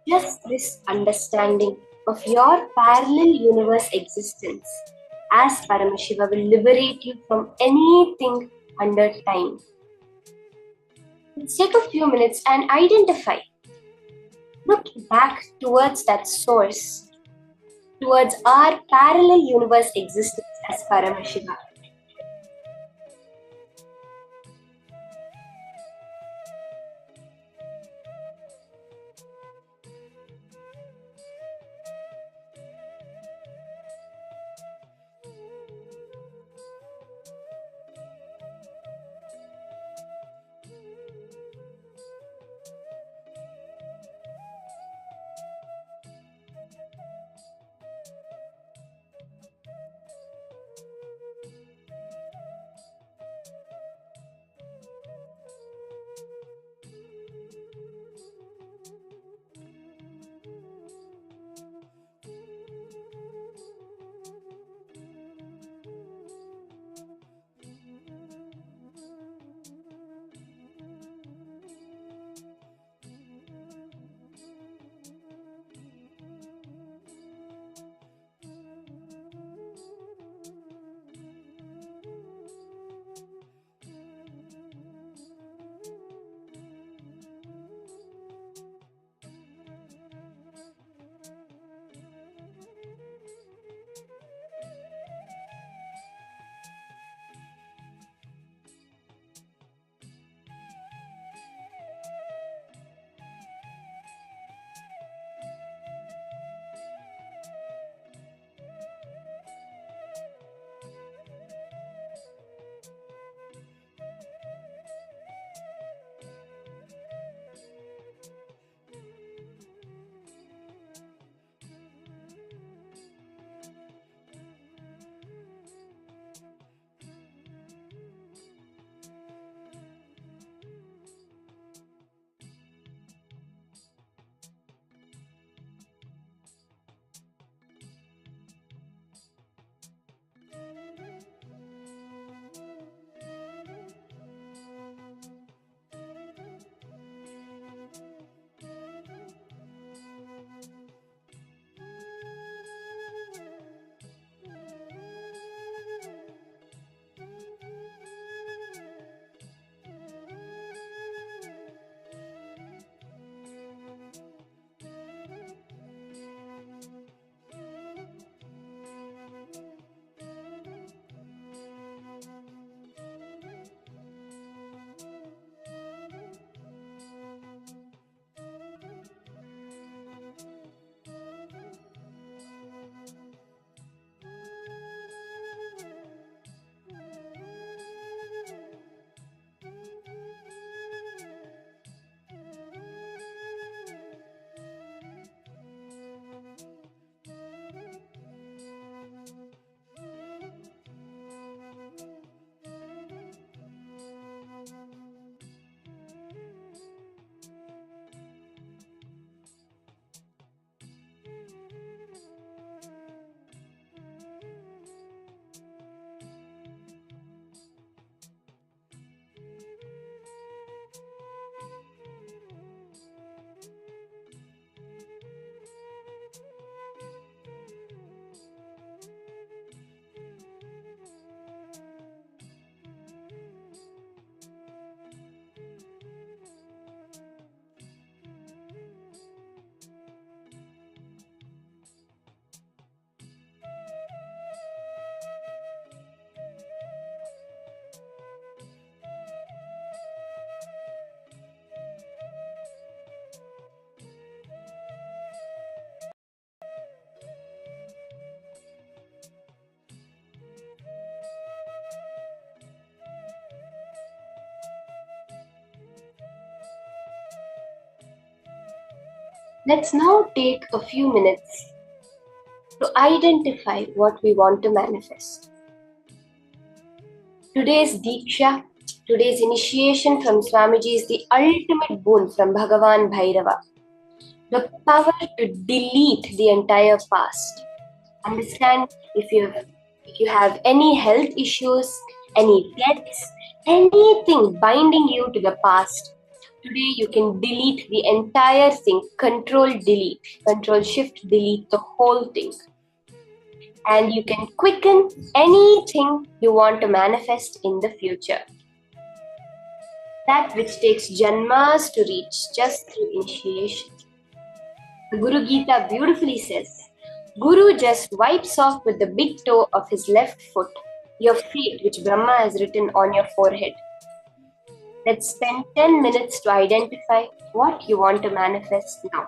Just this understanding of your parallel universe existence as Paramashiva will liberate you from anything under time. Let's take a few minutes and identify. Look back towards that source, towards our parallel universe existence as Paramashiva. Let's now take a few minutes to identify what we want to manifest. Today's Diksha, today's initiation from Swamiji is the ultimate boon from Bhagavan Bhairava. The power to delete the entire past. Understand if you have any health issues, any debts, anything binding you to the past. Today you can delete the entire thing. Control shift delete the whole thing. And you can quicken anything you want to manifest in the future. That which takes janmas to reach just through initiation. The Guru Gita beautifully says, Guru just wipes off with the big toe of his left foot your fate which Brahma has written on your forehead. Let's spend 10 minutes to identify what you want to manifest now.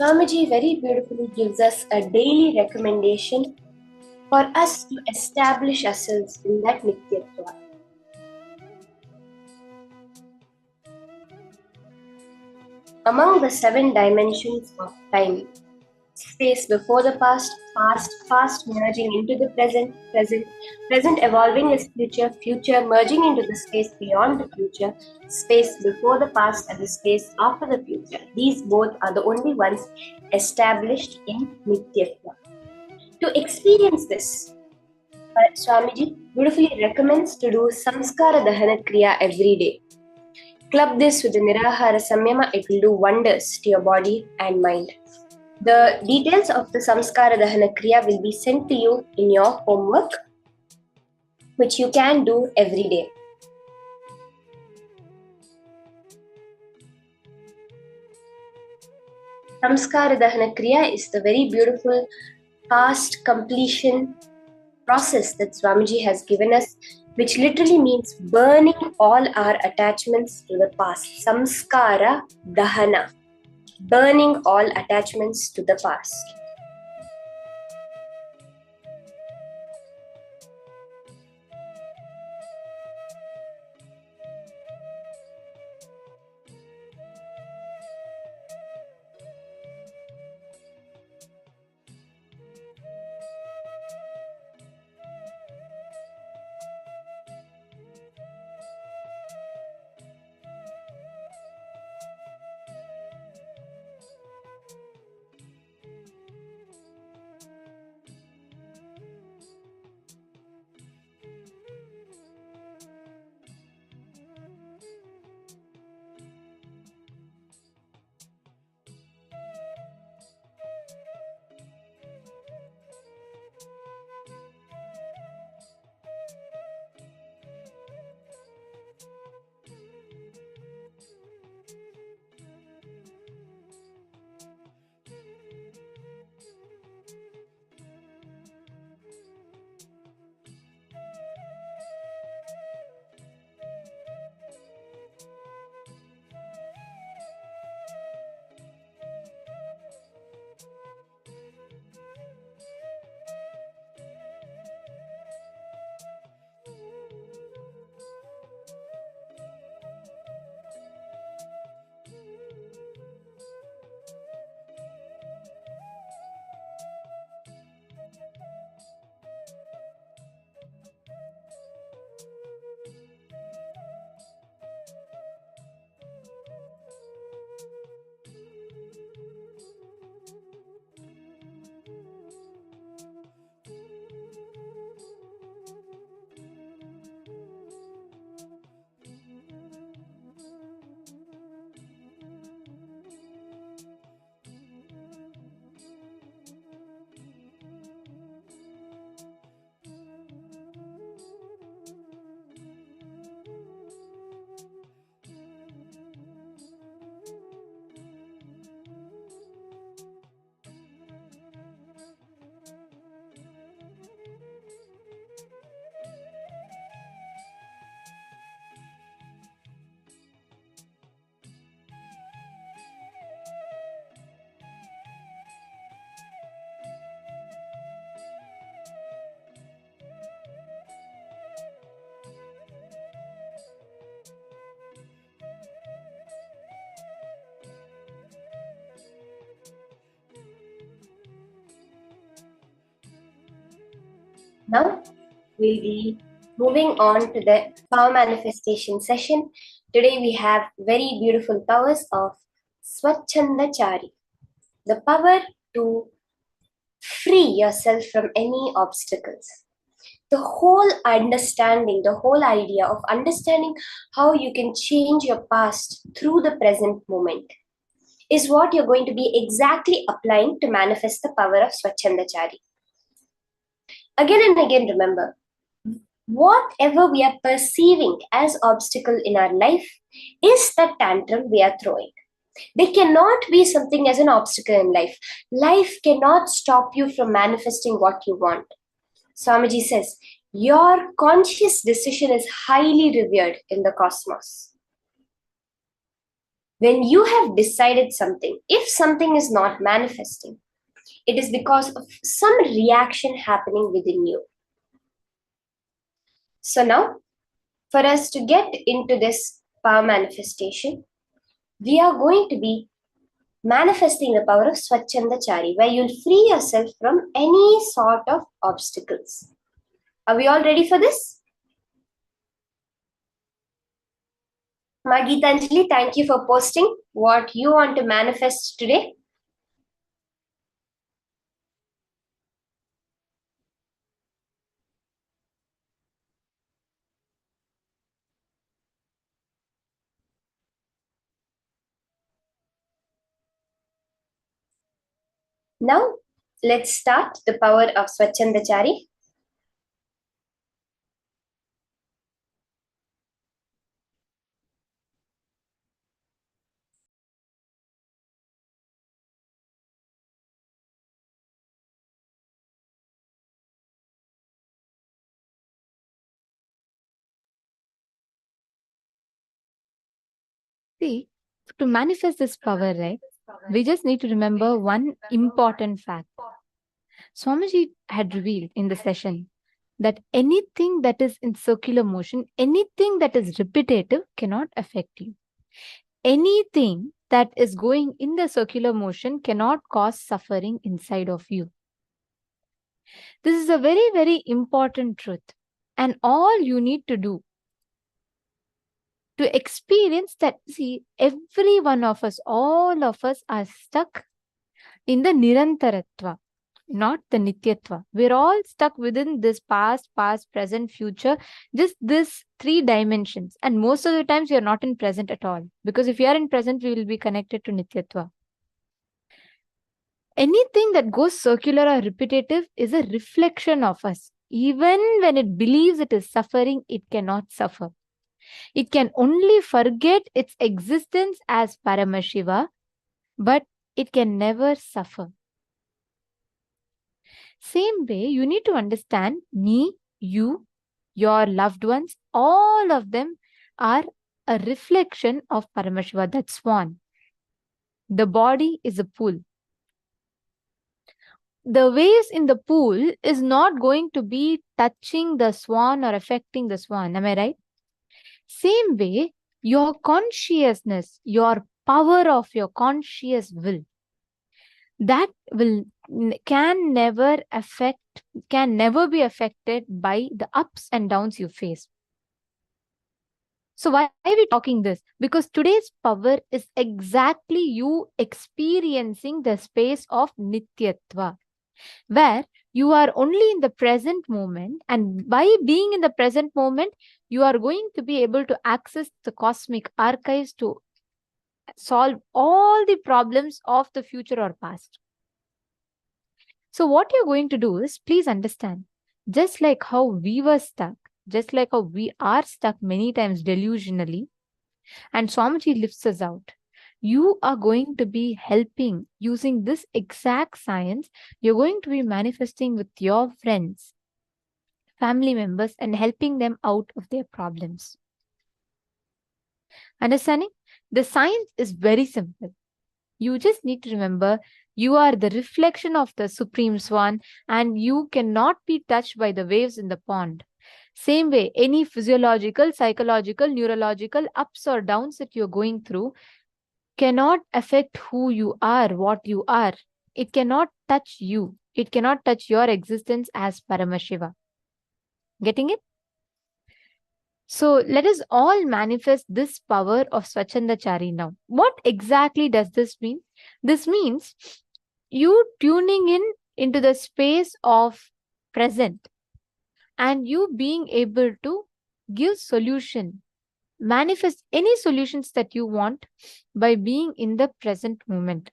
Swamiji very beautifully gives us a daily recommendation for us to establish ourselves in that Nityatva. Among the 7 dimensions of time, space before the past, past merging into the present, present evolving as future, future merging into the space beyond the future, space before the past and the space after the future. These both are the only ones established in Nityatva. To experience this, Swamiji beautifully recommends to do Samskara Dahana Kriya every day. Club this with the Nirahara Samyama, it will do wonders to your body and mind. The details of the Samskara Dahana Kriya will be sent to you in your homework, which you can do every day. Samskara Dahana Kriya is the very beautiful past completion process that Swamiji has given us, which literally means burning all our attachments to the past. Samskara Dahana, burning all attachments to the past. Now, we'll be moving on to the power manifestation session. Today we have very beautiful powers of Swachandachari, the power to free yourself from any obstacles. The whole understanding, the whole idea of understanding how you can change your past through the present moment is what you're going to be exactly applying to manifest the power of Swachandachari. Again and again, remember, whatever we are perceiving as obstacle in our life is the tantrum we are throwing. They cannot be something as an obstacle in life. Life cannot stop you from manifesting what you want. Swamiji says, your conscious decision is highly revered in the cosmos. When you have decided something, if something is not manifesting, it is because of some reaction happening within you. So now, for us to get into this power manifestation, we are going to be manifesting the power of Swachandachari, where you'll free yourself from any sort of obstacles. Are we all ready for this? Magitanjali, thank you for posting what you want to manifest today. Now, let's start the power of Swachandachari. See, to manifest this power, right, we just need to remember one important fact. Swamiji had revealed in the session that anything that is in circular motion, anything that is repetitive cannot affect you. Anything that is going in the circular motion cannot cause suffering inside of you. This is a very, very important truth. And all you need to do to experience that, see, every one of us, all of us are stuck in the Nirantaratva, not the Nityatva. We're all stuck within this past, present, future, just this three dimensions. And most of the times you're not in present at all. Because if you are in present, we will be connected to Nityatva. Anything that goes circular or repetitive is a reflection of us. Even when it believes it is suffering, it cannot suffer. It can only forget its existence as Paramashiva, but it can never suffer. Same way, you need to understand me, you, your loved ones, all of them are a reflection of Paramashiva, that swan. The body is a pool. The waves in the pool is not going to be touching the swan or affecting the swan. Am I right? Same way, your consciousness, your power of your conscious will, that will can never be affected by the ups and downs you face. So why are we talking this? Because today's power is exactly you experiencing the space of Nityatva, where you are only in the present moment, and by being in the present moment, you are going to be able to access the cosmic archives to solve all the problems of the future or past. So what you're going to do is, please understand, just like how we were stuck, just like how we are stuck many times delusionally, and Swamiji lifts us out, you are going to be helping using this exact science. You're going to be manifesting with your friends, family members, and helping them out of their problems. Understanding? The science is very simple. You just need to remember you are the reflection of the Supreme Swan, and you cannot be touched by the waves in the pond. Same way, any physiological, psychological, neurological ups or downs that you're going through cannot affect who you are, what you are. It cannot touch you. It cannot touch your existence as Paramashiva. Getting it? So let us all manifest this power of Swachandachari now. What exactly does this mean? This means you tuning in into the space of present and you being able to give solution, manifest any solutions that you want by being in the present moment.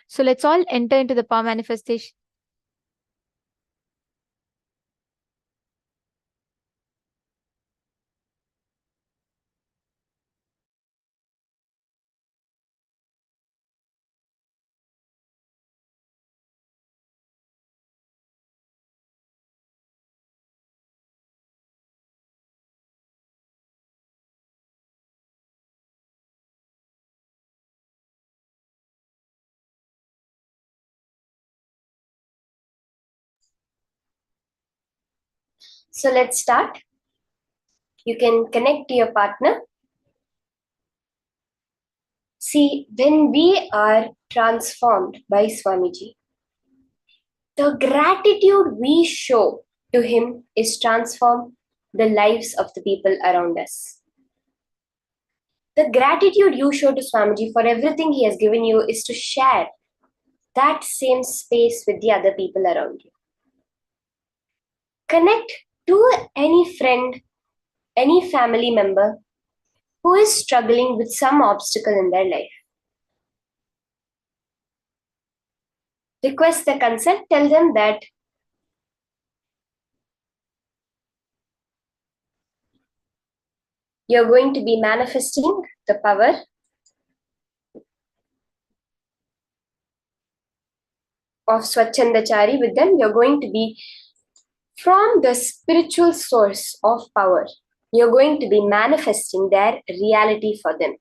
So let's all enter into the power manifestation. So let's start. You can connect to your partner. See, when we are transformed by Swamiji, the gratitude we show to him is transform the lives of the people around us. The gratitude you show to Swamiji for everything he has given you is to share that same space with the other people around you. Connect to any friend, any family member who is struggling with some obstacle in their life. Request their consent, tell them that you're going to be manifesting the power of Swachandachari with them. You're going to be from the spiritual source of power. You're going to be manifesting their reality for them.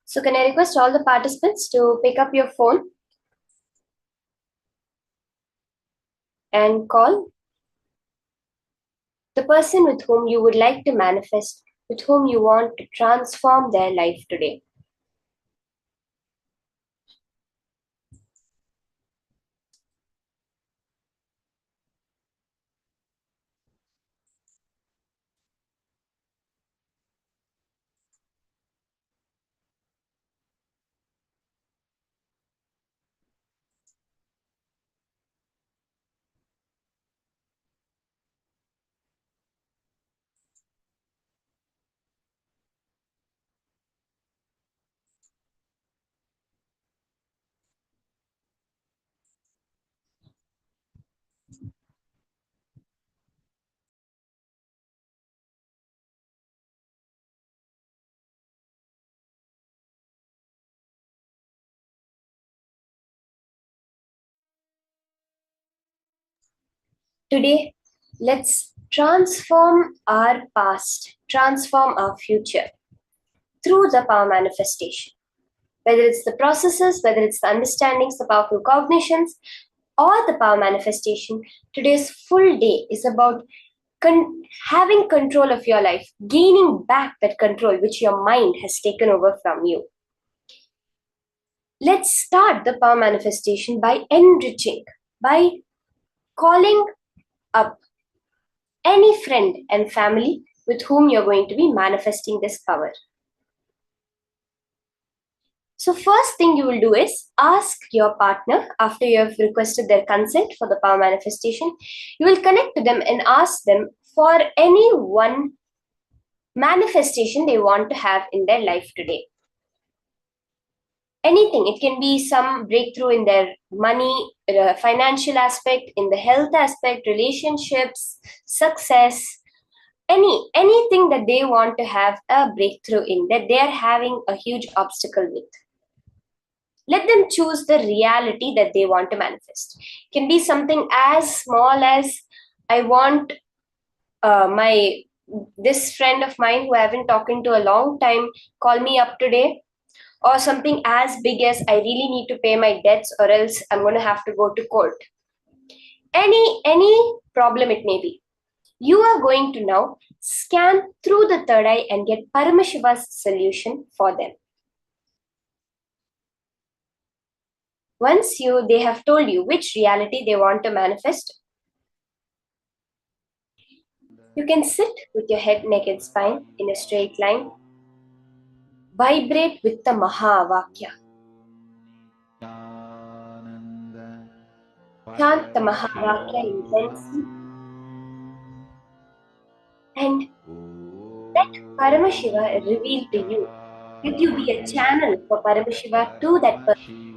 So can I request all the participants to pick up your phone and call the person with whom you would like to manifest, with whom you want to transform their life today. Today, let's transform our past, transform our future through the power manifestation. Whether it's the processes, whether it's the understandings, the powerful cognitions, or the power manifestation, today's full day is about having control of your life, gaining back that control which your mind has taken over from you. Let's start the power manifestation by enriching, by calling up any friend and family with whom you're going to be manifesting this power. So first thing you will do is ask your partner after you have requested their consent for the power manifestation. You will connect to them and ask them for any one manifestation they want to have in their life today. Anything. It can be some breakthrough in their money, financial aspect, in the health aspect, relationships, success, anything that they want to have a breakthrough in, that they are having a huge obstacle with. Let them choose the reality that they want to manifest. It can be something as small as I want this friend of mine who I haven't talking to a long time call me up today, or something as big as I really need to pay my debts or else I'm going to have to go to court. Any problem it may be, you are going to now scan through the third eye and get Paramashiva's solution for them. Once they have told you which reality they want to manifest, you can sit with your head, neck, and spine in a straight line. Vibrate with the Mahavakya. Chant the Mahavakya intensely and let Paramashiva reveal to you. Let you be a channel for Paramashiva to that person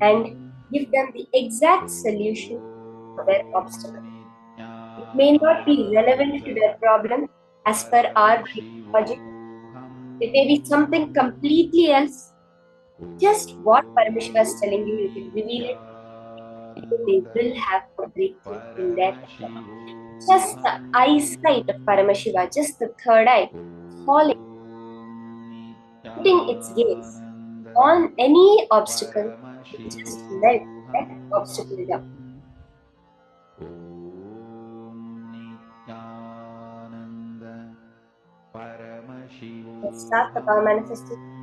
and give them the exact solution for their obstacle. It may not be relevant to their problem as per our logic. It may be something completely else. Just what Paramashiva is telling you, you can reveal it. They will have a breakthrough in their life. just the eyesight of Paramashiva, just the third eye, falling, putting its gaze on any obstacle, it just melt that obstacle down. Let's start the power manifestation.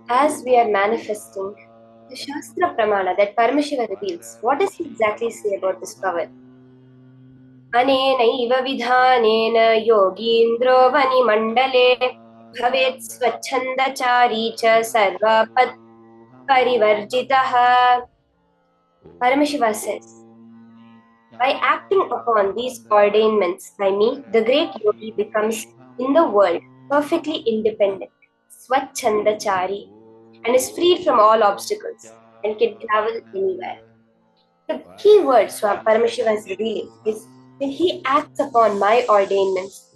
As we are manifesting, the Shastra Pramana that Paramashiva reveals, what does he exactly say about this power? Anenaiva vidhanena yogindro vanimandale bhavet swachandachari cha sarvapad parivarjitaha. Paramashiva says, by acting upon these ordainments by me, the great yogi becomes in the world perfectly independent, swachandachari, and is freed from all obstacles and can travel anywhere. The key word Paramashiva is revealing is when he acts upon my ordainments,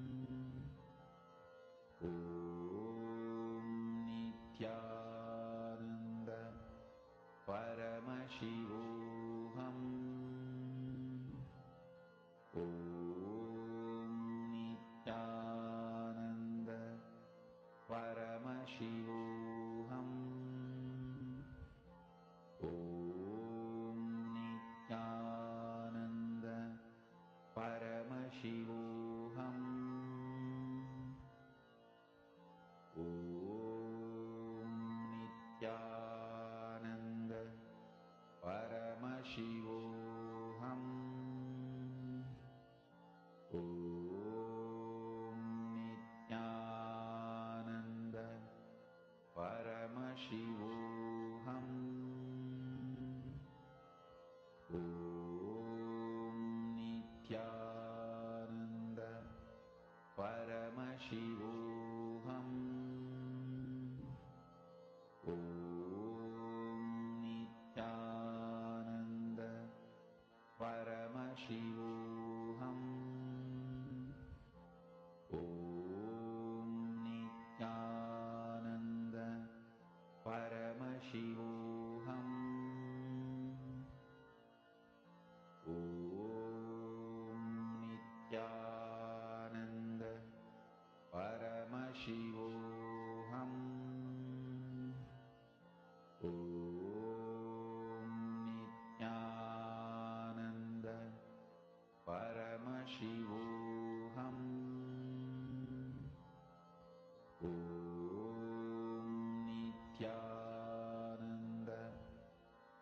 Om Nithyananda Paramashivam. Om Nithyananda Paramashivam.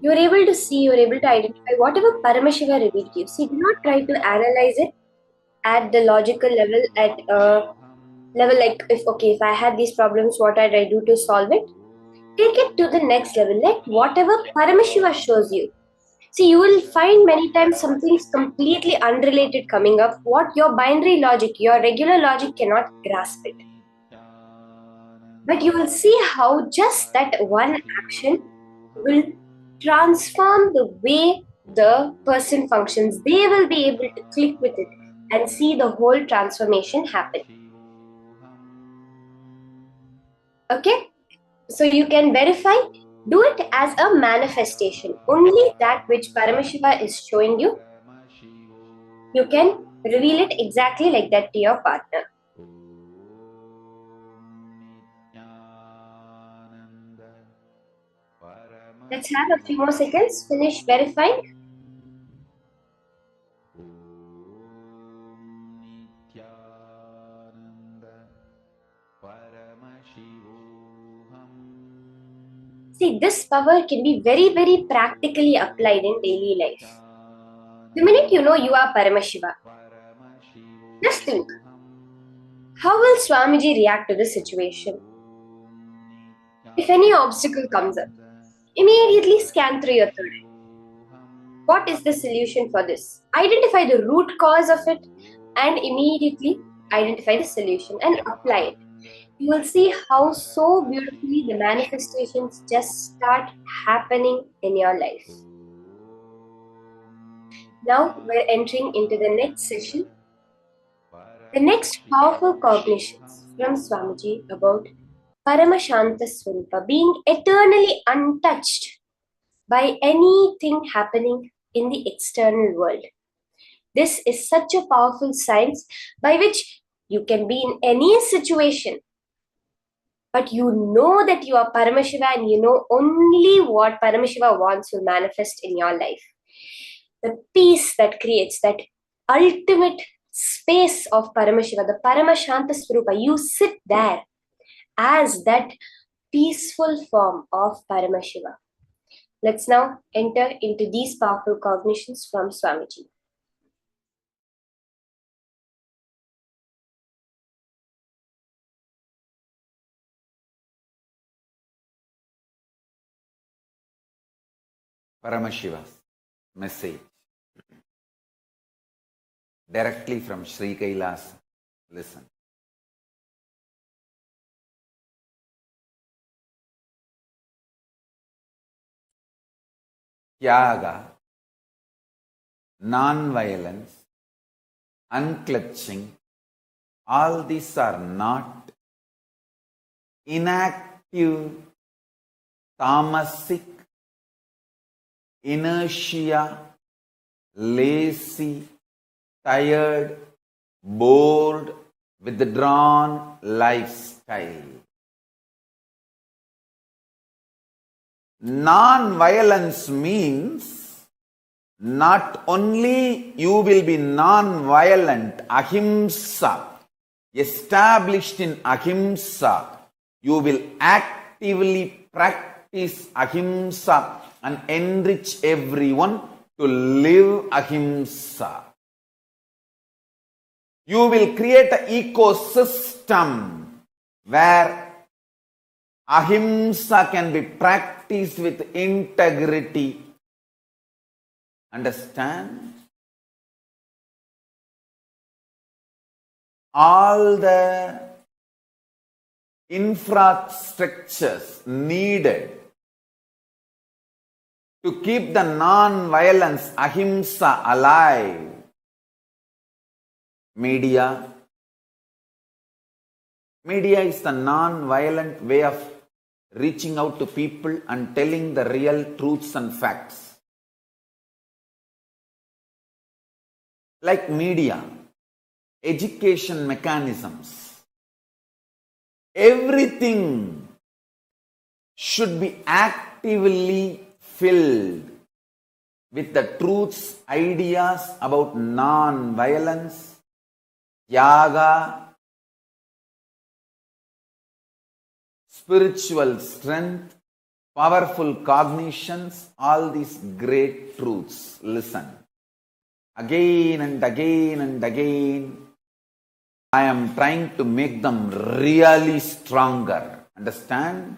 You're able to see, you're able to identify whatever Paramashiva revealed to you. See, do not try to analyze it at the logical level, at a level like, if I had these problems, what did I do to solve it? Take it to the next level, like whatever Paramashiva shows you. See, you will find many times something's completely unrelated coming up, what your binary logic, your regular logic cannot grasp it. But you will see how just that one action will transform the way the person functions. They will be able to click with it and see the whole transformation happen. Okay? So you can verify, do it as a manifestation. Only that which Paramashiva is showing you, you can reveal it exactly like that to your partner. Let's have a few more seconds, finish verifying. See, this power can be very, very practically applied in daily life. The minute you know you are Paramashiva, just think, how will Swamiji react to the situation? If any obstacle comes up, immediately scan through your third eye. What is the solution for this? Identify the root cause of it and immediately identify the solution and apply it. You will see how so beautifully the manifestations just start happening in your life. Now we're entering into the next session. The next powerful cognitions from Swamiji about Paramashanta Swarupa, being eternally untouched by anything happening in the external world. This is such a powerful science by which you can be in any situation, but you know that you are Paramashiva and you know only what Paramashiva wants will manifest in your life. The peace that creates that ultimate space of Paramashiva, the Paramashanta Swarupa, you sit there as that peaceful form of Paramashiva. Let's now enter into these powerful cognitions from Swamiji. Paramashiva's message directly from Sri Kailasa. Listen. Tyaga, non-violence, unclutching, all these are not inactive, tamasic, inertia, lazy, tired, bored, withdrawn lifestyle. Non-violence means not only you will be non-violent, ahimsa, established in ahimsa, you will actively practice ahimsa and enrich everyone to live ahimsa. You will create an ecosystem where ahimsa can be practiced with integrity. Understand? All the infrastructures needed to keep the non-violence ahimsa alive. Media. Media is the non-violent way of reaching out to people and telling the real truths and facts. Like media, education mechanisms, everything should be actively filled with the truths, ideas about non-violence, yaga, spiritual strength, powerful cognitions, all these great truths. Listen. Again and again and again, I am trying to make them really stronger. Understand?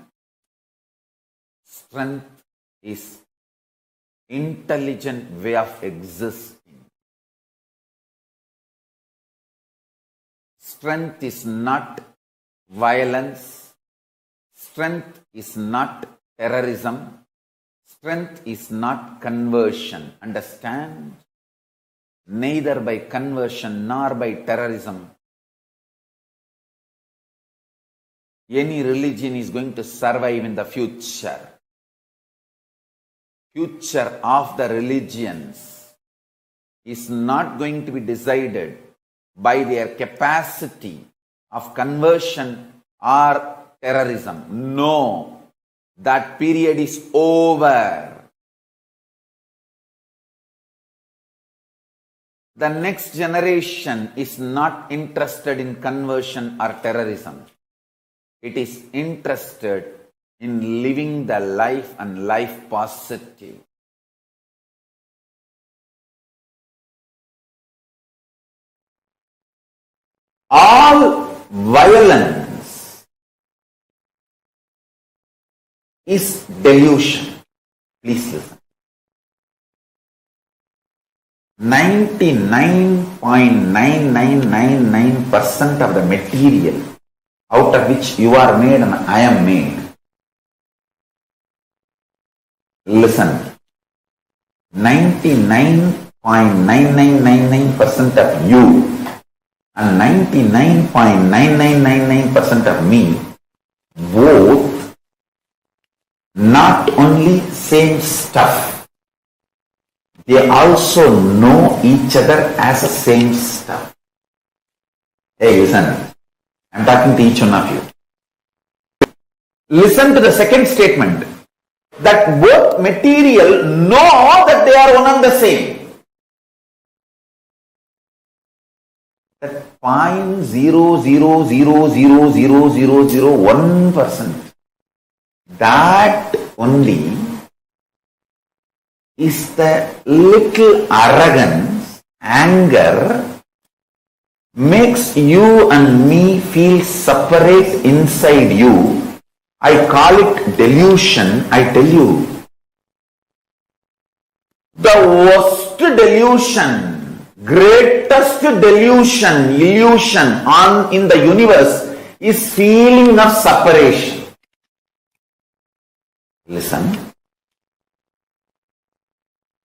Strength is intelligent way of existing. Strength is not violence. Strength is not terrorism. Strength is not conversion. Understand? Neither by conversion nor by terrorism any religion is going to survive in the future. Future of the religions is not going to be decided by their capacity of conversion or terrorism. No, that period is over. The next generation is not interested in conversion or terrorism. It is interested in living the life and life positive. All violence is delusion. Please listen. 99.9999% of the material out of which you are made and I am made. Listen. 99.9999% of you and 99.9999% of me, both not only same stuff, they also know each other as the same stuff. Hey, listen. I'm talking to each one of you. Listen to the second statement. That both material know that they are one and the same. That 0.0000001%, that only is the little arrogance, anger, makes you and me feel separate inside you. I call it delusion. I tell you, the worst delusion, greatest delusion, illusion in the universe is feeling of separation. Listen.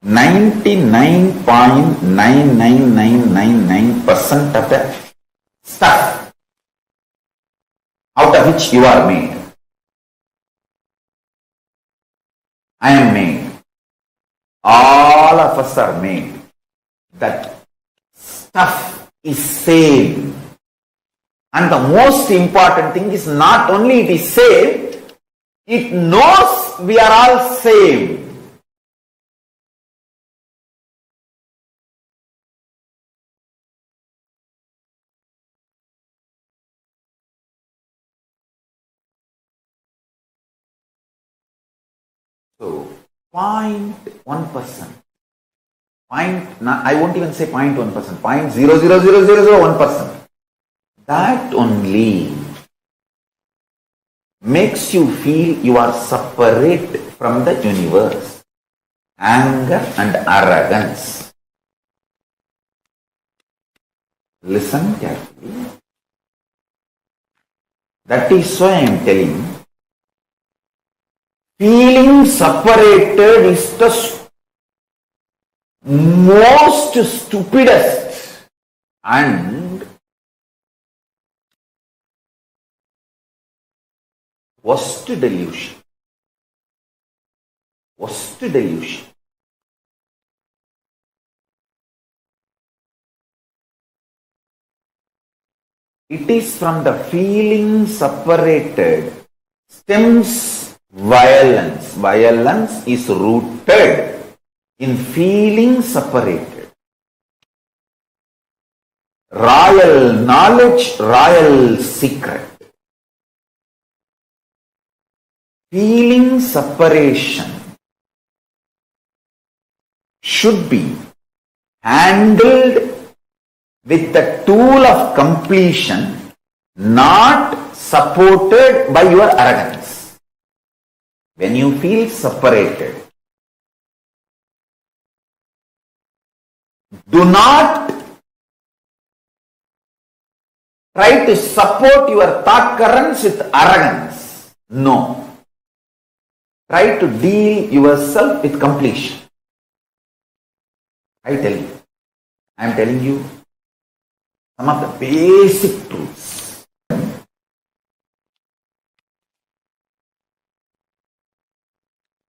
99.99999% of the stuff out of which you are made, I am made. All of us are made. That stuff is same. And the most important thing is not only it is same, it knows we are all same. So, 0.1%. I won't even say 0.1%, 0.00001%. That only makes you feel you are separate from the universe. Anger and arrogance. Listen carefully. That is why I am telling, feeling separated is the most stupidest and worst delusion. Worst delusion. It is from the feeling separated stems violence. Violence is rooted in feeling separated. Royal knowledge, royal secret. feeling separation should be handled with the tool of completion, not supported by your arrogance. When you feel separated, do not try to support your thought currents with arrogance. No. Try to deal yourself with completion. I am telling you some of the basic truths.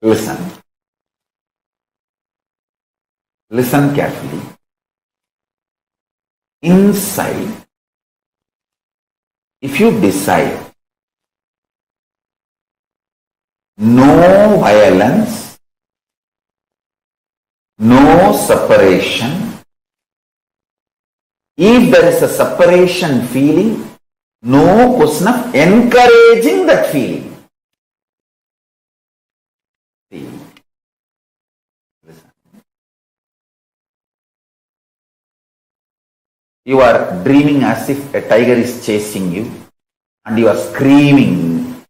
Listen. Listen carefully. Inside, if you decide no violence, no separation, if there is a separation feeling, no question of encouraging that feeling. See, listen. You are dreaming as if a tiger is chasing you and you are screaming,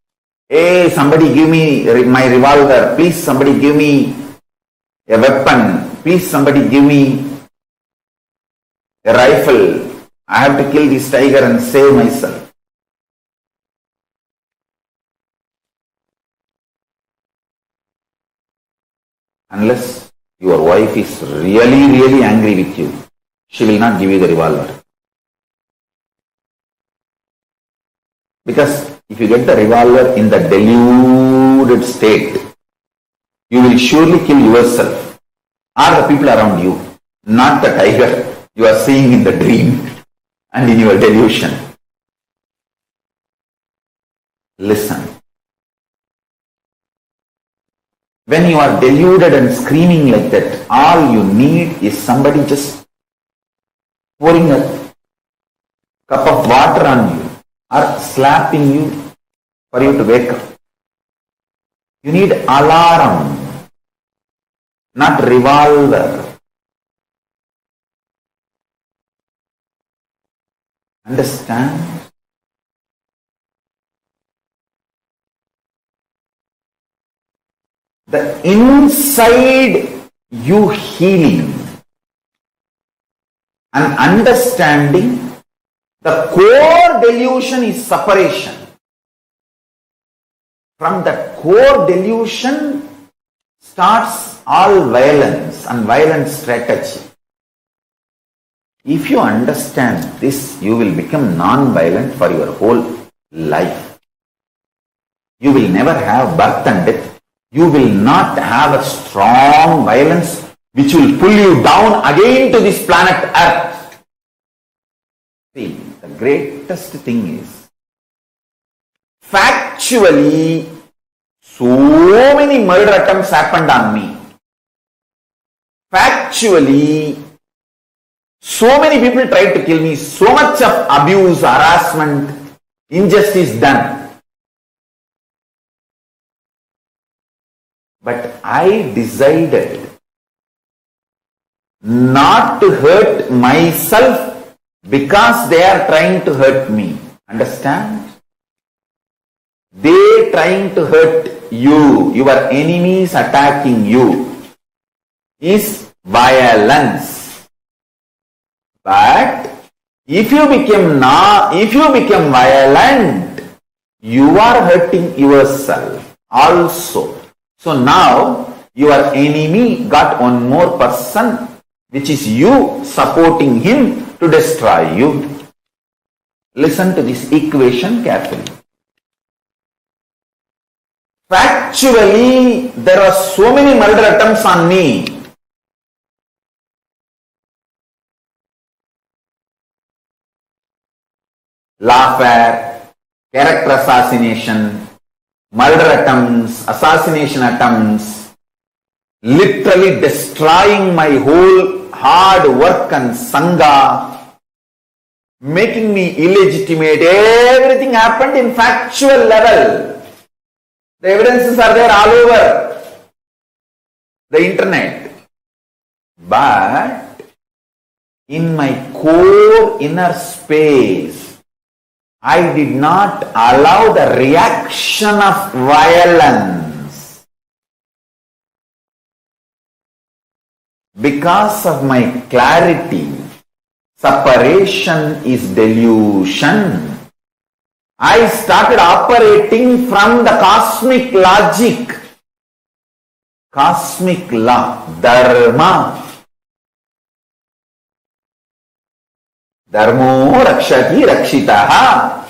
"Hey, somebody give me my revolver, please somebody give me a weapon, please somebody give me a rifle, I have to kill this tiger and save myself." Unless your wife is really angry with you, she will not give you the revolver. Because if you get the revolver in the deluded state, you will surely kill yourself or the people around you, not the tiger you are seeing in the dream and in your delusion. Listen. When you are deluded and screaming like that, all you need is somebody just pouring a cup of water on you or slapping you for you to wake up. You need alarm, not revolver. Understand? The inside you healing and understanding the core delusion is separation. From that core delusion starts all violence and violent strategy. If you understand this, you will become non-violent for your whole life. You will never have birth and death. You will not have a strong violence which will pull you down again to this planet Earth. See, the greatest thing is, factually, so many murder attempts happened on me. Factually, so many people tried to kill me, so much of abuse, harassment, injustice done. But I decided not to hurt myself because they are trying to hurt me. Understand? They trying to hurt you, your enemies attacking you, is violence. But if you become violent, you are hurting yourself also. So now your enemy got one more person, which is you supporting him to destroy you. Listen to this equation carefully. Factually, there are so many murder attempts on me. Lawfare, character assassination, murder attempts, assassination attempts, literally destroying my whole hard work and sangha, making me illegitimate. Everything happened in factual level. The evidences are there all over the internet. But in my core inner space, I did not allow the reaction of violence. Because of my clarity, separation is delusion. I started operating from the cosmic logic, cosmic law, dharma. Dharmo rakshati rakshitaha.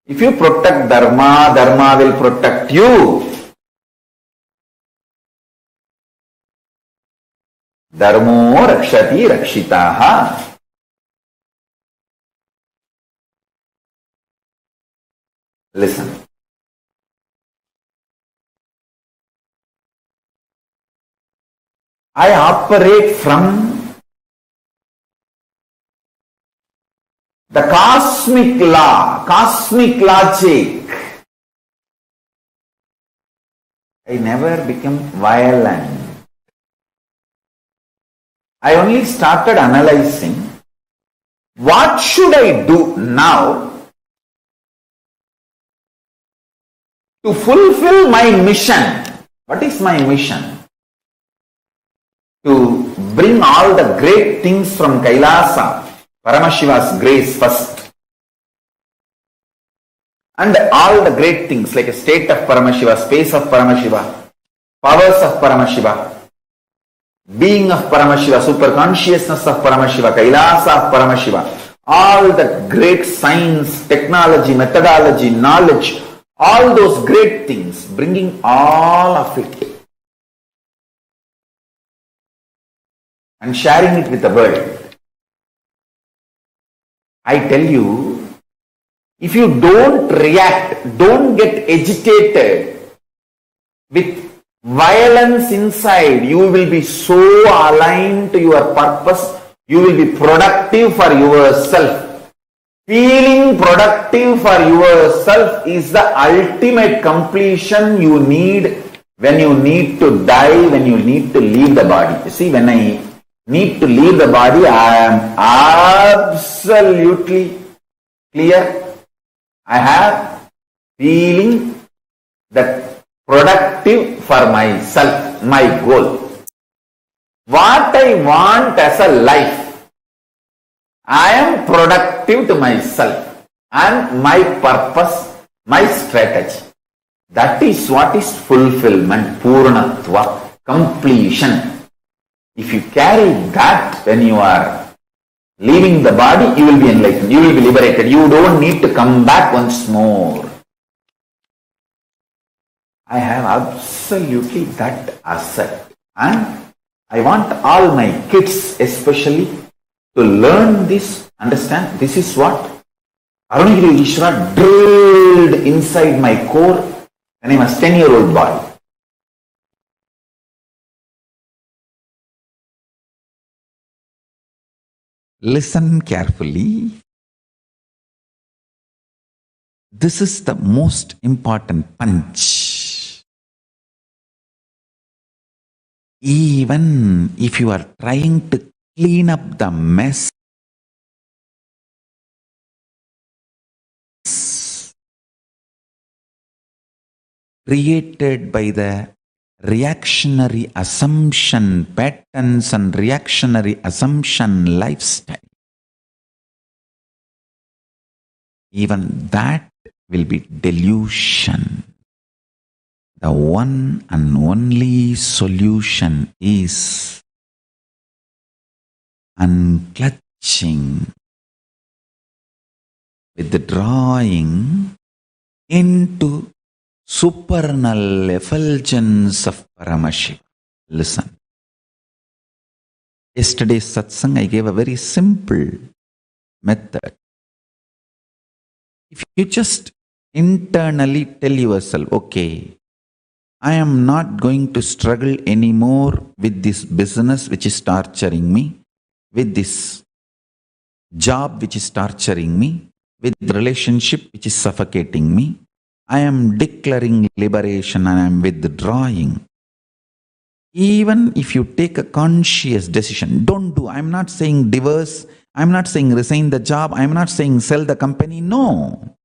If you protect dharma, dharma will protect you. Dharmo rakshati rakshitaha. Listen. I operate from the cosmic law, cosmic logic. I never became violent. I only started analyzing what should I do now to fulfill my mission. What is my mission? To bring all the great things from Kailasa, Paramashiva's grace first. And all the great things like a state of Paramashiva, space of Paramashiva, powers of Paramashiva, being of Paramashiva, super consciousness of Paramashiva, Kailasa of Paramashiva, all the great science, technology, methodology, knowledge, all those great things, bringing all of it and sharing it with the world. I tell you, if you don't react, don't get agitated with violence inside, you will be so aligned to your purpose, you will be productive for yourself. Feeling productive for yourself is the ultimate completion you need when you need to die, when you need to leave the body. You see, when I need to leave the body, I am absolutely clear. I have feeling that productive for myself, my goal. What I want as a life, I am productive to myself and my purpose, my strategy. That is what is fulfillment, purnatva, completion. If you carry that when you are leaving the body, you will be enlightened, you will be liberated. You don't need to come back once more. I have absolutely that asset, and I want all my kids especially to learn this, understand this is what Arunagiri Ishvara drilled inside my core when I was 10-year-old boy. Listen carefully. This is the most important punch. Even if you are trying to clean up the mess created by the reactionary assumption patterns and reactionary assumption lifestyle, even that will be delusion. The one and only solution is unclutching, withdrawing into supernal effulgence of Paramashiva. Listen. Yesterday's satsang, I gave a very simple method. If you just internally tell yourself, okay, I am not going to struggle anymore with this business which is torturing me, with this job which is torturing me, with the relationship which is suffocating me, I am declaring liberation and I am withdrawing. Even if you take a conscious decision, don't do. I'm not saying divorce. I'm not saying resign the job. I'm not saying sell the company. No.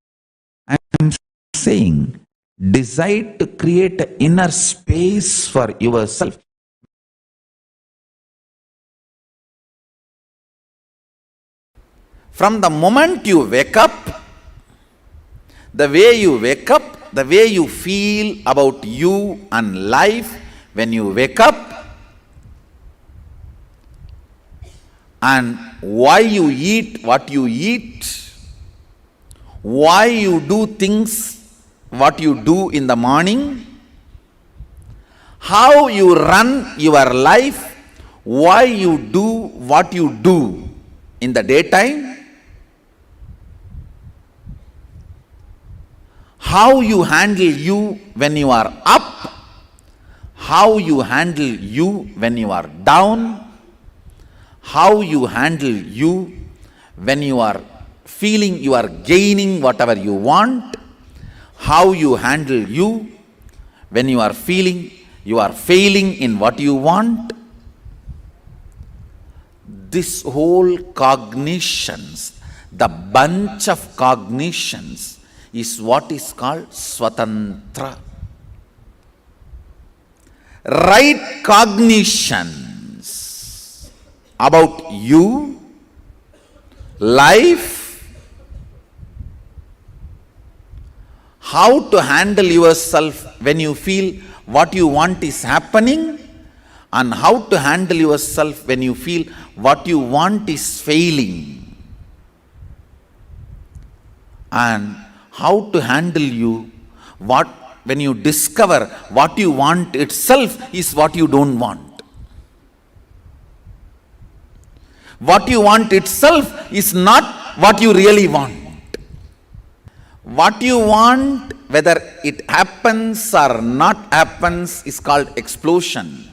I'm saying decide to create an inner space for yourself. From the moment you wake up, the way you wake up, the way you feel about you and life when you wake up, and why you eat what you eat, why you do things what you do in the morning, how you run your life, why you do what you do in the daytime, how you handle you when you are up, how you handle you when you are down, how you handle you when you are feeling you are gaining whatever you want, how you handle you when you are feeling you are failing in what you want. This whole cognitions, the bunch of cognitions, is what is called Swatantra. Right cognitions about you, life, how to handle yourself when you feel what you want is happening, and how to handle yourself when you feel what you want is failing, and how to handle you when you discover what you want itself is what you don't want. What you want itself is not what you really want. What you want, whether it happens or not happens, is called explosion.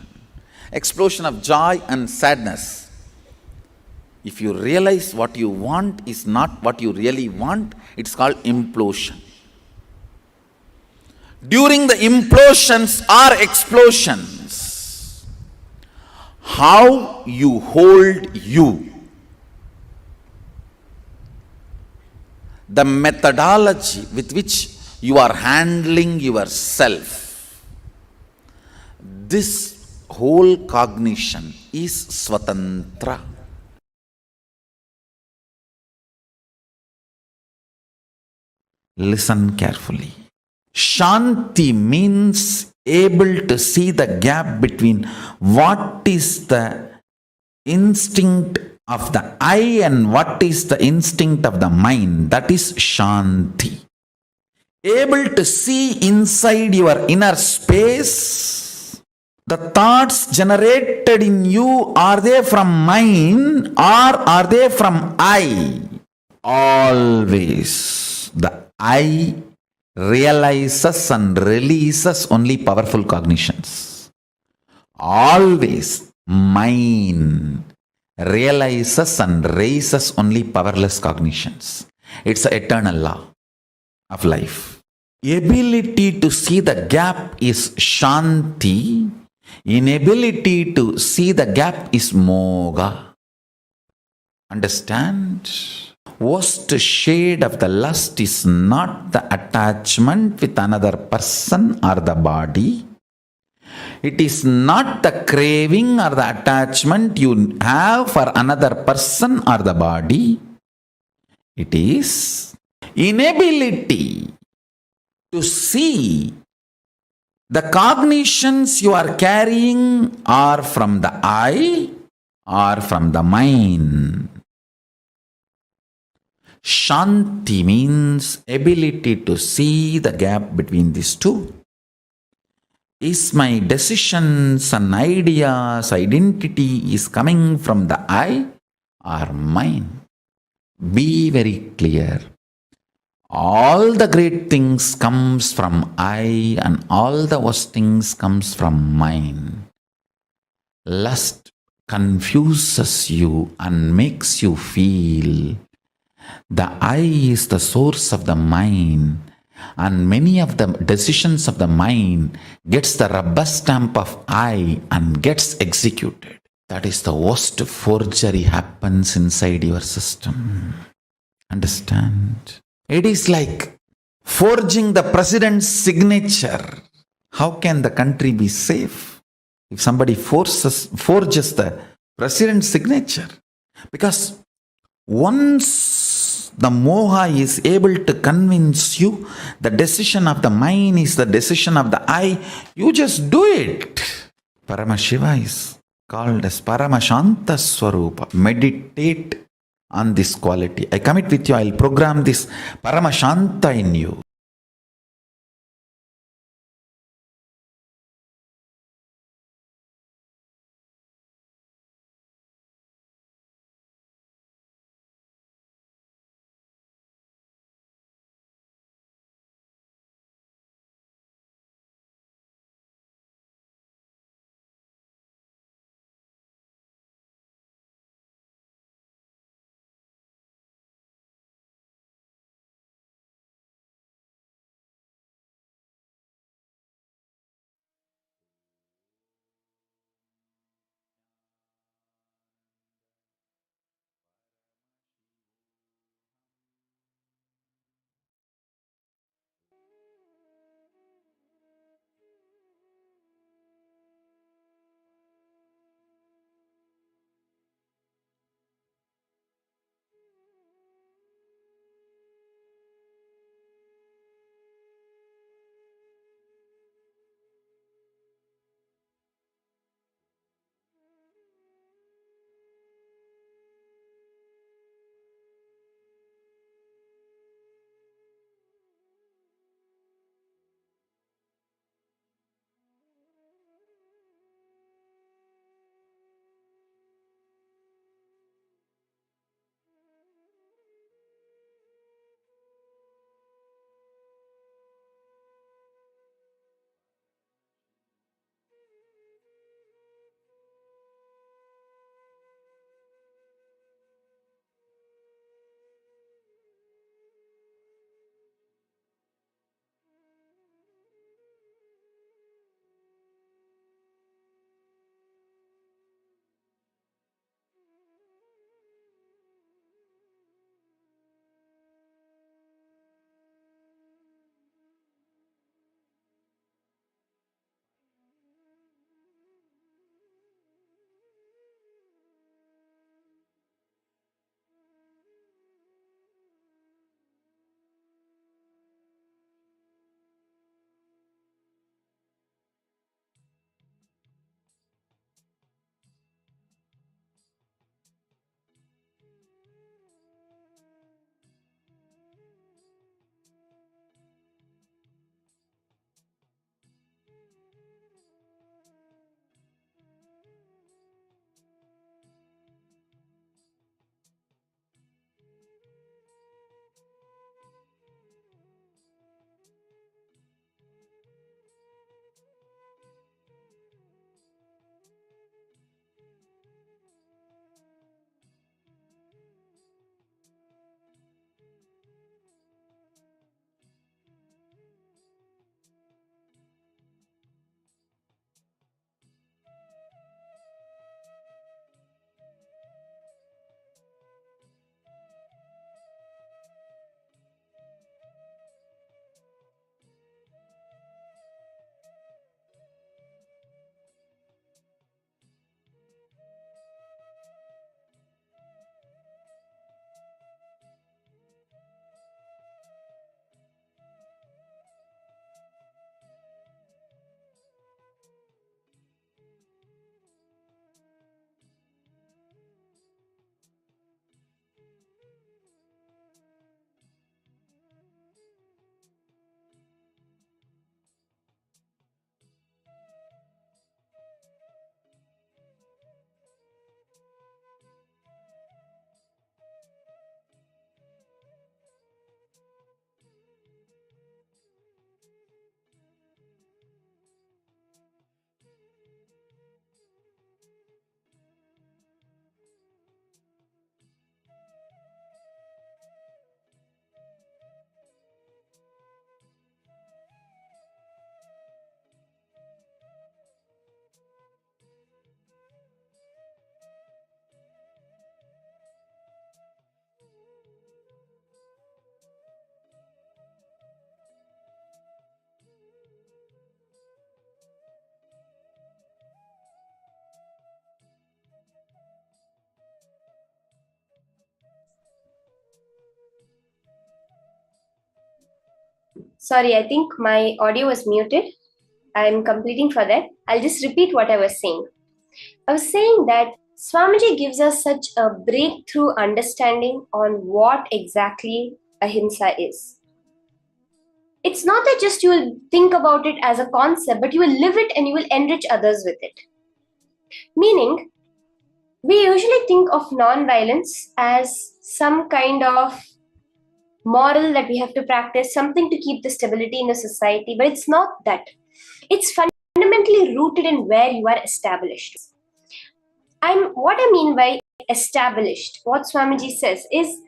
Explosion of joy and sadness. If you realize what you want is not what you really want, it's called implosion. During the implosions or explosions, how you hold you, the methodology with which you are handling yourself, this whole cognition is Swatantra. Listen carefully. Shanti means able to see the gap between what is the instinct of the I and what is the instinct of the mind. That is Shanti. Able to see inside your inner space. The thoughts generated in you, are they from mind or are they from I? Always the I realizes and releases only powerful cognitions. Always mine realizes and raises only powerless cognitions. It's an eternal law of life. Ability to see the gap is Shanti. Inability to see the gap is Moga. Understand? Worst shade of the lust is not the attachment with another person or the body. It is not the craving or the attachment you have for another person or the body. It is inability to see the cognitions you are carrying are from the I or from the mind. Shanti means ability to see the gap between these two. Is my decisions and ideas, identity is coming from the I or mine? Be very clear. All the great things comes from I and all the worst things comes from mine. Lust confuses you and makes you feel the I is the source of the mind And many of the decisions of the mind gets the rubber stamp of I and gets executed. That is the worst forgery happens inside your system. Understand? It is like forging the president's signature. How can the country be safe if somebody forges the president's signature? Because once the moha is able to convince you the decision of the mind is the decision of the I, you just do it. Paramashiva is called as Paramashanta Swarupa. Meditate on this quality. I commit with you, I'll program this Paramashanta in you. Sorry, I think my audio was muted. I'm completing for that. I'll just repeat what I was saying. I was saying that Swamiji gives us such a breakthrough understanding on what exactly ahimsa is. It's not that just you will think about it as a concept, but you will live it and you will enrich others with it. Meaning, we usually think of non-violence as some kind of moral that we have to practice, something to keep the stability in a society, but it's not that. It's fundamentally rooted in where you are established. What I mean by established, what Swamiji says is,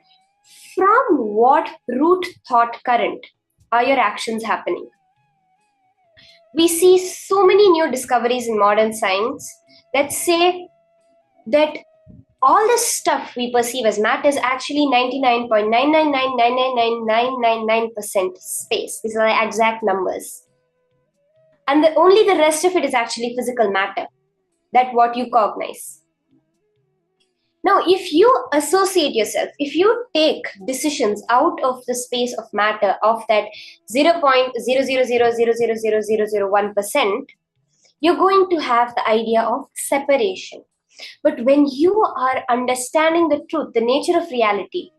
from what root thought current are your actions happening? We see so many new discoveries in modern science that say that all the stuff we perceive as matter is actually 99.999999999% space. These are the exact numbers. And only the rest of it is actually physical matter. That's what you cognize. Now, if you associate yourself, if you take decisions out of the space of matter of that 0.000000001%, you're going to have the idea of separation. But when you are understanding the truth, the nature of reality,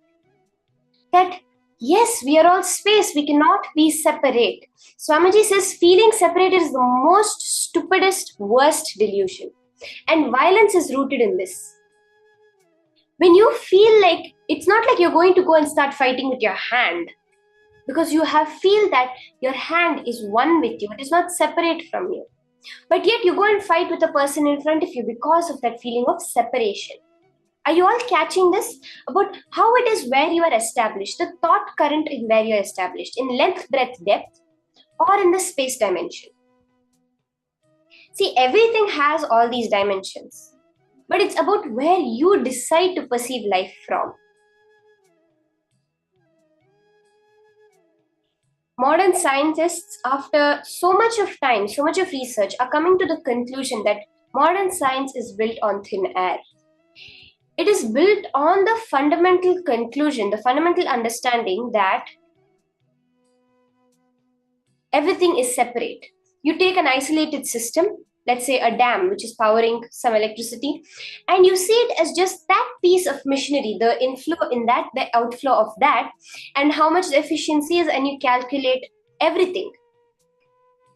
that yes, we are all space, we cannot be separate. Swamiji says feeling separate is the most stupidest, worst delusion. And violence is rooted in this. When you feel like, it's not like you're going to go and start fighting with your hand, because you feel that your hand is one with you, it is not separate from you. But yet you go and fight with a person in front of you because of that feeling of separation. Are you all catching this? About how it is where you are established, the thought current in where you are established, in length, breadth, depth, or in the space dimension. See, everything has all these dimensions. But it's about where you decide to perceive life from. Modern scientists, after so much of time, so much of research, are coming to the conclusion that modern science is built on thin air. It is built on the fundamental conclusion, the fundamental understanding that everything is separate. You take an isolated system, let's say a dam which is powering some electricity, and you see it as just that piece of machinery, the inflow in that, the outflow of that, and how much the efficiency is, and you calculate everything.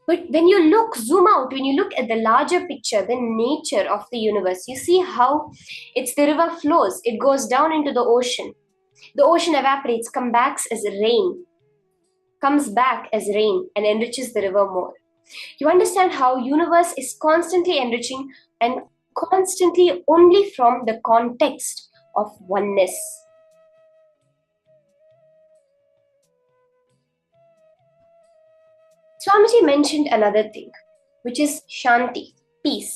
But when you zoom out, when you look at the larger picture, the nature of the universe, you see how the river flows, it goes down into the ocean evaporates, comes back as rain and enriches the river more. You understand how universe is constantly enriching and constantly only from the context of oneness. Swamiji mentioned another thing, which is Shanti, peace.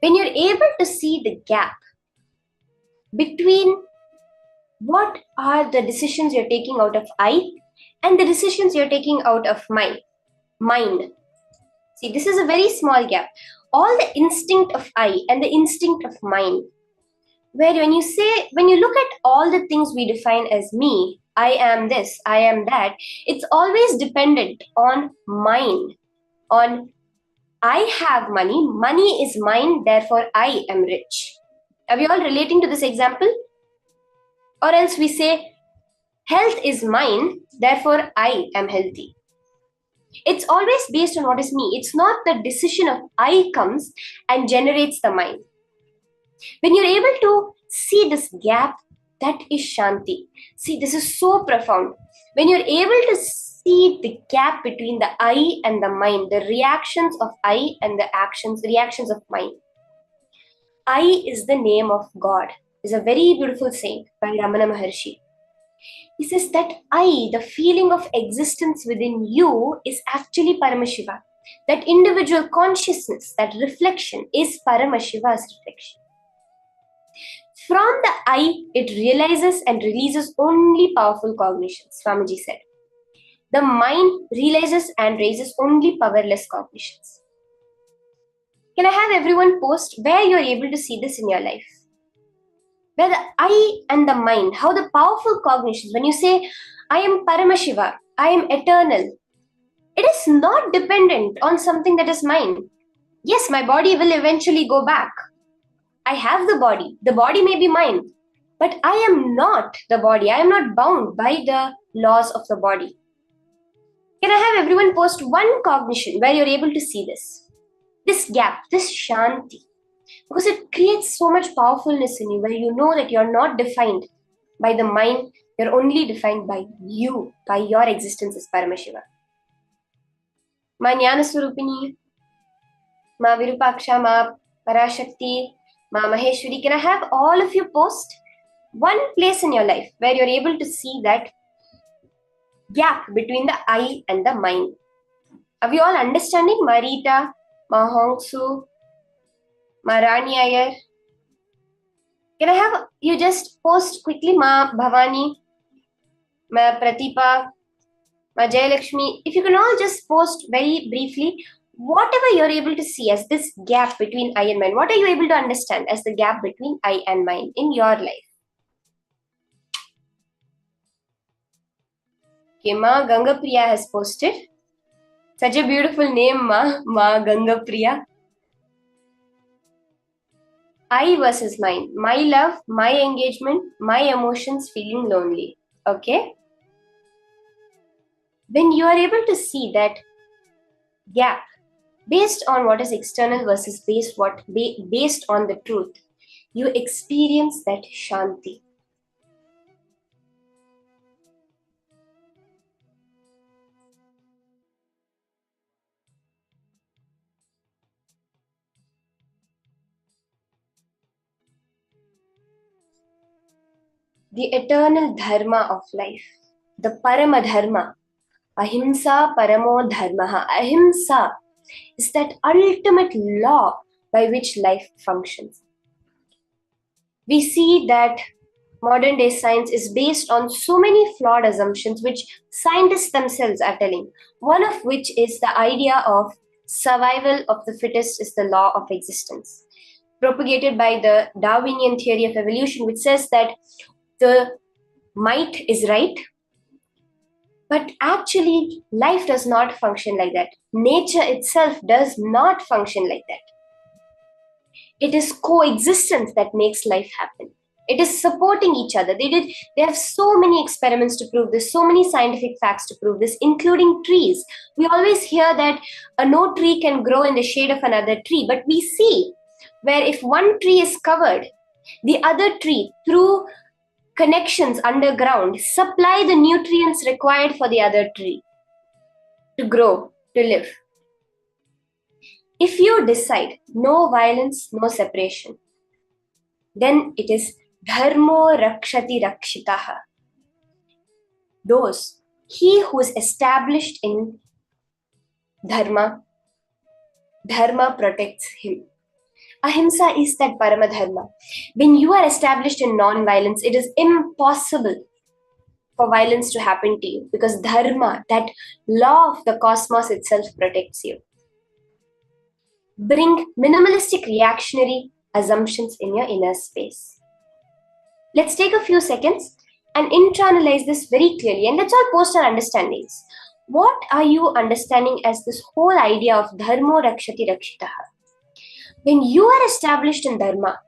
When you're able to see the gap between what are the decisions you're taking out of I and the decisions you're taking out of mind. See, this is a very small gap. All the instinct of I and the instinct of mind, where when you look at all the things we define as me, I am this, I am that, it's always dependent on mine, on I have money, money is mine, therefore I am rich. Are we all relating to this example? Or else we say, health is mine, therefore I am healthy. It's always based on what is me. It's not the decision of I comes and generates the mind. When you're able to see this gap, that is Shanti. See, this is so profound. When you're able to see the gap between the I and the mind, the reactions of I and the reactions of mind. I is the name of God. It's a very beautiful saying by Ramana Maharshi. He says that I, the feeling of existence within you, is actually Paramashiva. That individual consciousness, that reflection is Paramashiva's reflection. From the I, it realizes and releases only powerful cognitions, Swamiji said. The mind realizes and raises only powerless cognitions. Can I have everyone post where you're able to see this in your life? Where the I and the mind, how the powerful cognitions, when you say, I am Paramashiva. I am eternal. It is not dependent on something that is mine. Yes, my body will eventually go back. I have the body. The body may be mine. But I am not the body. I am not bound by the laws of the body. Can I have everyone post one cognition where you're able to see this? This gap, this shanti. Because it creates so much powerfulness in you where you know that you're not defined by the mind, you're only defined by you, by your existence as Paramashiva. Ma Jnana Swarupini, Ma Virupaksha, Ma Parashakti, Ma Maheshwari. Can I have all of you post one place in your life where you're able to see that gap between the I and the mind? Are we all understanding? Marita, Ma Hongsu, Ma Rani Iyer. Can I have you just post quickly? Ma Bhavani, Ma Pratipa, Ma Jayalakshmi. If you can all just post very briefly, whatever you're able to see as this gap between I and mind, what are you able to understand as the gap between I and mind in your life? Okay, Ma Gangapriya has posted. Such a beautiful name, Ma Gangapriya. I versus mind. My love, my engagement, my emotions feeling lonely. Okay? When you are able to see that gap based on what is external versus based on the truth, you experience that shanti. The eternal dharma of life, the parama dharma, ahimsa paramo dharma. Ahimsa is that ultimate law by which life functions. We see that modern day science is based on so many flawed assumptions which scientists themselves are telling, one of which is the idea of survival of the fittest is the law of existence, propagated by the Darwinian theory of evolution, which says that the might is right, but actually life does not function like that. Nature itself does not function like that. It is coexistence that makes life happen. It is supporting each other. They have so many experiments to prove this, so many scientific facts to prove this, including trees. We always hear that no tree can grow in the shade of another tree, but we see where if one tree is covered, the other tree, through connections underground, supply the nutrients required for the other tree to grow, to live. If you decide no violence, no separation, then it is dharmo rakshati rakshitaha. He who is established in dharma, dharma protects him. Ahimsa is that parama dharma. When you are established in non-violence, it is impossible for violence to happen to you because dharma, that law of the cosmos itself, protects you. Bring minimalistic reactionary assumptions in your inner space. Let's take a few seconds and internalize this very clearly, and let's all post our understandings. What are you understanding as this whole idea of dharmo rakshati rakshitaha? When you are established in dharma,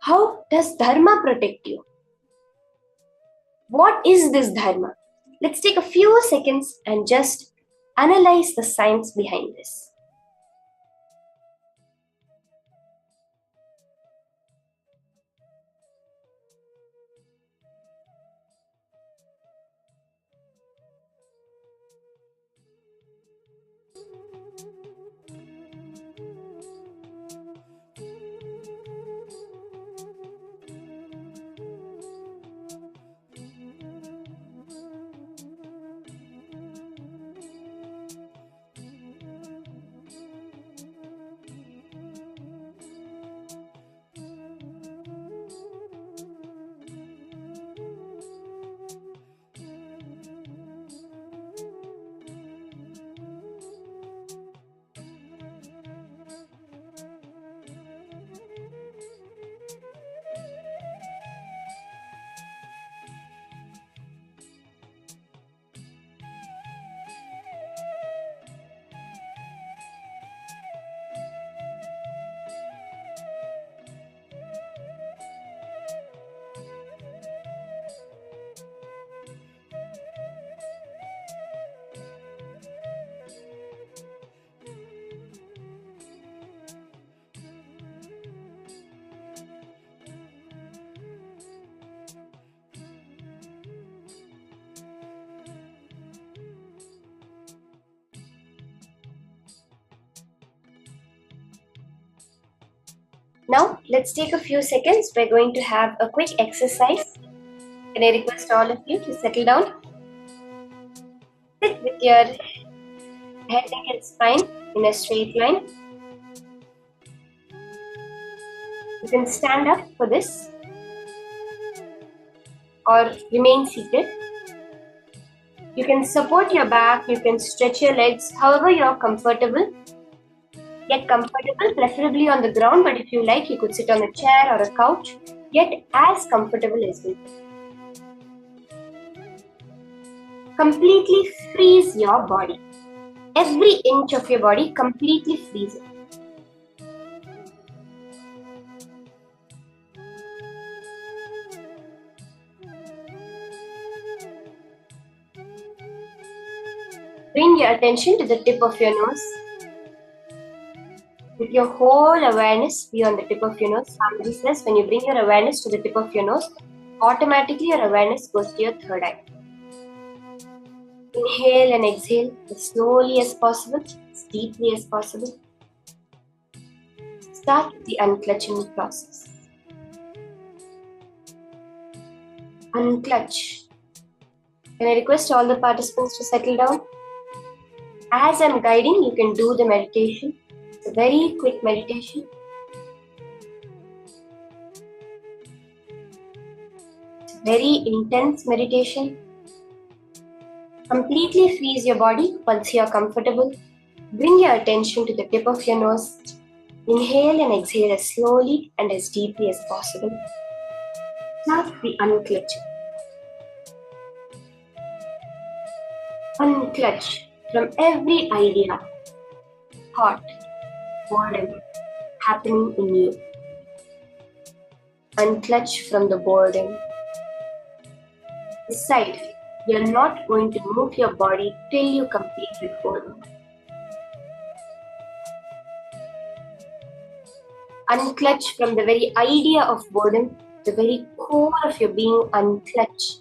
how does dharma protect you? What is this dharma? Let's take a few seconds and just analyze the science behind this. Now, let's take a few seconds. We're going to have a quick exercise. Can I request all of you to settle down? Sit with your head, neck, and spine in a straight line. You can stand up for this or remain seated. You can support your back, you can stretch your legs, however you're comfortable. Get comfortable, preferably on the ground, but if you like, you could sit on a chair or a couch. Get as comfortable as you can. Completely freeze your body. Every inch of your body, completely freeze it. Bring your attention to the tip of your nose. With your whole awareness be on the tip of your nose. Samadhi says when you bring your awareness to the tip of your nose, automatically your awareness goes to your third eye. Inhale and exhale as slowly as possible, as deeply as possible. Start with the unclutching process. Unclutch. Can I request all the participants to settle down? As I'm guiding, you can do the meditation. It's a very quick meditation. It's a very intense meditation. Completely freeze your body once you are comfortable. Bring your attention to the tip of your nose. Inhale and exhale as slowly and as deeply as possible. Start the unclutching. Unclutch from every idea, thought, boredom happening in you. Unclutch from the boredom. Decide you're not going to move your body till you complete with boredom. Unclutch from the very idea of boredom, the very core of your being. Unclutch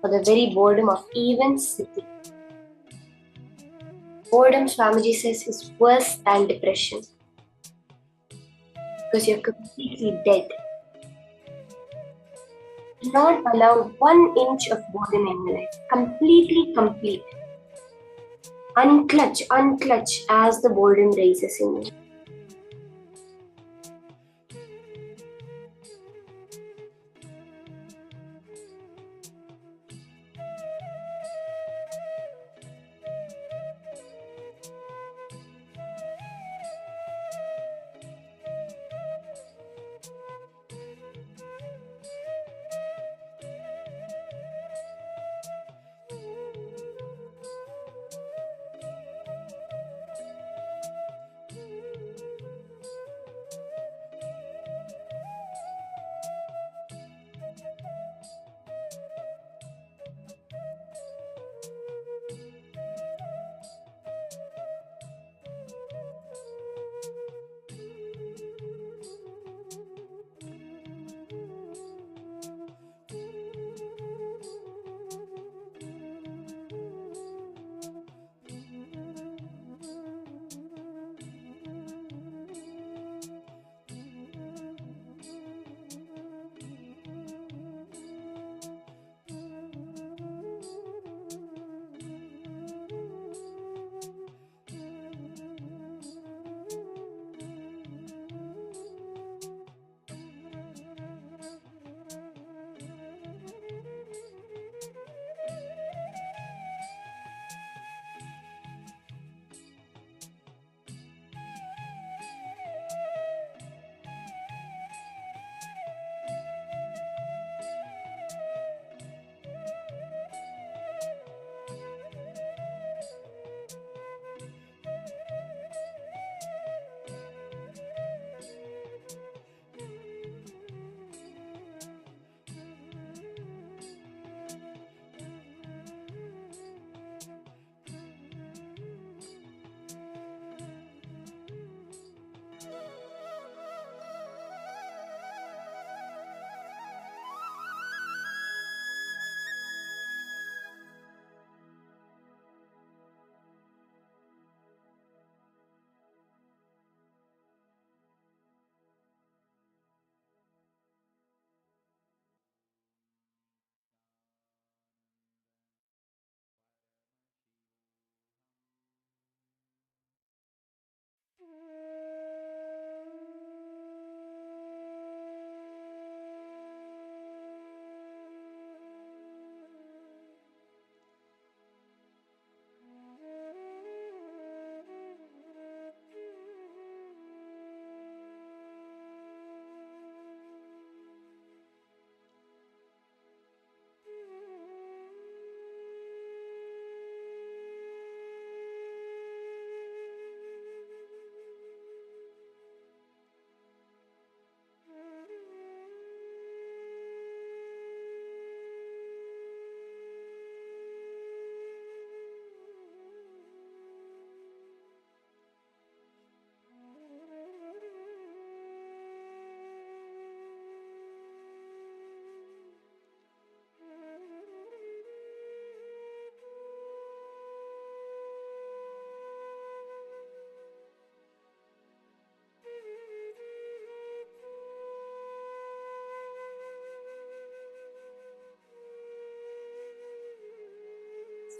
for the very boredom of even sitting. Boredom, Swamiji says, is worse than depression because you're completely dead. Do not allow 1 inch of boredom in your life. Completely complete. Unclutch as the boredom rises in you.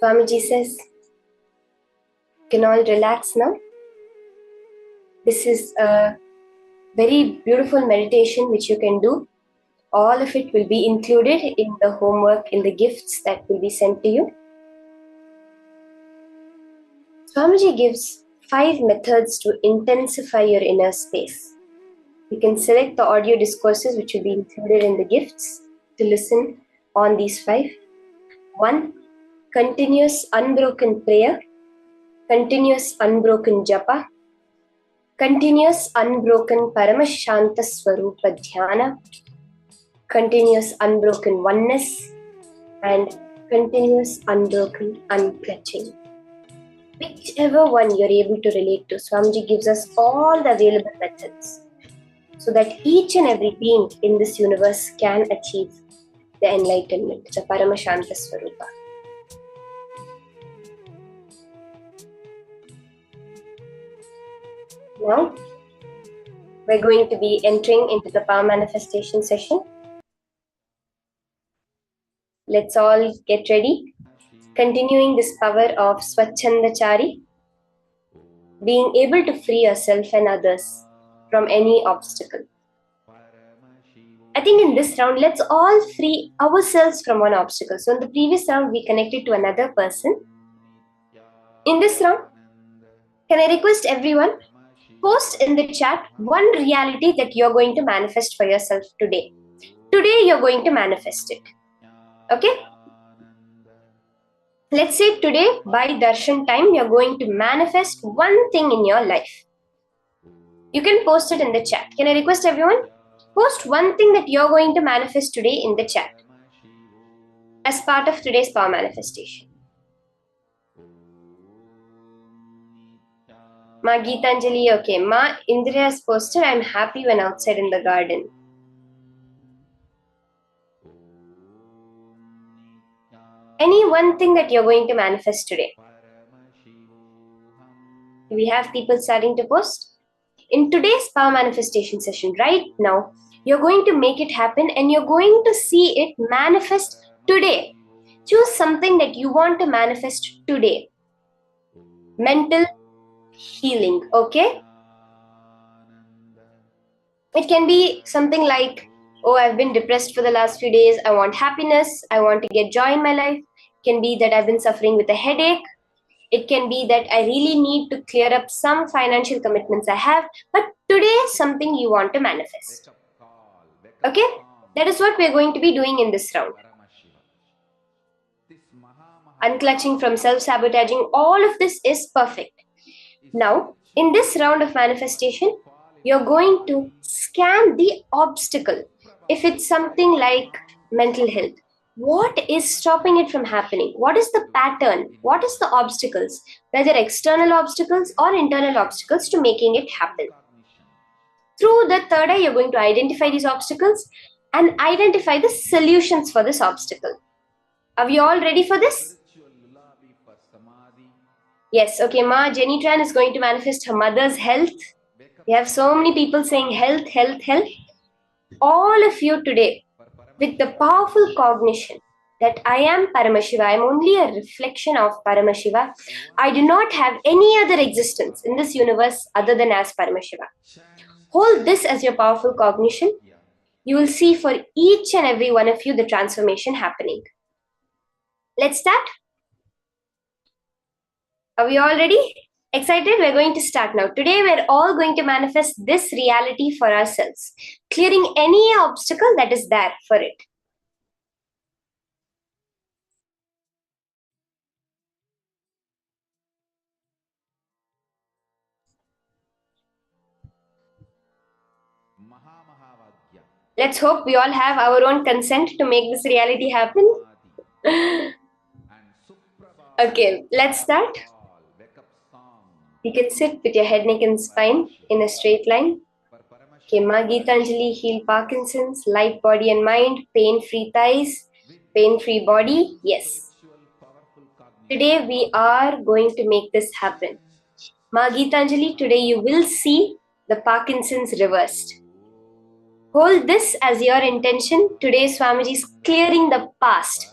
Swamiji says, you can all relax now. This is a very beautiful meditation which you can do. All of it will be included in the homework, in the gifts that will be sent to you. Swamiji gives 5 methods to intensify your inner space. You can select the audio discourses which will be included in the gifts to listen on these 5. 1. Continuous unbroken prayer, continuous unbroken japa, continuous unbroken Paramashanta Swarupa Dhyana, continuous unbroken oneness, and continuous unbroken unclutching. Whichever one you're able to relate to, Swamiji gives us all the available methods so that each and every being in this universe can achieve the enlightenment, the Paramashanta Swarupa. Now, we're going to be entering into the power manifestation session. Let's all get ready. Continuing this power of Swachandachari, being able to free yourself and others from any obstacle. I think in this round, let's all free ourselves from one obstacle. So in the previous round, we connected to another person. In this round, can I request everyone, post in the chat one reality that you're going to manifest for yourself today. Today, you're going to manifest it. Okay? Let's say today, by darshan time, you're going to manifest one thing in your life. You can post it in the chat. Can I request everyone? Post one thing that you're going to manifest today in the chat as part of today's power manifestation. Ma Geetanjali, okay. Ma Indra has posted, I'm happy when outside in the garden. Any one thing that you're going to manifest today. Do we have people starting to post? In today's power manifestation session, right now, you're going to make it happen and you're going to see it manifest today. Choose something that you want to manifest today. Mental healing, okay? It can be something like, oh, I've been depressed for the last few days. I want happiness. I want to get joy in my life. It can be that I've been suffering with a headache. It can be that I really need to clear up some financial commitments I have. But today, something you want to manifest. Okay? That is what we're going to be doing in this round. Unclutching from self-sabotaging, all of this is perfect. Now, in this round of manifestation, you're going to scan the obstacle. If it's something like mental health, what is stopping it from happening? What is the pattern? What is the obstacles? Whether external obstacles or internal obstacles to making it happen. Through the third eye, you're going to identify these obstacles and identify the solutions for this obstacle. Are we all ready for this? Yes, okay, Ma Jenny Tran is going to manifest her mother's health. We have so many people saying health, health, health. All of you today, with the powerful cognition that I am Paramashiva, I am only a reflection of Paramashiva. I do not have any other existence in this universe other than as Paramashiva. Hold this as your powerful cognition. You will see for each and every one of you the transformation happening. Let's start. Are we all ready? Excited? We're going to start now. Today, we're all going to manifest this reality for ourselves, clearing any obstacle that is there for it. Let's hope we all have our own consent to make this reality happen. Okay, let's start. You can sit with your head, neck and spine in a straight line. Okay, Ma Geetanjali, heal Parkinson's, light body and mind, pain-free thighs, pain-free body. Yes. Today we are going to make this happen. Ma Geetanjali, today you will see the Parkinson's reversed. Hold this as your intention. Today Swamiji is clearing the past.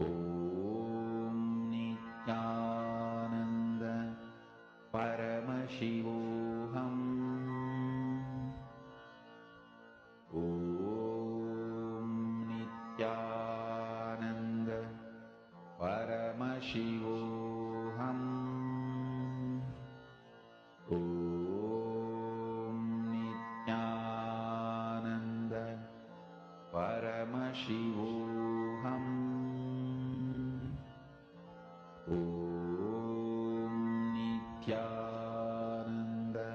Paramashivoham. Om Nityananda Paramashivoham. Om Nityananda Paramashivoham. Om Nityananda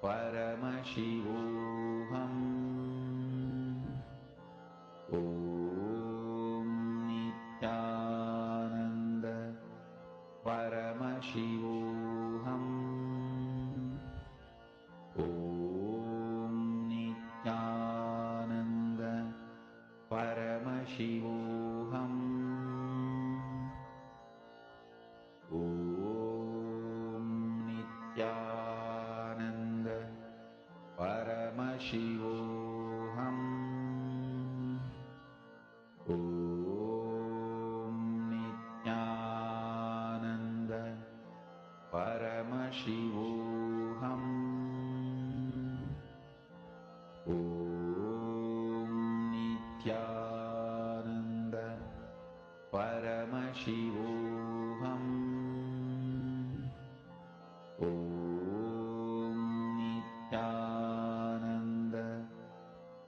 Paramashivoham. Om Nityananda Paramashivoham. Om Nityananda Paramashivoham. Om Nityananda Paramashivoham. Om Nityananda Paramashivoham. Om Nityananda Paramashivoham. Om Nityananda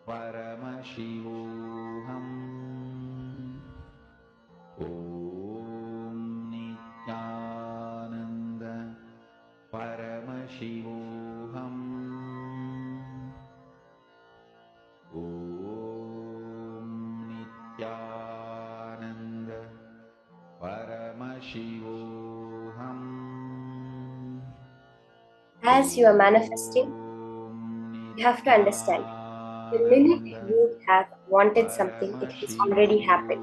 Paramashivoham. Om Nityananda Paramashivoham. Om Nityananda Paramashivoham. As you are manifesting, you have to understand, the minute you have wanted something, it has already happened.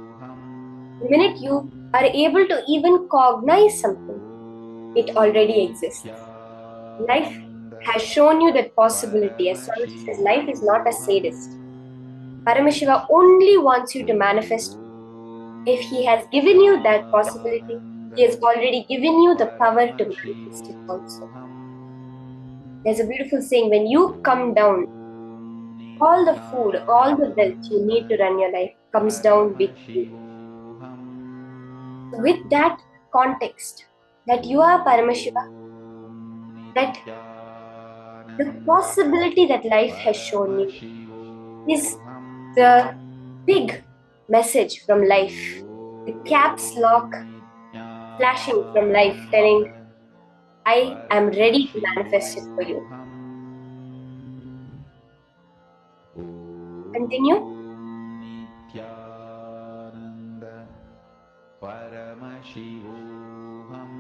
The minute you are able to even cognize something, it already exists. Life has shown you that possibility. As Swamiji says, life is not a sadist. Paramashiva only wants you to manifest. If he has given you that possibility, he has already given you the power to manifest it also. There's a beautiful saying, when you come down, all the food, all the wealth you need to run your life comes down with you. With that context, that you are Paramashiva, that the possibility that life has shown you is the big message from life, the caps lock flashing from life telling, I am ready to manifest it for you. Continue. Nityananda Paramashivoham.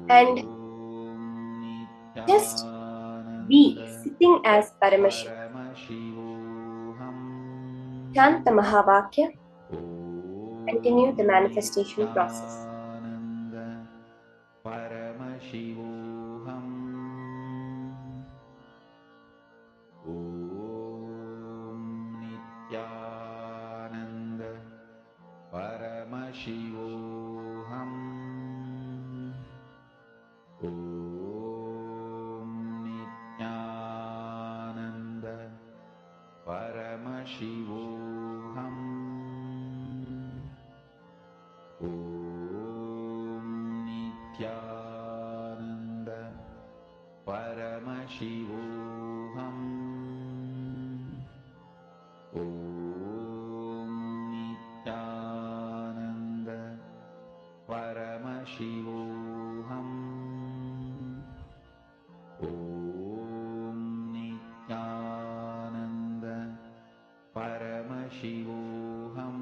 And just be sitting as Paramashiva. Chant the Mahavakya. Continue the manifestation process. Paramashivoham. Om Nityananda Paramashivoham. Om Nityananda Paramashivoham. Om Nityananda Paramashivoham. Om Nityananda Paramashivoham. Om Nityananda Paramashivoham.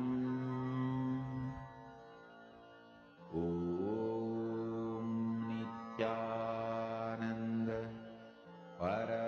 Om Nityananda Paramashivoham.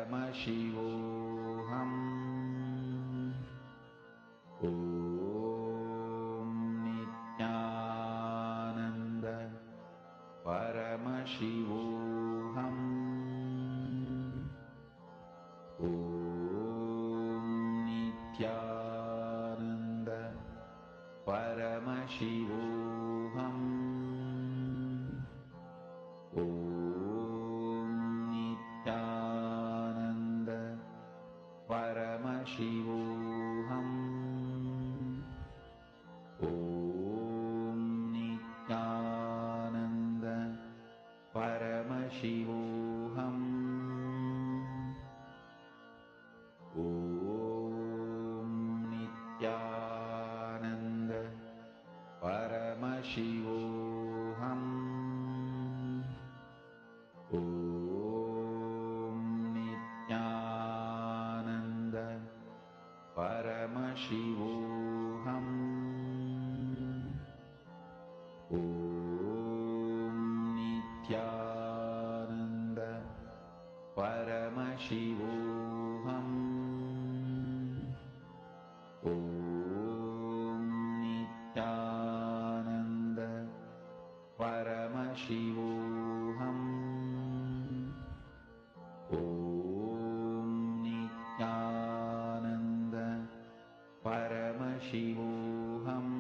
Paramashivoham. Om Nityananda Paramashivoham. Om Nityananda Paramashivoham. Om Nityananda Paramashivoham. Om Nityananda Paramashivoham. Om Nityananda Paramashivoham. Om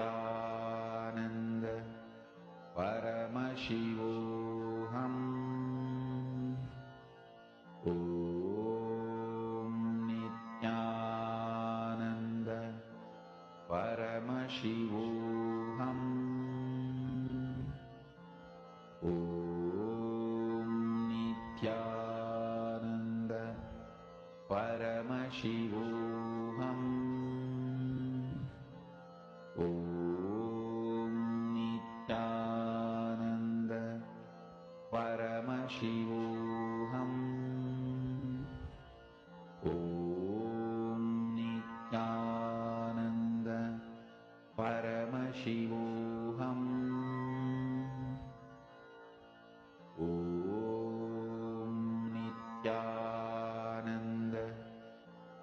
Nityananda Paramashivoham. Om Nityananda Paramashivoham. Om Nityananda Paramashivoham. Om Nityananda Paramashivoham. Om Nityananda Paramashivoham. Om Nityananda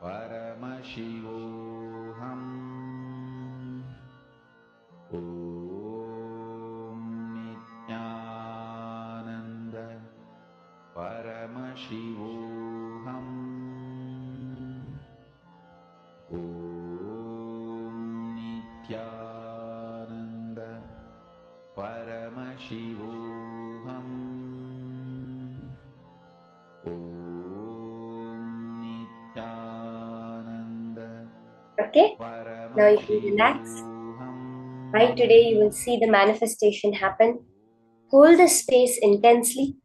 Paramashivoham. Om Nityananda Paramashivoham. Om Nityananda Paramashivoham. Om Nityananda Okay, now you can relax. Right, today you will see the manifestation happen. Hold the space intensely.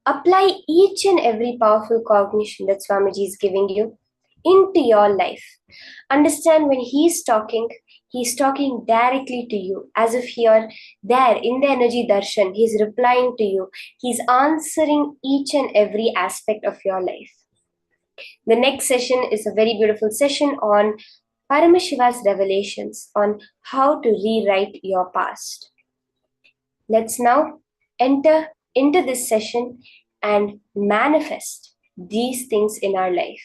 Apply each and every powerful cognition that Swamiji is giving you into your life. Understand when he's talking directly to you as if you're there in the energy darshan. He's replying to you. He's answering each and every aspect of your life. The next session is a very beautiful session on Paramashiva's revelations on how to rewrite your past. Let's now enter into this session and manifest these things in our life.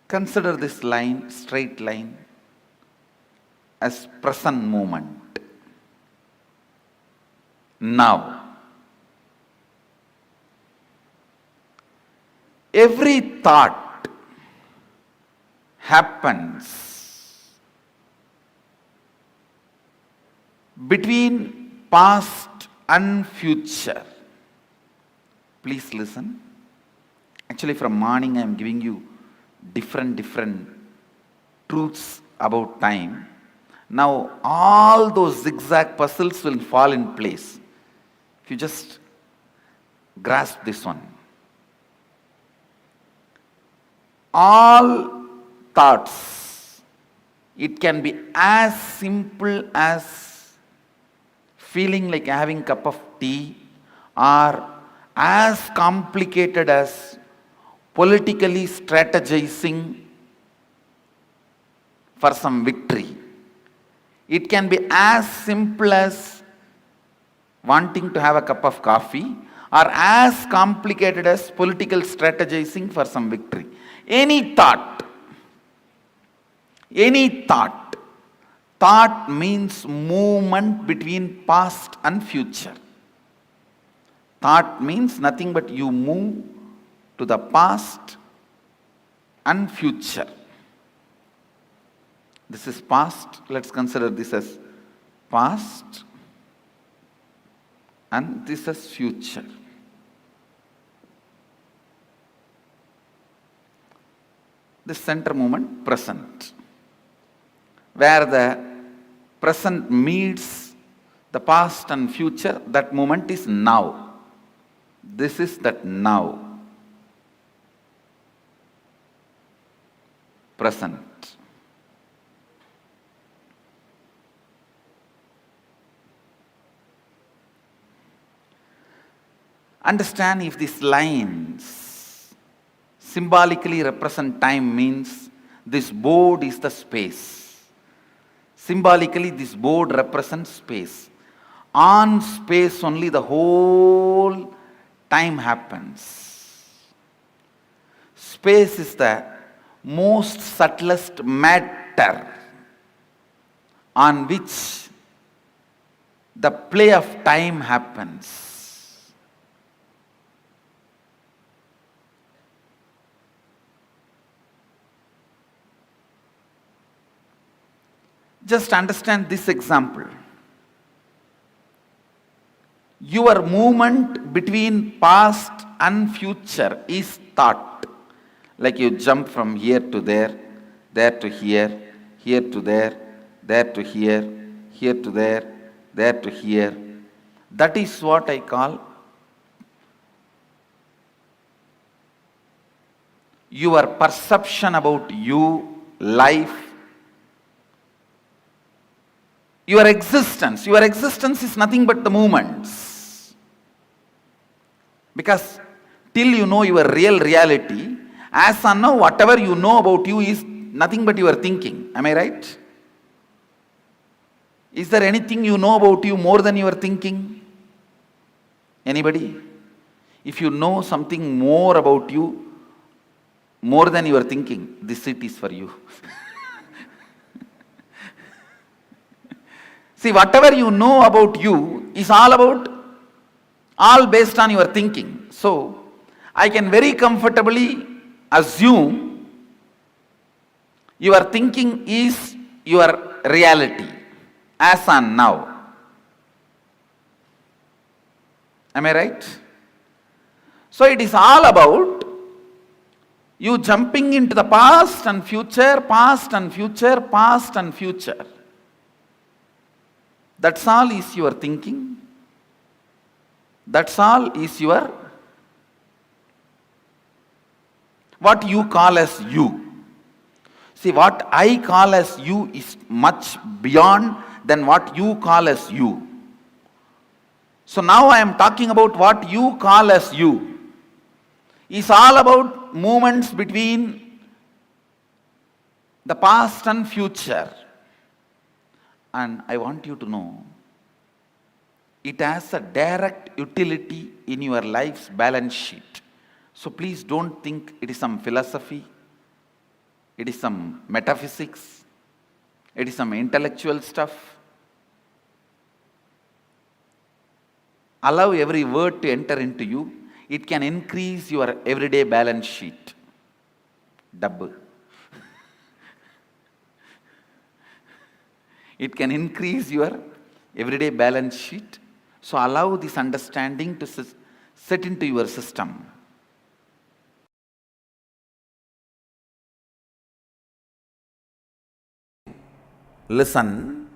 Consider this line, straight line, as present moment. Now, every thought happens between past and future. Please listen. Actually, from morning I am giving you different truths about time. Now all those zigzag puzzles will fall in place if you just grasp this one. All thoughts, it can be as simple as feeling like having a cup of tea, or as complicated as politically strategizing for some victory. It can be as simple as wanting to have a cup of coffee, or as complicated as political strategizing for some victory. Any thought, thought means movement between past and future. Thought means nothing but you move to the past and future. This is past. Let's consider this as past and this as future. This center moment, present, where the present meets the past and future, that moment is now. This is that now. Present. Understand, if these lines symbolically represent time, means this board is the space. Symbolically, this board represents space. On space only the whole time happens. Space is the most subtlest matter on which the play of time happens. Just understand this example. Your movement between past and future is thought. Like you jump from here to there to here, here to there to here, here to there to here. That is what I call your perception about you, life, your existence. Your existence is nothing but the movements. Because till you know your real reality, as of now, whatever you know about you is nothing but your thinking. Am I right? Is there anything you know about you more than your thinking? Anybody? If you know something more about you, more than your thinking, this seat is for you. See, whatever you know about you is all based on your thinking. So, I can very comfortably assume your thinking is your reality as on now. Am I right? So, it is all about you jumping into the past and future, past and future, past and future. That's all is your thinking. That's all is your, what you call as you. See, what I call as you is much beyond than what you call as you. So now I am talking about what you call as you. It's all about movements between the past and future. And I want you to know, it has a direct utility in your life's balance sheet. So please don't think it is some philosophy, it is some metaphysics, it is some intellectual stuff. Allow every word to enter into you. It can increase your everyday balance sheet. Double. It can increase your everyday balance sheet. So allow this understanding to set into your system. Listen.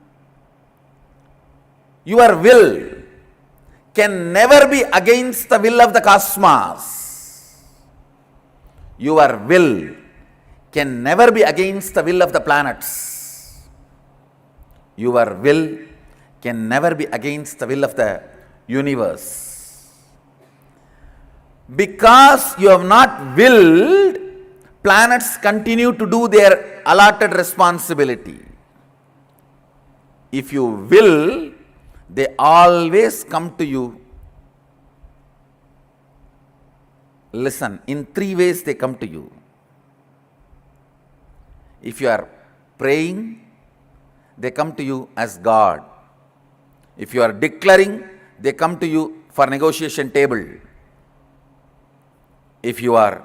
Your will can never be against the will of the cosmos. Your will can never be against the will of the planets. Your will can never be against the will of the universe. Because you have not willed, planets continue to do their allotted responsibility. If you will, they always come to you. Listen, in 3 ways they come to you. If you are praying, they come to you as God. If you are declaring, they come to you for negotiation table. if you are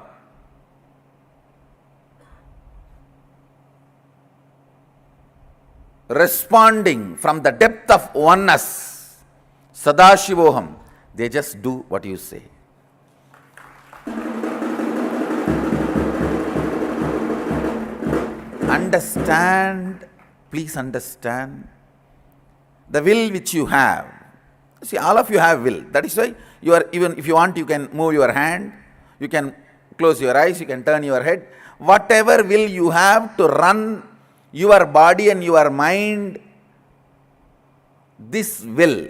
responding from the depth of oneness, Sadashivoham, they just do what you say. Understand, please understand the will which you have. See, all of you have will. That is why you are, even if you want, you can move your hand, you can close your eyes, you can turn your head. Whatever will you have to run your body and your mind, this will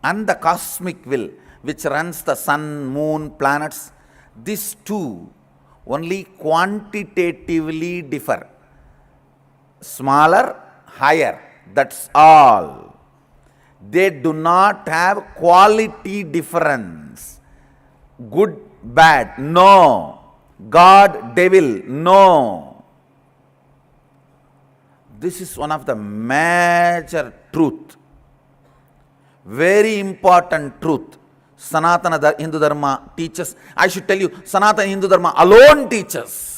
and the cosmic will which runs the sun, moon, planets, these two only quantitatively differ. Smaller, higher, that's all. They do not have quality difference. Good, bad, no. God, devil, no. This is one of the major truth, very important truth. Sanatana Hindu Dharma teaches, I should tell you, Sanatana Hindu Dharma alone teaches.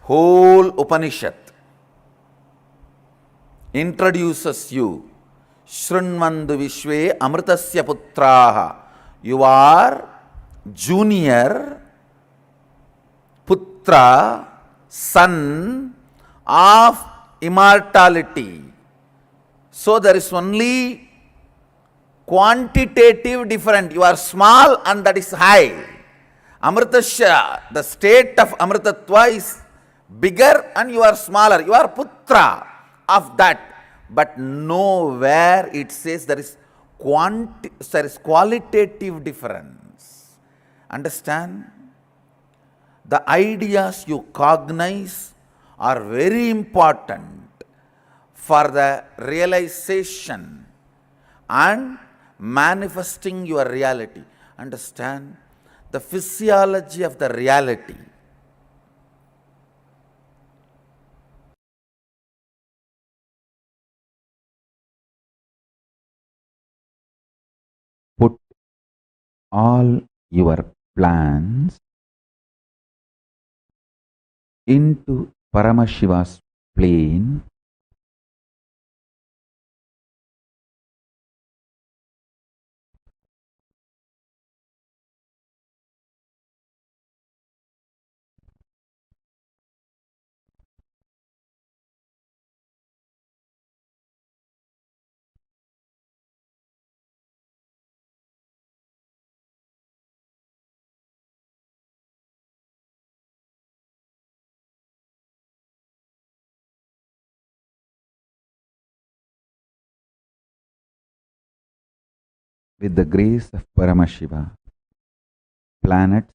Whole Upanishad introduces you, Shrunvandu Vishve Amritasya Putraha. You are junior Putra, son of immortality. So there is only quantitative difference. You are small and that is high. Amritasya, the state of Amritatva is bigger and you are smaller. You are Putra of that. But nowhere it says there is qualitative difference. Understand? The ideas you cognize are very important for the realization and manifesting your reality. Understand? The physiology of the reality. Put all your plans into Paramashiva's plane with the grace of Paramashiva. Planets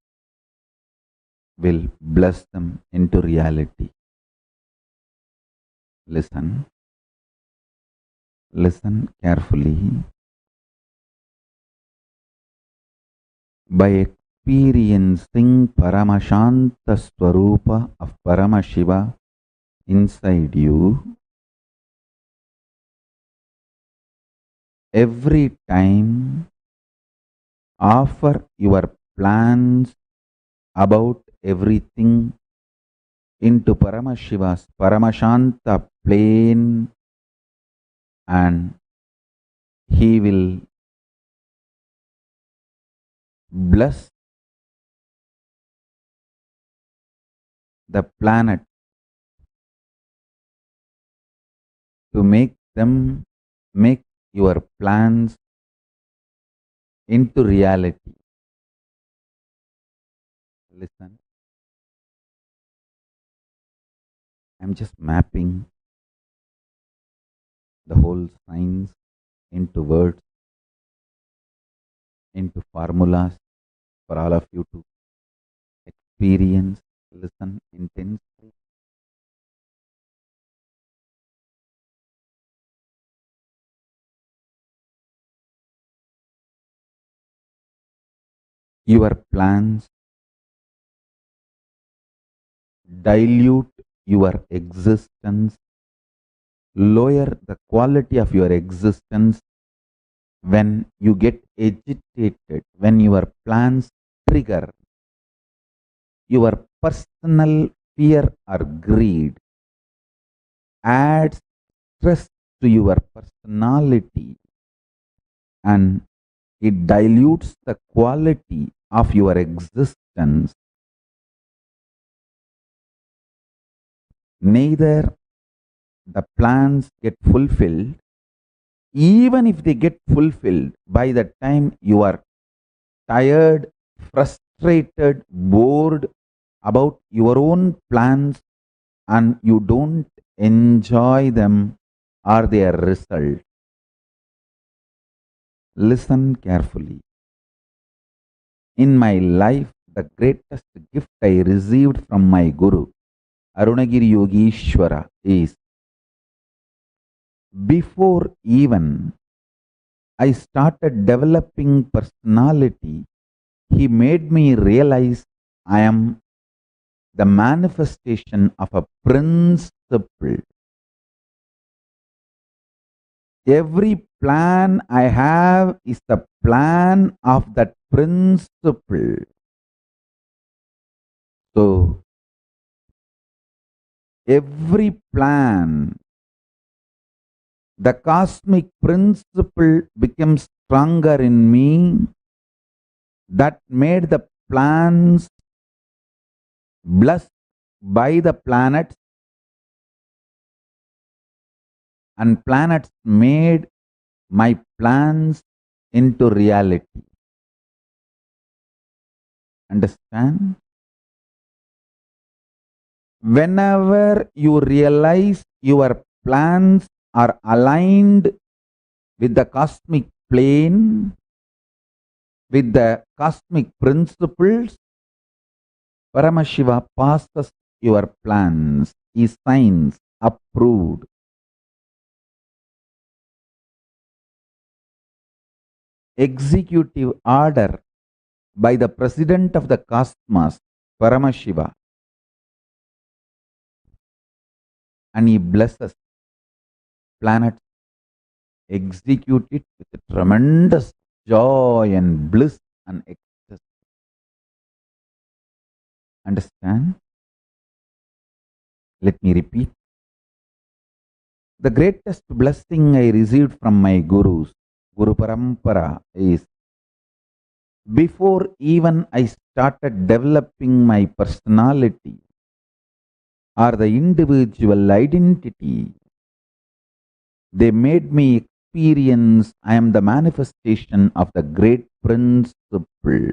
will bless them into reality. Listen. Listen carefully. By experiencing Paramashanta Swarupa of Paramashiva inside you, every time offer your plans about everything into Paramashiva's Paramashanta plane, and he will bless the planet to make your plans into reality. Listen. I'm just mapping the whole science into words, into formulas for all of you to experience. Listen intensely. Your plans dilute your existence lower the quality of your existence when you get agitated, when your plans trigger your personal fear or greed, adds stress to your personality, and it dilutes the quality of your existence. Neither the plans get fulfilled. Even if they get fulfilled, by the time you are tired, frustrated, bored about your own plans, and you don't enjoy them or their result. Listen carefully. In my life, the greatest gift I received from my Guru, Arunagiri Yogishwara, is before even I started developing personality, he made me realize I am the manifestation of a principle. Every plan I have is the plan of that principle. So, every plan, the cosmic principle becomes stronger in me, that made the plans blessed by the planets, and planets made my plans into reality. Understand? Whenever you realize your plans are aligned with the cosmic plane, with the cosmic principles, Paramashiva passes your plans. He signs approved. Executive order by the President of the Cosmos, Paramashiva, and he blesses planets, execute it with tremendous joy and bliss and ecstasy. Understand? Let me repeat. The greatest blessing I received from my gurus, Guru Parampara, is before even I started developing my personality or the individual identity, they made me experience I am the manifestation of the great principle.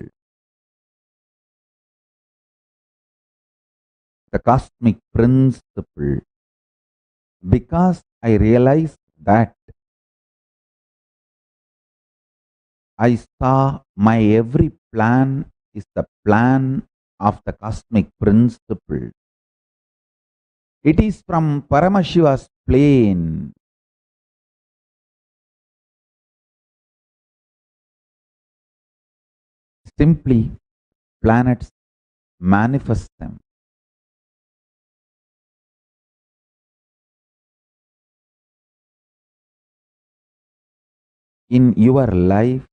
The cosmic principle. Because I realized that, I saw my every plan is the plan of the cosmic principle. It is from Paramashiva's plane. Simply, planets manifest them. In your life,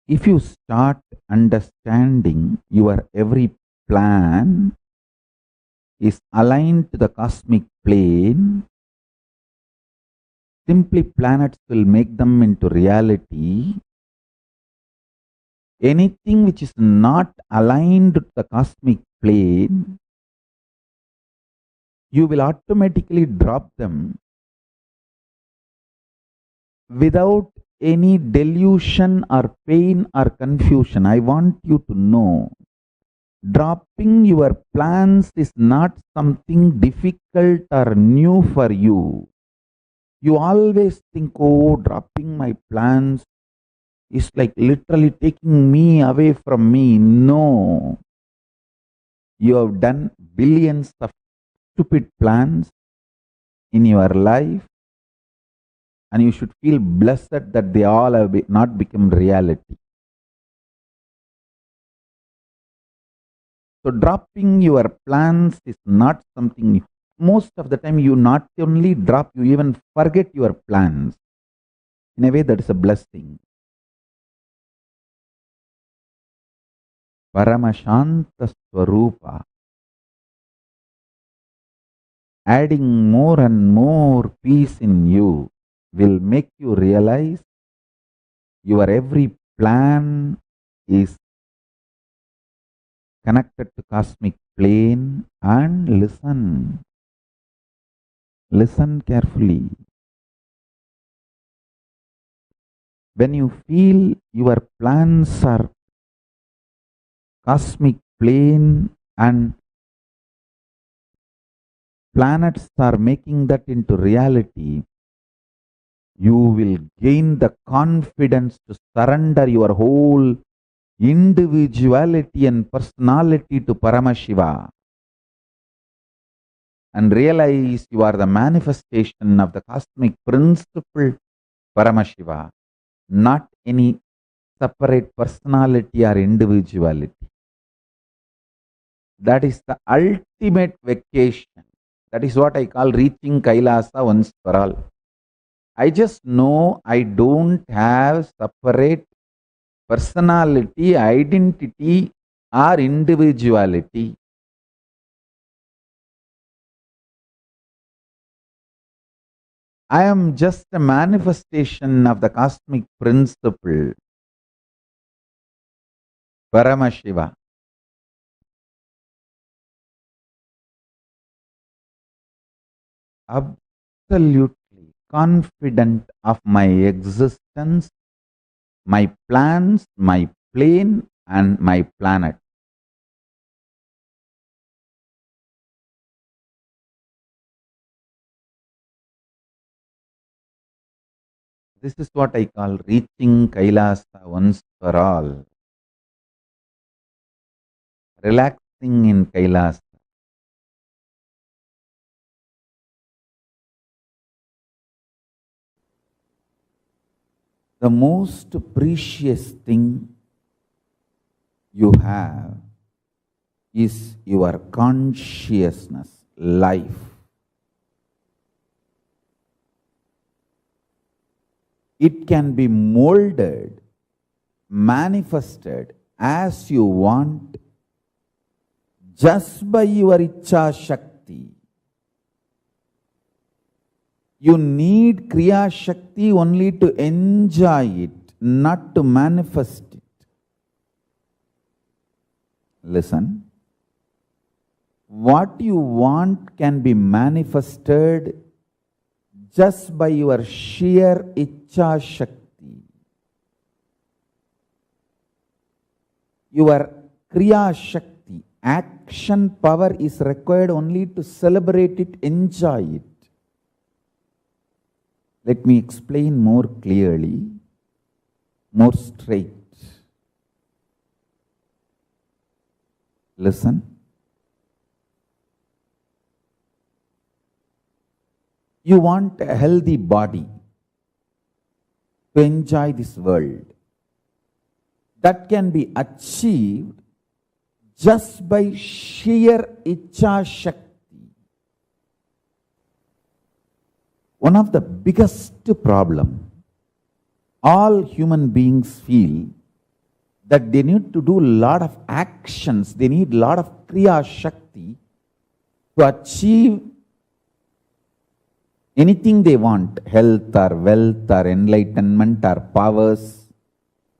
if you start understanding your every plan is aligned to the cosmic plane, simply planets will make them into reality. Anything which is not aligned to the cosmic plane, you will automatically drop them without any delusion or pain or confusion. I want you to know, dropping your plans is not something difficult or new for you. You always think, oh, dropping my plans is like literally taking me away from me. No. You have done billions of stupid plans in your life, and you should feel blessed that they all have not become reality. So dropping your plans is not something new. most of the time you not only drop, you even forget your plans. In a way, that is a blessing. Paramashanta Swarupa. Adding more and more peace in you will make you realize your every plan is connected to cosmic plane. And listen. Listen carefully. When you feel your plans are cosmic plane and planets are making that into reality, you will gain the confidence to surrender your whole individuality and personality to Paramashiva and realize you are the manifestation of the cosmic principle Paramashiva, not any separate personality or individuality. That is the ultimate vacation. That is what I call reaching Kailasa once for all. I just know I don't have separate personality, identity, or individuality. I am just a manifestation of the cosmic principle, Paramashiva. Absolutely confident of my existence, my plans, my plane, and my planet. This is what I call reaching Kailasa once for all. Relaxing in Kailasa. The most precious thing you have is your consciousness, life. It can be molded, manifested as you want just by your Ichcha Shakti. You need Kriya Shakti only to enjoy it, not to manifest it. Listen. What you want can be manifested just by your sheer Ichcha Shakti. Your Kriya Shakti, action power is required only to celebrate it, enjoy it. Let me explain more clearly, more straight. Listen. You want a healthy body to enjoy this world. That can be achieved just by sheer Ichcha Shakti. One of the biggest problems all human beings feel that they need to do a lot of actions, they need a lot of Kriya Shakti to achieve anything they want, health or wealth or enlightenment or powers.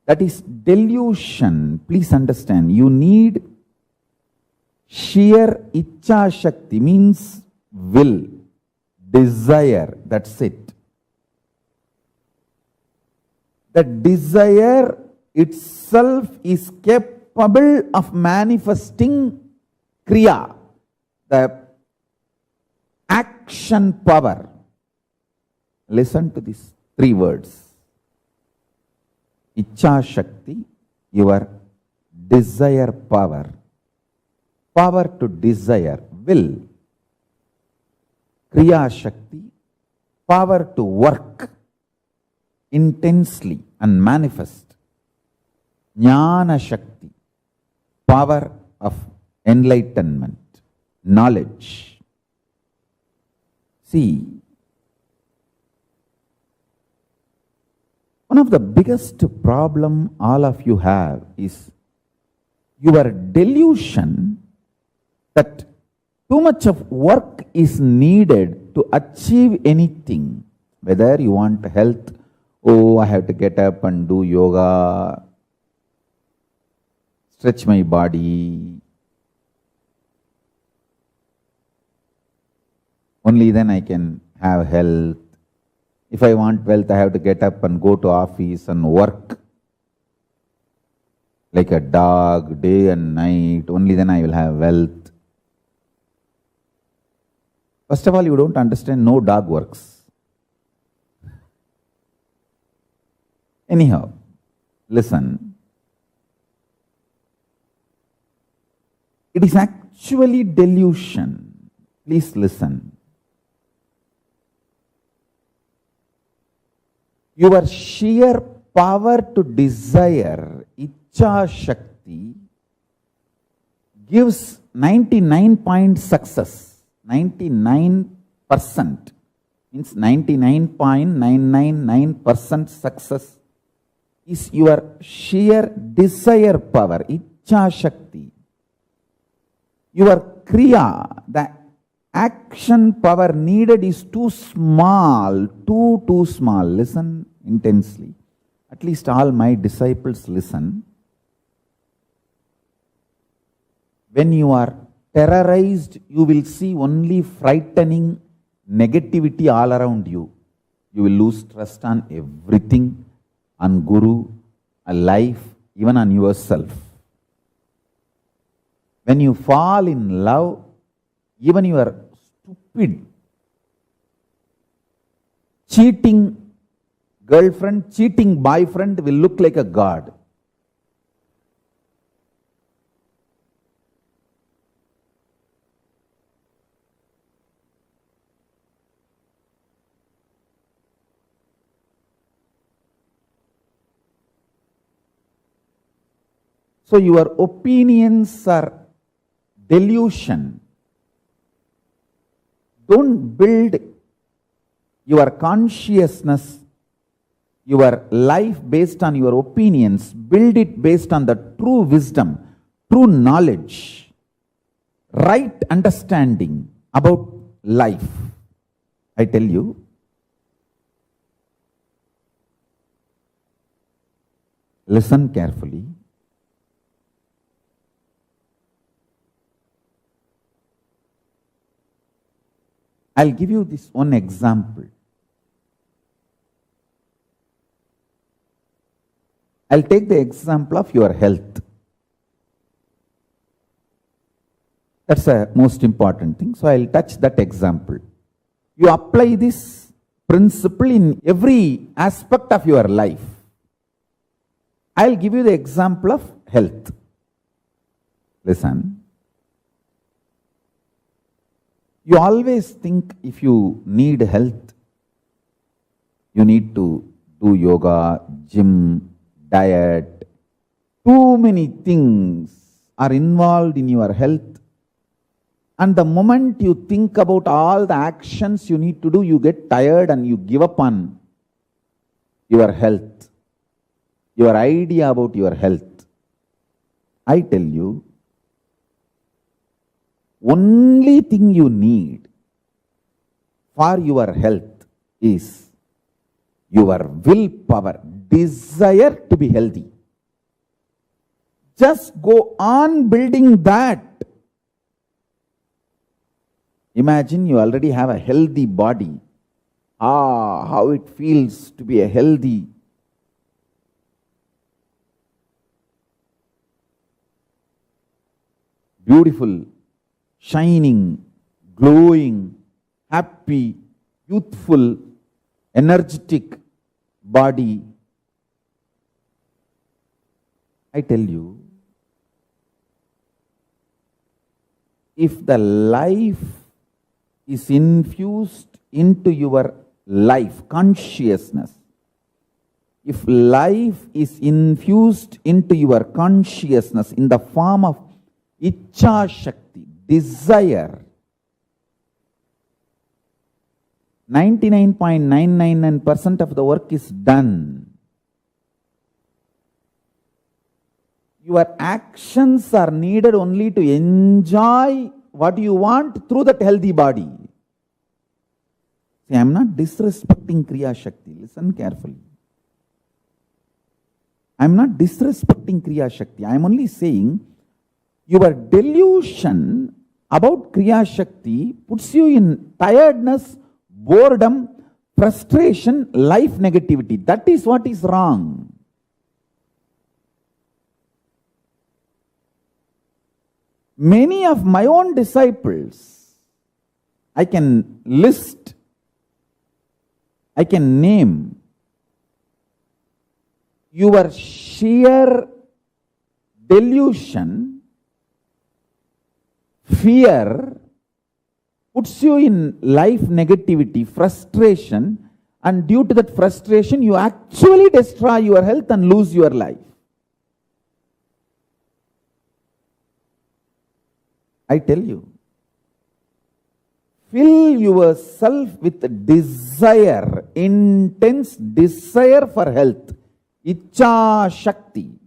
That is delusion. Please understand, you need sheer Ichcha Shakti, means will, desire, that's it. The desire itself is capable of manifesting Kriya, the action power. Listen to these three words. Ichcha Shakti, your desire power. Power to desire, will. Kriya Shakti, power to work intensely and manifest. Jnana Shakti, power of enlightenment, knowledge. See, one of the biggest problem all of you have is your delusion that too much of work is needed to achieve anything. Whether you want health, oh, I have to get up and do yoga, stretch my body. Only then I can have health. If I want wealth, I have to get up and go to office and work like a dog, day and night. Only then I will have wealth. First of all, you don't understand, no dog works. Anyhow, listen. It is actually delusion. Please listen. Your sheer power to desire, Icha Shakti, gives 99% success. 99% means 99.999% success is your sheer desire power, Icha Shakti. Your Kriya, the action power needed is too small, too small. Listen intensely. At least all my disciples listen. When you are terrorized, you will see only frightening negativity all around you. You will lose trust on everything, on Guru, on life, even on yourself. When you fall in love, even your stupid, cheating girlfriend, cheating boyfriend will look like a god. So your opinions are delusion. Don't build your consciousness, your life based on your opinions. Build it based on the true wisdom, true knowledge, right understanding about life. I tell you, listen carefully. I'll give you this one example. I'll take the example of your health. That's the most important thing. So I'll touch that example. You apply this principle in every aspect of your life. I'll give you the example of health. Listen. You always think if you need health, you need to do yoga, gym, diet. Too many things are involved in your health. And the moment you think about all the actions you need to do, you get tired and you give up on your health, your idea about your health. I tell you, only thing you need for your health is your willpower, desire to be healthy. Just go on building that. Imagine you already have a healthy body. How it feels to be a healthy. Beautiful, shining, glowing, happy, youthful, energetic body. I tell you, if the life is infused into your life, consciousness, if life is infused into your consciousness in the form of Icha Shakti, desire, 99.999% of the work is done. Your actions are needed only to enjoy what you want through that healthy body. See, I am not disrespecting Kriya Shakti. Listen carefully. I am not disrespecting Kriya Shakti. I am only saying your delusion about Kriya Shakti puts you in tiredness, boredom, frustration, life negativity. That is what is wrong. Many of my own disciples, I can list, I can name, your sheer delusion, fear, puts you in life negativity, frustration, and due to that frustration, you actually destroy your health and lose your life. I tell you, fill yourself with desire, intense desire for health. Icha Shakti.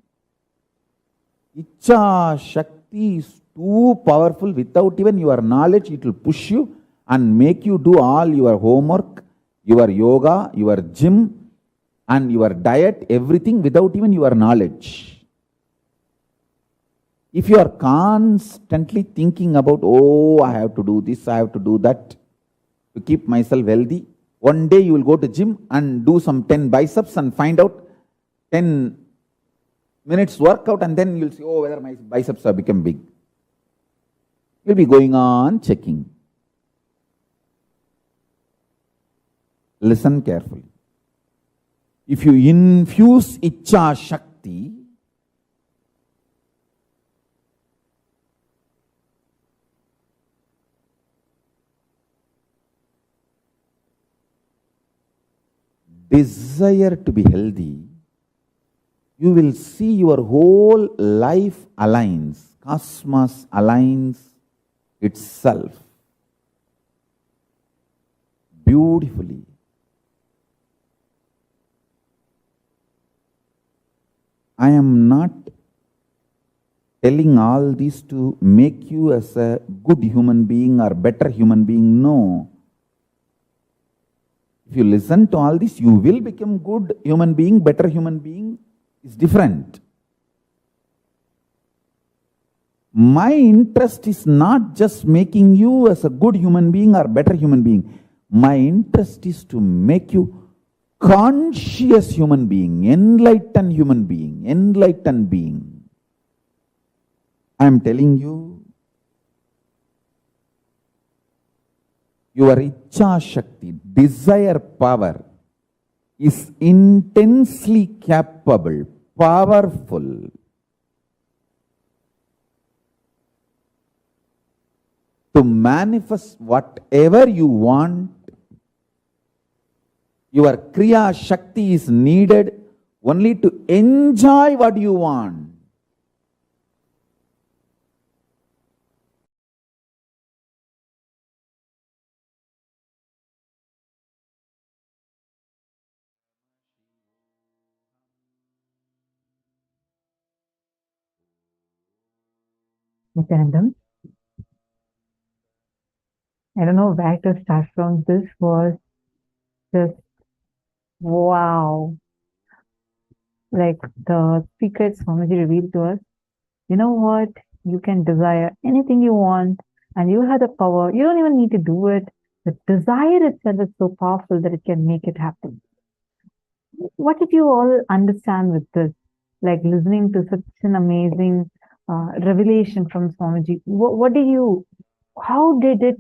Icha Shakti is too powerful. Without even your knowledge, it will push you and make you do all your homework, your yoga, your gym, and your diet, everything without even your knowledge. If you are constantly thinking about, oh, I have to do this, I have to do that to keep myself healthy, one day you will go to gym and do some 10 biceps and find out 10 minutes workout, and then you'll see, oh, whether my biceps have become big. You'll be going on checking. Listen carefully. If you infuse Icha Shakti, desire to be healthy, you will see your whole life aligns, cosmos aligns itself beautifully. I am not telling all this to make you as a good human being or better human being. No. If you listen to all this, you will become good human being, better human being. Is different. My interest is not just making you as a good human being or better human being. My interest is to make you conscious human being, enlightened human being, enlightened being. I am telling you, your Icha Shakti, desire power, is intensely capable, powerful to manifest whatever you want. Your Kriya Shakti is needed only to enjoy what you want. Nityanandam, I don't know where to start from. This was just wow. Like the secrets Swamiji revealed to us. You know what? You can desire anything you want and you have the power. You don't even need to do it. The desire itself is so powerful that it can make it happen. What did you all understand with this? Like listening to such an amazing revelation from Swamiji. How did it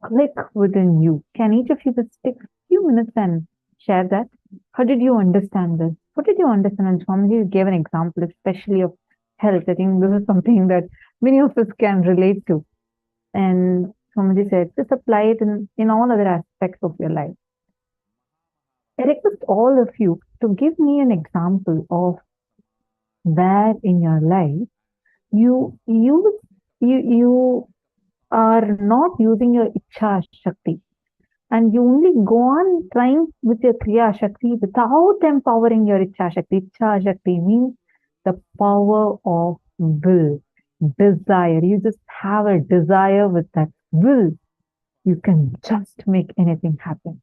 click within you? Can each of you just take a few minutes and share that? How did you understand this? What did you understand? And Swamiji gave an example, especially of health. I think this is something that many of us can relate to. And Swamiji said, just apply it in all other aspects of your life. I request all of you to give me an example of where in your life you are not using your Icha Shakti. and you only go on trying with your Kriya Shakti without empowering your Ichha Shakti. Ichha Shakti means the power of will, desire. You just have a desire with that will. You can just make anything happen.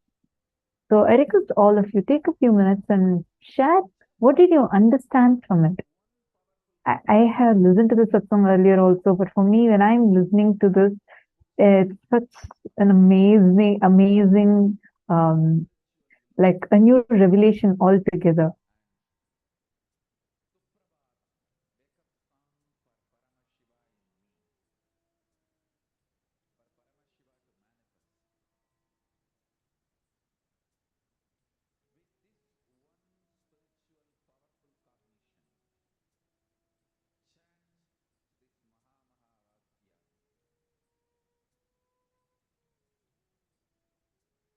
So I request all of you take a few minutes and share what did you understand from it. I have listened to the satsang earlier also, but for me, when I'm listening to this, it's such an amazing, like a new revelation altogether.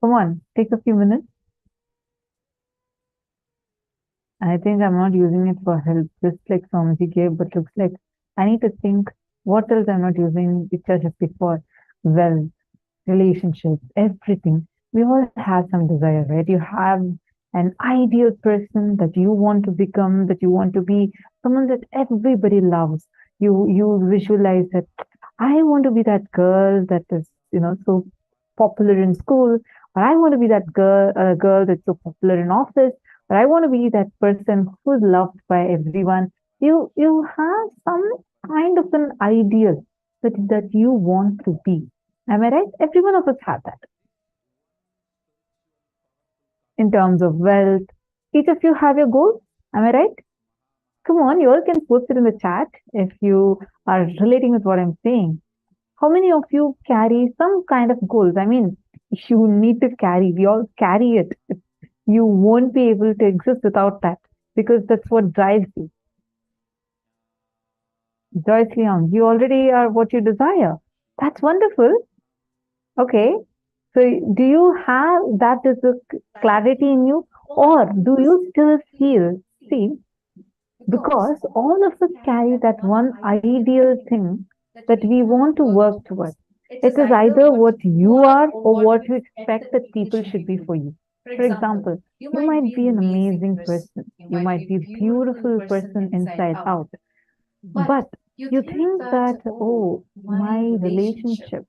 Come on, take a few minutes. I think I'm not using it for help, just like Swamiji gave, but looks like I need to think what else I'm not using Ichha Shakti for. Well, relationships, everything. We all have some desire, right? You have an ideal person that you want to become, that you want to be, someone that everybody loves. You visualize that I want to be that girl that is, so popular in school, or I want to be that girl that's so popular in office, or I want to be that person who's loved by everyone. You have some kind of an ideal that you want to be. Am I right? Every one of us have that. In terms of wealth, each of you have your goals. Am I right? Come on, you all can post it in the chat if you are relating with what I'm saying. How many of you carry some kind of goals? I mean, you need to carry, we all carry it. You won't be able to exist without that because that's what drives you. Joyce Leon, you already are what you desire. That's wonderful. Okay. So do you have that as a clarity in you, or do you still feel, see, because all of us carry that one ideal thing that we want to work towards. It is either what you are or what you expect that people should be for you. For example, you might be an amazing person. You might be a beautiful person inside out. But you think that, oh, my relationship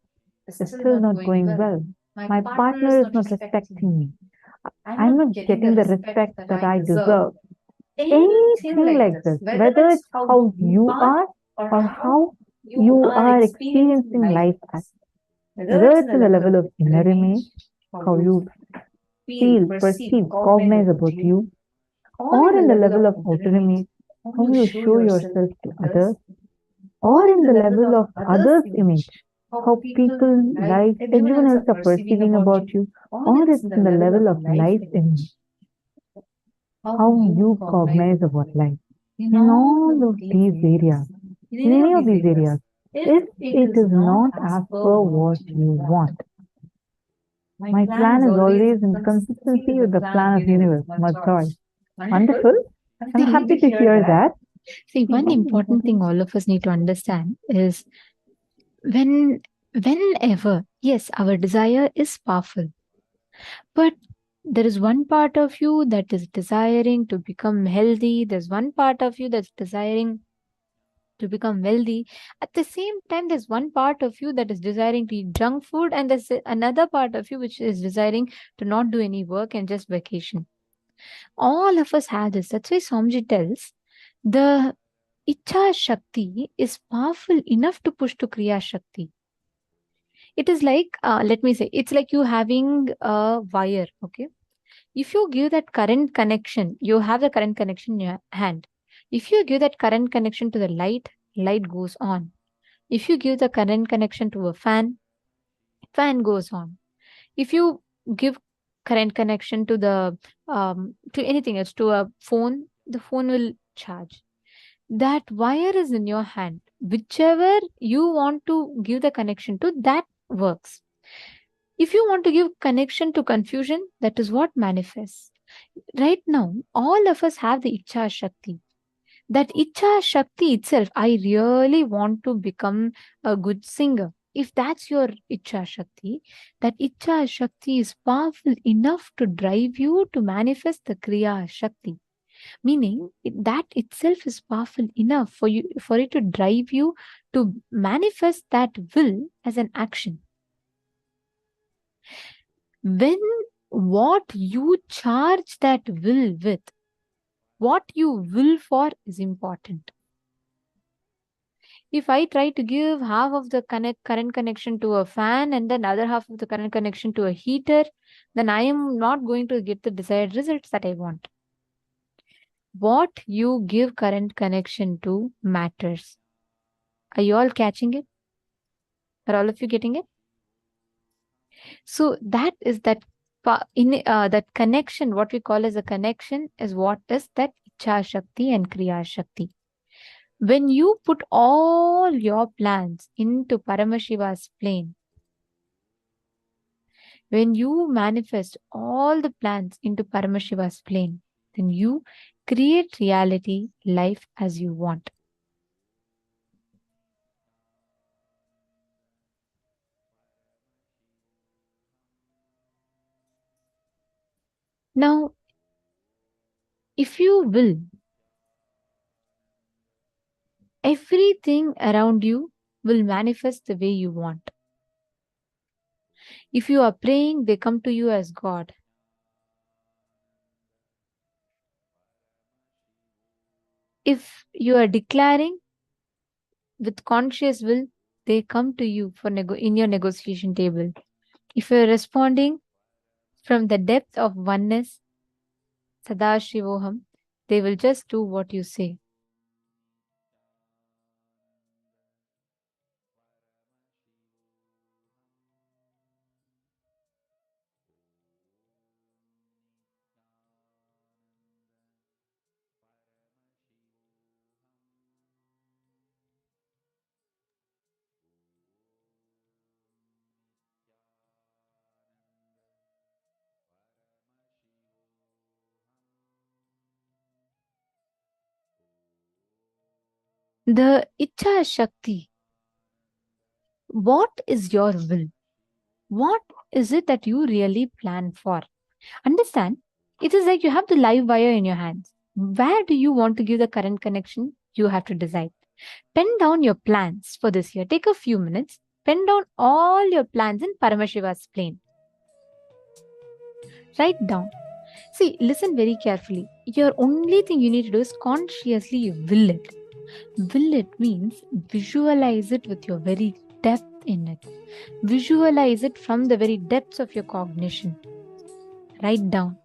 is still not going well. My partner is not respecting me. I'm not getting the respect that I deserve. Anything like this, whether it's how you are or how you are experiencing life as, whether it's in the level of inner image, how you feel, perceive, cognize about you, or in the level of outer image, how you show yourself to others, or in the level of others' image, how people, life, everyone else are perceiving about you, or it's in the level of life image, how you cognize about life. In all of these areas, in any of these areas, if it is not as per what you want, my plan is always in consistency with the plan of universe, my joy. Wonderful. I'm happy to hear that. See, one important thing all of us need to understand is whenever, yes, our desire is powerful, but there is one part of you that is desiring to become healthy. There's one part of you that's desiring to become wealthy. At the same time, there's one part of you that is desiring to eat junk food, and there's another part of you which is desiring to not do any work and just vacation. All of us have this. That's why Swamiji tells the Ichha Shakti is powerful enough to push to Kriya Shakti. It is like, let me say, it's like you having a wire, okay? If you give that current connection, you have the current connection in your hand. If you give that current connection to the light, light goes on. If you give the current connection to a fan, fan goes on. If you give current connection to the to anything else, to a phone, the phone will charge. That wire is in your hand. Whichever you want to give the connection to, that works. If you want to give connection to confusion, that is what manifests. Right now, all of us have the Ichha Shakti. That Ichha Shakti itself, I really want to become a good singer. if that's your Icha Shakti, that Icha Shakti is powerful enough to drive you to manifest the Kriya Shakti. Meaning that itself is powerful enough for you, for it to drive you to manifest that will as an action. When what you charge that will with, what you will for is important. If I try to give half of the current connection to a fan and then other half of the current connection to a heater, then I am not going to get the desired results that I want. What you give current connection to matters. Are you all catching it? Are all of you getting it? So that is that that connection, what we call as a connection, is what is that Icha Shakti and Kriya Shakti. When you put all your plans into Paramashiva's plane, when you manifest all the plans into Paramashiva's plane, then you create reality, life as you want. Now, if you will, everything around you will manifest the way you want. If you are praying, they come to you as God. If you are declaring with conscious will, they come to you for in your negotiation table. If you are responding from the depth of oneness, Sadashivoham, they will just do what you say. The Icha Shakti, what is your will? What is it that you really plan for? Understand, it is like you have the live wire in your hands. Where do you want to give the current connection? You have to decide. Pen down your plans for this year. Take a few minutes. Pen down all your plans in Paramashiva's plane. Write down. See, listen very carefully. Your only thing you need to do is consciously will it. Will it means visualize it with your very depth in it. Visualize it from the very depths of your cognition. Write down.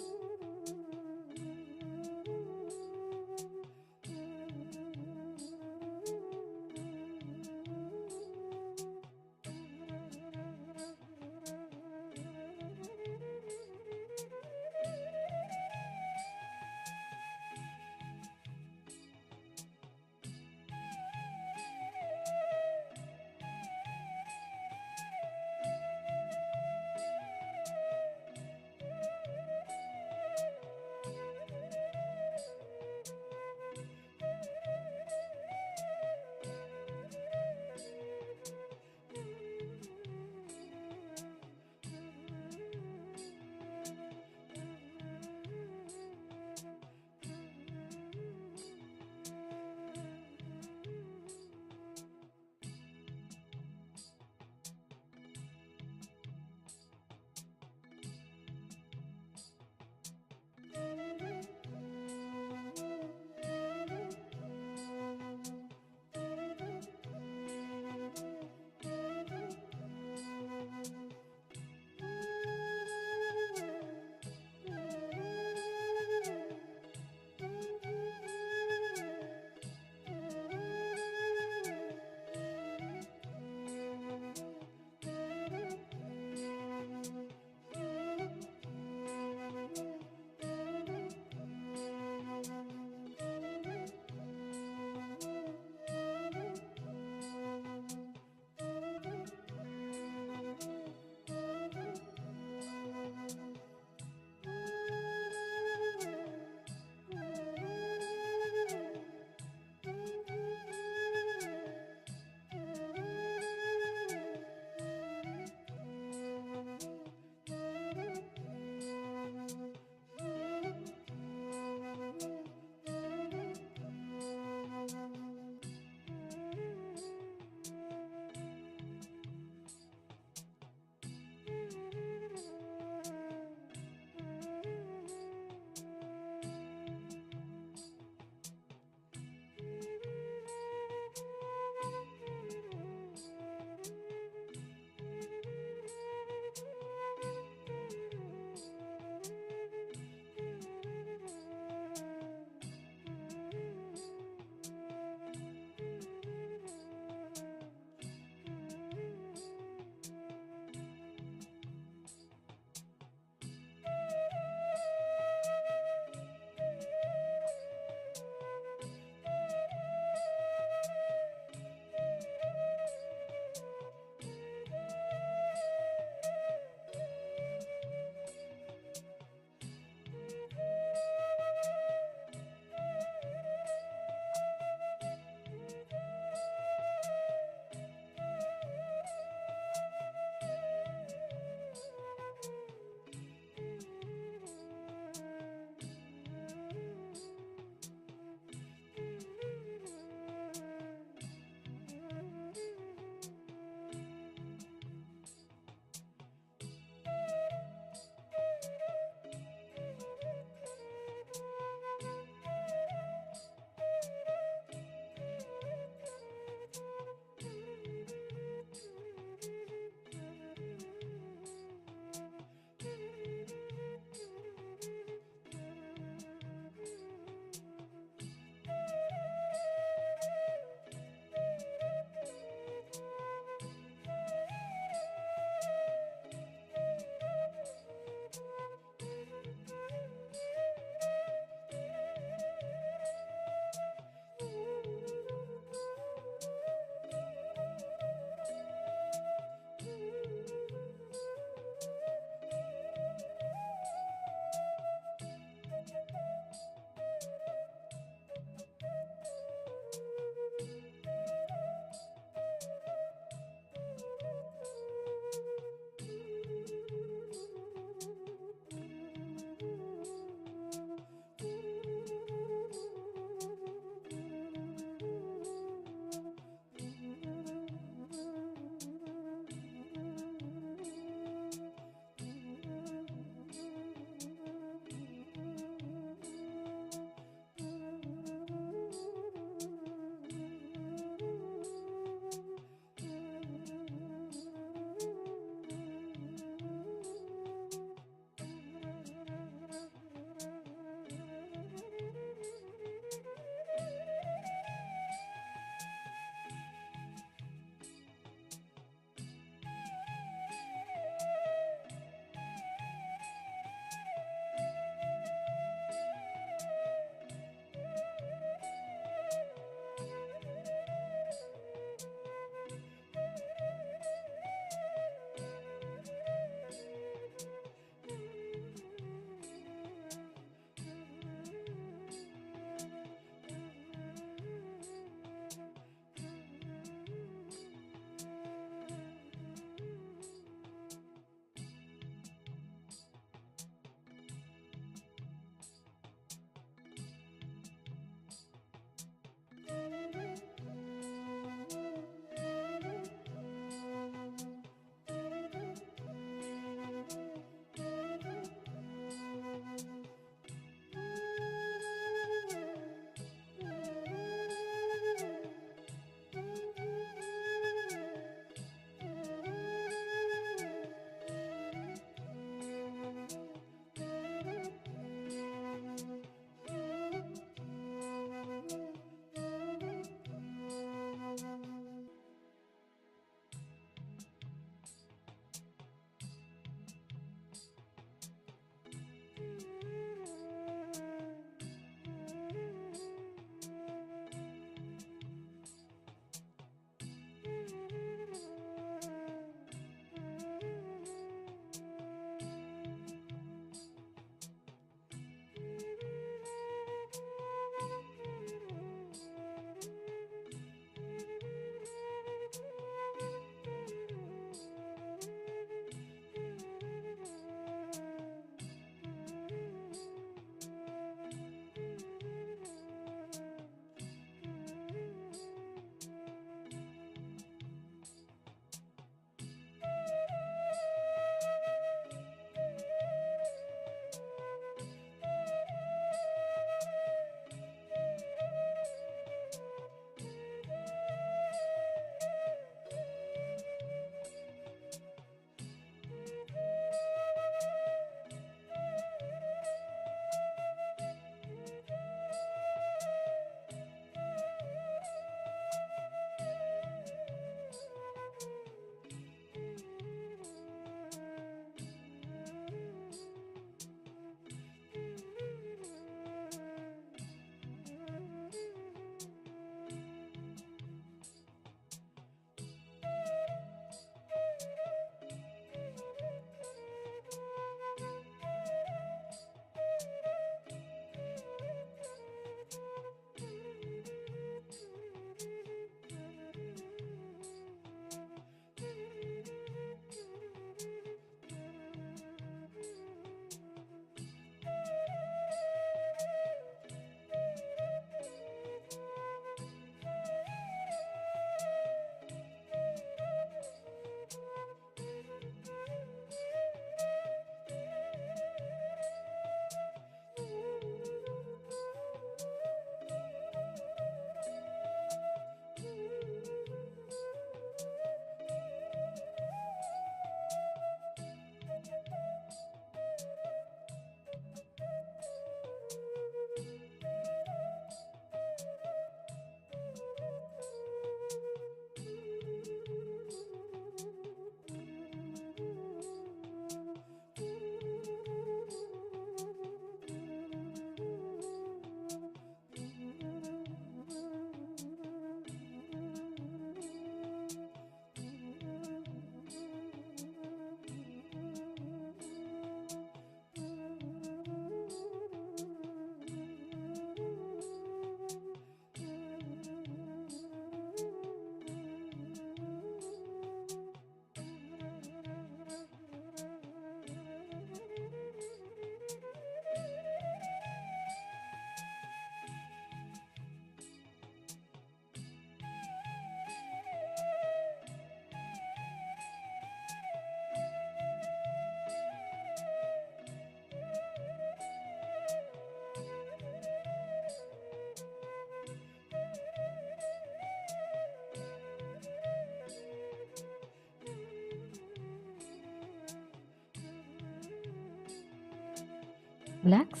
Relax.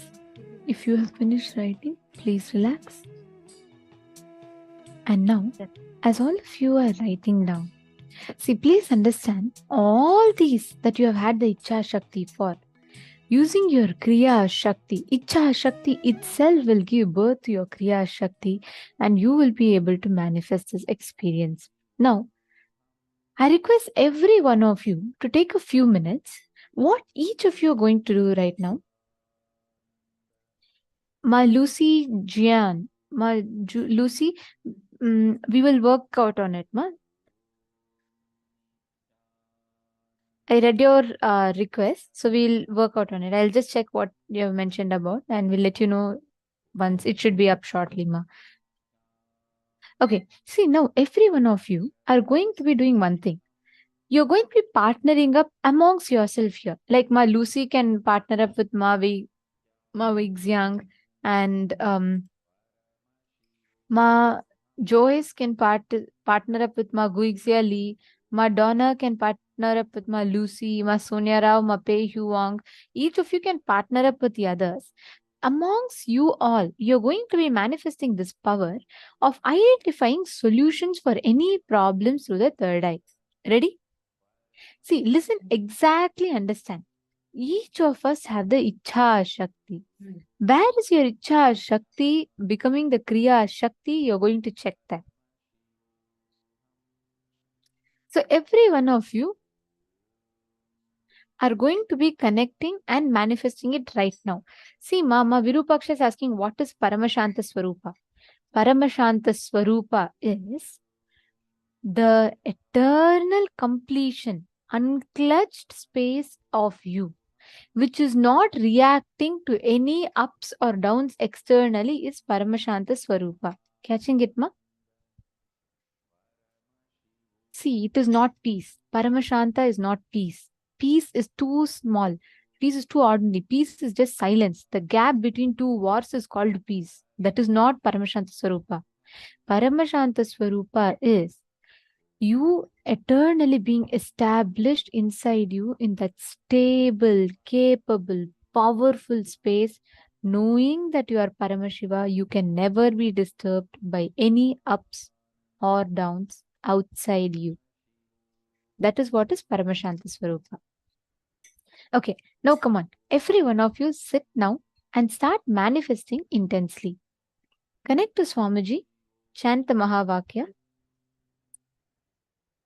If you have finished writing, please relax. And now, as all of you are writing down, see, please understand all these that you have had the Icha Shakti for. Using your Kriya Shakti, Icha Shakti itself will give birth to your Kriya Shakti and you will be able to manifest this experience. Now, I request every one of you to take a few minutes. What each of you are going to do right now? Ma Lucy Jian, Lucy, we will work out on it, ma. I read your request, so we'll work out on it. I'll just check what you have mentioned about and we'll let you know once. It should be up shortly, ma. Okay, see, now every one of you are going to be doing one thing. You're going to be partnering up amongst yourself here. Like Ma Lucy can partner up with Ma Xiang, and Ma Joyce can partner up with Ma Guixia Lee. Ma Donna can partner up with Ma Lucy, Ma Sonia Rao, Ma Pei Huang. Each of you can partner up with the others. Amongst you all, you're going to be manifesting this power of identifying solutions for any problems through the third eye. Ready? See, listen, exactly understand. Each of us have the Icha Shakti. Where is your Icha Shakti becoming the Kriya Shakti? You're going to check that. So every one of you are going to be connecting and manifesting it right now. See, Mama Virupaksha is asking, what is Paramashanta Swarupa? Paramashanta Swarupa is the eternal completion, unclutched space of you, which is not reacting to any ups or downs externally, is Paramashanta Swarupa. Catching it, ma? See, it is not peace. Paramashanta is not peace. Peace is too small. Peace is too ordinary. Peace is just silence. The gap between two wars is called peace. That is not Paramashanta Swarupa. Paramashanta Swarupa is you eternally being established inside you in that stable, capable, powerful space, knowing that you are Paramashiva, you can never be disturbed by any ups or downs outside you. That is what is Paramashanta Swarupa. Okay, now come on. Every one of you sit now and start manifesting intensely. Connect to Swamiji, chant the Mahavakya,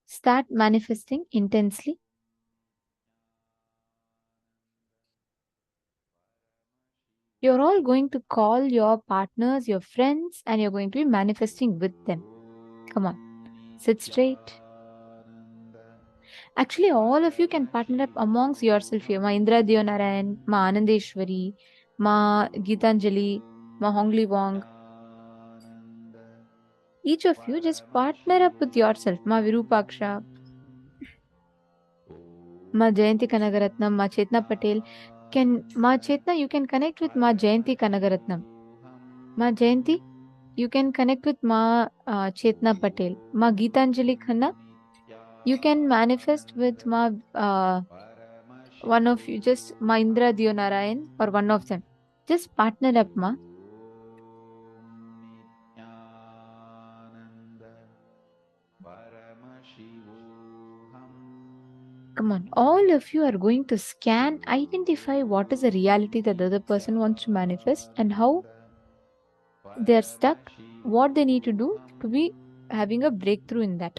start manifesting intensely. You're all going to call your partners, your friends, and you're going to be manifesting with them. Come on, sit straight. Actually, all of you can partner up amongst yourself here. Ma Indra Dionarayan, Ma Anandeshwari, Ma Gitanjali, Ma Hongli Wong. Each of you just partner up with yourself. Ma Virupaksha, Ma Jayanti Kanagaratnam, Ma Chetna Patel. Ma Chetna, you can connect with Ma Jayanti Kanagaratnam. Ma Jayanti, you can connect with Ma Chetna Patel. Ma Gitanjali Khanna, you can manifest with Ma one of you, just Ma Indra Dionarayan or one of them. Just partner up, Ma. Come on, all of you are going to scan, identify what is the reality that the other person wants to manifest and how they are stuck, what they need to do to be having a breakthrough in that.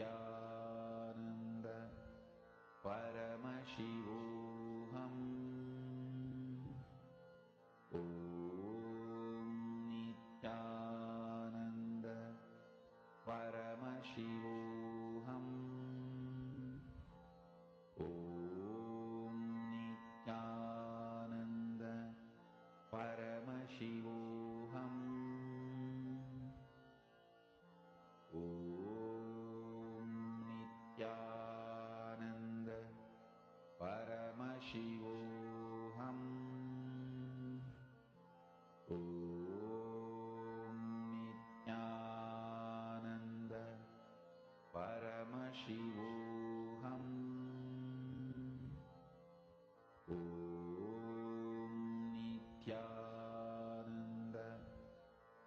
Nithyananda Paramashivoham. Om Nithyananda Paramashivoham. Om Nithyananda Paramashivoham. Om Nithyananda Paramashivoham. Om Nithyananda Paramashivoham. Om Nithyananda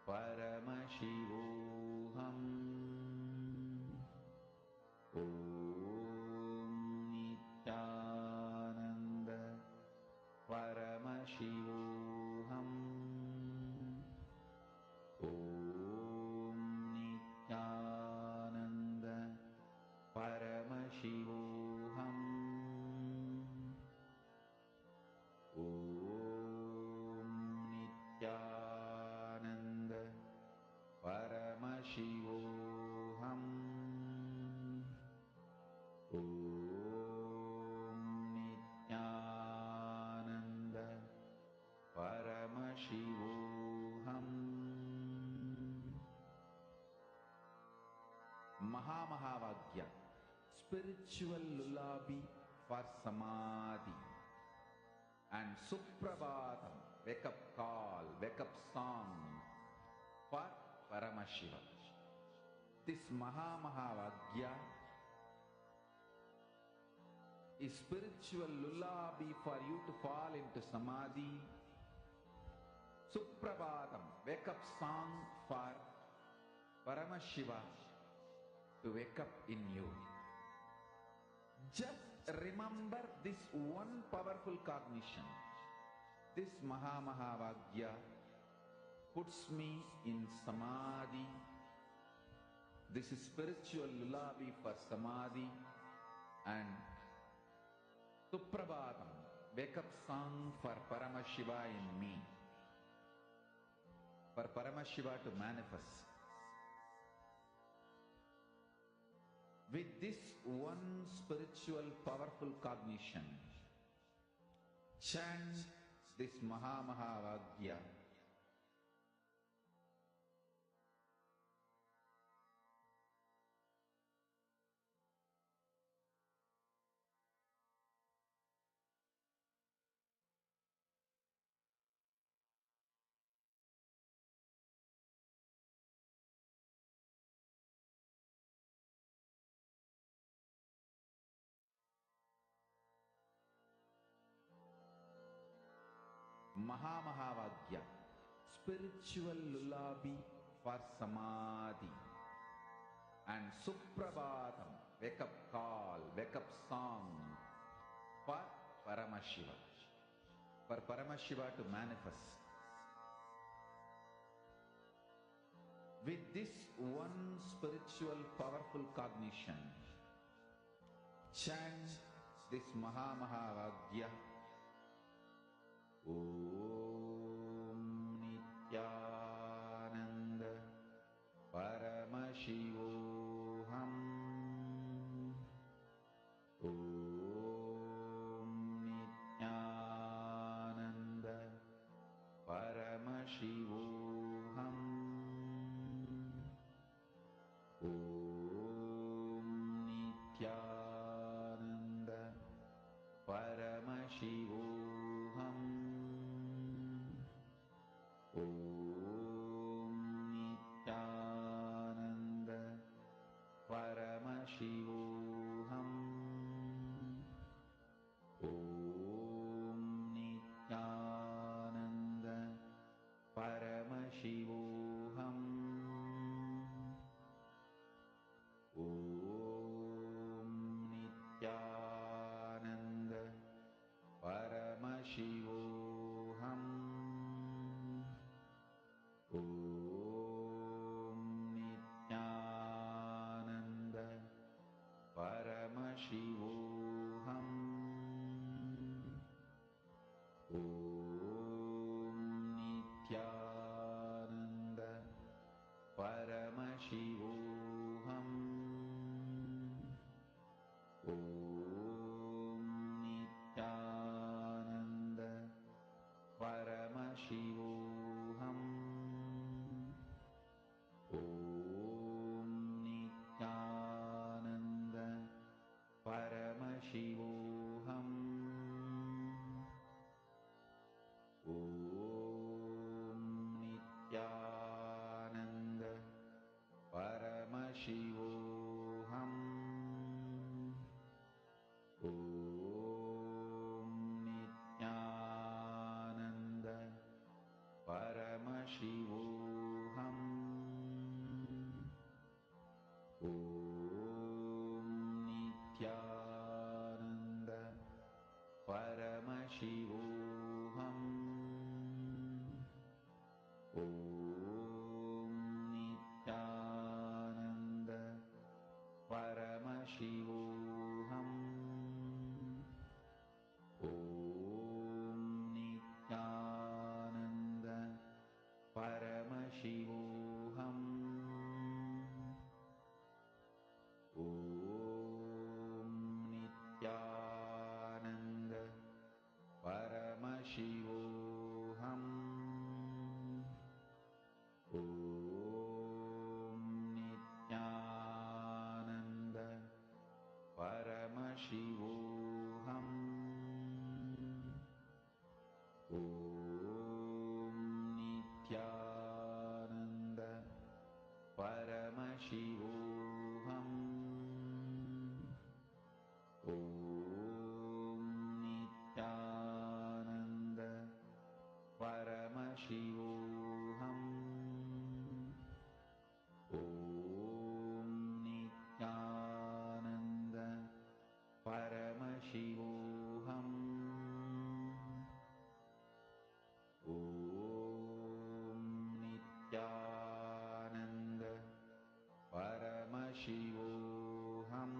Paramashivoham. Om Nithyananda Paramashivoham. Om Nithyananda Paramashivoham. Om Nithyananda Paramashivoham. Om Nithyananda Paramashivoham. Mahavagya, spiritual lullaby for Samadhi, and Suprabhatam, wake up call, wake up song for Paramashiva. This Mahavagya is spiritual lullaby for you to fall into Samadhi. Suprabhatam, wake up song for Paramashiva to wake up in you. Just remember this one powerful cognition. This Mahavagya puts me in Samadhi. This is spiritual lullaby for Samadhi. And Suprabhatam, wake up song for Paramashiva in me. For Paramashiva to manifest. With this one spiritual powerful cognition, chant this Mahavagya. Mahavagya, spiritual lullaby for Samadhi. And Suprabhatam, wake up call, wake up song for Paramashiva. For Paramashiva to manifest. With this one spiritual powerful cognition, chant this Mahavagya. Om Nithyananda Paramashivoham. Om Nithyananda Paramashivoham. Om Nithyananda Paramashivoham. Om Nithyananda Paramashivoham. Om Nityananda Paramashivoham. Om Nityananda Paramashivoham. Om Nityananda Paramashivoham.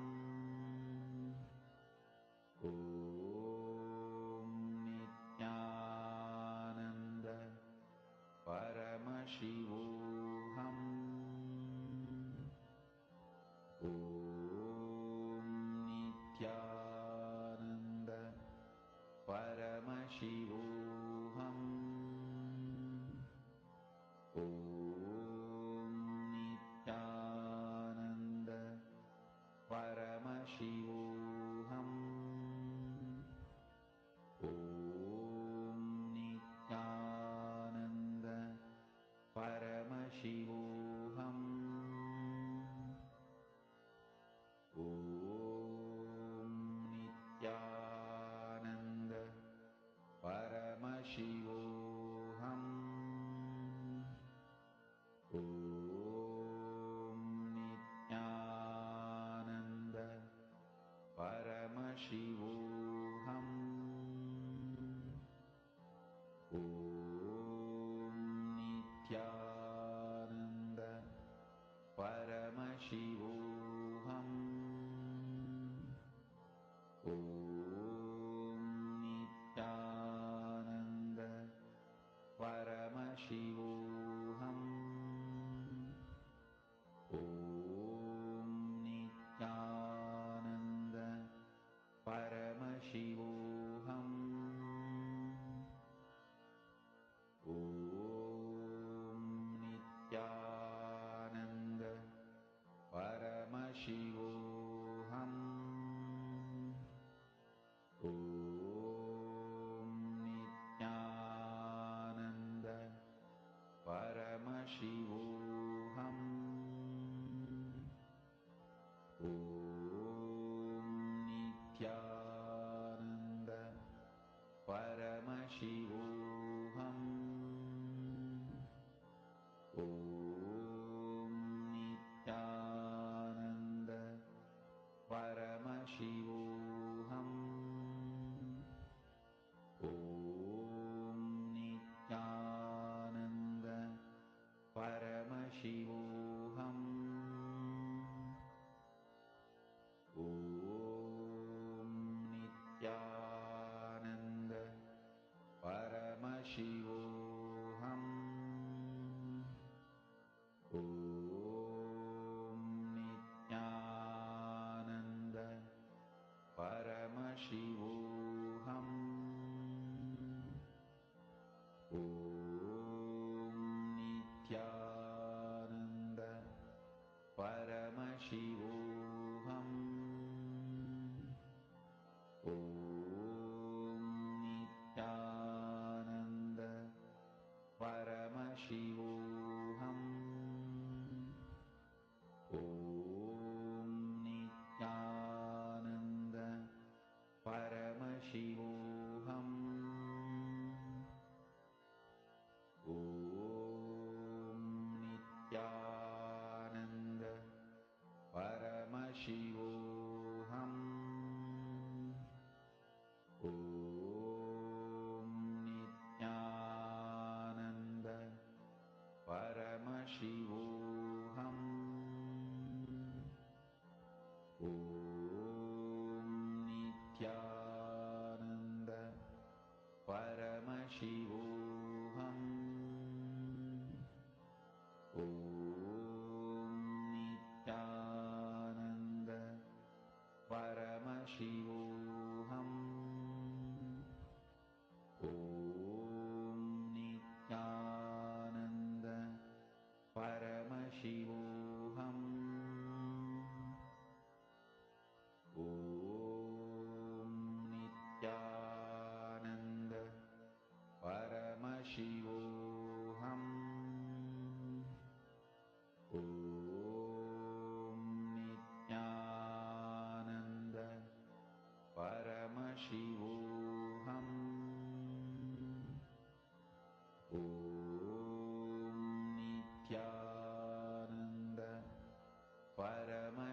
Om Nityananda Paramashivoham. Om Nityananda Paramashivoham. Om Nityananda Paramashivoham. Om Nityananda Paramashivoham. Om Nityananda Paramashivoham. Om Nityananda Paramashivoham. Om Nityananda Paramashivoham. Om Nityananda Paramashivoham. Om Nityananda Paramashivoham. Om Nityananda Paramashivoham. Om Nityananda Paramashivoham. Om Nityananda Paramashivoham. Om Nityananda Paramashivoham. Om Nityananda Paramashivoham. Om Nityananda Paramashivoham.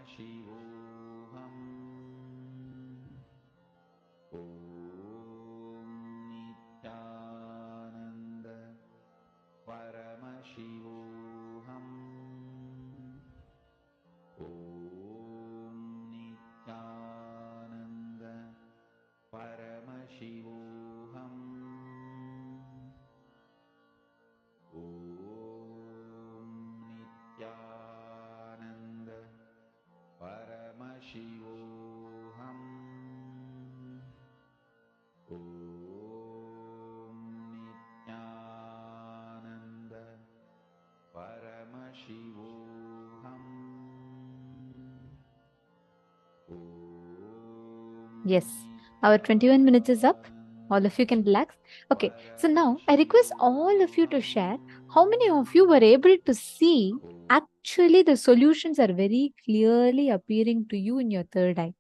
Paramashivoham. Om Nithyananda Paramashivoham. Om Nithyananda Paramashivoham. Om Nithyananda Paramashivoham. Om Nithyananda Paramashivoham. Yes, our 21 minutes is up. All of you can relax. Okay, so now I request all of you to share how many of you were able to see actually the solutions are very clearly appearing to you in your third eye.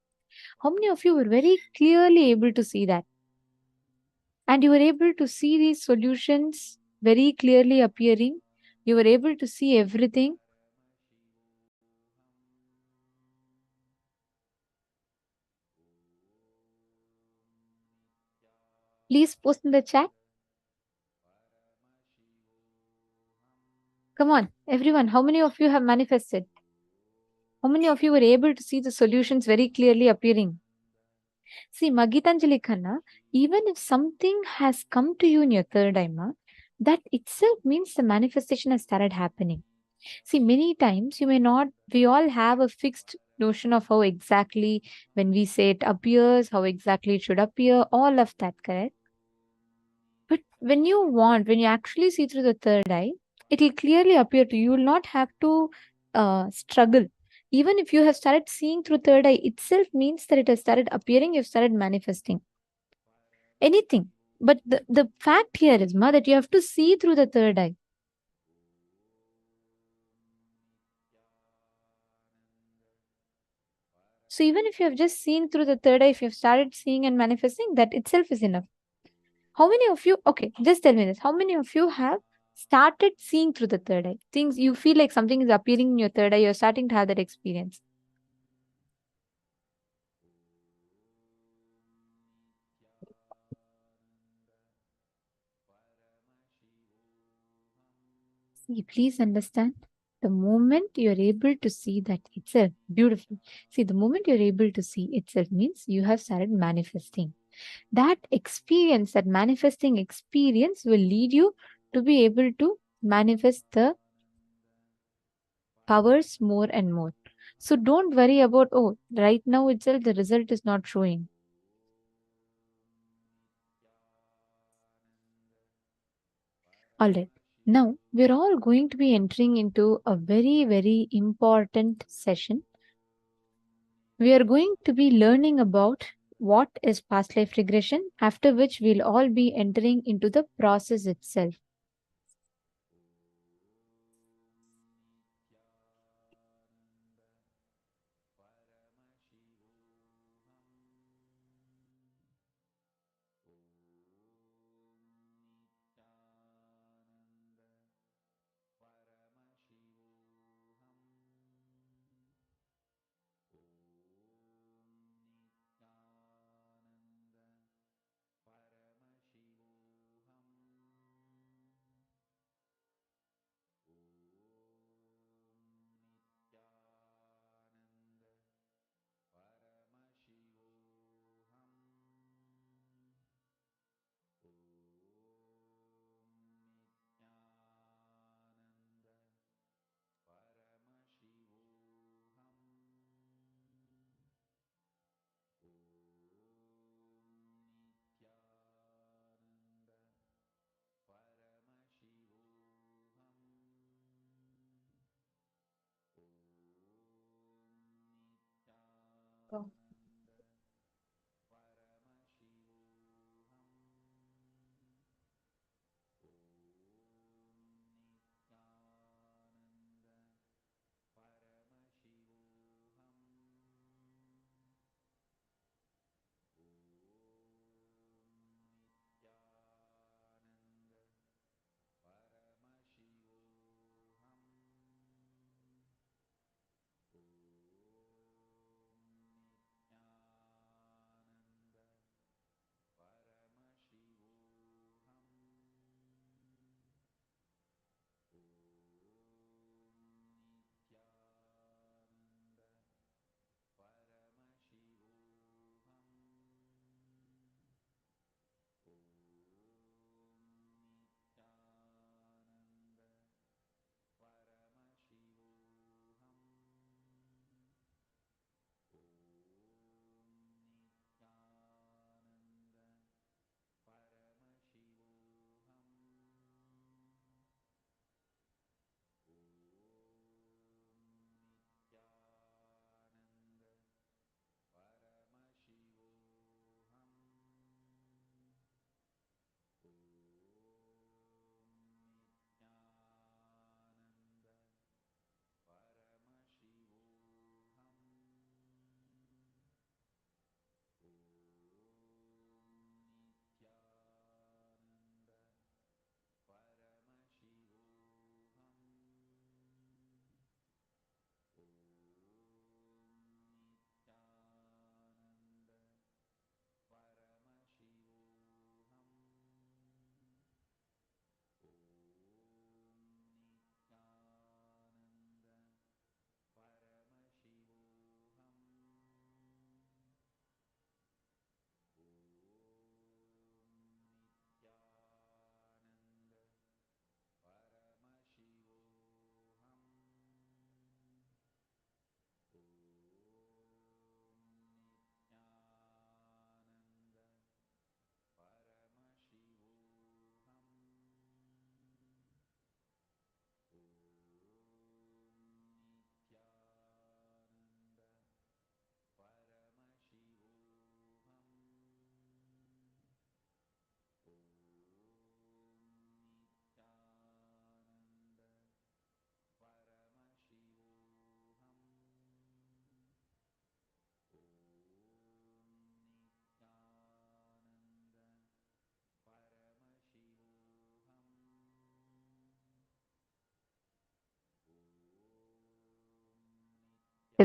How many of you were very clearly able to see that? And you were able to see these solutions very clearly appearing. You were able to see everything. Please post in the chat. Come on, everyone. How many of you have manifested? How many of you were able to see the solutions very clearly appearing? See, Magitanjali Khanna, even if something has come to you in your third eye, that itself means the manifestation has started happening. See, many times we all have a fixed notion of how exactly when we say it appears, how exactly it should appear, all of that, correct? But when you actually see through the third eye, it will clearly appear to you. You will not have to struggle. Even if you have started seeing through third eye, itself means that it has started appearing, you've started manifesting. Anything. But the fact here is, that you have to see through the third eye. So even if you have just seen through the third eye, if you have started seeing and manifesting, that itself is enough. How many of you, okay, just tell me this. How many of you have started seeing through the third eye? Things you feel like something is appearing in your third eye, you're starting to have that experience. See, please understand. The moment you're able to see that itself, beautiful. See, the moment you're able to see itself means you have started manifesting. That experience, that manifesting experience will lead you to be able to manifest the powers more and more. So don't worry about, oh, right now itself the result is not showing. All right. Now we're all going to be entering into a very, very important session. We are going to be learning about what is past life regression, after which we'll all be entering into the process itself.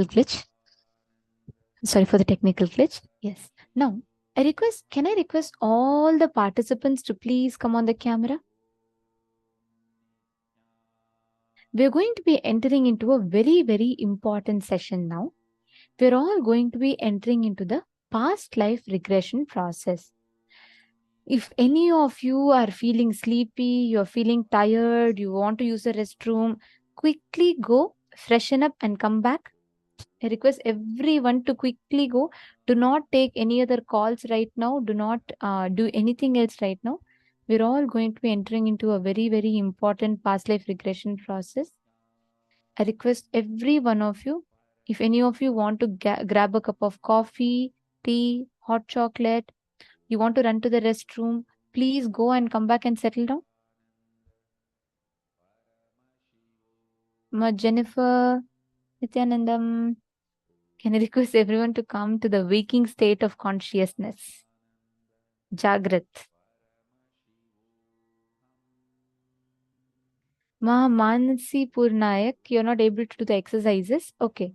glitch. Sorry for the technical glitch. Yes. Now, can I request all the participants to please come on the camera? We're going to be entering into a very, very important session now. We're all going to be entering into the past life regression process. If any of you are feeling sleepy, you're feeling tired, you want to use the restroom, quickly go, freshen up and come back. I request everyone to quickly go. Do not take any other calls right now. Do not do anything else right now. We're all going to be entering into a very, very important past life regression process. I request every one of you, if any of you want to grab a cup of coffee, tea, hot chocolate, you want to run to the restroom, please go and come back and settle down. Jennifer, Nithyanandam, can I request everyone to come to the waking state of consciousness? Jagrat. Mansi Purnayak, you're not able to do the exercises. Okay.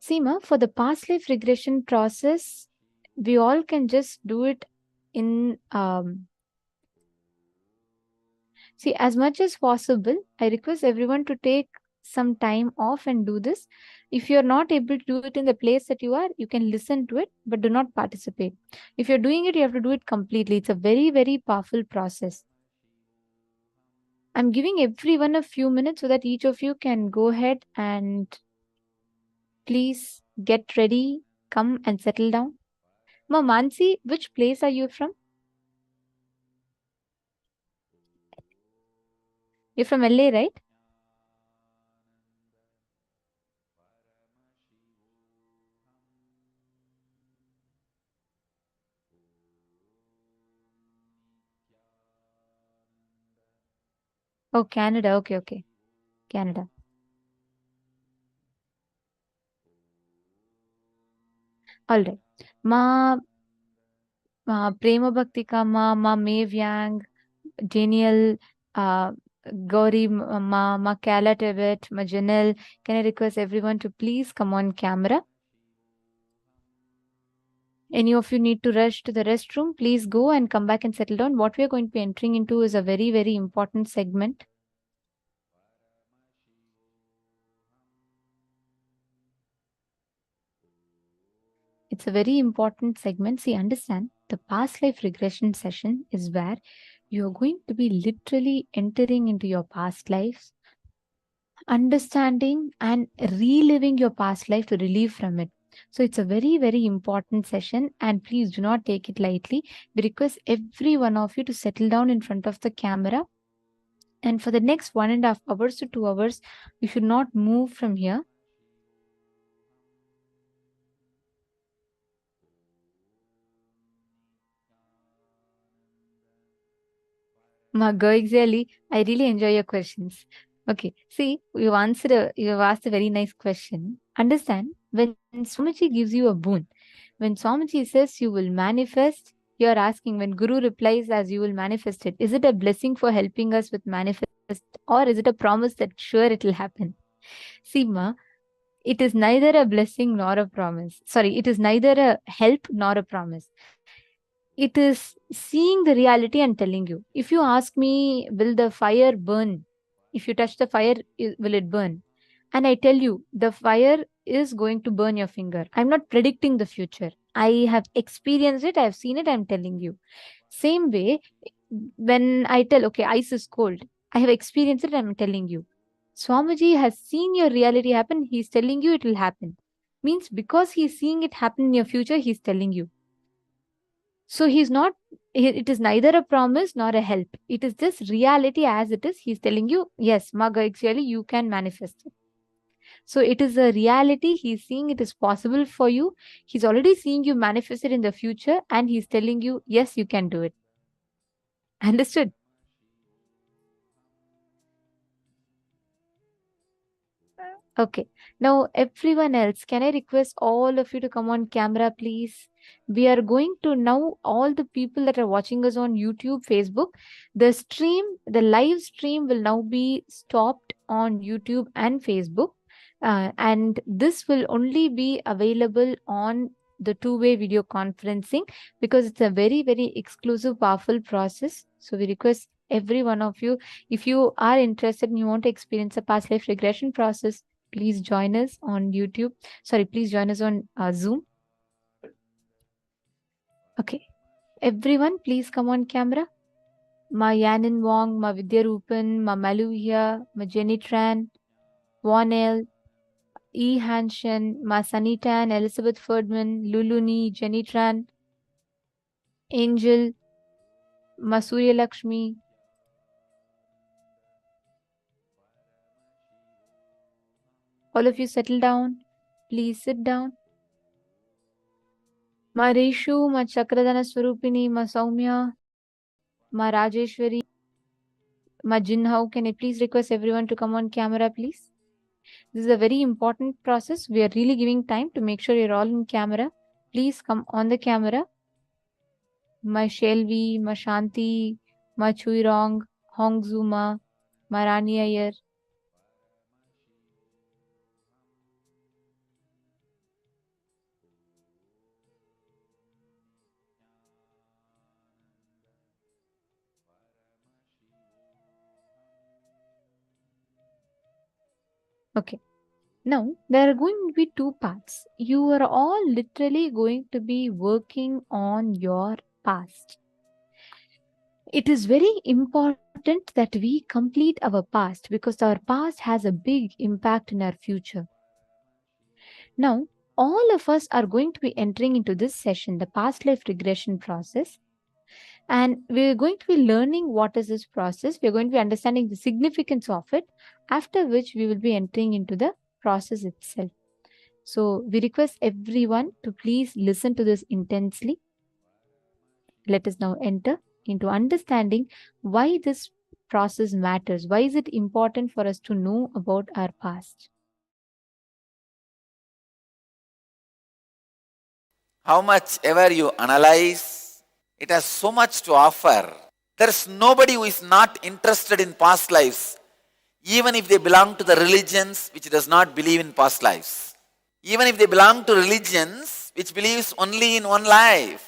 Seema, for the past life regression process, we all can just do it in see, as much as possible. I request everyone to take some time off and do this. If you're not able to do it in the place that you are, you can listen to it, but do not participate. If you're doing it, you have to do it completely. It's a very, very powerful process. I'm giving everyone a few minutes so that each of you can go ahead and please get ready, come and settle down. Mansi, which place are you from? You're from LA, right? Oh, Canada. Okay, okay. Canada. All right. Prema Bhaktika Ma Maeve Yang, Daniel, Gauri, Ma Kala Tibet, Ma Janelle. Can I request everyone to please come on camera? Any of you need to rush to the restroom, please go and come back and settle down. What we are going to be entering into is a very, very important segment. It's a very important segment. See, understand, the past life regression session is where you're going to be literally entering into your past lives, understanding and reliving your past life to relieve from it. So it's a very, very important session, and please do not take it lightly. We request every one of you to settle down in front of the camera. And for the next 1.5 hours to 2 hours, you should not move from here. Exactly. I really enjoy your questions. Okay, see, you've asked a very nice question. Understand, when Swamiji gives you a boon, when Swamiji says you will manifest, you're asking, when Guru replies as you will manifest it, is it a blessing for helping us with manifest, or is it a promise that sure it will happen? See, Ma, it is neither a blessing nor a promise. Sorry, it is neither a help nor a promise. It is seeing the reality and telling you. If you ask me, will the fire burn? If you touch the fire, will it burn? And I tell you, the fire is going to burn your finger. I'm not predicting the future. I have experienced it. I've seen it. I'm telling you. Same way, when I tell, okay, ice is cold, I have experienced it. I'm telling you. Swamiji has seen your reality happen. He's telling you it will happen. Means because he's seeing it happen in your future, he's telling you. So it is neither a promise nor a help. It is just reality as it is. He's telling you, yes, Maga, actually, you can manifest it. So it is a reality. He's seeing it is possible for you. He's already seeing you manifest it in the future, and he's telling you, yes, you can do it. Understood? Okay. Now, everyone else, can I request all of you to come on camera, please? We are going to now, all the people that are watching us on YouTube, Facebook, the live stream will now be stopped on YouTube and Facebook. And this will only be available on the two-way video conferencing because it's a very, very exclusive, powerful process. So we request every one of you, if you are interested and you want to experience a past life regression process, please join us on YouTube. Sorry, please join us on Zoom. Okay. Everyone, please come on camera. Ma Yanin Wong, Ma Vidya Rupan, Ma Maluhia, Ma Jenny Tran, Wanel, E. Hanshen, Ma Sanitan, Elizabeth Ferdman, Luluni, Jenny Tran, Angel, Ma Surya Lakshmi. All of you settle down. Please sit down. Ma Reshu, Ma Chakradana Swarupini, Ma Saumya, Ma Rajeshwari, Ma Jinhao. Can I please request everyone to come on camera, please? This is a very important process. We are really giving time to make sure you're all in camera. Please come on the camera. Ma Shelvi, Ma Shanti, Ma Chuirong, Hong Zuma, Ma Rani Iyer. Okay. Now, there are going to be two parts. You are all literally going to be working on your past. It is very important that we complete our past because our past has a big impact in our future. Now, all of us are going to be entering into this session, the past life regression process. And we're going to be learning what is this process. We're going to be understanding the significance of it, after which we will be entering into the process itself. So we request everyone to please listen to this intensely. Let us now enter into understanding why this process matters. Why is it important for us to know about our past? How much ever you analyze, it has so much to offer. There is nobody who is not interested in past lives, even if they belong to the religions which does not believe in past lives. Even if they belong to religions which believes only in one life.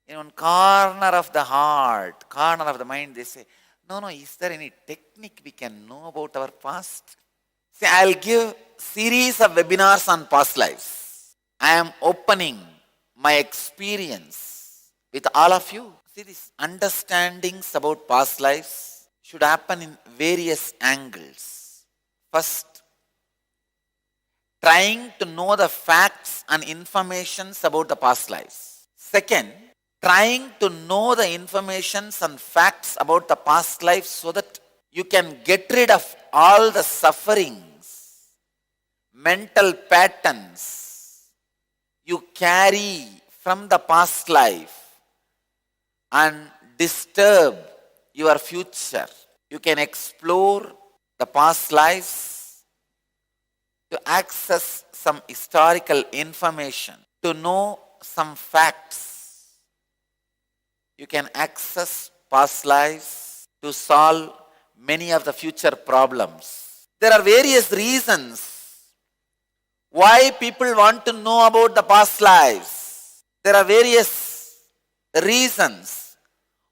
In one corner of the heart, corner of the mind, they say, no, is there any technique we can know about our past? See, I'll give series of webinars on past lives. I am opening my experience with all of you. See, these understandings about past lives should happen in various angles. First, trying to know the facts and informations about the past lives. Second, trying to know the informations and facts about the past life so that you can get rid of all the sufferings, mental patterns you carry from the past life and disturb your future. You can explore the past lives to access some historical information, to know some facts. You can access past lives to solve many of the future problems. There are various reasons why people want to know about the past lives. There are various reasons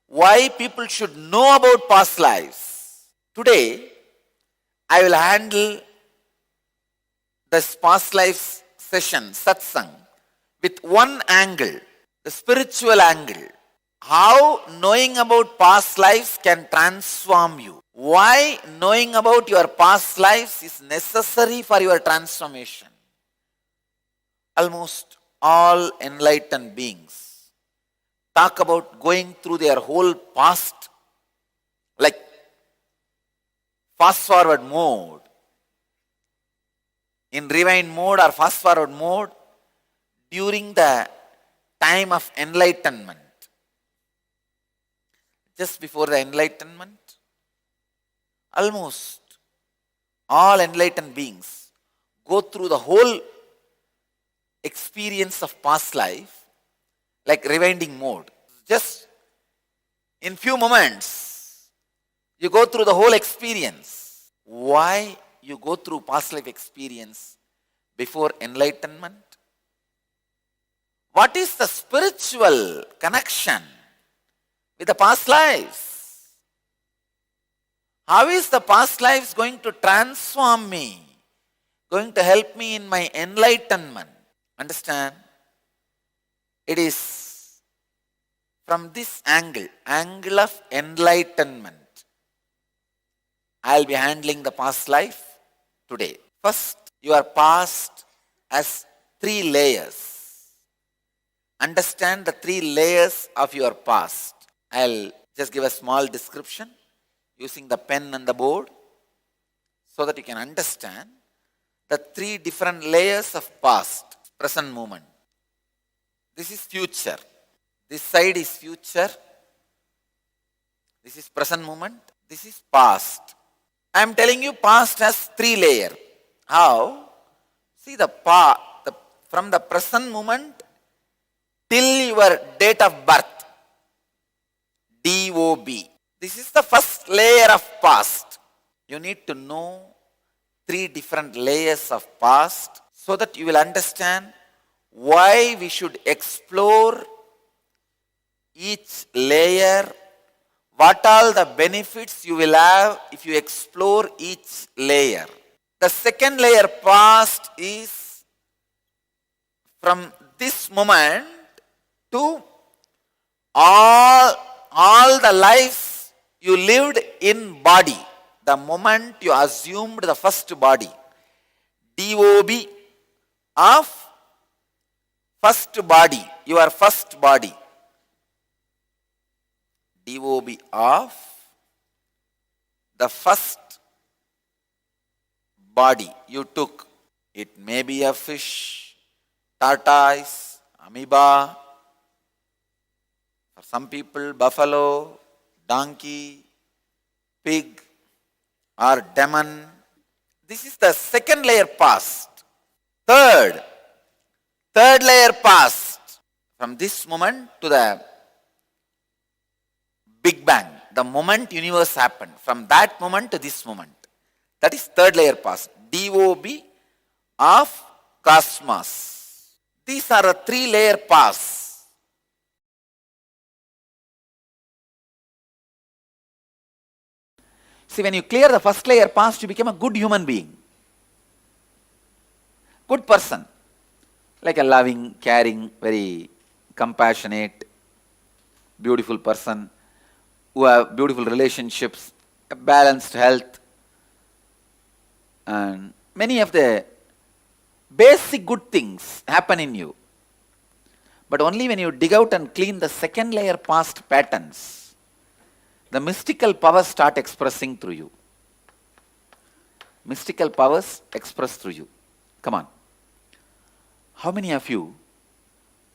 why people should know about past lives. Today, I will handle this past life session, satsang, with one angle, the spiritual angle. How knowing about past lives can transform you. Why knowing about your past lives is necessary for your transformation. Almost all enlightened beings talk about going through their whole past like fast forward mode. In rewind mode or fast forward mode during the time of enlightenment. Just before the enlightenment, almost all enlightened beings go through the whole experience of past life like rewinding mode. Just in few moments, you go through the whole experience. Why you go through past life experience before enlightenment? What is the spiritual connection with the past lives? How is the past lives going to transform me? Going to help me in my enlightenment? Understand? It is from this angle of enlightenment, I'll be handling the past life today. First, your past has 3 layers. Understand the 3 layers of your past. I'll just give a small description using the pen and the board so that you can understand the 3 different layers of past, present moment. This is future. This side is future. This is present moment. This is past. I am telling you past has 3 layers. How? See from the present moment till your date of birth, DOB. This is the first layer of past. You need to know 3 different layers of past so that you will understand why we should explore each layer, what all the benefits you will have if you explore each layer. The second layer past is from this moment to all the lives you lived in body. The moment you assumed the first body, DOB of first body, your first body. DOB of the first body you took. It may be a fish, tortoise, amoeba, for some people buffalo, donkey, pig or demon. This is the second layer past. Third layer past, from this moment to the Big Bang, the moment universe happened, from that moment to this moment. That is third layer past, DOB of cosmos. These are a 3 layer past. See, when you clear the first layer past, you become a good human being. Good person. Like a loving, caring, very compassionate, beautiful person who have beautiful relationships, a balanced health, and many of the basic good things happen in you. But only when you dig out and clean the second layer past patterns, the mystical powers start expressing through you. Mystical powers express through you. Come on. How many of you,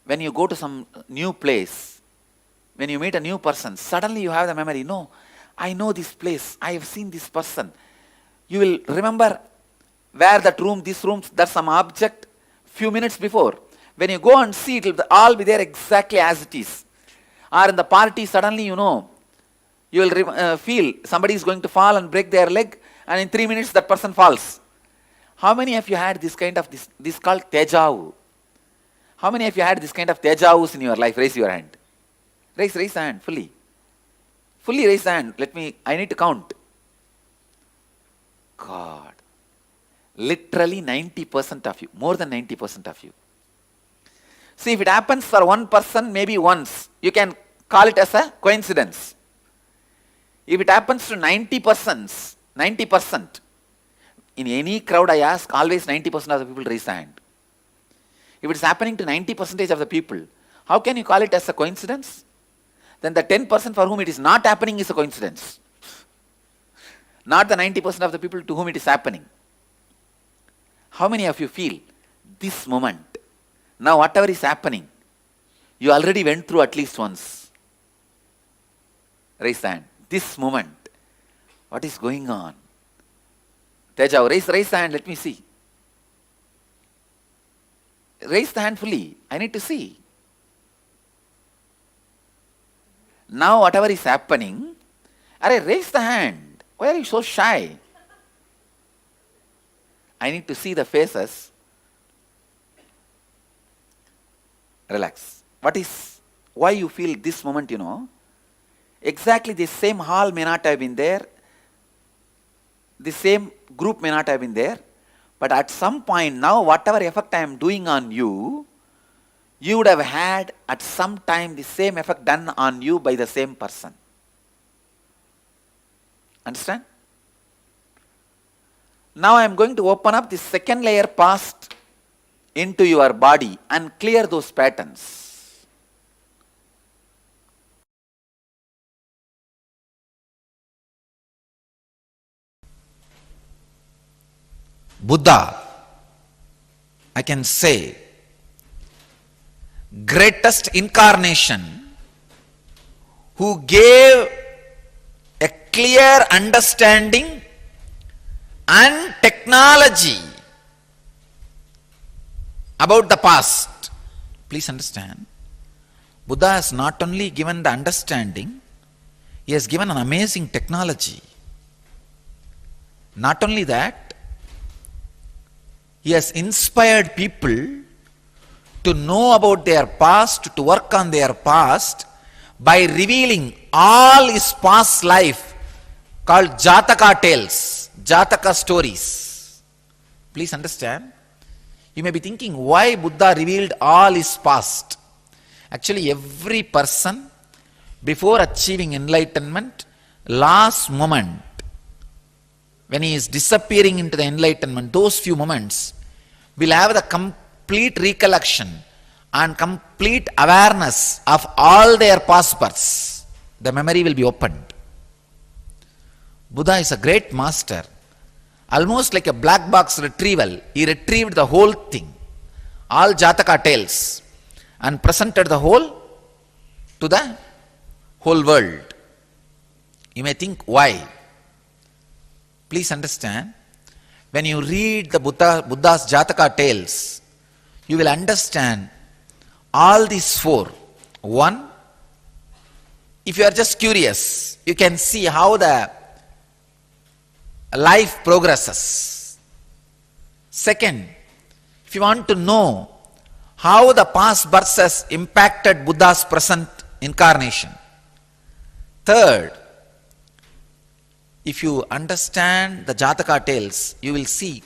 when you go to some new place, when you meet a new person, suddenly you have the memory, no, I know this place, I have seen this person. You will remember where that room, this room, that's some object, few minutes before. When you go and see, it will all be there exactly as it is. Or in the party, suddenly you know, you will feel somebody is going to fall and break their leg, and in 3 minutes that person falls. How many of you had this kind of, this called deja vu? How many of you had this kind of deja vus in your life? Raise your hand. Raise the hand, fully. Fully raise the hand. I need to count. God. Literally 90% of you, more than 90% of you. See, if it happens for one person, maybe once, you can call it as a coincidence. If it happens to 90%, in any crowd I ask, always 90% of the people raise the hand. If it is happening to 90% of the people, how can you call it as a coincidence? Then the 10% for whom it is not happening is a coincidence. Not the 90% of the people to whom it is happening. How many of you feel this moment, now whatever is happening, you already went through at least once? Raise the hand. This moment, what is going on? Teja, raise the hand, let me see. Raise the hand fully, I need to see. Now whatever is happening, raise the hand. Why are you so shy? I need to see the faces. Relax. Why you feel this moment, exactly the same hall may not have been there, the same group may not have been there, but at some point now, whatever effect I am doing on you, you would have had at some time the same effect done on you by the same person. Understand? Now I am going to open up the second layer past into your body and clear those patterns. Buddha, I can say, greatest incarnation who gave a clear understanding and technology about the past. Please understand, Buddha has not only given the understanding, he has given an amazing technology. Not only that, he has inspired people to know about their past, to work on their past by revealing all his past life called Jataka tales, Jataka stories. Please understand. You may be thinking, why Buddha revealed all his past? Actually, every person, before achieving enlightenment, last moment, when he is disappearing into the enlightenment, those few moments, will have the complete recollection and complete awareness of all their past births. The memory will be opened. Buddha is a great master. Almost like a black box retrieval, he retrieved the whole thing, all Jataka tales, and presented the whole to the whole world. You may think, why? Please understand, when you read the Buddha's Jataka tales, you will understand all these four. One, if you are just curious, you can see how the life progresses. Second, if you want to know how the past births has impacted Buddha's present incarnation. Third, if you understand the Jataka tales, you will see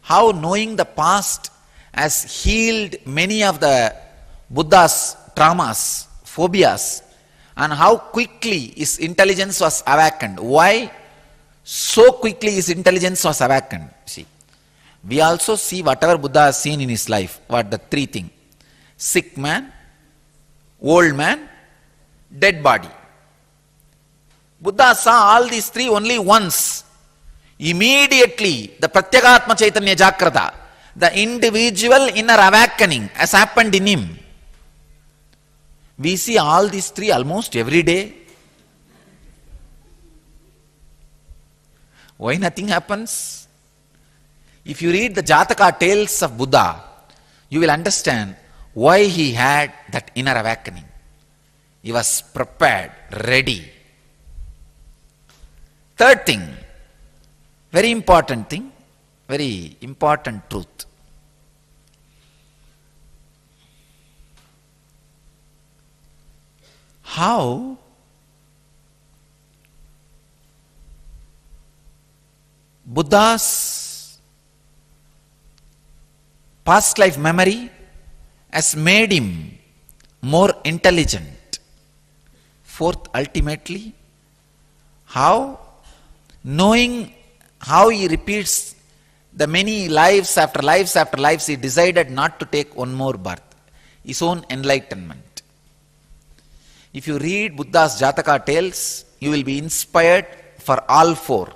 how knowing the past has healed many of the Buddha's traumas, phobias, and how quickly his intelligence was awakened. Why so quickly his intelligence was awakened? See, we also see whatever Buddha has seen in his life. What the three things? Sick man, old man, dead body. Buddha saw all these three only once. Immediately, the Pratyagatma Chaitanya Jagrata, the individual inner awakening has happened in him. We see all these three almost every day. Why nothing happens? If you read the Jataka tales of Buddha, you will understand why he had that inner awakening. He was prepared, ready. Third thing, very important thing, very important truth. How Buddha's past life memory has made him more intelligent. Fourth, ultimately, how knowing how he repeats the many lives after lives after lives, he decided not to take one more birth, his own enlightenment. If you read Buddha's Jataka tales, you will be inspired for all four.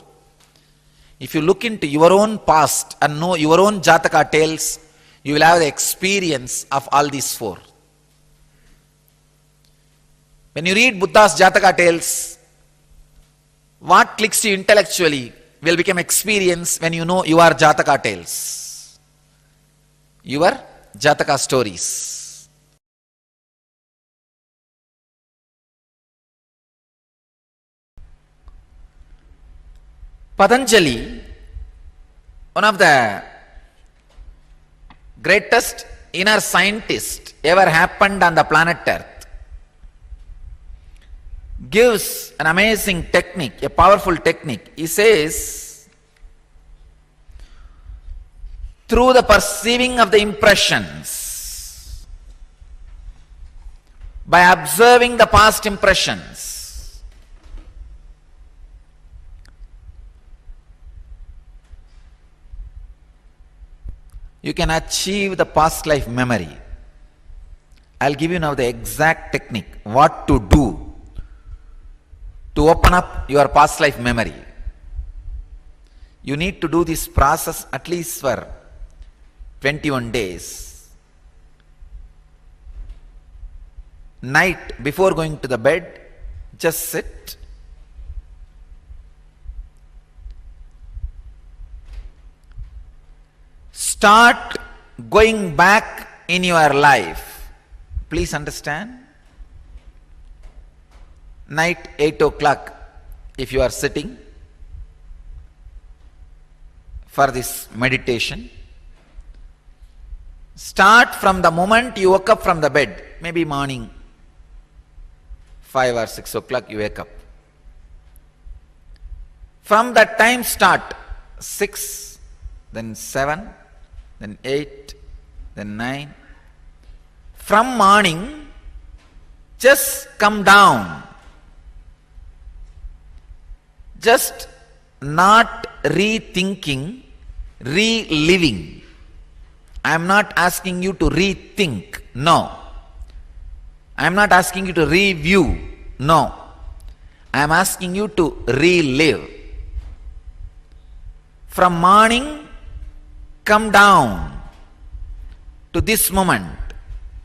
If you look into your own past and know your own Jataka tales, you will have the experience of all these four. When you read Buddha's Jataka tales, what clicks you intellectually will become experience when you know your Jataka tales, your Jataka stories. Patanjali, one of the greatest inner scientist ever happened on the planet Earth, gives an amazing technique, a powerful technique. He says, through the perceiving of the impressions, by observing the past impressions, you can achieve the past life memory. I'll give you now the exact technique, what to do to open up your past life memory. You need to do this process at least for 21 days. Night before going to the bed, just sit. Start going back in your life. Please understand. Night 8 o'clock, if you are sitting for this meditation, start from the moment you woke up from the bed, maybe morning 5 or 6 o'clock you wake up. From that time start, 6, then 7, then 8, then 9. From morning, just come down. Just not rethinking, reliving. I am not asking you to rethink, no. I am not asking you to review, no. I am asking you to relive. From morning, come down to this moment,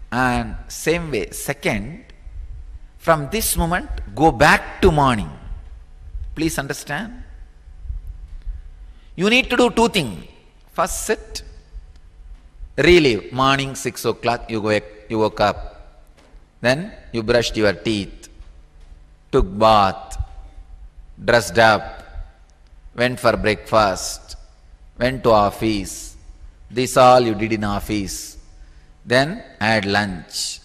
and same way, second, from this moment, go back to morning. Please understand. You need to do two things. First, sit, relive. Morning 6 o'clock, you woke up. Then you brushed your teeth, took bath, dressed up, went for breakfast, went to office. This all you did in office. Then had lunch.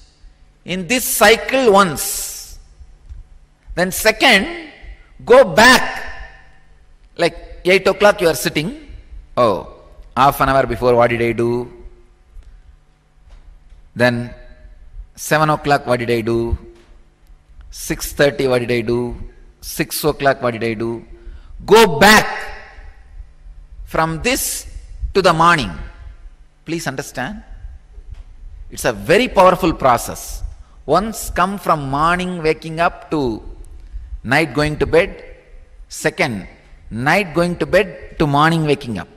In this cycle once. Then second, go back. Like 8 o'clock you are sitting. Oh, half an hour before what did I do? Then 7 o'clock what did I do? 6:30 what did I do? 6 o'clock what did I do? Go back from this to the morning. Please understand. It's a very powerful process. Once come from morning waking up to night going to bed. Second, night going to bed to morning waking up.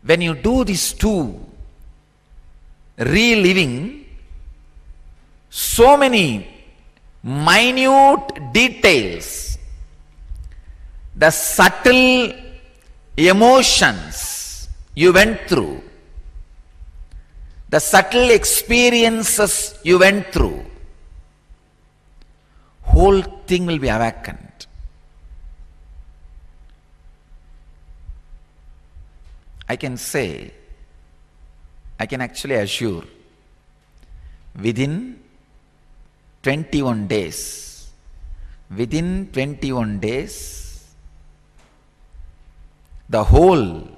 When you do these two, reliving, so many minute details, the subtle emotions you went through, the subtle experiences you went through, whole thing will be awakened. I can say, I can actually assure, within 21 days, the whole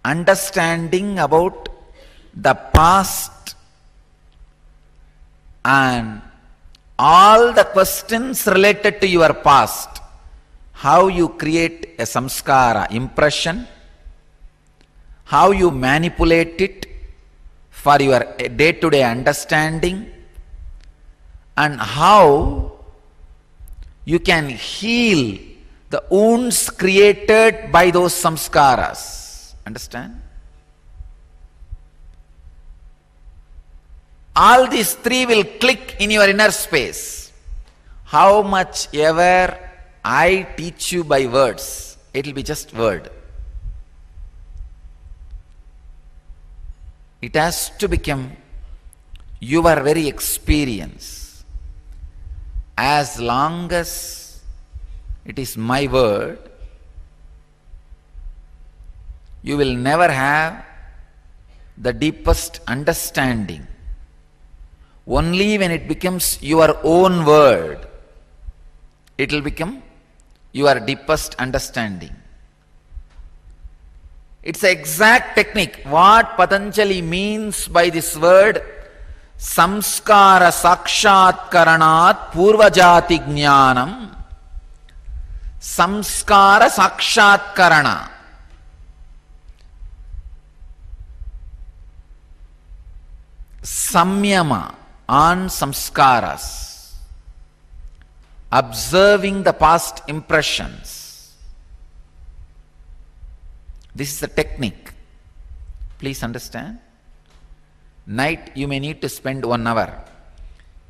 understanding about the past and all the questions related to your past, how you create a samskara, impression, how you manipulate it for your day-to-day understanding, and how you can heal the wounds created by those samskaras. Understand? All these three will click in your inner space. How much ever I teach you by words, it will be just word. It has to become your very experience. As long as it is my word, you will never have the deepest understanding. Only when it becomes your own word, it will become your deepest understanding. It's the exact technique. What Patanjali means by this word, samskara sakshatkaranat purvajati jnanam, samskara sakshatkarana. Samyama on samskaras, observing the past impressions. This is the technique. Please understand. Night you may need to spend 1 hour.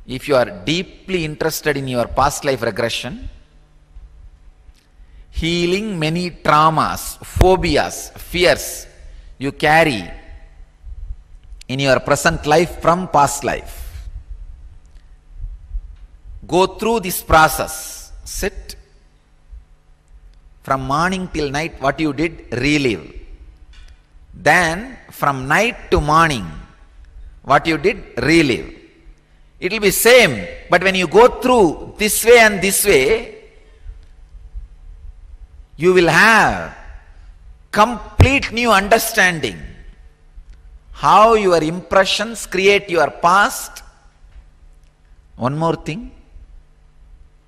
If you are deeply interested in your past life regression, healing many traumas, phobias, fears you carry in your present life from past life. Go through this process. Sit. From morning till night, what you did, relive. Then, from night to morning, what you did, relive. It will be same, but when you go through this way and this way, you will have complete new understanding. How your impressions create your past. One more thing.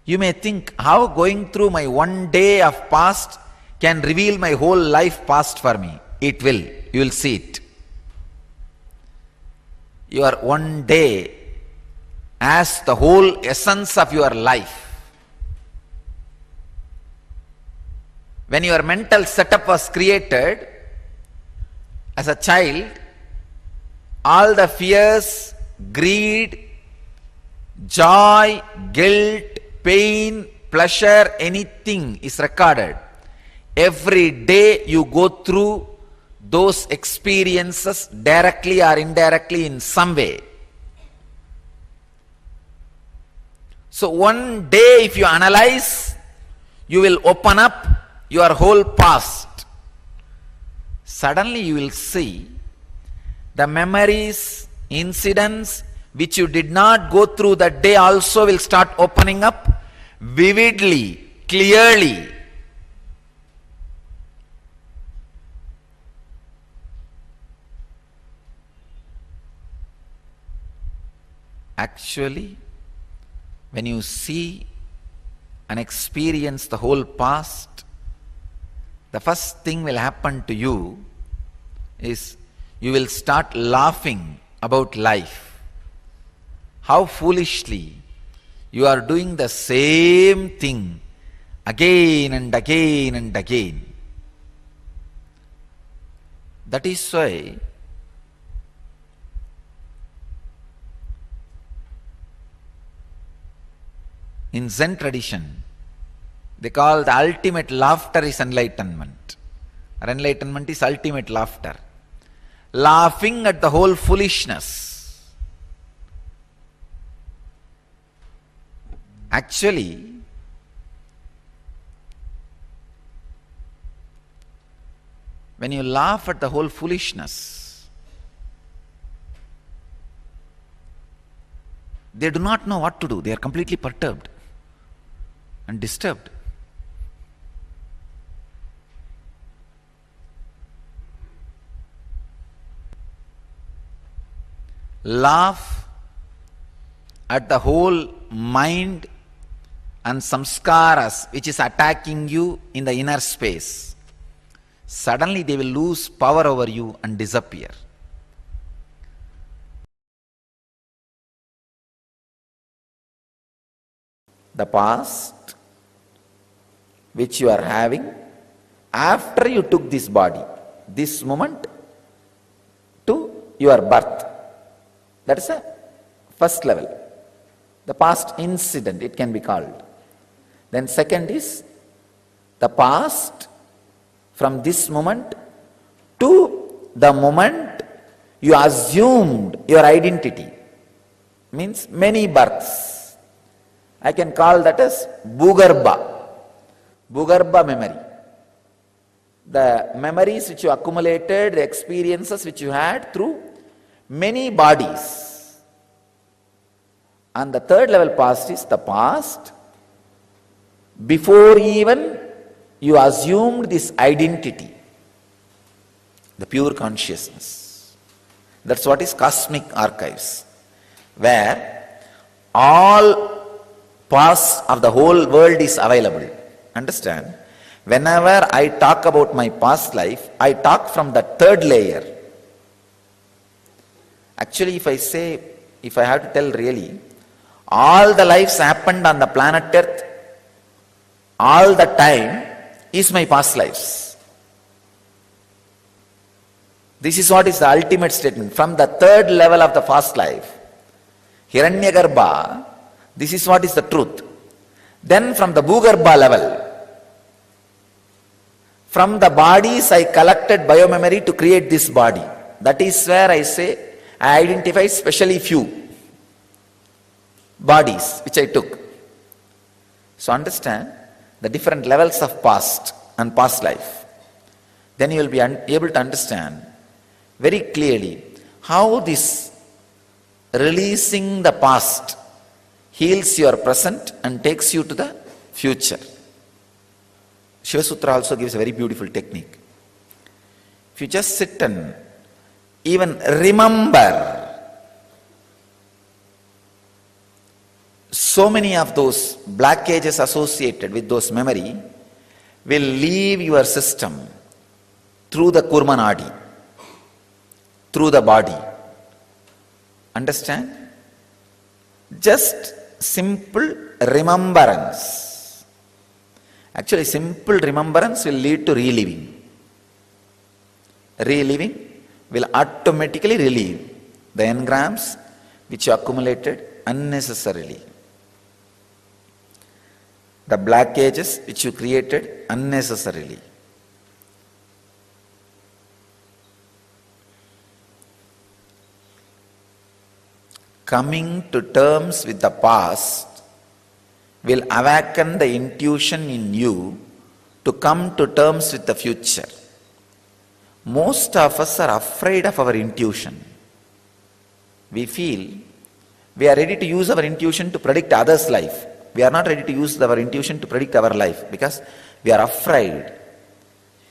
You may think, how going through my 1 day of past can reveal my whole life past for me. It will. You will see it. Your 1 day as the whole essence of your life. When your mental setup was created as a child, all the fears, greed, joy, guilt, pain, pleasure, anything is recorded. Every day you go through those experiences directly or indirectly in some way. So 1 day if you analyze, you will open up your whole past. Suddenly you will see the memories, incidents which you did not go through that day also will start opening up vividly, clearly. Actually, when you see and experience the whole past, the first thing will happen to you is you will start laughing about life. How foolishly you are doing the same thing again and again and again. That is why in Zen tradition, they call the ultimate laughter is enlightenment. Or enlightenment is ultimate laughter. Laughing at the whole foolishness. Actually, when you laugh at the whole foolishness, they do not know what to do. They are completely perturbed and disturbed. Laugh at the whole mind and samskaras which is attacking you in the inner space. Suddenly they will lose power over you and disappear. The past which you are having after you took this body, this moment to your birth. That is the first level. The past incident, it can be called. Then second is the past from this moment to the moment you assumed your identity. Means many births. I can call that as Bhugarbha. Bhugarbha memory. the memories which you accumulated, the experiences which you had through many bodies. And the third level past is the past before even you assumed this identity, the pure consciousness. That's what is cosmic archives, where all past of the whole world is available. Understand? Whenever I talk about my past life, I talk from the third layer. Actually, if I have to tell really, all the lives happened on the planet Earth, all the time is my past lives. This is what is the ultimate statement. From the third level of the past life, Hiranyagarbha, this is what is the truth. Then from the Bhugarbha level, from the bodies I collected biomemory to create this body. That is where I say I identify specially few bodies which I took. So understand the different levels of past and past life. Then you will be able to understand very clearly how this releasing the past heals your present and takes you to the future. Shiva Sutra also gives a very beautiful technique. If you just sit and even remember so many of those blockages associated with those memory will leave your system through the Kurma Nadi, through the body. Understand? Just simple remembrance. Actually, simple remembrance will lead to reliving. Reliving will automatically relieve the engrams which you accumulated unnecessarily, the blockages which you created unnecessarily. Coming to terms with the past will awaken the intuition in you to come to terms with the future. Most of us are afraid of our intuition. We feel we are ready to use our intuition to predict others' life. We are not ready to use our intuition to predict our life because we are afraid.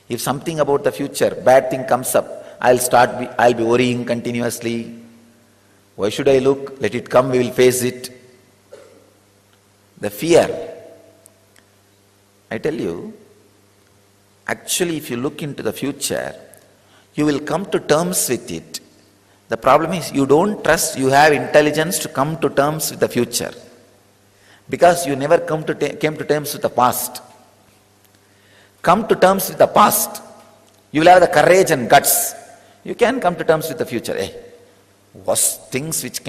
If something about the future, bad thing comes up, I'll be worrying continuously. Why should I look? Let it come, we will face it. The fear. I tell you, actually if you look into the future, you will come to terms with it. The problem is you don't trust you have intelligence to come to terms with the future because you never came to terms with the past. Come to terms with the past. You will have the courage and guts. You can come to terms with the future. Worst things which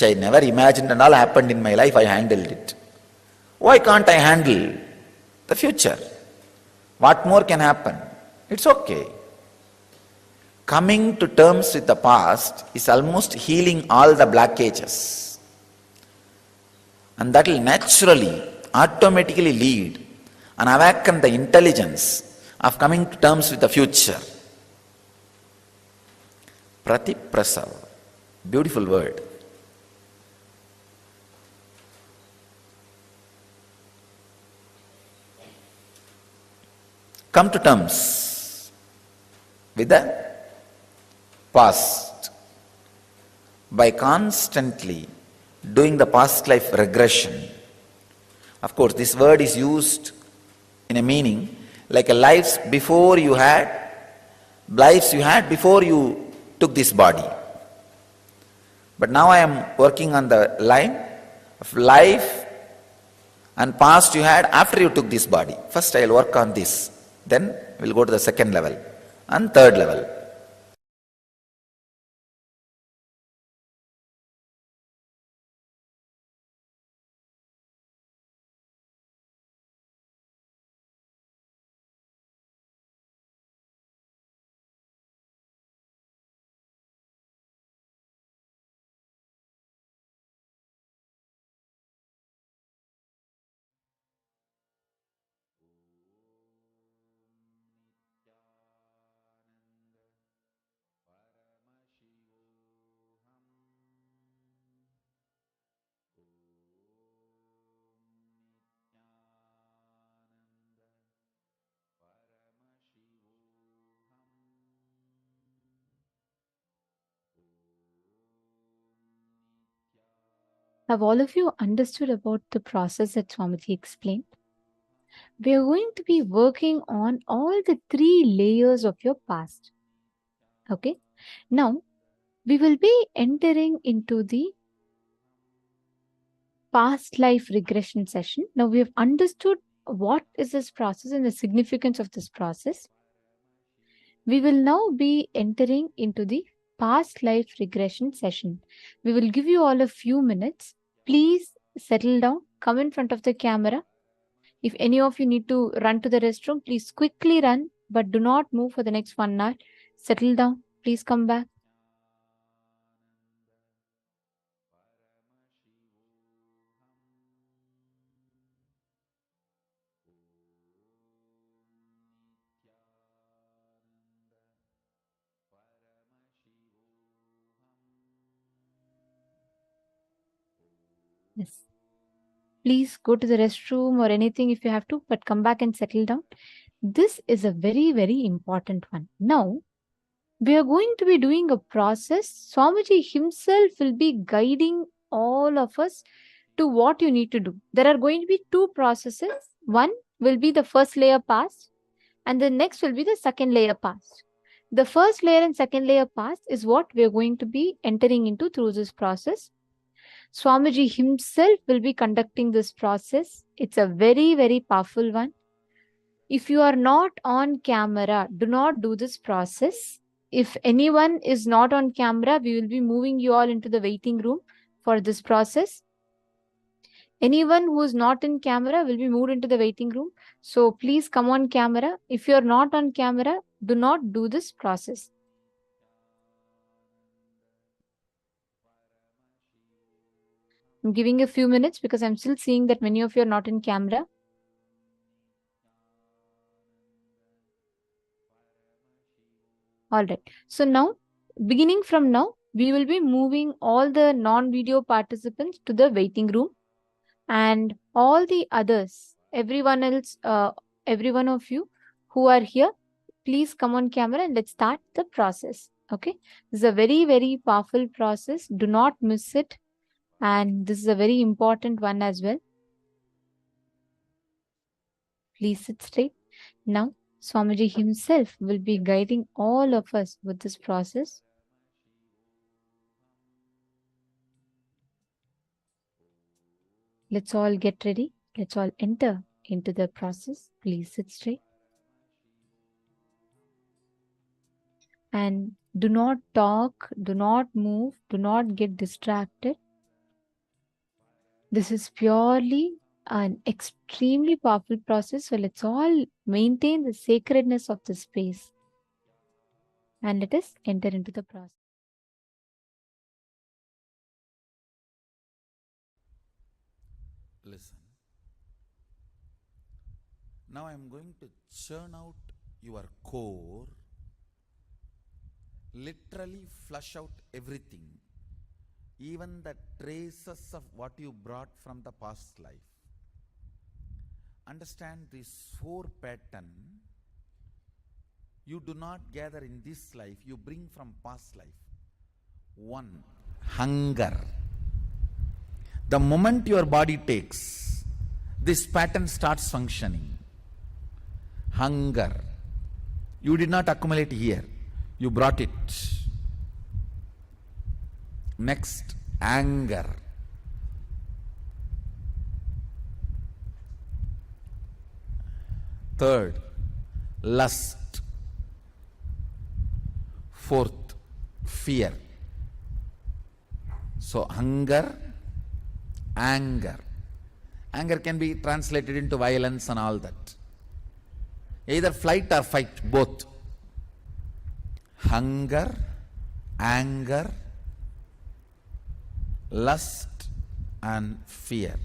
I never imagined and all happened in my life, I handled it. Why can't I handle the future? What more can happen? It's okay. Coming to terms with the past is almost healing all the blockages. And that will naturally, automatically lead and awaken the intelligence of coming to terms with the future. Pratiprasav, beautiful word. Come to terms with the past by constantly doing the past life regression. Of course, this word is used in a meaning like a lives you had before you took this body. But now I am working on the line of life and past you had after you took this body. First I will work on this. Then we will go to the second level and third level. Have all of you understood about the process that Swamiji explained? We are going to be working on all the 3 layers of your past. Okay. Now, we will be entering into the past life regression session. Now, we have understood what is this process and the significance of this process. We will now be entering into the past life regression session. We will give you all a few minutes. Please settle down, come in front of the camera. If any of you need to run to the restroom, please quickly run, but do not move for the next 1 hour. Settle down. Please come back. Yes. Please go to the restroom or anything if you have to, but come back and settle down. This is a very, very important one. Now, we are going to be doing a process. Swamiji himself will be guiding all of us to what you need to do. There are going to be 2 processes. One will be the first layer past, and the next will be the second layer past. The first layer and second layer past is what we are going to be entering into through this process. Swamiji himself will be conducting this process. It's a very, very powerful one. If you are not on camera, do not do this process. If anyone is not on camera, we will be moving you all into the waiting room for this process. Anyone who is not in camera will be moved into the waiting room. So please come on camera. If you are not on camera, do not do this process. I'm giving a few minutes because I'm still seeing that many of you are not in camera. All right. So now, beginning from now, we will be moving all the non-video participants to the waiting room, and all the others, everyone else, every one of you who are here, please come on camera and let's start the process. Okay. This is a very, very powerful process. Do not miss it. And this is a very important one as well. Please sit straight. Now, Swamiji himself will be guiding all of us with this process. Let's all get ready. Let's all enter into the process. Please sit straight. And do not talk, do not move, do not get distracted. This is purely an extremely powerful process. So let's all maintain the sacredness of the space. And let us enter into the process. Listen. Now I am going to churn out your core, literally flush out everything, even the traces of what you brought from the past life. Understand this 4 pattern you do not gather in this life, you bring from past life. 1. Hunger. The moment your body takes, this pattern starts functioning. Hunger. You did not accumulate here, you brought it. Next, anger. Third, lust. 4th, fear. So, hunger, anger. Anger can be translated into violence and all that. Either flight or fight, both. Hunger, anger, lust and fear.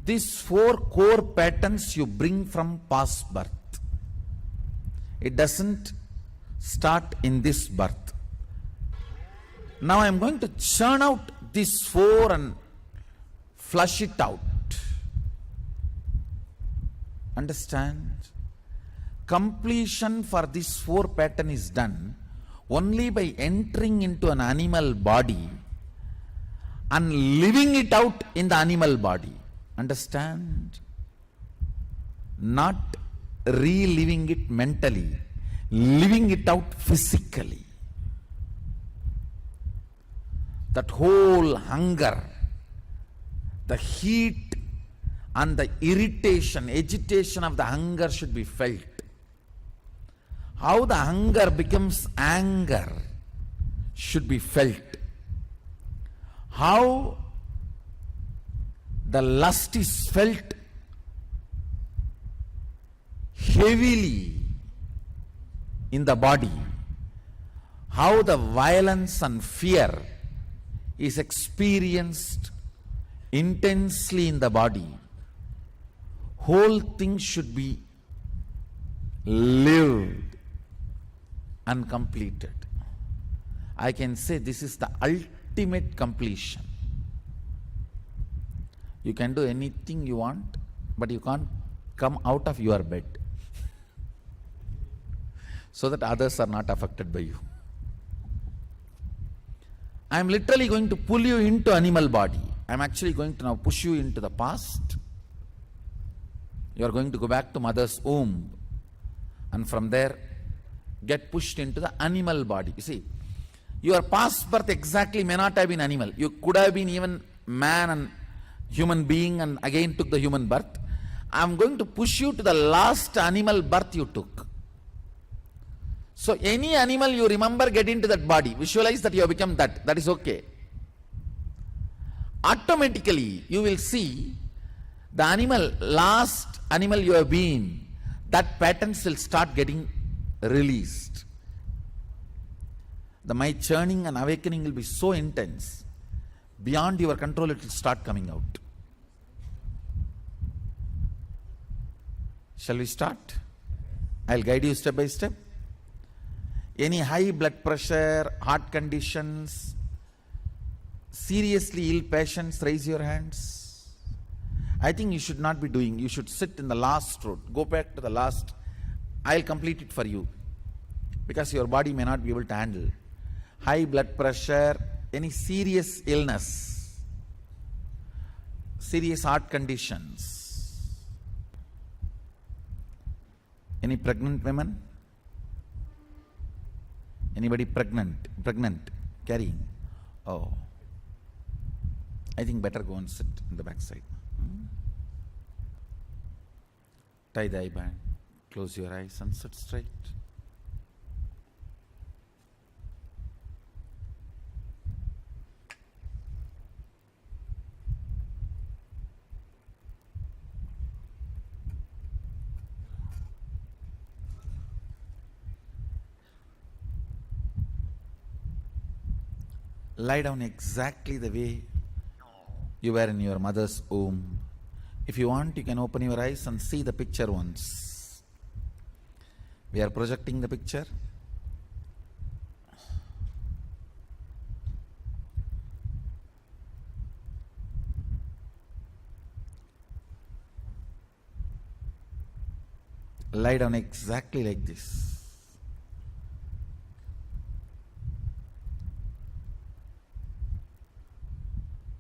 These 4 core patterns you bring from past birth. It doesn't start in this birth. Now I am going to churn out these 4 and flush it out. Understand? Completion for this 4 pattern is done only by entering into an animal body and living it out in the animal body. Understand? Not reliving it mentally, living it out physically. That whole hunger, the heat and the irritation, agitation of the hunger should be felt. How the hunger becomes anger should be felt. How the lust is felt heavily in the body. How the violence and fear is experienced intensely in the body. Whole thing should be lived and completed. I can say this is the ultimate completion. You can do anything you want, but you can't come out of your bed so that others are not affected by you. I am literally going to pull you into animal body. I am actually going to now push you into the past. You are going to go back to mother's womb, and from there get pushed into the animal body. You see, your past birth exactly may not have been animal. You could have been even man and human being and again took the human birth. I am going to push you to the last animal birth you took. So any animal you remember, get into that body. Visualize that you have become that. That is okay. Automatically you will see the animal, last animal you have been, that patterns will start getting released. The my churning and awakening will be so intense. Beyond your control, it will start coming out. Shall we start? I'll guide you step by step. Any high blood pressure, heart conditions, seriously ill patients, raise your hands. I think you should not be doing. You should sit in the last row. Go back to the last. I'll complete it for you, because your body may not be able to handle. High blood pressure, any serious illness, serious heart conditions. Any pregnant women? Anybody pregnant, carrying? Oh, I think better go and sit in the back side. Tie the eye band, close your eyes and sit straight. Lie down exactly the way you were in your mother's womb. If you want, you can open your eyes and see the picture once. We are projecting the picture. Lie down exactly like this.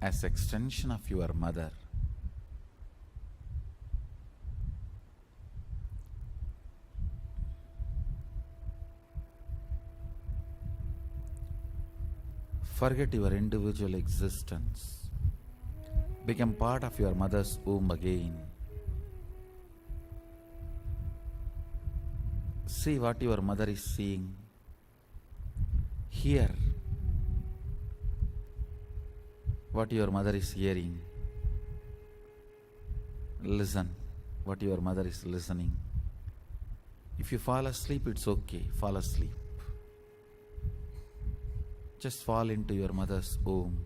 As extension of your mother. Forget your individual existence. Become part of your mother's womb again. See what your mother is seeing. Hear what your mother is hearing. Listen what your mother is listening. If you fall asleep, it's okay. Fall asleep. Just fall into your mother's womb.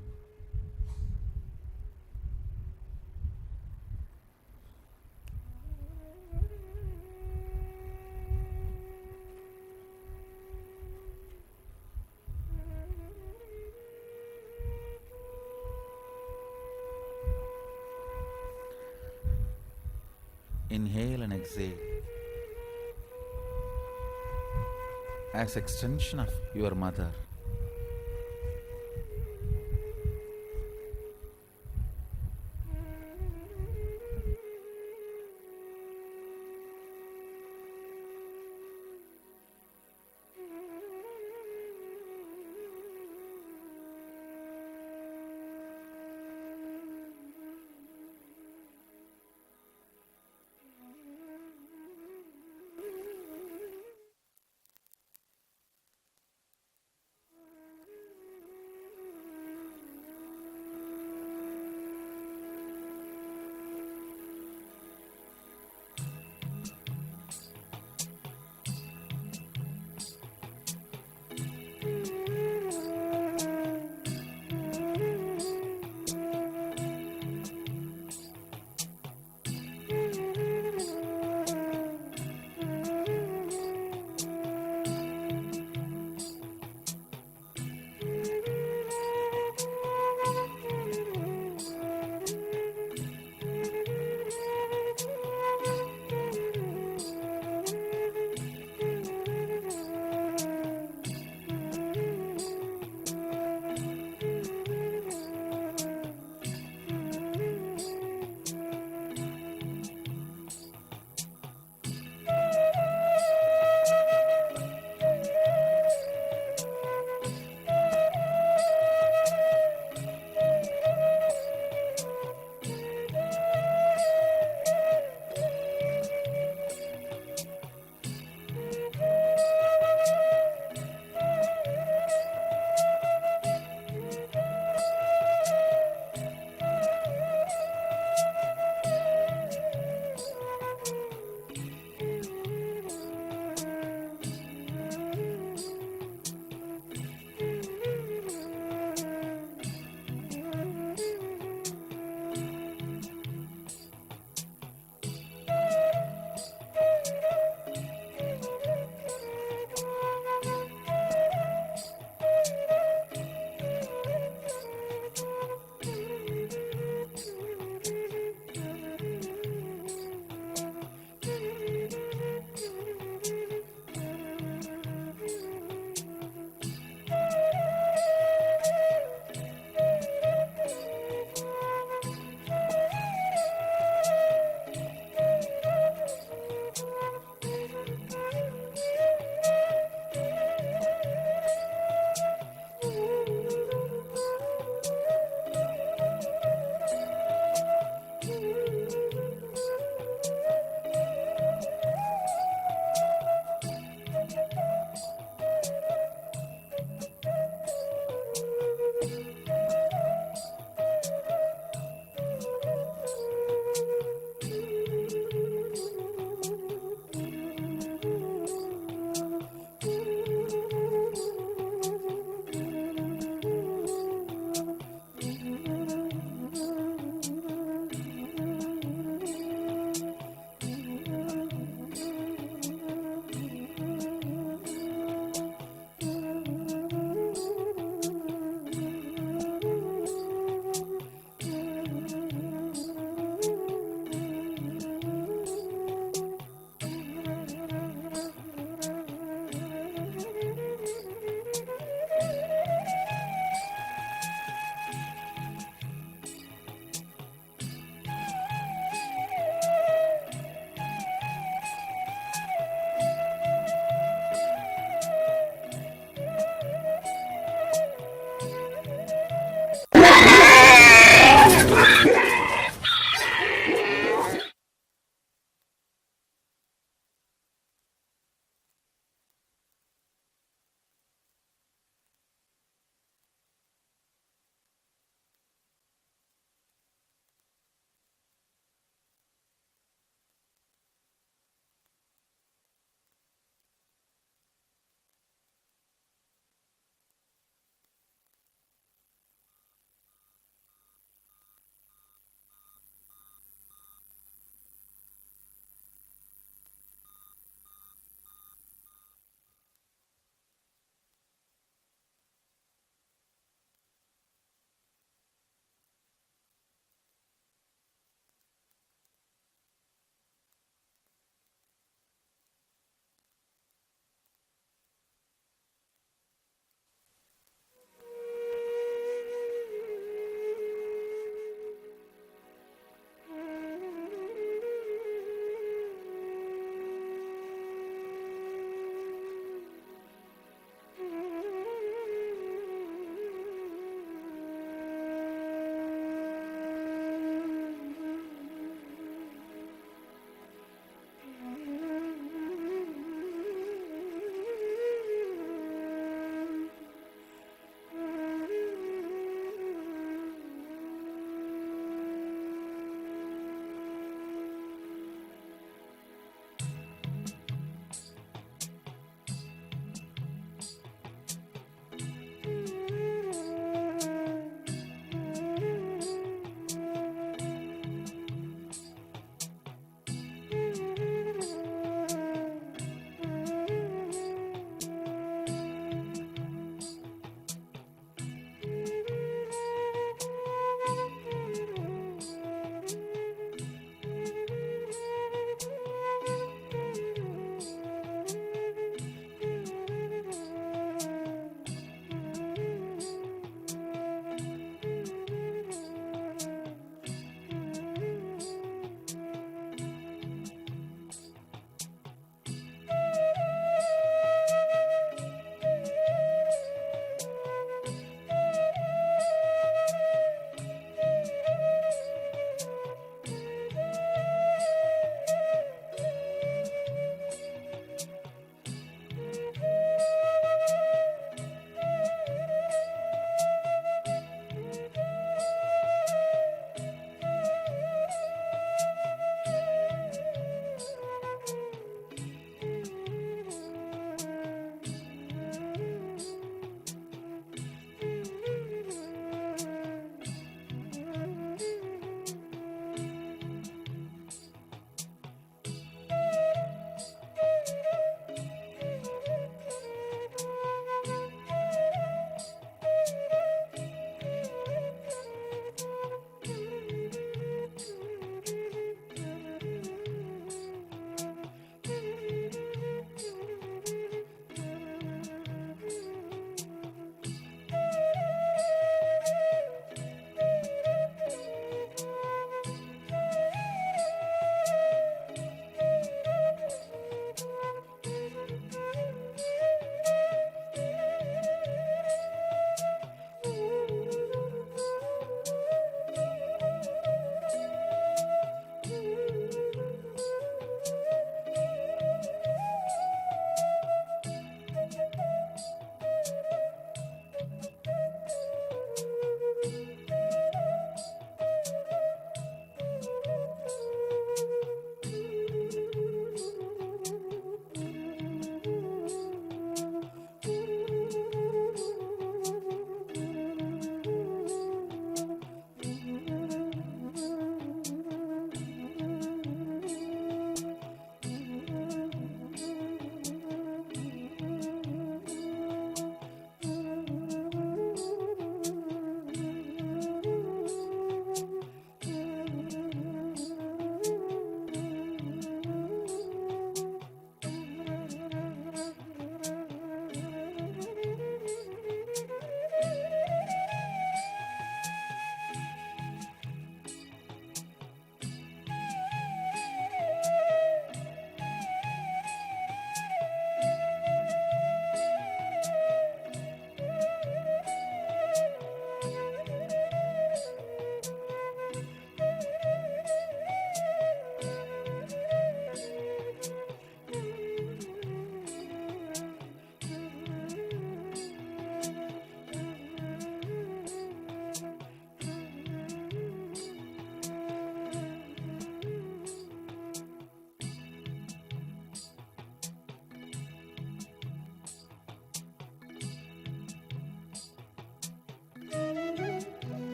Inhale and exhale. As extension of your mother.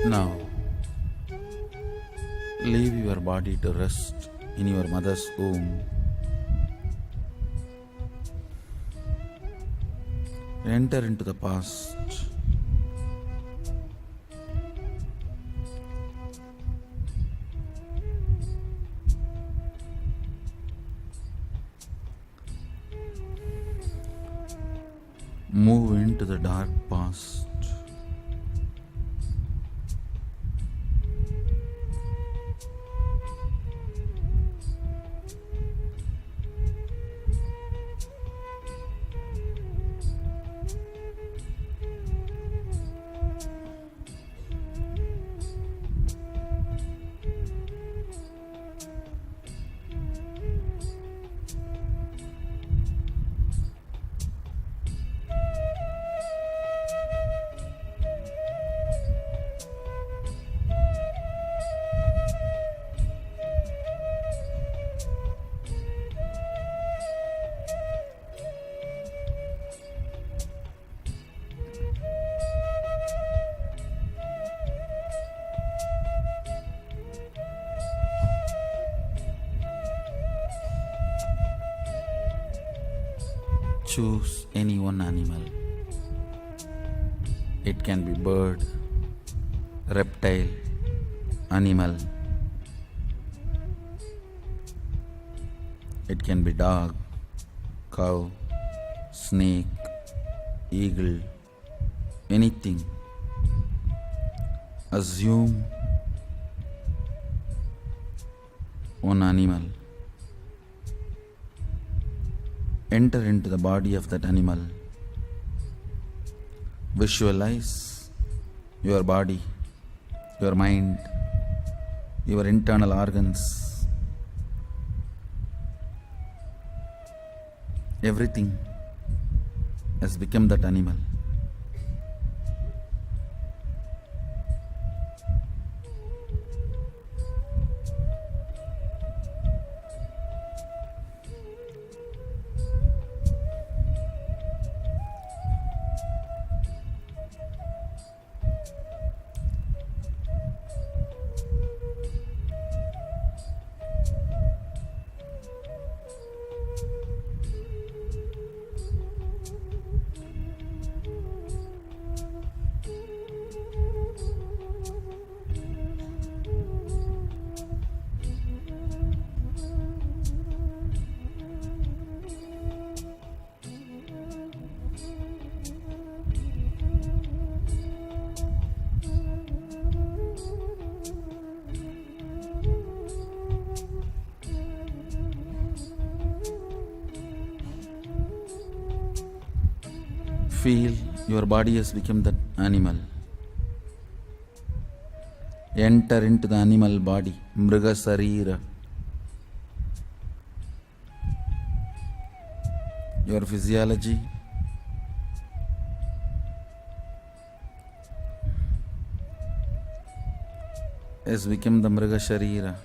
Now, leave your body to rest in your mother's womb. Enter into the past. Move into the dark past. Choose any one animal. It can be bird, reptile, animal. It can be dog, cow, snake, eagle, anything. Assume one animal. Enter into the body of that animal. Visualize your body, your mind, your internal organs. Everything has become that animal. Feel your body has become that animal. Enter into the animal body, Mriga Sarira. Your physiology has become the Mriga Sharira.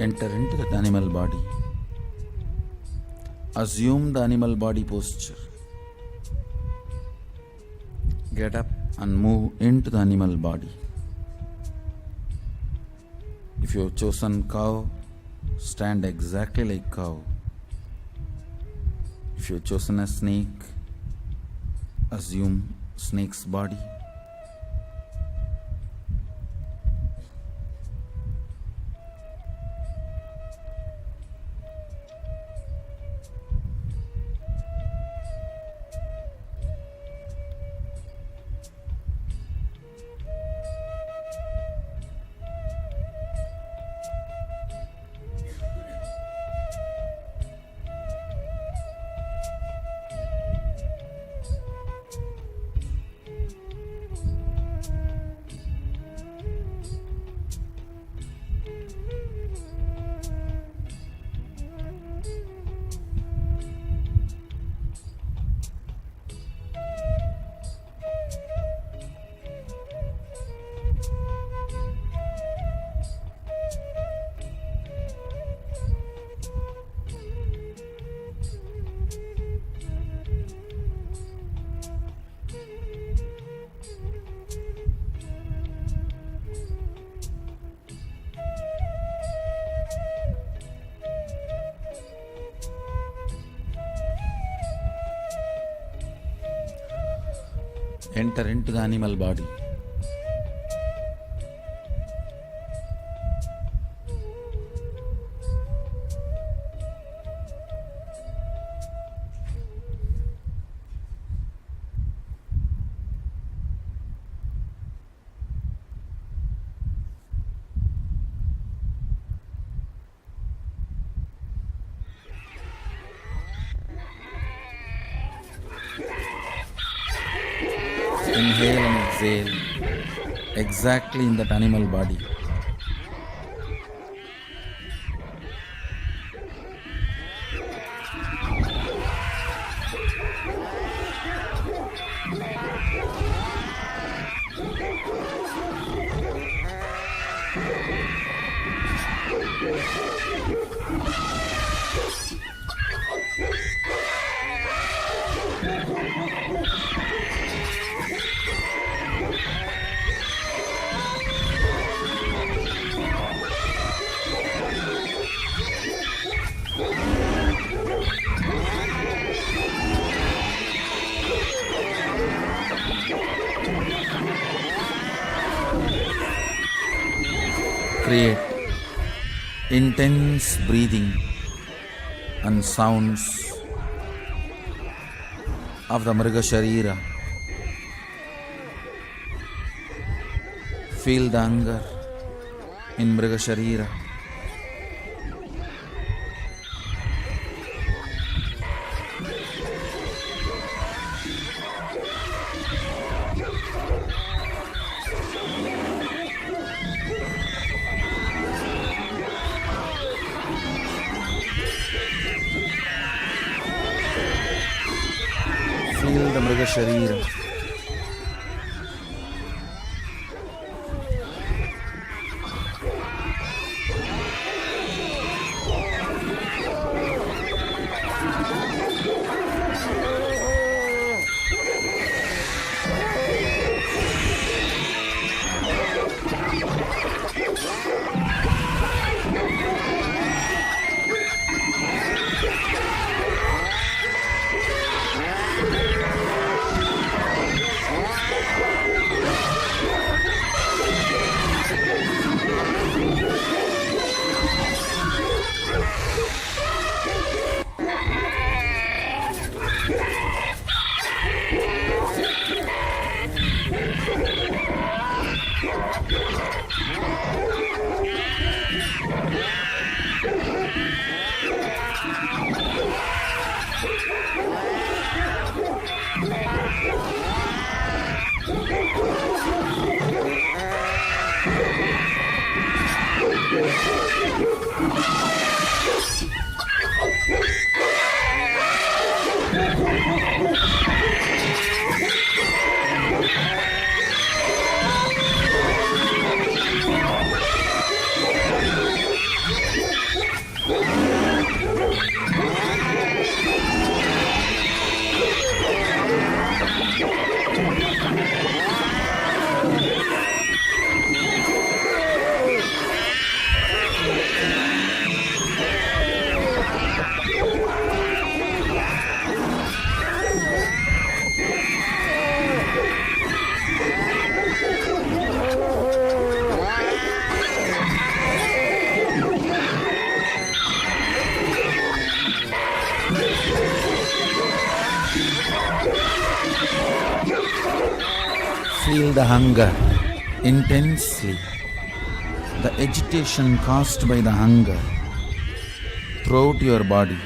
Enter into that animal body. Assume the animal body posture. Get up and move into the animal body. If you have chosen cow, stand exactly like cow. If you have chosen a snake, assume snake's body. Enter into the animal body. Inhale and exhale exactly in that animal body. Create intense breathing and sounds of the Mriga Sharira. Feel the anger in Mriga Sharira. Feel the Mriga Sharira. the hunger intensely, the agitation caused by the hunger throughout your body.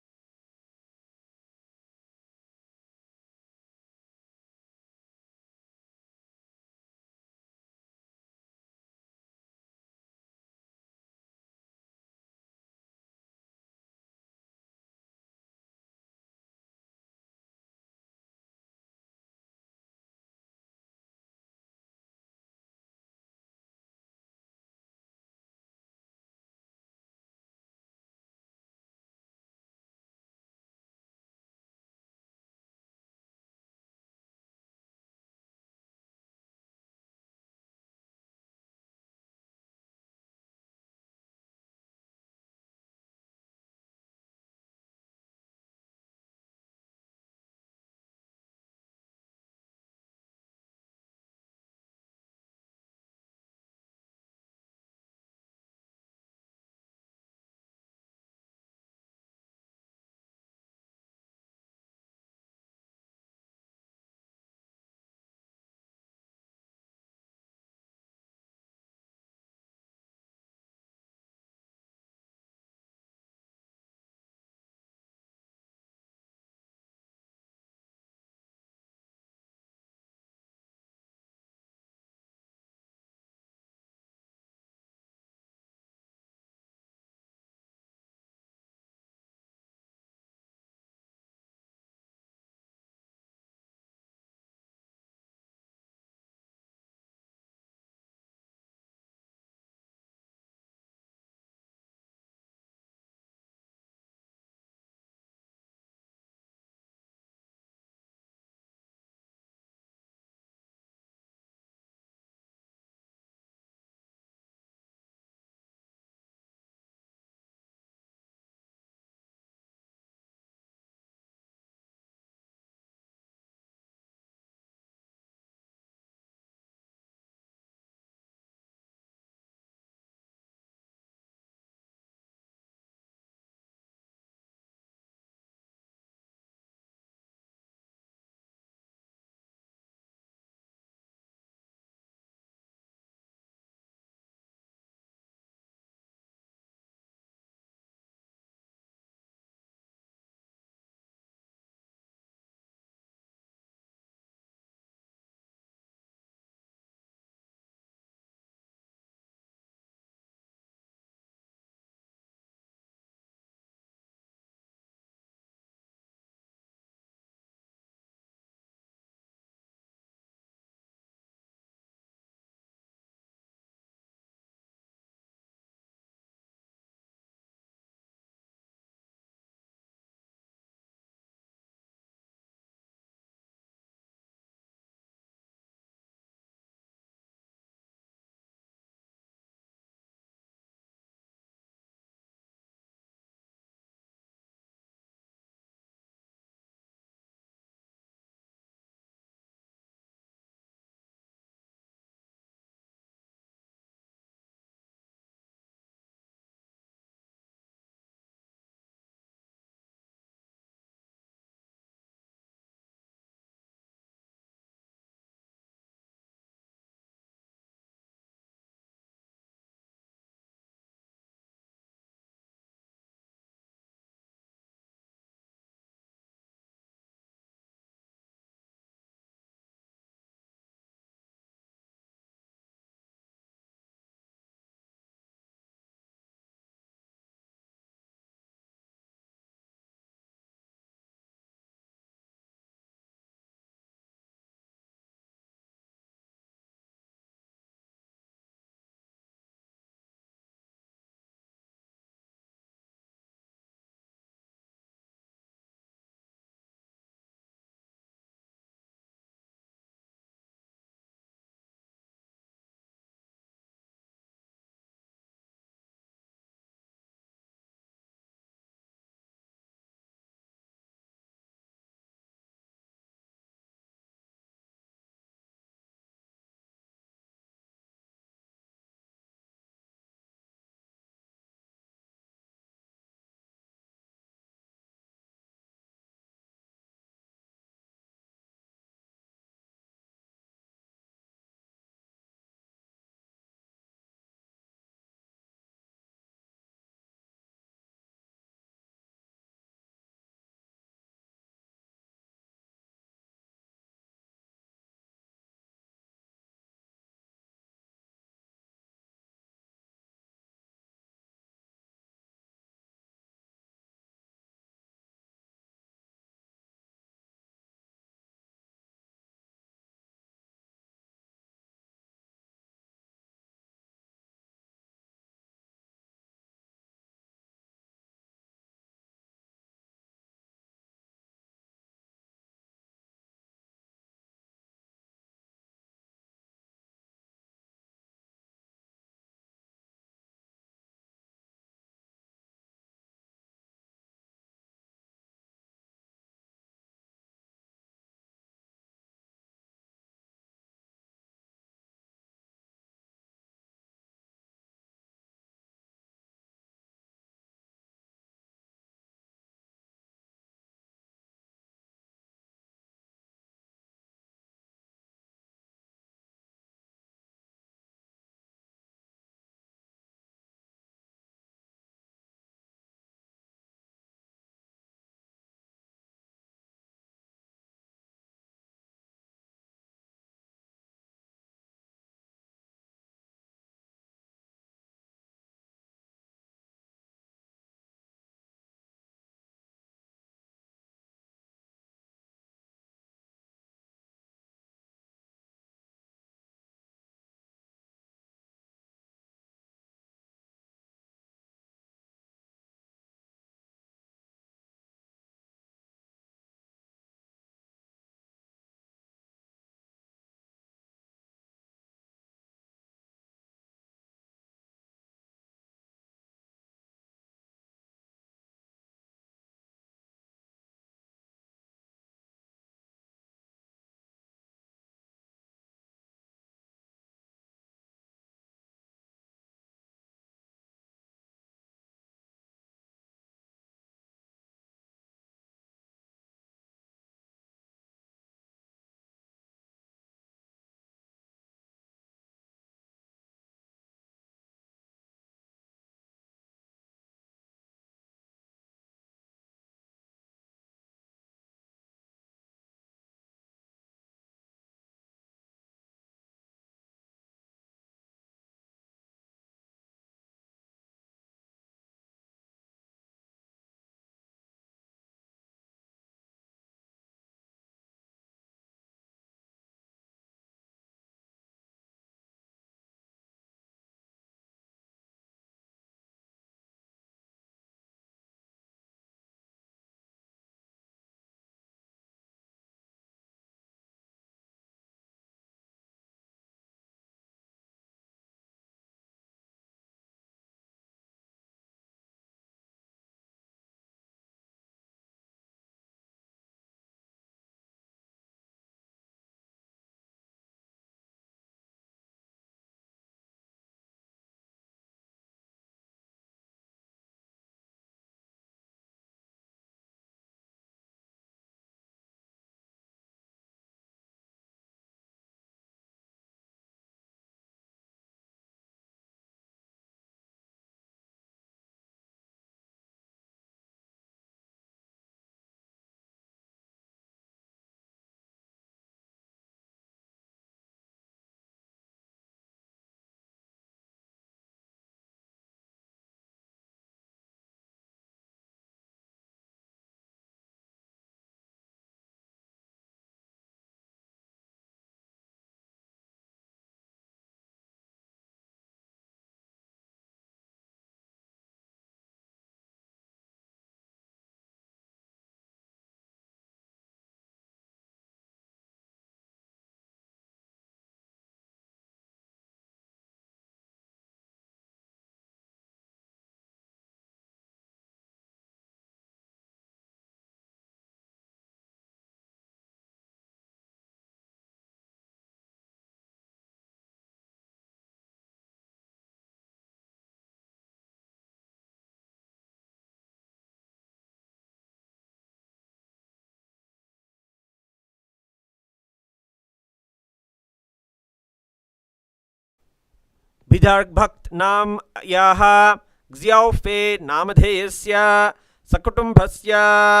Bidhark Bhakt Nam Yaha Xiaofe Namadheyasya Sakutumbhasya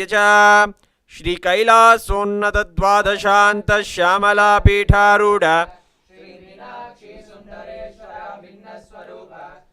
Cha Shri Kailasonnata Dvadashanta Shyamala Pitharuda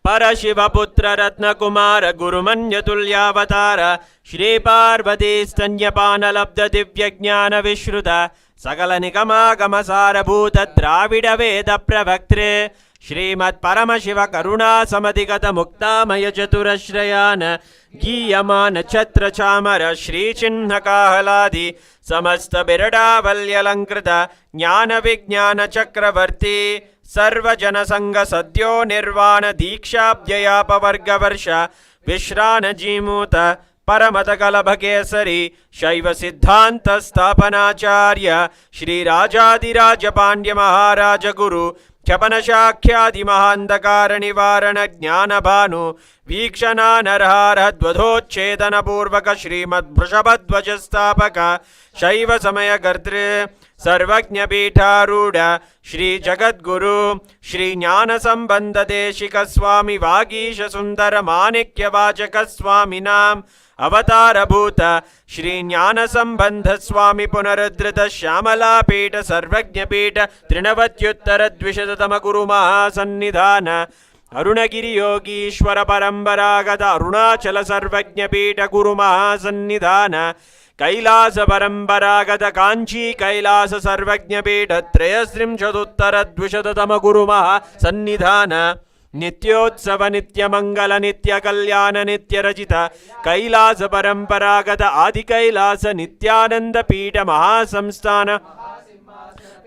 Parashivaputra Ratnakumara Gurumanyatulyavatara Shri Parvati Stanyapanalabdha Divyajnana Vishruta Sakala Nikama Gamasara Bhuta Dravida Veda Pravaktre Shrimad Paramashiva Karuna Samadhigata Muktamaya Chaturashrayana Giyamana Chatra Chamara Shri Chinna Kahaladi Samasta Birada Valyalankrita Jnana Vijnana Chakravarti Sarvajana Sangha Sadyo Nirvana Dikshabhyaya Pavargavarša Vishrana Jimuta Paramata Kalabhakesari Shaiva Siddhanta Sthapanacharya Shri Rajadiraja Pandya Maharaja Guru Chapana Shakhyadi Mahandakara Nivarana Jnana Bhanu Vikshana Narhara Dvadhochedana Purvaka Shrimad Vrishabhadvajastapaka Shaiva Samaya Gartre Sarvajna Pitharuda Shri Jagadguru Shri Jnana Sambandha Deshika Swami Vagisha Sundara Manikya Vachaka Swami Nam Avatara Bhuta Shri Jnana Sambandha Swami Punarudrita Shyamala Pita Sarvajna Pita Trinavatyuttara Dvishatatama Guru Mahasannidhana Arunagiri Yogishwara Paramparagata Arunachala Sarvajna Pita Guru Mahasannidhana Kailasa Paramparagata Kanchi Kailasa Sarvajna Pita Trayasrim Chaduttara Dvishatatama Guru Mahasannidhana Nityotsava Nitya Mangala Nitya Kalyana Nitya Rajita Kailasa Paramparagata Adi Kailasa Nityananda Pita Mahasamsthana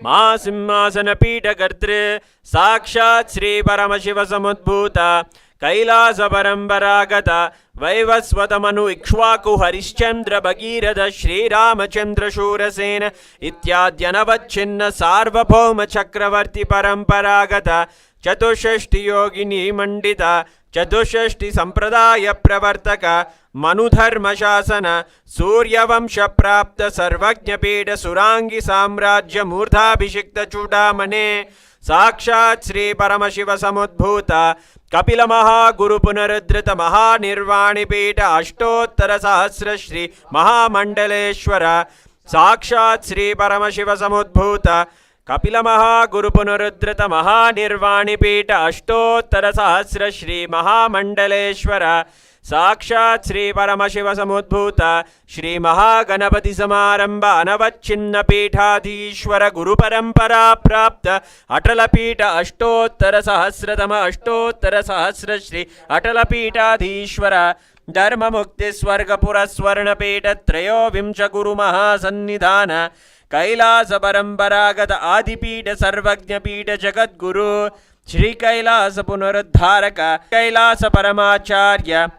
Mahasimhasana Pita Gartre Sakshat Sri Paramashiva Samudbhuta Kailasa Paramparagata Vaivasvatamanu Ikshvaku Harishchandra Bhagirada Shri Ramachandra Shurasena Ityadyanavachinna Sarvabhauma Chakravarti Paramparagata Chatushashti Yogini Mandita Chatushashti Sampradaya Pravartaka Manudharma Shasana Surya Vamsha Prapta Sarvajna Pita Surangi Samrajya Murthabhishikta Chudamane Sakshat Sri Paramashiva Samudbhuta Kapila Maha Guru Punarudrita Maha Nirvani Pita Ashtottara Sahasra Shri Mahamandaleshwara Sakshat Sri Paramashiva Samudbhuta Kapila Maha Guru Punarudrita Maha Nirvani Pita Ashtottara Sahasra Shri Mahamandaleshwara Sakshat Sri Paramashiva Samudbhuta Shri Mahaganapati Samaramba Anavachinna Pithadhishwara Guru Parampara Prapta Atala Pita Ashtottara Sahasratama Ashtottara Sahasra Shri Atala Pithadhishwara Dharma Mukti Swargapura Swarna Pita Trayo Vimcha Guru Mahasannidhana Kailasa Paramparagata Adipita Sarvajna Pita Jagadguru Shri Kailasa Punaruddharaka Kailasa Paramacharya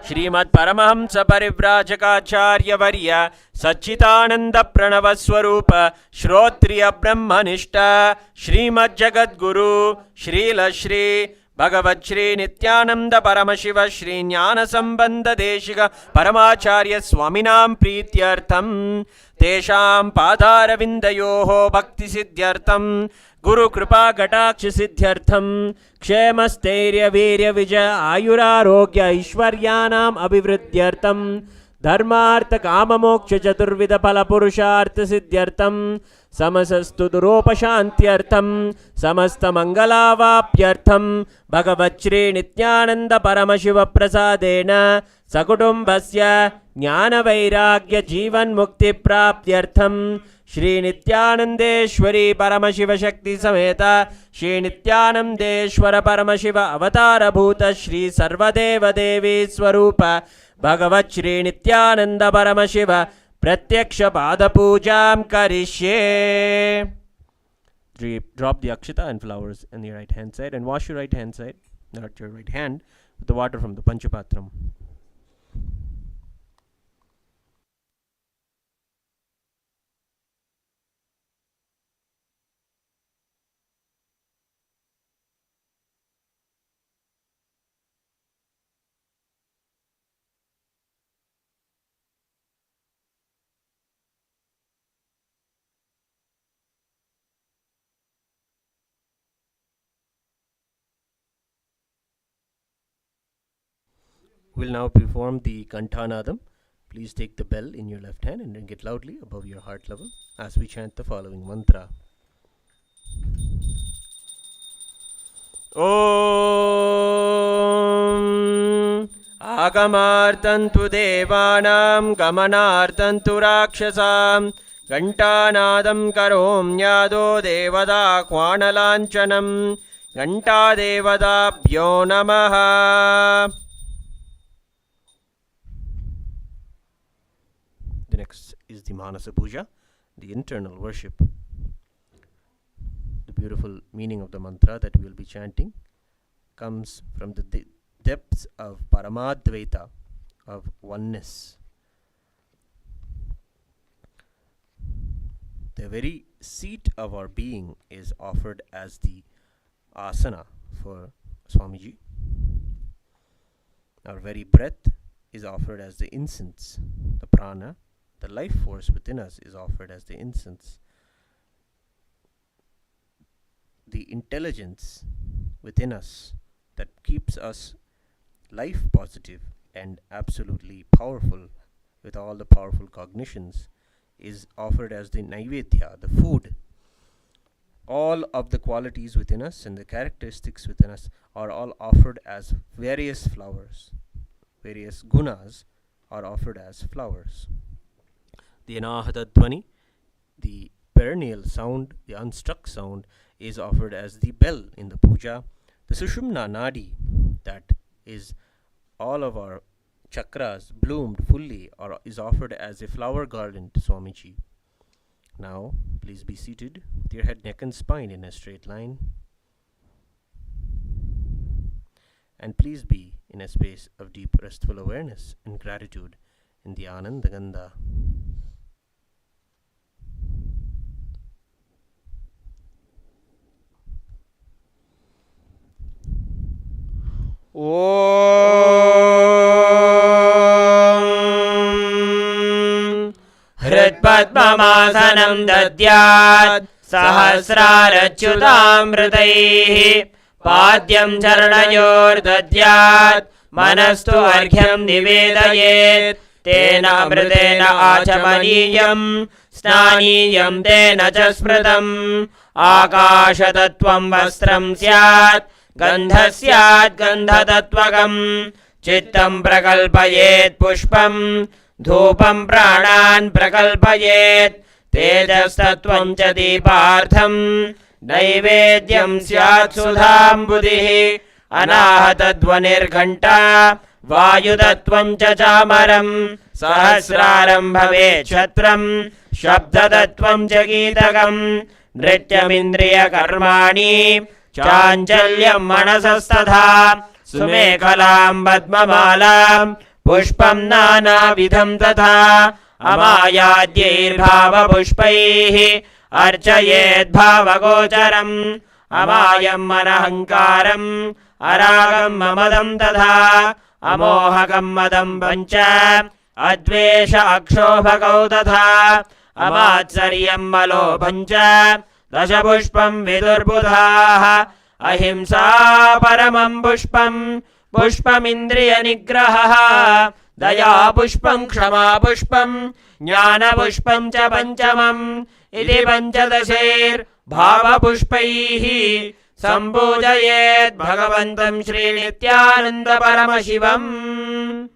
Shrimad Paramahamsa Parivrajacharya Varya Satchitananda Pranava Swarupa Shrotriya Brahmanishta Shrimad Jagadguru Shrila Shri Bhagavat Shri Nithyananda Paramashiva Shri Jnana Sambandha Deshika Paramacharya Swaminam Prityartham Tesham Padaravindayoho Bhakti Siddhyartham Guru Kripa Katakshi Siddhyartham Kshemastheirya Virya Vijaya Ayurarogya Ishwaryanam Abhivridyartham Dharmartha Kama Moksha Chaturvida Phala Purushartha Siddhyartham Samasastu Duropashantyartham Samasta Mangalavapyartham Bhagavat Shri Nithyananda Paramashiva Prasadena Sakutumbasya Jnana Vairagya Jivan Mukti Praptyartham Shri Nithyanandeshwari Paramashiva Shakti Sameta Shri Nithyanandeshwara Paramashiva Avatara Bhuta Shri Sarvadeva Devi Swarupa Bhagavat Shri Nithyananda Paramashiva Pratyaksha Pada Pujam Karishye. Drop the akshita and flowers on the right hand side and wash your right hand side, not your right hand, with the water from the Panchapatram. We'll now perform the Kantanadam. Please take the bell in your left hand and ring it loudly above your heart level as we chant the following mantra. Om Agamartantu Devanam Gamanartantu Rakshasam Gantanadam Karom Yado Devada Kwanalanchanam Ganta Devada Bhyo Namaha. The next is the Manasa Puja, the internal worship. The beautiful meaning of the mantra that we will be chanting comes from the depths of Paramadvaita, of oneness. The very seat of our being is offered as the asana for Swamiji. Our very breath is offered as the incense. The prana, the life force within us, is offered as the incense. The intelligence within us that keeps us life positive and absolutely powerful with all the powerful cognitions is offered as the naivedya, the food. All of the qualities within us and the characteristics within us are all offered as various flowers. Various gunas are offered as flowers. The anahata dhvani, the perennial sound, the unstruck sound, is offered as the bell in the puja. The sushumna nadi, that is all of our chakras bloomed fully, or is offered as a flower garland to Swamiji. Now, please be seated with your head, neck and spine in a straight line. And please be in a space of deep restful awareness and gratitude in the Ananda Gandha. Om Hritpadmasanam dadyat sahasrarachyutamritaihi Padyam charanayor dadyat manastu arghyam nivedayet Tena amritena achamaniyam snaniyam tena cha smritam Akasha tattvam vastram syat Gandhasyat gandhatatvagam Chittam prakalpayet pushpam Dhupam pranan prakalpayet Tejastattvam cha deepartham Naivedyam syat sudham buddhihi Anahatadvanir ghanta Vayudatvam cha chamaram Sahasraram bhavet chatram Shabdadatvam cha geetakam Nrityamindriya karmani Chanchalyam manasastadha Sumekalam badmamalam Pushpam nana vidham tatha Amayadyair bhava pushpaihi Archayet bhava gocharam Amayam manahankaram Aragam mamadam tatha Amohakam madam pancha Advesha akshobhakau tatha Amatsaryam malo pancha Dashapushpam vidurbudhaha Ahimsa paramam pushpam Pushpam indriya nigraha Daya pushpam kshama pushpam Jnana pushpam cha panchamam Iti panchadashair bhava pushpaihi Sambhujayet Bhagavantam Shri Nithyananda Paramashivam.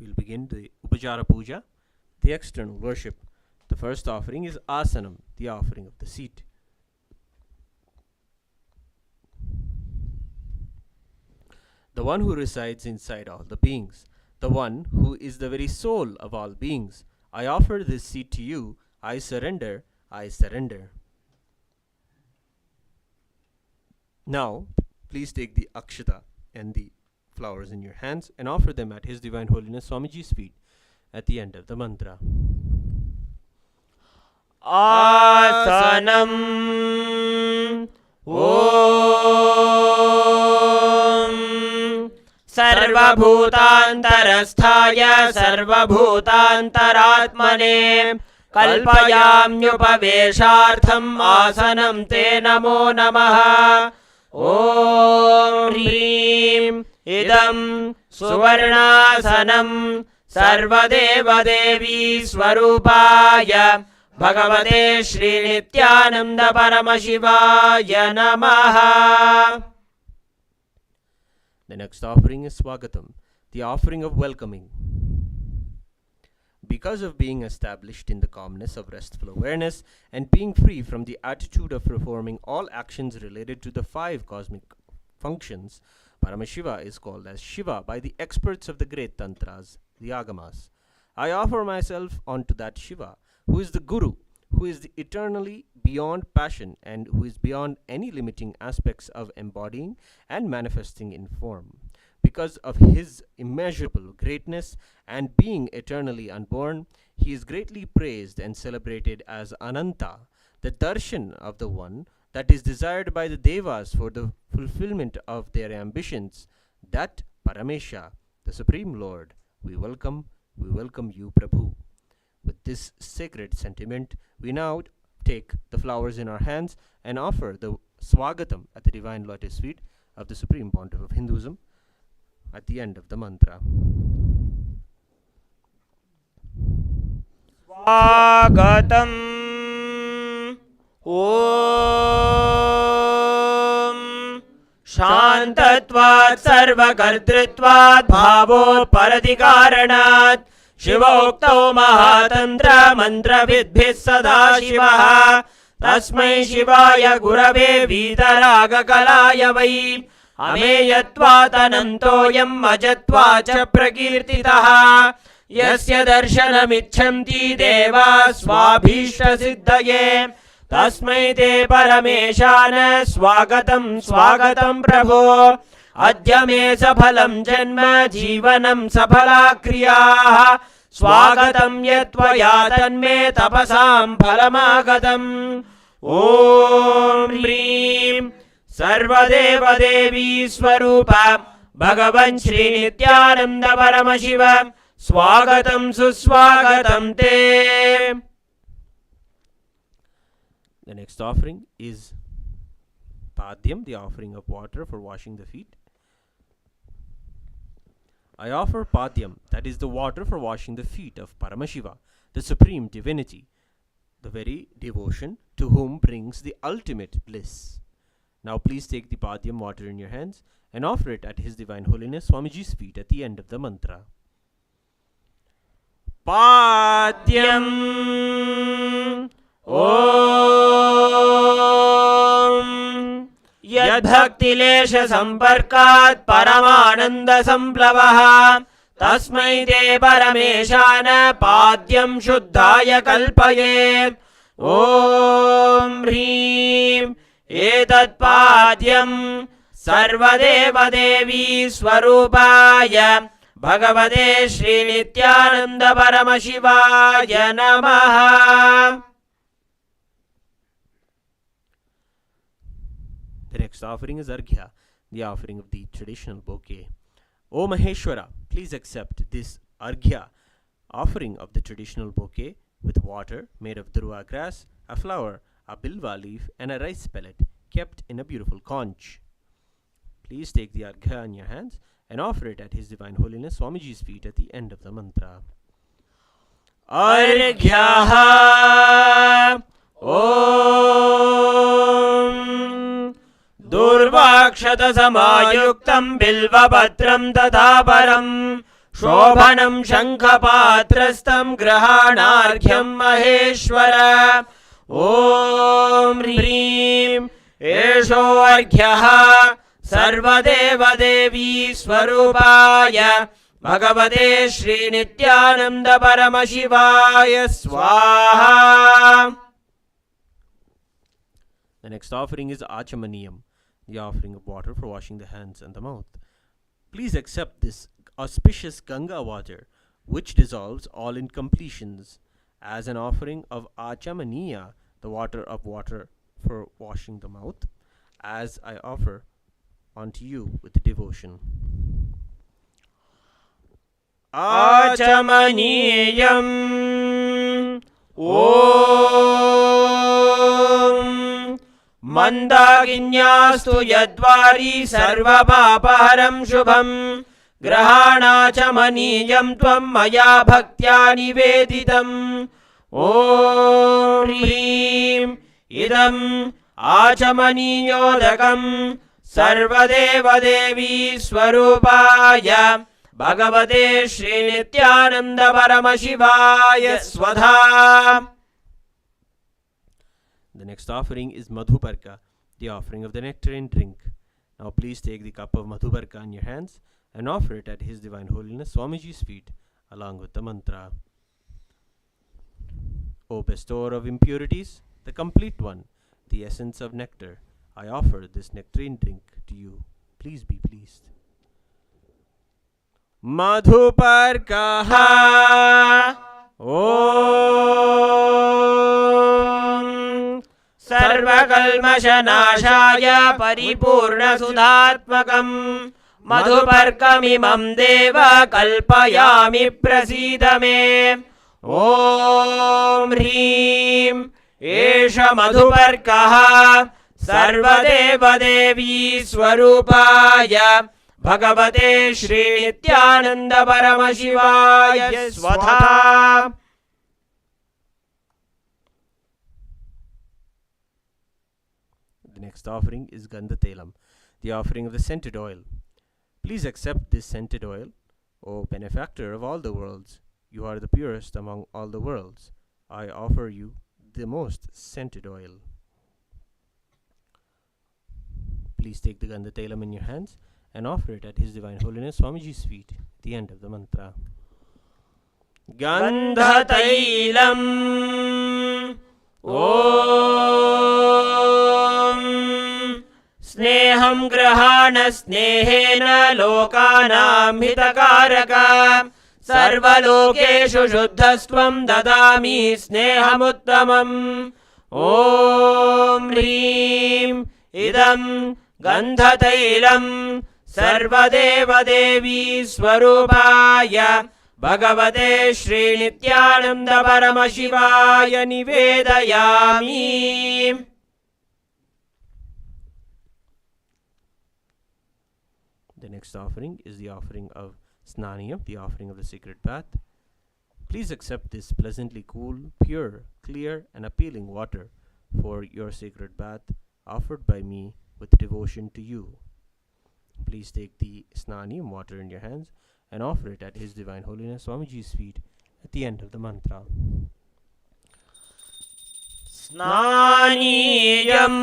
We'll begin the Upachara Puja, the external worship. The first offering is Asanam, the offering of the seat. The one who resides inside all the beings, the one who is the very soul of all beings. I offer this seat to you. I surrender, I surrender. Now, please take the akshata and the flowers in your hands and offer them at His Divine Holiness Swamiji's feet at the end of the mantra. Asanam Om Sarvabhutantarasthaya Sarvabhutantaratmane Kalpayamyupaveshartham Asanam Te Namo Namaha Om Hrim idam suvarnasanam sarvadevadevi swarupaya Bhagavate Shri Nithyananda Paramashivaya Namaha. The next offering is Swagatam, the offering of welcoming. Because of being established in the calmness of restful awareness and being free from the attitude of performing all actions related to the 5 cosmic functions, Paramashiva is called as Shiva by the experts of the great tantras, the agamas. I offer myself unto that Shiva, who is the Guru, who is the eternally beyond passion and who is beyond any limiting aspects of embodying and manifesting in form. Because of his immeasurable greatness and being eternally unborn, he is greatly praised and celebrated as Ananta, the darshan of the one that is desired by the devas for the fulfillment of their ambitions, that Paramesha, the Supreme Lord. We welcome you, Prabhu. With this sacred sentiment, we now take the flowers in our hands and offer the Swagatam at the divine lotus feet of the Supreme Pontiff of Hinduism at the end of the mantra. Swagatam Om Shantatvat Sarvakartritvat Bhavo Paradikaranat Shivokto Mahatantra Mantra Vidbhis Sada Shivaha Tasmai Shivaya Gurave Vitaraga Kalaya Vai Ameyatvat Anantoyam Ajatvat Cha Prakirtitaha Yasya Darshanamichanti Deva Swabhishta Siddhaye Tasmai Te Parameshana Swagatam Swagatam Prabho Adya me saphalam janma jivanam saphala kriyaah Swagatam yatvaya tanme tapasam phalamagatam Om Hrim Sarvadeva Devi Swarupa Bhagavan Shri Nithyananda Paramashivam Swagatam Suswagatam Te. The next offering is Padyam, the offering of water for washing the feet. I offer Padyam, that is the water for washing the feet of Paramashiva, the supreme divinity, the very devotion to whom brings the ultimate bliss. Now please take the Padyam water in your hands and offer it at His Divine Holiness Swamiji's feet at the end of the mantra. Padyam Om Yadbhaktilesha Samparkat Paramananda Samplavaha Tasmai Te Parameshana Padyam Shuddhaya Kalpaye Om Hrim Etat Padyam Sarvadeva Devi Swarupaya Bhagavate Shri Nithyananda Paramashivaya Namaha. The next offering is Arghya, the offering of the traditional bouquet. O Maheshwara, please accept this Arghya, offering of the traditional bouquet with water made of Dhruva grass, a flower, a bilva leaf, and a rice pellet kept in a beautiful conch. Please take the Arghya in your hands and offer it at His Divine Holiness Swamiji's feet at the end of the mantra. Arghyaha Om Durvakshata Samayuktam Bilvapatram Tadhaparam Shobhanam Shankhapatrastam Grahanarghyam Maheshwara Om Hrim Esho Arghyaha Sarvadeva Devi Swarupaya Bhagavate Shri Nithyananda Paramashivaya Swaha. The next offering is Achamaniyam, the offering of water for washing the hands and the mouth. Please accept this auspicious Ganga water, which dissolves all incompletions, as an offering of Achamaniya, the water for washing the mouth, as I offer unto you with devotion. Achamaniyam Om मन्दाकिन्यास्तु यद्वारी सर्वपापहरं शुभं ग्रहाणाचमनीयं त्वं मया भक्त्या निवेदितम् ॐ ह्रीं इदम् आचमनीयोदकं सर्वदेवदेवी स्वरूपाय भगवते श्रीनित्यानन्द परमशिवाय स्वधा. The next offering is Madhuparka, the offering of the nectarine drink. Now please take the cup of Madhuparka in your hands and offer it at His Divine Holiness Swamiji's feet along with the mantra. O bestower of impurities, the complete one, the essence of nectar, I offer this nectarine drink to you. Please be pleased. Madhuparkaha Om Sarvakalmashanashaya Paripurnasudhatmakam Madhuparkamimam Deva Kalpayami Prasidame Om Hrim Esha Madhuparkaha Sarvadeva Devi Swarupaya Bhagavate Shri Nityananda Paramashivaya Swatha. The next offering is Gandha Telam, the offering of the scented oil. Please accept this scented oil, O benefactor of all the worlds. You are the purest among all the worlds. I offer you the most scented oil. Please take the Gandha Telam in your hands and offer it at His Divine Holiness Swamiji's feet at the end of the mantra. Gandha Tailam Om Sneham Grahana Snehena Lokanam Hitakaraka Sarvalokeshu Shuddhastvam Dadami Snehamuttamam Om Hrim Idam Gandha Tailam Sarvadeva Devi Swarupaya Bhagavate Shri Nityananda Paramashivaya Nivedayami. The next offering is the offering of Snaniyam, the offering of the sacred bath. Please accept this pleasantly cool, pure, clear and appealing water for your sacred bath offered by me with devotion to you. Please take the Snaniyam water in your hands and offer it at His Divine Holiness Swamiji's feet at the end of the mantra. Snaniyam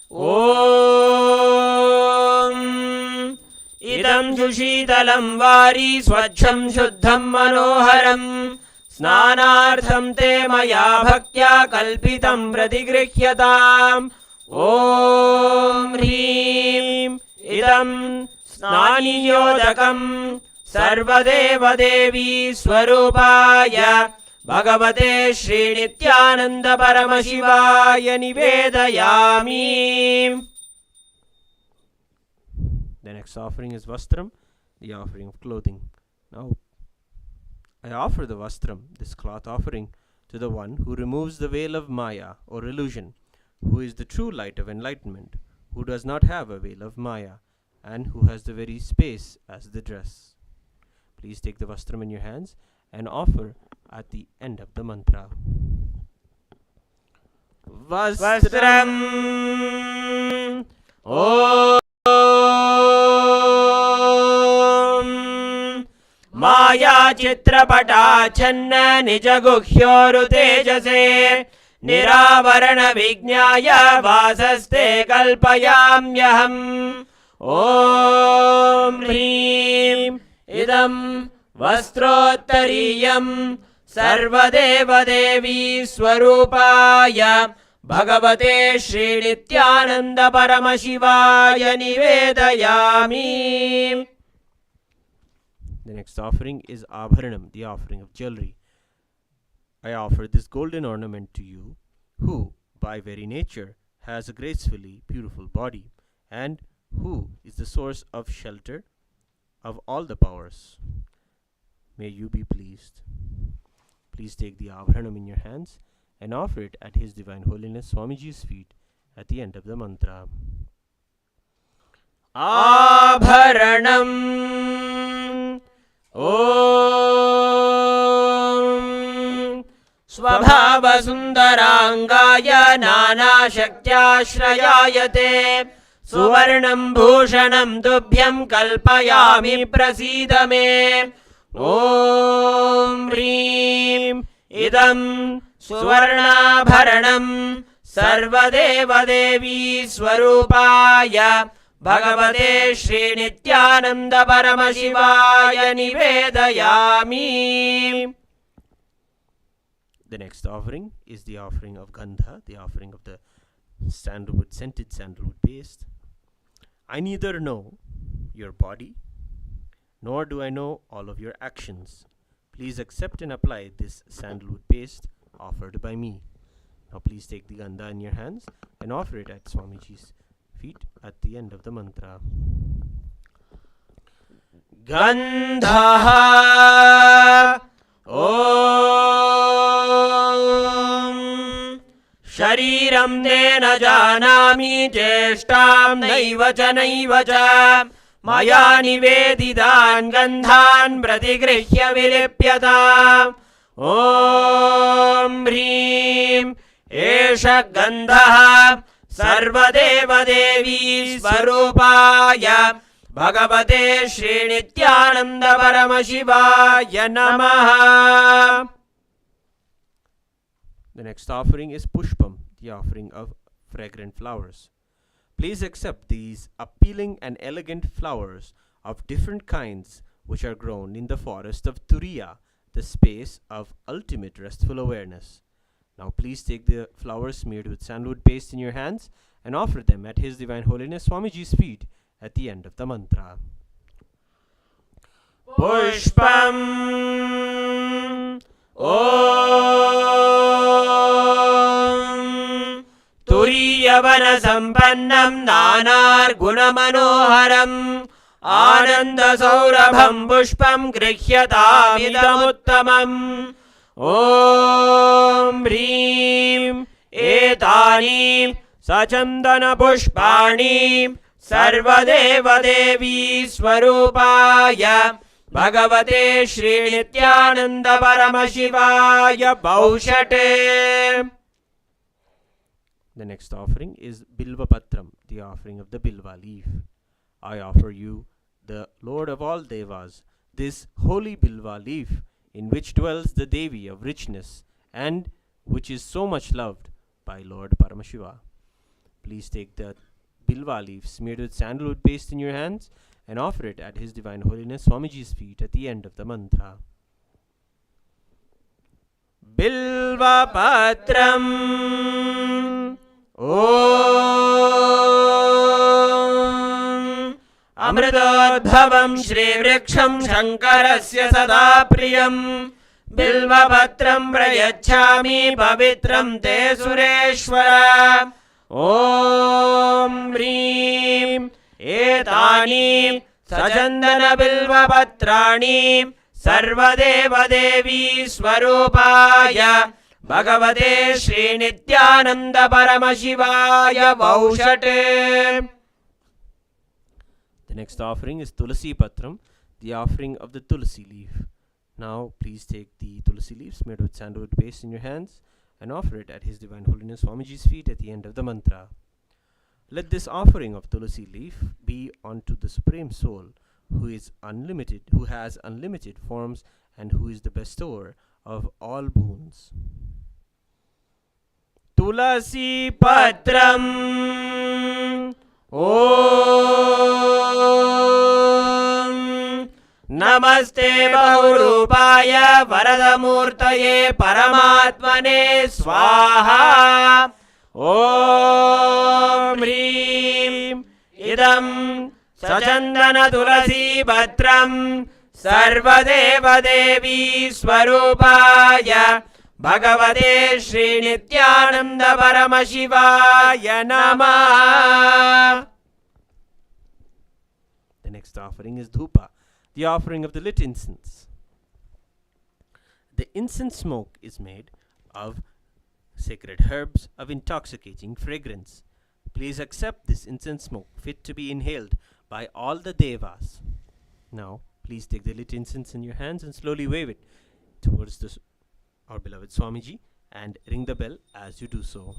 Om Idam Jushitalam Vari Swachham Shuddham Manoharam Snanartham Te Maya Bhaktya Kalpitam Pratigrihyataam Om Hrim Idam Snaniyodakam Sarvadeva Devi Swarupaya Bhagavate Shri Nityananda Paramashivaya Nivedayami. The next offering is Vastram, the offering of clothing. Now, I offer the Vastram, this cloth offering, to the one who removes the veil of Maya or illusion, who is the true light of enlightenment, who does not have a veil of Maya, and who has the very space as the dress. Please take the Vastram in your hands and offer at the end of the mantra. Vastram Om Maya Chitrapata Channa Nijaguhyoru Tejase Niravarana Vijnaya Vasaste Kalpayamyaham Om Hrim Idam Vastrottariyam Sarvadeva Devi Swarupaya Bhagavate Shri Nityananda Paramashivaya Nivedayami. The next offering is Abharanam, the offering of jewelry. I offer this golden ornament to you, who, by very nature, has a gracefully beautiful body, and who is the source of shelter of all the powers. May you be pleased. Please take the Abharanam in your hands and offer it at His Divine Holiness Swamiji's feet at the end of the mantra. Abharanam Om Swabhava Sundarangaya Nana Shaktyashrayayate Suvarnam Bhushanam Tubhyam Kalpayami Prasida Me Om Hrim Idam Suvarnabharanam Sarvadeva Devi Swarupaya Bhagavate Shri Nithyananda Paramashivaya Nivedayami. The next offering is the offering of Gandha, the offering of the scented sandalwood paste. I neither know your body, nor do I know all of your actions. Please accept and apply this sandalwood paste offered by me. Now please take the Gandha in your hands and offer it at Swamiji's feet at the end of the mantra. Gandha Om Shariram Dena Janami Jeshtam Naiva Cha Maya Nivedidan Gandhan Pratigrihya Vilipyata Om Hrim Esha Gandha Sarvadeva Devi Svarupaya Bhagavate Shri Nithyananda Paramashivaya Namaha. The next offering is Pushpam, the offering of fragrant flowers. Please accept these appealing and elegant flowers of different kinds which are grown in the forest of Turiya, the space of ultimate restful awareness. Now please take the flowers smeared with sandalwood paste in your hands and offer them at His Divine Holiness Swamiji's feet at the end of the mantra. Pushpam Om Turiyavana Sampannam Nanar Gunamanoharam Ananda Saurabham Pushpam Grihyatamidamuttamam Om Hrim Etani Sachandana Pushpani Sarvadeva Devi Swarupaya Bhagavate Shri Nithyananda Paramashivaya Baushate. The next offering is Bilva Patram, the offering of the Bilva leaf. I offer you, the Lord of all Devas, this holy Bilva leaf, in which dwells the Devi of richness, and which is so much loved by Lord Paramashiva. Please take the Bilva leaf smeared with sandalwood paste in your hands and offer it at His Divine Holiness Swamiji's feet at the end of the mantra. Bilva Patram Om Amritodbhavam Shri Vriksham Shankarasya Sada Priyam Bilva Patram Prayachami Pavitram Te Sureshwara Om Hrim Etani Sajandana Bilva Patrani Sarvadeva Devi Swarupaya Bhagavate Shri Nithyananda Paramashivaya Vaushate. The next offering is Tulasi Patram, the offering of the Tulasi leaf. Now please take the Tulasi leaves made with sandalwood paste in your hands and offer it at His Divine Holiness Swamiji's feet at the end of the mantra. Let this offering of Tulasi leaf be unto the Supreme Soul, who is unlimited, who has unlimited forms, and who is the bestower of all boons. Tulasi Patram Om Namaste Bahurupaya Varadamurtaye Paramatmane Swaha Om Hrim Idam Sachandana Tulasi Bhatram Sarvadeva Devi Swarupaya Bhagavate Shri Nithyananda Paramashivaya Namaha. The next offering is Dhupa, the offering of the lit incense. The incense smoke is made of sacred herbs of intoxicating fragrance. Please accept this incense smoke fit to be inhaled by all the devas. Now, please take the lit incense in your hands and slowly wave it towards our beloved Swamiji and ring the bell as you do so.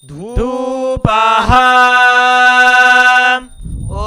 Dhupaha Om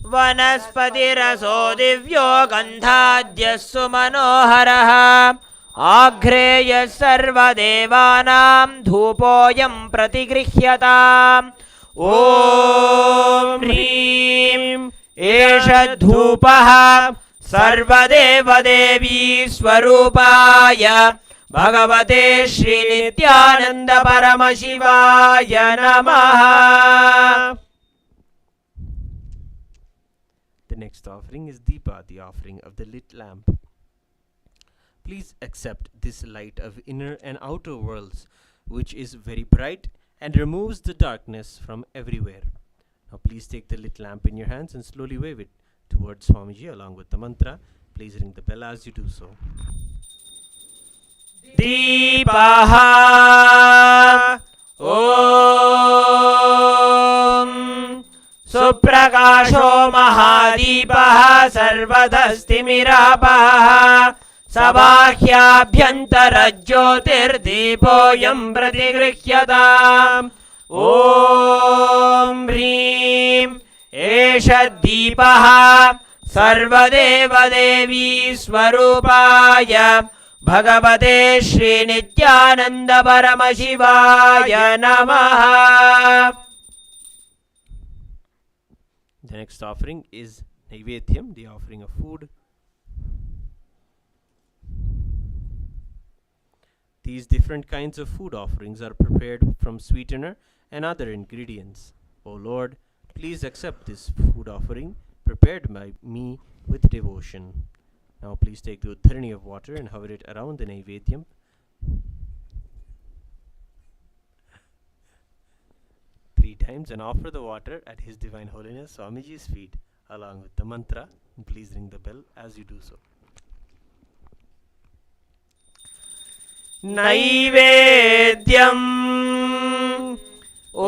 Vanaspatiraso Divyo Gandhadyassu Manoharaha Agreya Sarvadevanam Dhupoyam Pratigrihyata Om Hrim Esha Dhupaha Sarvadeva Devi Swarupaya Bhagavate Shri Nithyananda Paramashivaya Namaha. The next offering is Deepa, the offering of the lit lamp. Please accept this light of inner and outer worlds, which is very bright and removes the darkness from everywhere. Now please take the lit lamp in your hands and slowly wave it towards Swamiji along with the mantra. Please ring the bell as you do so. Deepaha Om Suprakasho Mahadeepaha Sarvadastimirapaha Sabhahyabhyantara Jyotirdeepoyam Pratigrihyata Om Hrim Esha Deepaha Sarvadeva Devi Swarupaya Bhagavate Shri Nithyananda Paramashivaya Namaha. The next offering is Naivedyam, the offering of food. These different kinds of food offerings are prepared from sweetener and other ingredients. O Lord, please accept this food offering prepared by me with devotion. Now please take the Uddharani of water and hover it around the Naivedyam. 3 times and offer the water at His Divine Holiness Swamiji's feet along with the mantra. And please ring the bell as you do so. Naivedyam Om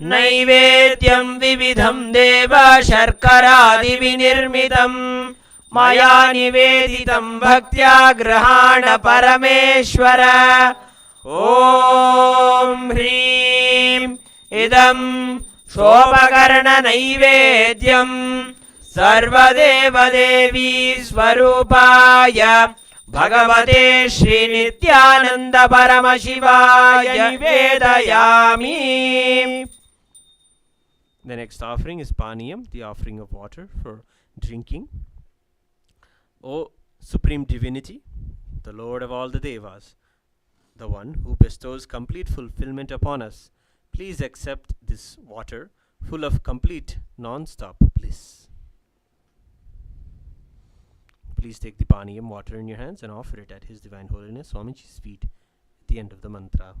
Naivedyam Vividham Deva Sharkaradi Vinirmitam Maya Niveditam Bhaktya Grahana Parameshwara Om Hrim Idam Shopakarna Naivedyam Sarvadeva Devi Swarupaya Bhagavate Shri Nithyananda Paramashivaya Nivedayami. The next offering is Paniyam, the offering of water for drinking. O Supreme Divinity, the Lord of all the Devas, the one who bestows complete fulfillment upon us, please accept this water full of complete non-stop bliss. Please take the Paniyam water in your hands and offer it at His Divine Holiness Swamiji's feet at the end of the mantra.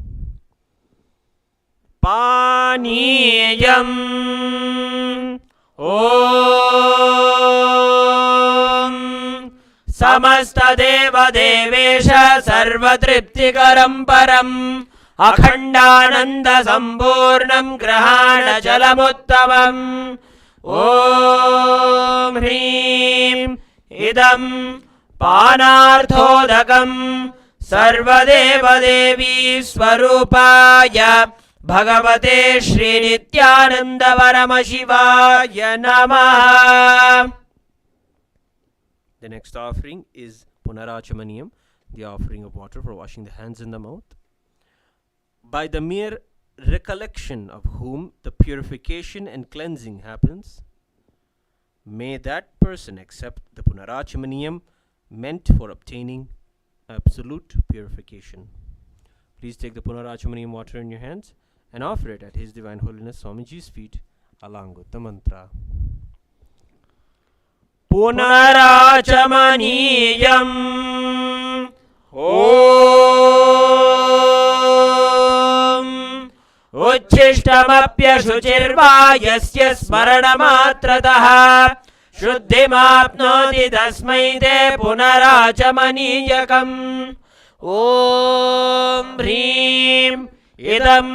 Paniyam Om Samasta Deva Devesha Sarvatriptikaram Param Akhandananda Samburnam Grahana Jalamuttamam Om Hrim Idam Panarthodakam Sarvadeva Devi Swarupaya Bhagavate Shri Nithyananda Paramashivaya Namaha. The next offering is Punarachamaniyam, the offering of water for washing the hands and the mouth. By the mere recollection of whom the purification and cleansing happens, may that person accept the Punarachamaniyam meant for obtaining absolute purification. Please take the Punarachamaniyam water in your hands and offer it at His Divine Holiness Swamiji's feet along with the mantra. Punarachamaniyam Om Uchishtamapya Shuchirva Yasya Smaranamatrataha शुद्धिमाप्नोति तस्मै ते पुनराचमनीयकम् ॐ ह्रीं इदं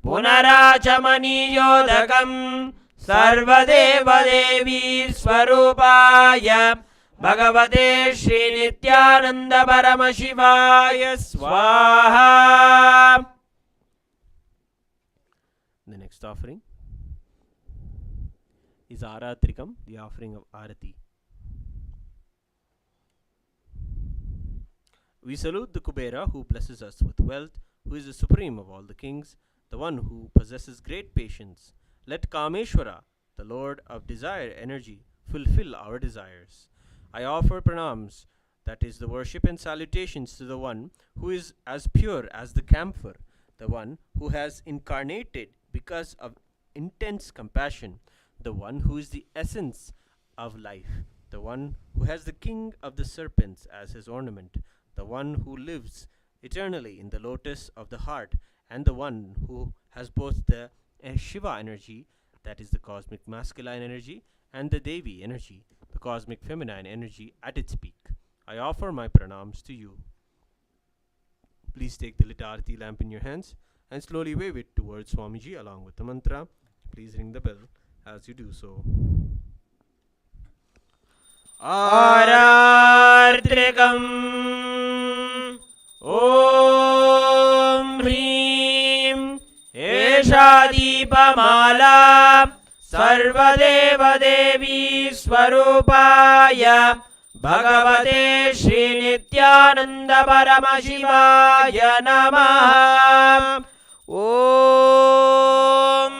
पुनराचमनीयोदकम् सर्वदेवदेवी स्वरूपाय भगवते श्रीनित्यानंद परमशिवाय स्वाहा. The next offering is Aratrikam, the offering of Arati. We salute the Kubera who blesses us with wealth, who is the supreme of all the kings, the one who possesses great patience. Let Kameshwara, the Lord of desire energy, fulfill our desires. I offer pranams, that is the worship and salutations to the one who is as pure as the camphor, the one who has incarnated because of intense compassion, the one who is the essence of life, the one who has the king of the serpents as his ornament, the one who lives eternally in the lotus of the heart, and the one who has both the Shiva energy, that is the cosmic masculine energy, and the Devi energy, the cosmic feminine energy at its peak. I offer my pranams to you. Please take the lit Arati lamp in your hands and slowly wave it towards Swamiji along with the mantra. Please ring the bell as you do so. Aratrikam Om Hrim Esha Deepamala Sarvadeva Devi Swarupaya Bhagavate Shri Nityananda Paramashivaya Namaha. Om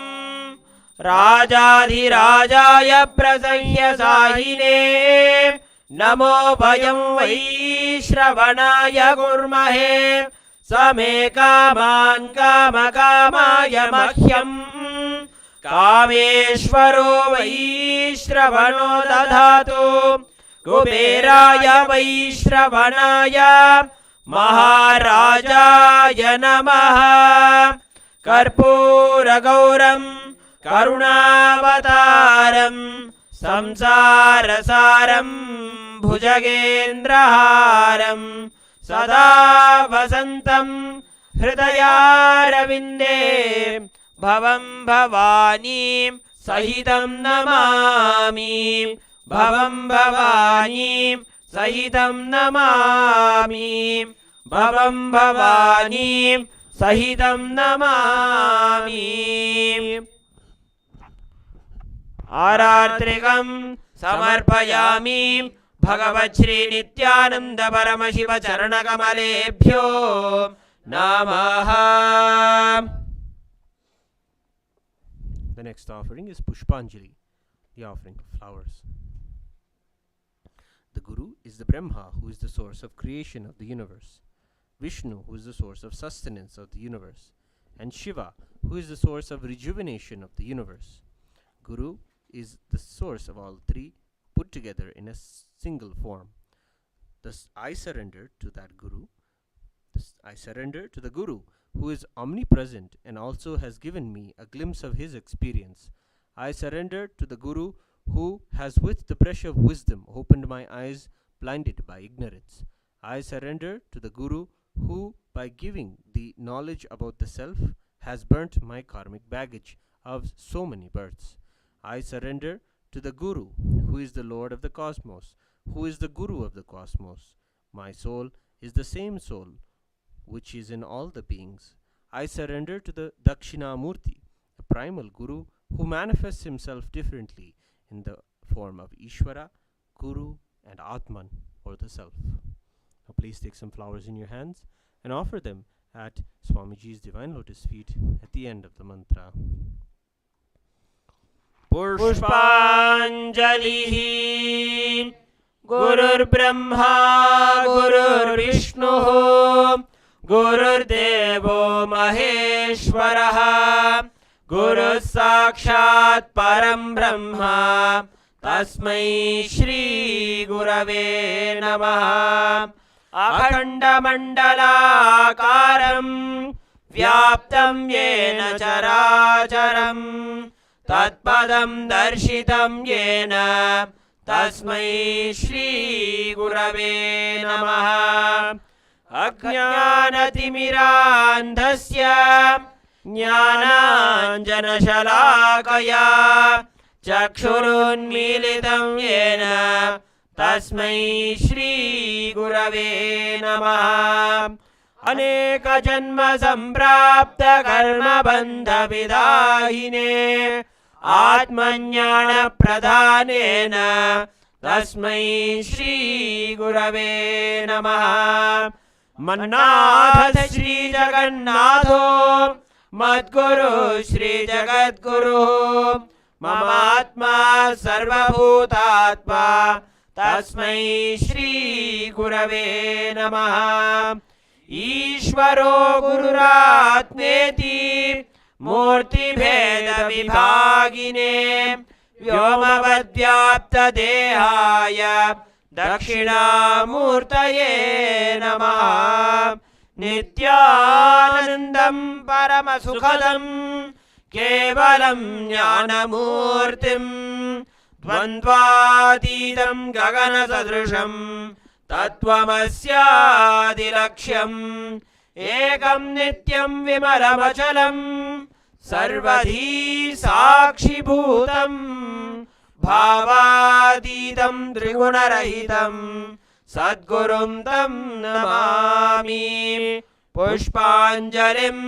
Rajadhirajaya Prasanya Sahine Namo Bhayam Vaishravanaya Gurmahe Same Kaman Kama Kamaya Mahyam Kameshwaro Vaishravano Dadhatu Kuberaya Vaishravanaya Maharajaya Namaha. Karpura Gauram Karunavataram Samsarasaram Bhujagendraharam Sada Vasantam Hridayaravindeem Bhavam Bhavani Sahitam Namami. Bhavam Bhavani Sahitam Namami. Bhavam Bhavani Sahitam Namami. Aratrikam Samarpayami Bhagavat Shri Nityananda Paramashiva Charanakamaleebhyo Namaha. The next offering is Pushpanjali, the offering of flowers. The Guru is the Brahma, who is the source of creation of the universe, Vishnu, who is the source of sustenance of the universe, and Shiva, who is the source of rejuvenation of the universe. Guru is the source of all three put together in a single form. Thus, I surrender to that Guru. I surrender to the Guru, who is omnipresent and also has given me a glimpse of his experience. I surrender to the Guru, who has with the brush of wisdom opened my eyes blinded by ignorance. I surrender to the Guru, who, by giving the knowledge about the self, has burnt my karmic baggage of so many births. I surrender to the Guru, who is the Lord of the cosmos, who is the Guru of the cosmos. My soul is the same soul which is in all the beings. I surrender to the Dakshinamurti, the primal Guru, who manifests himself differently in the form of Ishvara, Guru, and Atman, or the Self. Now please take some flowers in your hands and offer them at Swamiji's divine lotus feet at the end of the mantra. Pushpanjalihi Gurur Brahma Gurur Vishnu Gurur Devo Maheshwaraha Guru Sakshat Param Brahma Tasmai Shri Gurave Namaha. Akhanda Mandala Karam Vyaptam Yena Characharam Tatpadam Darshitam Yena तस्मै श्री गुरवे नमः। अज्ञानतिमिरान्धस्य ज्ञानाञ्जनशलाकया चक्षुरुन्मीलितं येन तस्मै श्री गुरवे नमः। अनेकजन्म सम्प्राप्त कर्मबन्धविदाहिने आत्मज्ञानप्रदानेन तस्मै श्री गुरवे नमः। मन्नाथ श्री जगन्नाथो मद्गुरु श्री जगद्गुरुः ममात्मा सर्वभूतात्मा तस्मै श्री गुरवे नमः। ईश्वरो गुरुरात्मेति मूर्तिभेदविभागिने व्योमवद्व्याप्तदेहाय दक्षिणामूर्तये नमः। नित्यानन्दं परमसुखदं केवलं ज्ञानमूर्तिं द्वन्द्वातीतं गगनसदृशं तत्त्वमस्यादिलक्ष्यम् एकं नित्यं विमलमचलं सर्वधी साक्षिभूतं भावातीतं त्रिगुणरहितं सद्गुरुं तं नमामि। पुष्पाञ्जलिं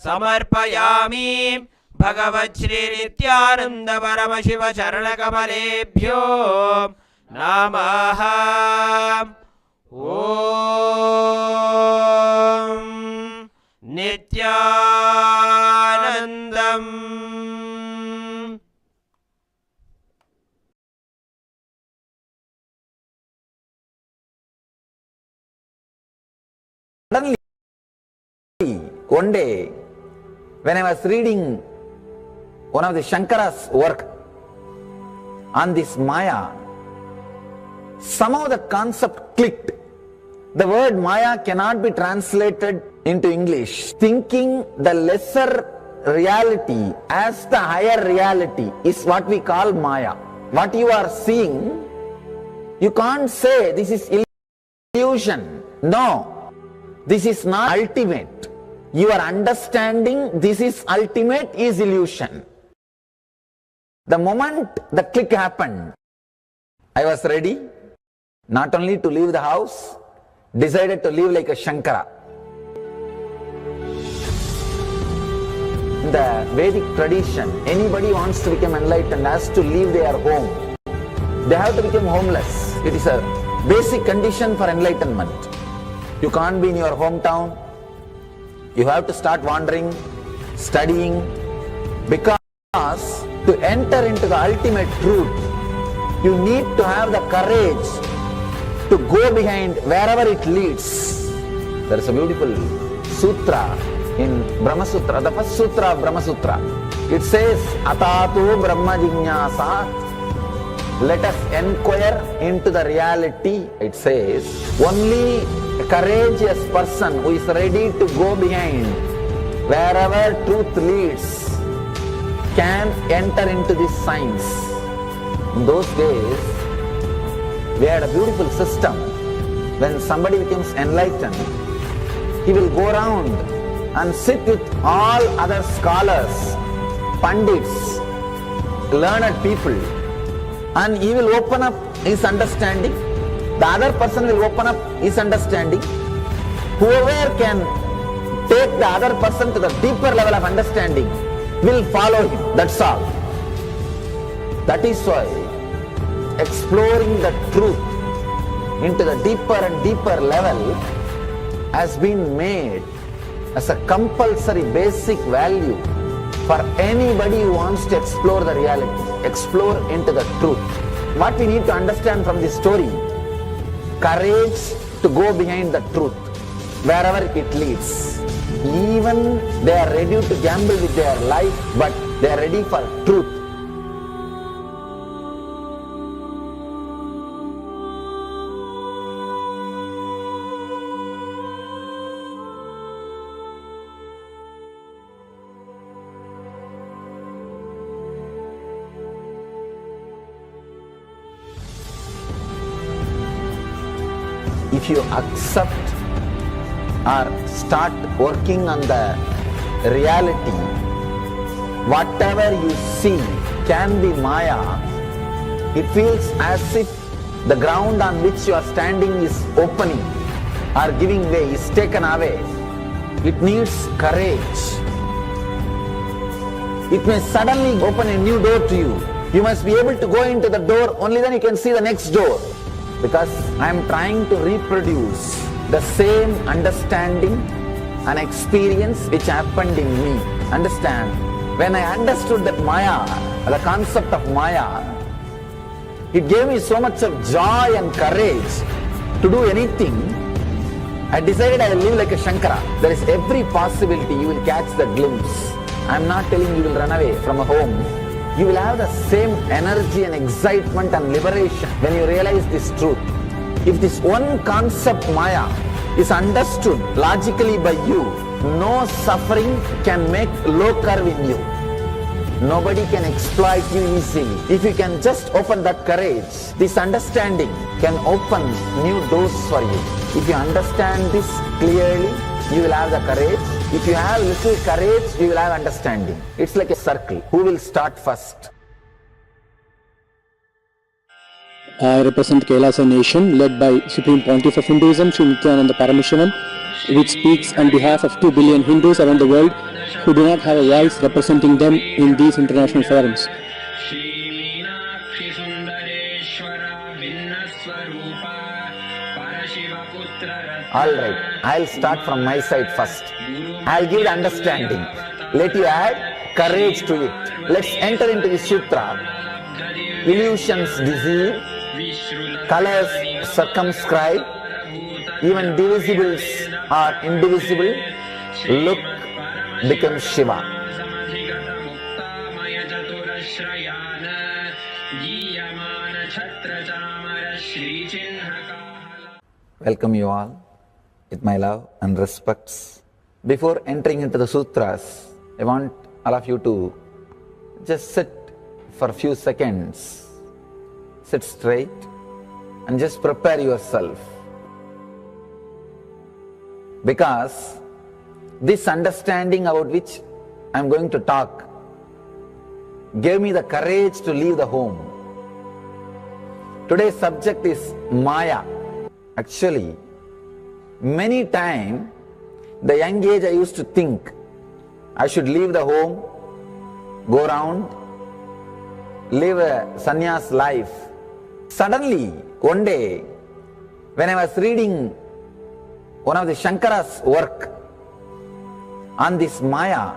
समर्पयामि भगवच्छ्री नित्यानन्द परमशिव चरणकमलेभ्यो नमः। ॐ नित्यानन्दम्। Suddenly, one day, when I was reading one of the Shankara's work on this Maya, somehow the concept clicked. The word Maya cannot be translated into English. Thinking the lesser reality as the higher reality is what we call Maya. What you are seeing, you can't say this is illusion. No. This is not ultimate. Your understanding this is ultimate is illusion. The moment the click happened, I was ready not only to leave the house, decided to live like a Shankara. In the Vedic tradition, anybody who wants to become enlightened has to leave their home. They have to become homeless. It is a basic condition for enlightenment. You can't be in your hometown. You have to start wandering, studying, because to enter into the ultimate truth, you need to have the courage to go behind wherever it leads. There is a beautiful sutra in Brahma Sutra, the first sutra of Brahma Sutra. It says, Atatu Brahma Jignasa. Let us inquire into the reality. It says, only a courageous person who is ready to go behind wherever truth leads can enter into this science. In those days, we had a beautiful system. When somebody becomes enlightened, he will go around and sit with all other scholars, pandits, learned people, and he will open up his understanding. The other person will open up his understanding. Whoever can take the other person to the deeper level of understanding will follow him. That's all. That is why exploring the truth into the deeper and deeper level has been made as a compulsory basic value for anybody who wants to explore the reality, explore into the truth. What we need to understand from this story, courage to go behind the truth, wherever it leads. Even they are ready to gamble with their life, but they are ready for truth. if you accept or start working on the reality, whatever you see can be Maya. It feels as if the ground on which you are standing is opening or giving way, is taken away. It needs courage. It may suddenly open a new door to you. You must be able to go into the door, only then you can see the next door. Because I am trying to reproduce the same understanding and experience which happened in me. Understand? When I understood that Maya, the concept of Maya, it gave me so much of joy and courage to do anything. I decided I will live like a Shankara. There is every possibility you will catch the glimpse. I am not telling you will run away from a home. You will have the same energy and excitement and liberation when you realize this truth. If this one concept Maya is understood logically by you, no suffering can make low curve in you. Nobody can exploit you easily. If you can just open that courage, this understanding can open new doors for you. If you understand this clearly, you will have the courage. If you have little courage, you will have understanding. It's like a circle. Who will start first? I represent Kailasa nation led by Supreme Pontiff of Hinduism, Sri Nithyananda Paramashivam, which speaks on behalf of 2 billion Hindus around the world who do not have a voice representing them in these international forums. Alright, I'll start from my side first. I'll give the understanding. Let you add courage to it. Let's enter into the sutra. Illusions deceive, colors circumscribe, even divisibles are indivisible. Look becomes Shiva. Welcome you all with my love and respects. Before entering into the sutras, I want all of you to just sit for a few seconds. Sit straight and just prepare yourself. Because this understanding about which I am going to talk gave me the courage to leave the home. Today's subject is Maya. Actually, many times, the young age I used to think I should leave the home, go around, live a sannyas life. Suddenly, one day, when I was reading one of the Shankara's work on this Maya,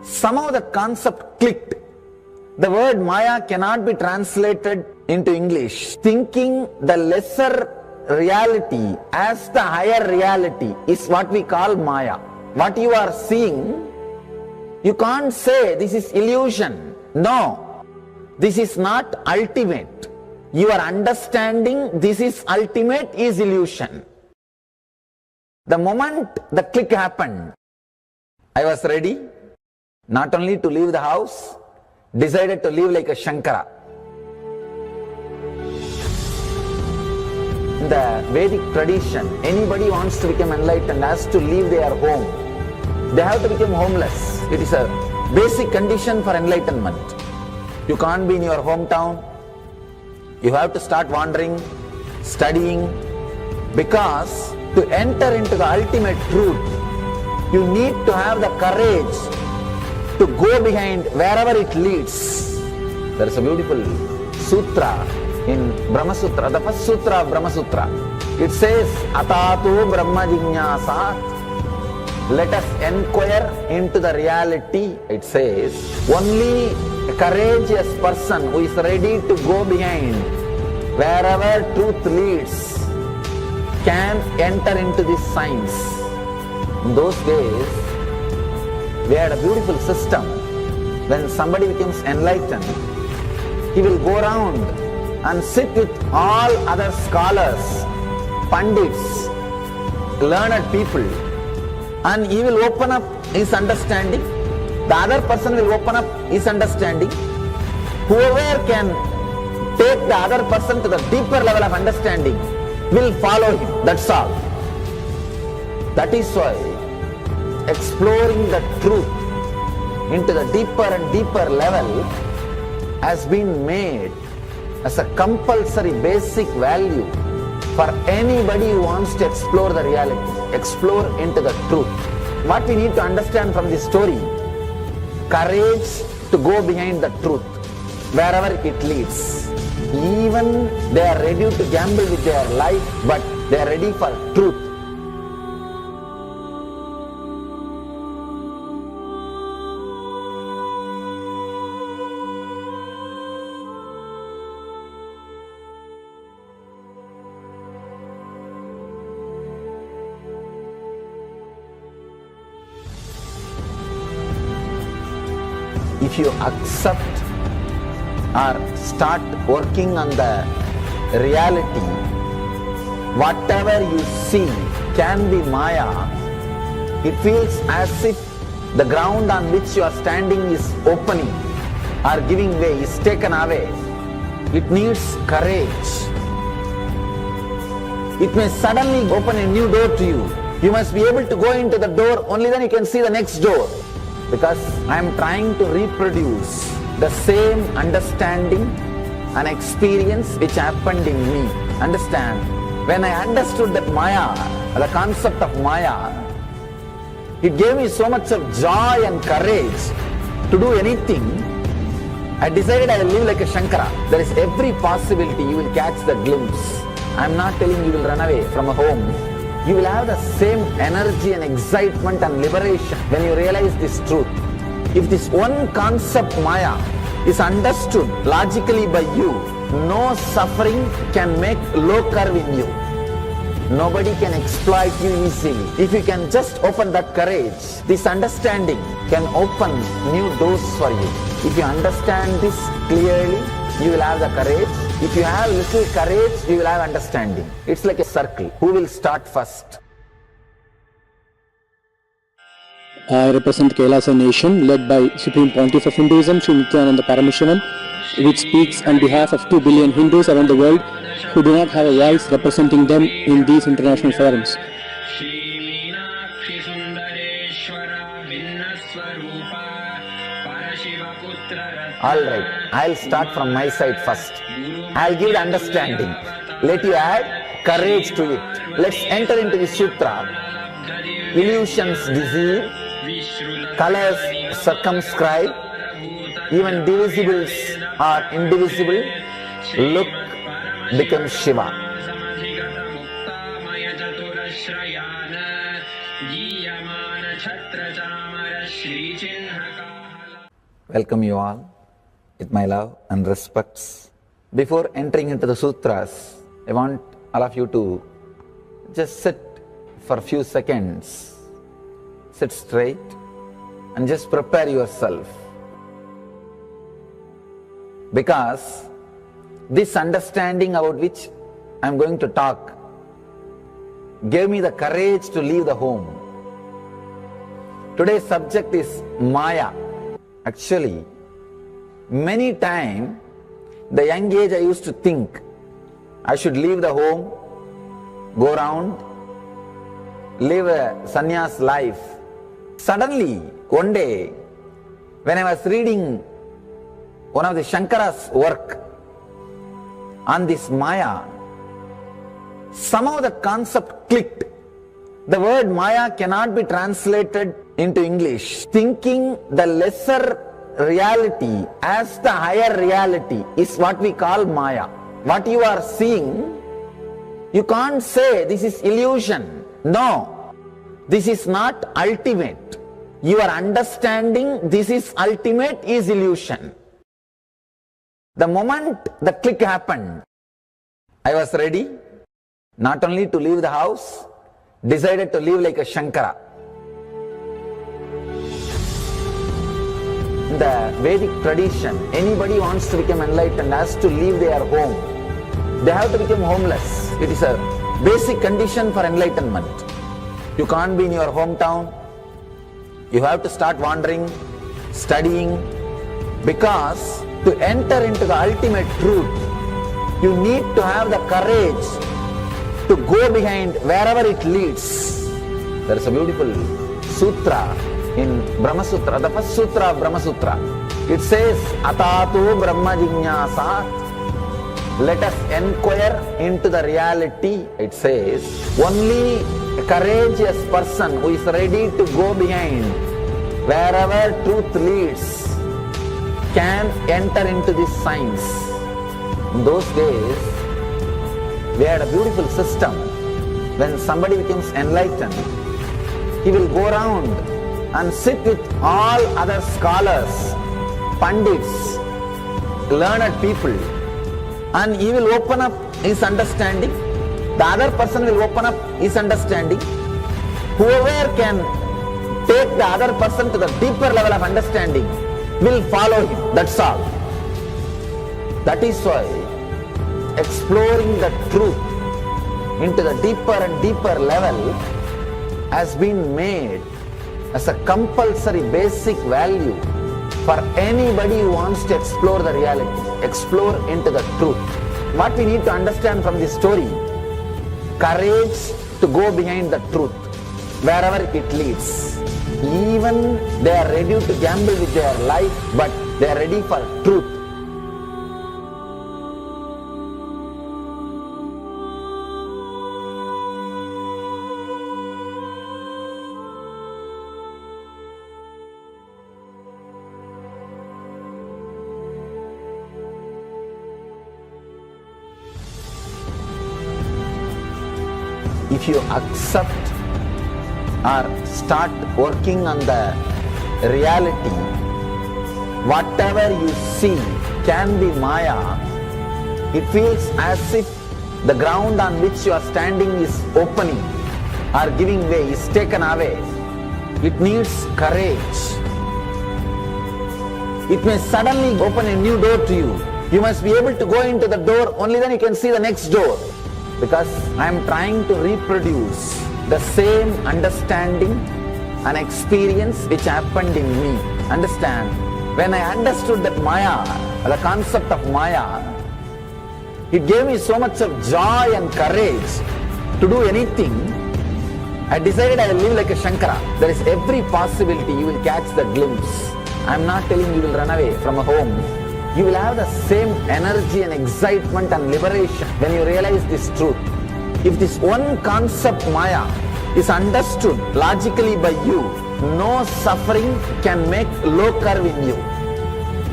somehow the concept clicked. The word Maya cannot be translated into English. Thinking the lesser reality as the higher reality is what we call Maya. What you are seeing, you can't say this is illusion. No, this is not ultimate. Your understanding this is ultimate is illusion. The moment the click happened, I was ready not only to leave the house, decided to live like a Shankara. In the Vedic tradition, anybody wants to become enlightened has to leave their home. They have to become homeless. It is a basic condition for enlightenment. You can't be in your hometown. You have to start wandering, studying, because to enter into the ultimate truth, you need to have the courage to go behind wherever it leads. There is a beautiful sutra in Brahma Sutra, the first sutra of Brahma Sutra. It says, Atato Brahma Jinyasat. Let us inquire into the reality. It says, only a courageous person who is ready to go behind wherever truth leads can enter into this science. In those days, we had a beautiful system. When somebody becomes enlightened, he will go around and sit with all other scholars, pandits, learned people, and he will open up his understanding. The other person will open up his understanding. Whoever can take the other person to the deeper level of understanding will follow him. That's all. That is why exploring the truth into the deeper and deeper level has been made as a compulsory basic value for anybody who wants to explore the reality, explore into the truth. What we need to understand from this story, courage to go behind the truth, wherever it leads. Even they are ready to gamble with their life, but they are ready for truth. If you accept or start working on the reality, whatever you see can be Maya. It feels as if the ground on which you are standing is opening or giving way, is taken away. It needs courage. It may suddenly open a new door to you. You must be able to go into the door, only then you can see the next door. Because I am trying to reproduce the same understanding and experience which happened in me. Understand? When I understood that Maya, the concept of Maya, it gave me so much of joy and courage to do anything. I decided I will live like a Shankara. There is every possibility you will catch the glimpse. I am not telling you will run away from a home. You will have the same energy and excitement and liberation when you realize this truth. If this one concept Maya is understood logically by you, no suffering can make low curve in you. Nobody can exploit you easily. If you can just open that courage, this understanding can open new doors for you. If you understand this clearly, you will have the courage. If you have little courage, you will have understanding. It's like a circle. Who will start first? I represent Kailasa nation led by Supreme Pontiff of Hinduism, Sri Nithyananda Paramashivam, which speaks on behalf of 2 billion Hindus around the world who do not have a voice representing them in these international forums. Alright, I'll start from my side first. I'll give the understanding. Let you add courage to it. Let's enter into the sutra. Illusions deceive, colors circumscribe, even divisibles are indivisible. Look becomes Shiva. Welcome you all with my love and respects. Before entering into the sutras, I want all of you to just sit for a few seconds. Sit straight and just prepare yourself. Because this understanding about which I am going to talk gave me the courage to leave the home. Today's subject is Maya. Actually, many times, the young age I used to think I should leave the home, go around, live a sannyas life. Suddenly, one day, when I was reading one of the Shankara's work on this Maya, somehow the concept clicked. The word Maya cannot be translated into English. Thinking the lesser reality as the higher reality is what we call Maya. What you are seeing, you can't say this is illusion. No, this is not ultimate. Your understanding this is ultimate is illusion. The moment the click happened, I was ready not only to leave the house, decided to live like a Shankara. In the Vedic tradition, anybody wants to become enlightened has to leave their home. They have to become homeless. It is a basic condition for enlightenment. You can't be in your hometown. You have to start wandering, studying, because to enter into the ultimate truth, you need to have the courage to go behind wherever it leads. There is a beautiful sutra in Brahma Sutra, the first sutra of Brahma Sutra. It says, Atato Brahma Jignasa. Let us inquire into the reality. It says, only a courageous person who is ready to go behind wherever truth leads can enter into this science. In those days, we had a beautiful system. When somebody becomes enlightened, he will go around and sit with all other scholars, pandits, learned people, and he will open up his understanding. The other person will open up his understanding. Whoever can take the other person to the deeper level of understanding will follow him. That's all. That is why exploring the truth into the deeper and deeper level has been made as a compulsory basic value for anybody who wants to explore the reality, explore into the truth. What we need to understand from this story, courage to go behind the truth, wherever it leads. Even they are ready to gamble with their life, but they are ready for truth. If you accept or start working on the reality, whatever you see can be Maya. It feels as if the ground on which you are standing is opening or giving way, is taken away. It needs courage. It may suddenly open a new door to you. You must be able to go into the door, only then you can see the next door. Because I am trying to reproduce the same understanding and experience which happened in me. Understand? When I understood that Maya, the concept of Maya, it gave me so much of joy and courage to do anything. I decided I will live like a Shankara. There is every possibility you will catch the glimpse. I am not telling you will run away from a home. You will have the same energy and excitement and liberation when you realize this truth. If this one concept Maya is understood logically by you, no suffering can make low curve in you.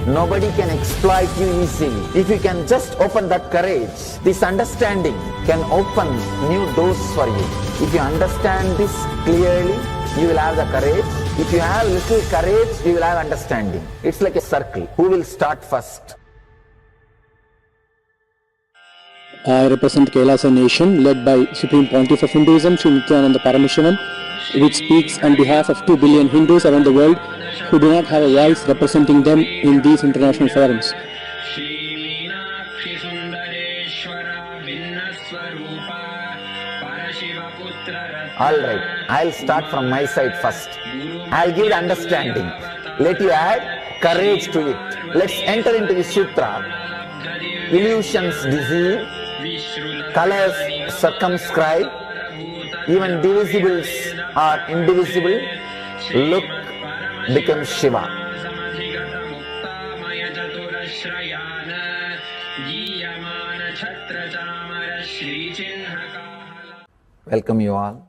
Nobody can exploit you easily. If you can just open that courage, this understanding can open new doors for you. If you understand this clearly, you will have the courage. If you have little courage, you will have understanding. It's like a circle. Who will start first? I represent Kailasa nation led by Supreme Pontiff of Hinduism, Sri Nithyananda Paramashivam, which speaks on behalf of 2 billion Hindus around the world who do not have a voice representing them in these international forums. Alright, I'll start from my side first. I'll give the understanding. Let you add courage to it. Let's enter into the sutra. Illusions deceive, colors circumscribe, even divisibles are indivisible. Look becomes Shiva. Welcome you all.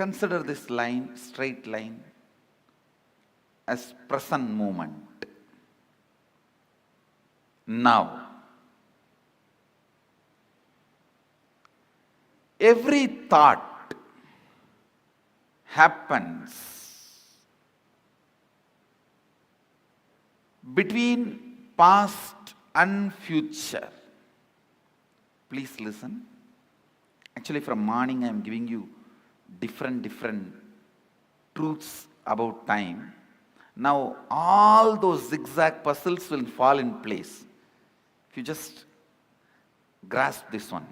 Consider this line, straight line, as present moment. Now, every thought happens between past and future. Please listen. Actually, from morning I am giving you different truths about time. Now all those zigzag puzzles will fall in place if you just grasp this one.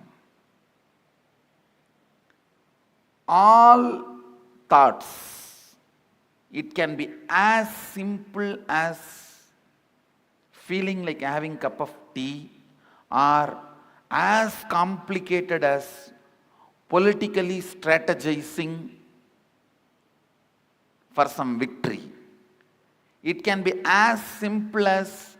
All thoughts, it can be as simple as feeling like having a cup of tea, or as complicated as politically strategizing for some victory. It can be as simple as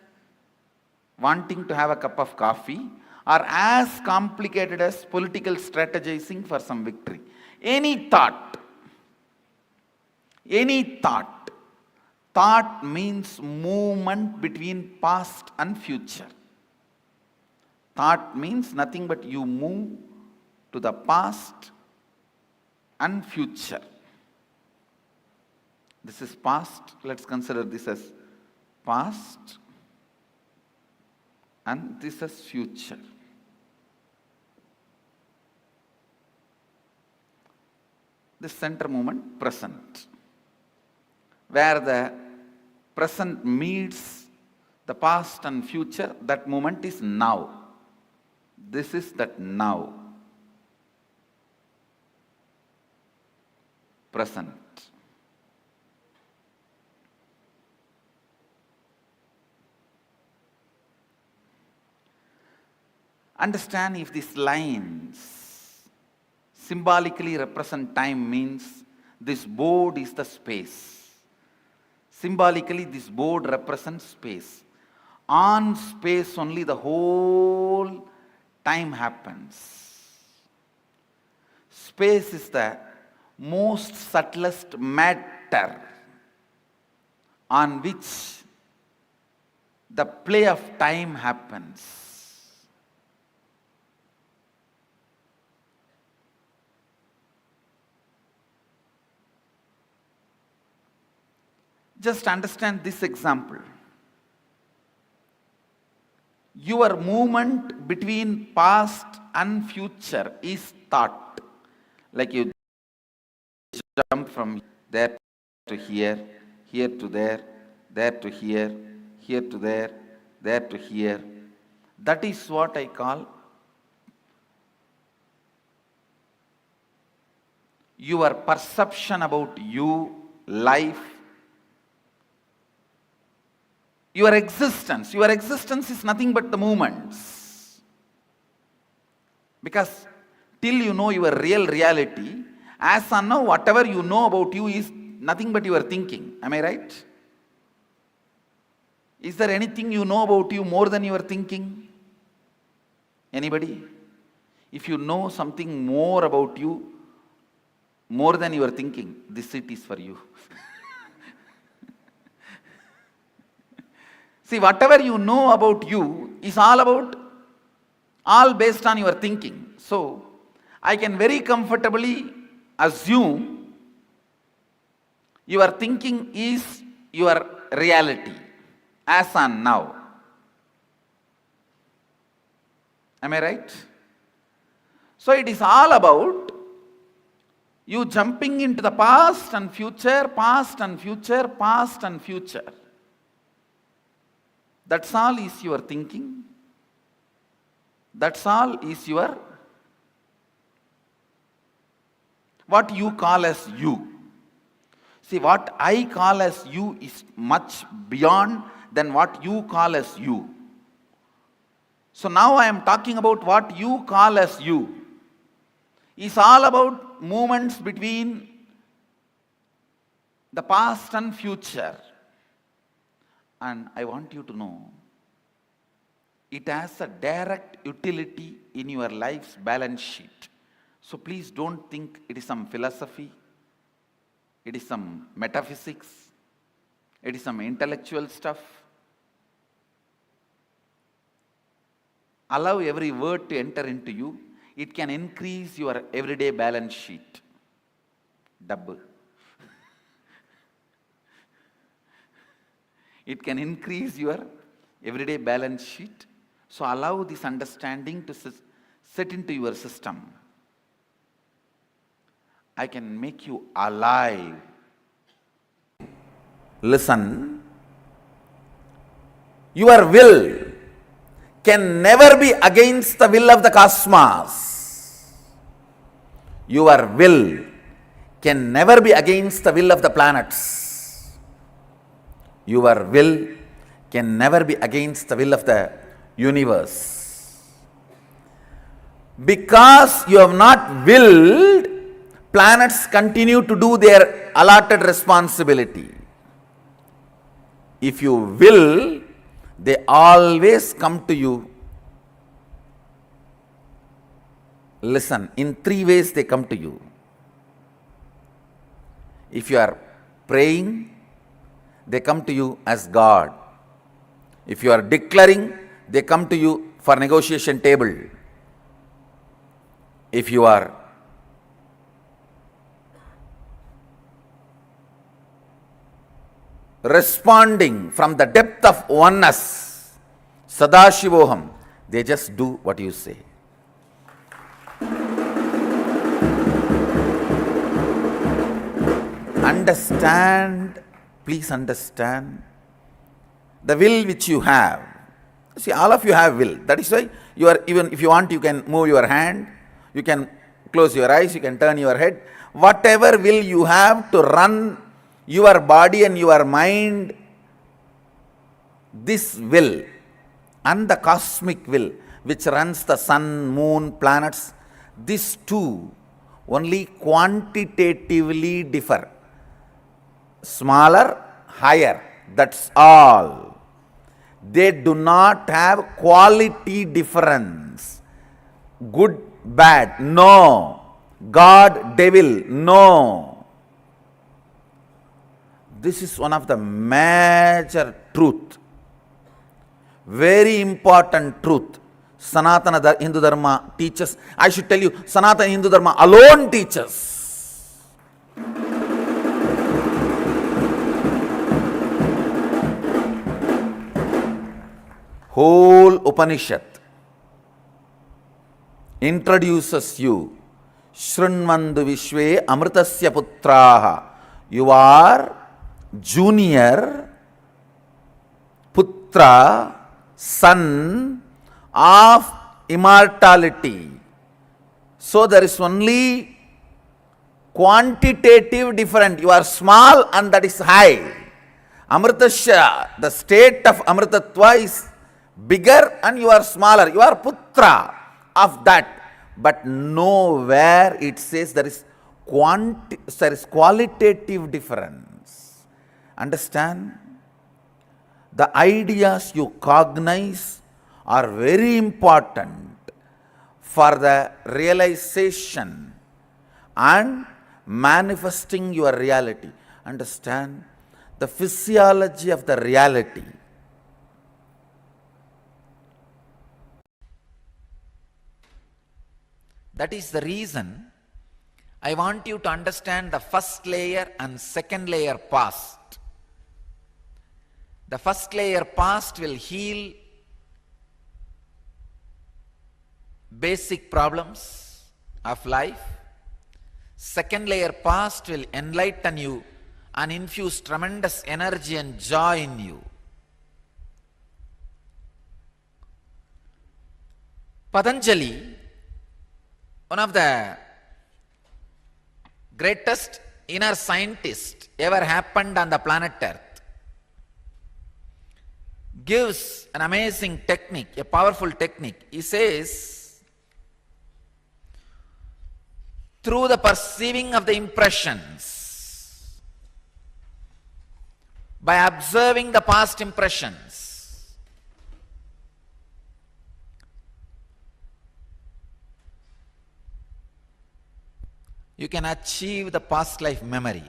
wanting to have a cup of coffee, or as complicated as political strategizing for some victory. Any thought, thought means movement between past and future. Thought means nothing but you move to the past and future. This is past. Let's consider this as past, and this as future. The center moment, present, where the present meets the past and future. That moment is now. This is that now. Present. Understand, if these lines symbolically represent time, means this board is the space. Symbolically, this board represents space. On space only the whole time happens. Space is the most subtlest matter on which the play of time happens. Just understand this example. Your movement between past and future is thought. Like you jump from there to here, here to there to here, here to there to here. That is what I call your perception about you, life, your existence. Your existence is nothing but the movements. Because till you know your real reality, as of now, whatever you know about you is nothing but your thinking. Am I right? Is there anything you know about you more than your thinking? Anybody? If you know something more about you, more than your thinking, this seat is for you. See, whatever you know about you is all based on your thinking. So, I can very comfortably assume your thinking is your reality, as on now. Am I right? So, it is all about you jumping into the past and future, past and future, past and future. That's all is your thinking. That's all is your, what you call as you. See, what I call as you is much beyond than what you call as you. So now I am talking about what you call as you. It's all about movements between the past and future. And I want you to know, it has a direct utility in your life's balance sheet. So please don't think it is some philosophy it is some metaphysics, it is some intellectual stuff. Allow every word to enter into you. It can increase your everyday balance sheet. Double. It can increase your everyday balance sheet. So allow this understanding to set into your system. I can make you alive. Listen. Your will can never be against the will of the cosmos. Your will can never be against the will of the planets. Your will can never be against the will of the universe. Because you have not willed, planets continue to do their allotted responsibility. If you will, they always come to you. Listen, in 3 ways they come to you. If you are praying, they come to you as God. If you are declaring, they come to you for negotiation table. If you are responding from the depth of oneness, Sadashivoham, they just do what you say. Understand, please understand the will which you have. See, all of you have will. That is why you are, even if you want, you can move your hand, you can close your eyes, you can turn your head. Whatever will you have to run your body and your mind, this will and the cosmic will which runs the sun, moon, planets, these two only quantitatively differ. Smaller, higher, that's all. They do not have quality difference. Good, bad, no. God, devil, no. This is one of the major truth, very important truth. Sanatana Hindu Dharma teaches, I should tell you, Sanatana Hindu Dharma alone teaches. Whole Upanishad introduces you, Shrunvandu Vishwe Amritasya Putraha. You are junior Putra, son of immortality. So there is only quantitative difference. You are small and that is high. Amritasya, the state of Amritatva is bigger and you are smaller. You are Putra of that. But nowhere it says there is qualitative difference. Understand? The ideas you cognize are very important for the realization and manifesting your reality. Understand? The physiology of the reality. That is the reason I want you to understand the first layer and second layer past. The first layer past will heal basic problems of life. Second layer past will enlighten you and infuse tremendous energy and joy in you. Patanjali, one of the greatest inner scientists ever happened on the planet Earth, gives an amazing technique, a powerful technique. He says, through the perceiving of the impressions, by observing the past impressions, you can achieve the past life memory.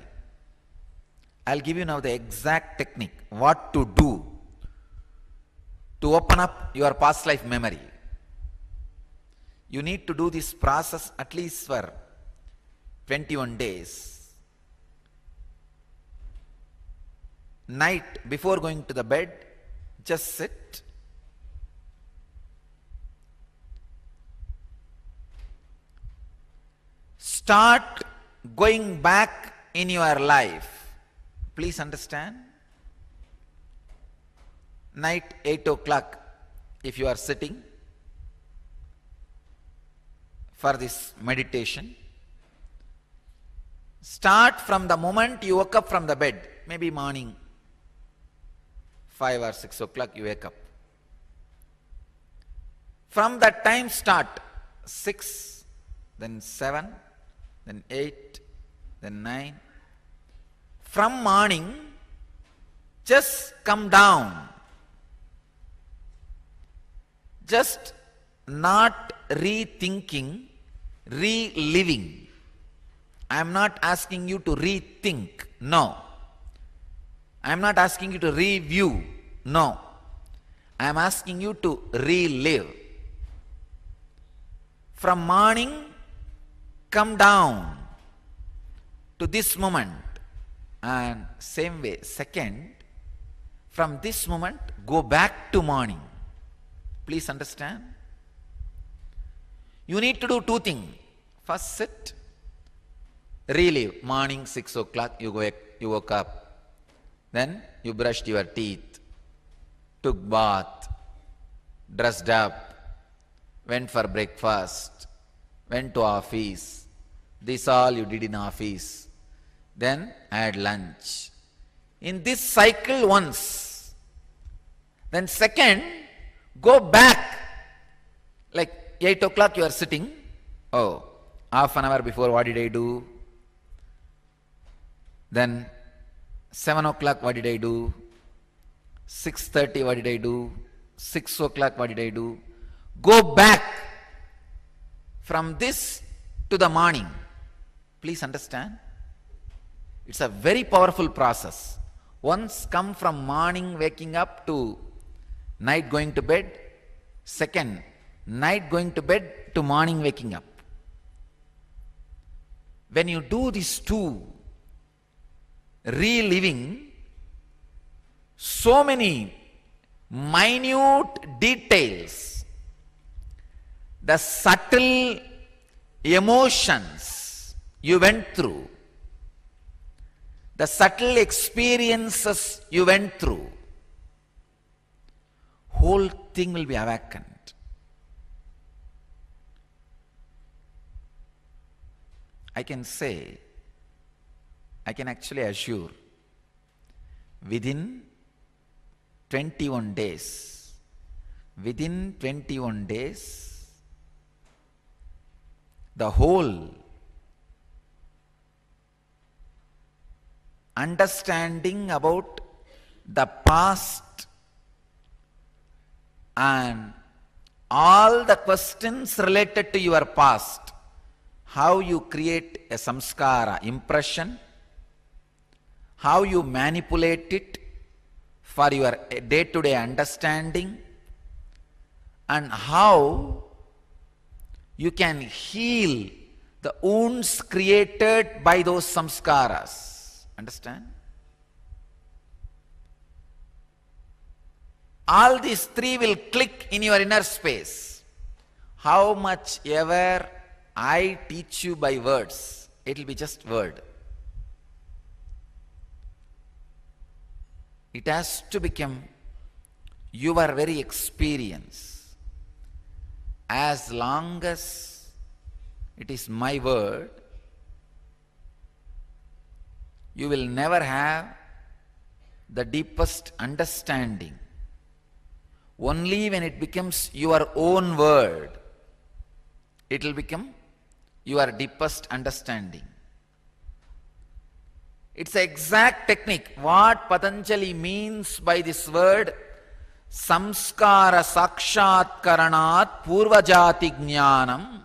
I'll give you now the exact technique, what to do to open up your past life memory. You need to do this process at least for 21 days. Night before going to the bed, just sit. Start going back in your life. Please understand. Night 8 o'clock, if you are sitting for this meditation, start from the moment you woke up from the bed, maybe morning 5 or 6 o'clock you wake up. From that time start, 6, then 7, then 8, then 9. From morning, just come down. Just not rethinking, reliving. I am not asking you to rethink, no. I am not asking you to review, no. I am asking you to relive. From morning, come down to this moment, and same way, second, from this moment, go back to morning. Please understand. You need to do two things. First, sit, relive. Morning 6 o'clock, you woke up. Then you brushed your teeth, took bath, dressed up, went for breakfast, went to office. This all you did in office. Then had lunch. In this cycle once. Then second, go back. Like 8 o'clock you are sitting. Oh, half an hour before what did I do? Then 7 o'clock what did I do? 6:30 what did I do? 6 o'clock what did I do? Go back from this to the morning. Please understand. It's a very powerful process. Once come from morning waking up to night going to bed. Second, night going to bed to morning waking up. When you do these two, reliving, so many minute details, the subtle emotions you went through, the subtle experiences you went through, whole thing will be awakened. I can say, I can actually assure, within 21 days, the whole understanding about the past and all the questions related to your past, how you create a samskara, impression, how you manipulate it for your day-to-day understanding, and how you can heal the wounds created by those samskaras. Understand? All these three will click in your inner space. How much ever I teach you by words, it will be just word. It has to become your very experience. As long as it is my word, you will never have the deepest understanding. Only when it becomes your own word, it will become your deepest understanding. It's the exact technique. What Patanjali means by this word, samskara sakshatkaranat purvajati jnanam.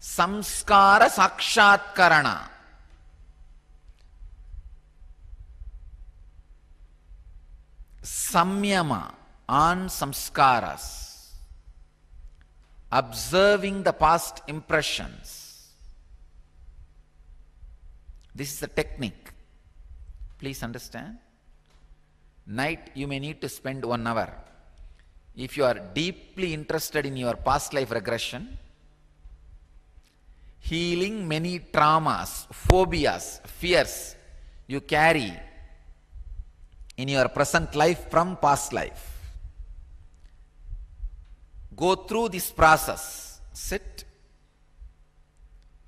Samskara sakshatkarana. samyama on samskaras, observing the past impressions. This is the technique. Please understand. Night you may need to spend 1 hour. If you are deeply interested in your past life regression, healing many traumas, phobias, fears you carry in your present life from past life. Go through this process. Sit.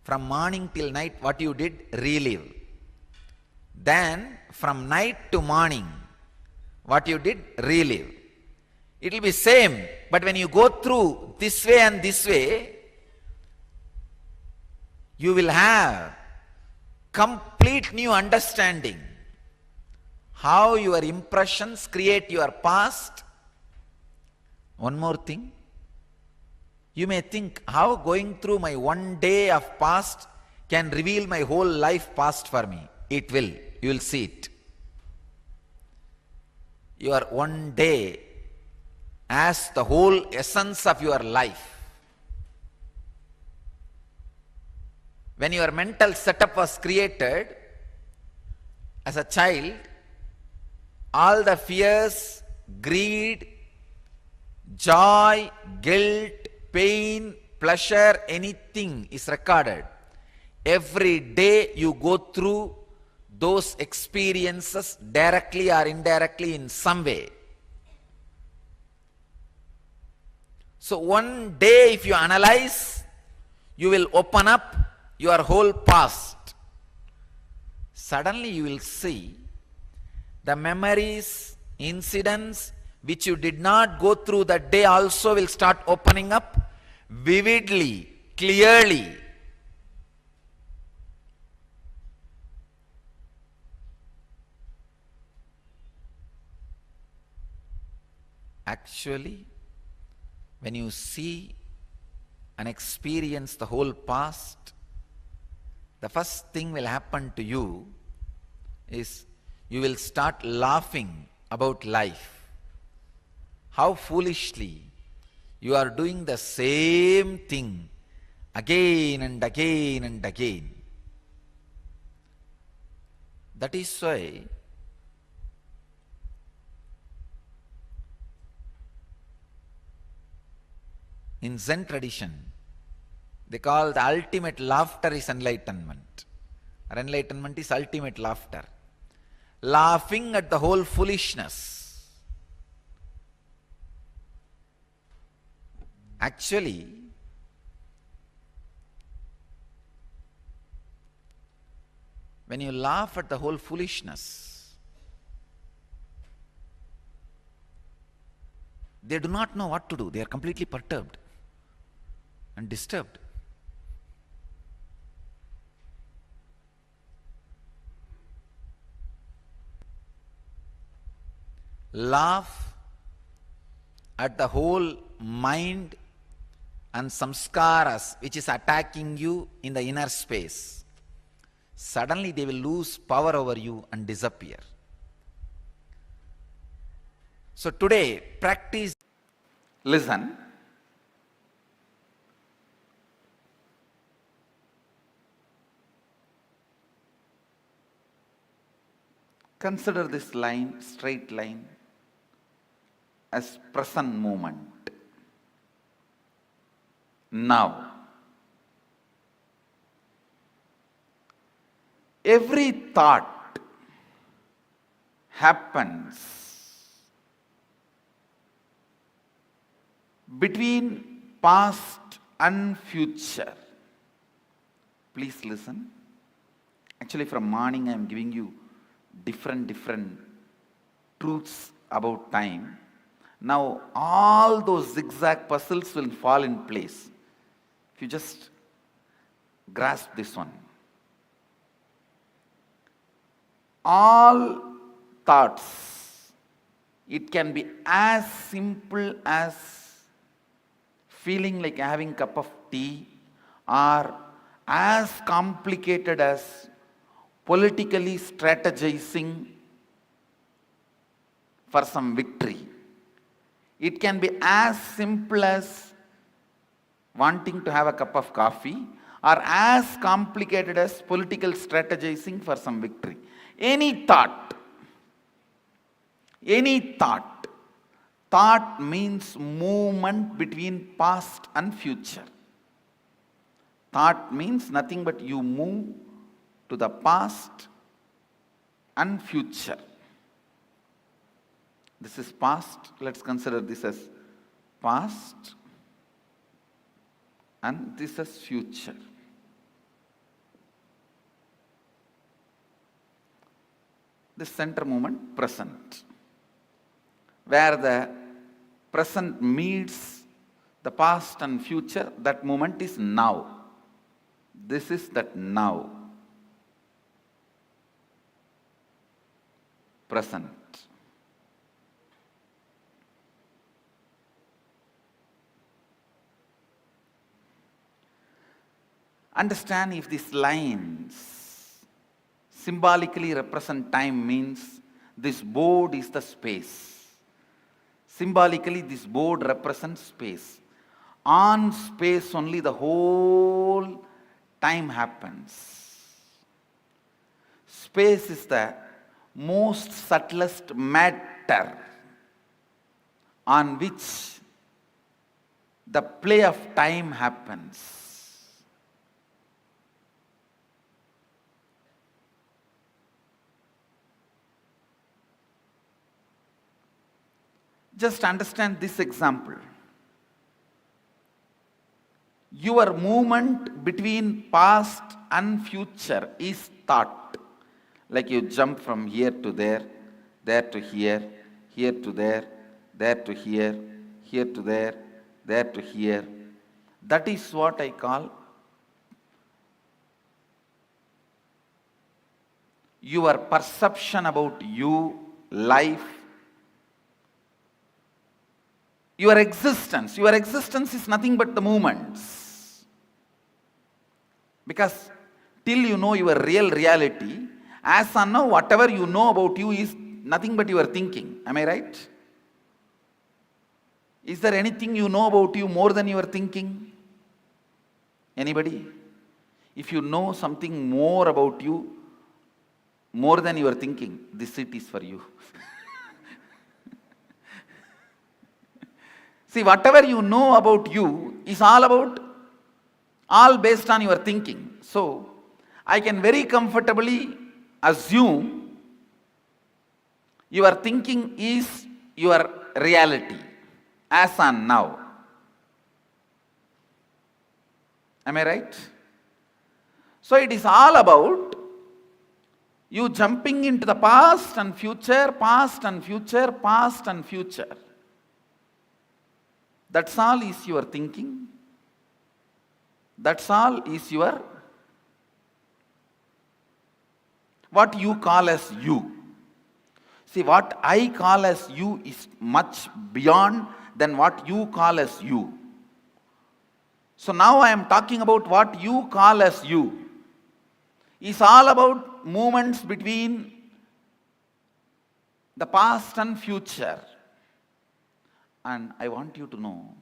From morning till night, what you did, relive. Then, from night to morning, what you did, relive. It will be same, but when you go through this way and this way, you will have complete new understanding how your impressions create your past. One more thing, you may think how going through my 1 day of past can reveal my whole life past for me. It will. You will see it. Your 1 day as the whole essence of your life. When your mental setup was created as a child, all the fears, greed, joy, guilt, pain, pleasure, anything is recorded. Every day you go through those experiences directly or indirectly in some way. So 1 day if you analyze, you will open up your whole past. Suddenly you will see the memories, incidents which you did not go through that day also will start opening up vividly, clearly. Actually, when you see and experience the whole past, the first thing will happen to you is you will start laughing about life. How foolishly you are doing the same thing again and again and again. That is why in Zen tradition, they call the ultimate laughter is enlightenment. Or enlightenment is ultimate laughter. Laughing at the whole foolishness. Actually, when you laugh at the whole foolishness, they do not know what to do. They are completely perturbed and disturbed. Laugh at the whole mind and samskaras which is attacking you in the inner space. Suddenly they will lose power over you and disappear. So today, practice. Listen. Consider this line, straight line, as present moment. Now, every thought happens between past and future. Please listen. Actually, from morning I am giving you different truths about time. Now all those zigzag puzzles will fall in place if you just grasp this one. All thoughts, it can be as simple as feeling like having a cup of tea, or as complicated as politically strategizing for some victory. It can be as simple as wanting to have a cup of coffee, or as complicated as political strategizing for some victory. Any thought. Thought means movement between past and future. Thought means nothing but you move to the past and future. This is past. Let's consider this as past, and this as future. This center movement, present, where the present meets the past and future, that moment is now. This is that now. Present. Understand, if these lines symbolically represent time, means this board is the space. Symbolically, this board represents space. On space only the whole time happens. Space is the most subtlest matter on which the play of time happens. Just understand this example. Your movement between past and future is thought. Like you jump from here to there to here, here to there to here, here to there to here. That is what I call your perception about you, life, your existence. Your existence is nothing but the movements. Because till you know your real reality, as of now, whatever you know about you is nothing but your thinking. Am I right? Is there anything you know about you more than your thinking? Anybody? If you know something more about you, more than your thinking, this seat is for you. See, whatever you know about you is all based on your thinking. So, I can very comfortably assume your thinking is your reality, as on now. Am I right? So, it is all about you jumping into the past and future, past and future, past and future. That's all is your thinking. That's all is your, what you call as you. See, what I call as you is much beyond than what you call as you. So now I am talking about what you call as you. It's all about movements between the past and future. And I want you to know,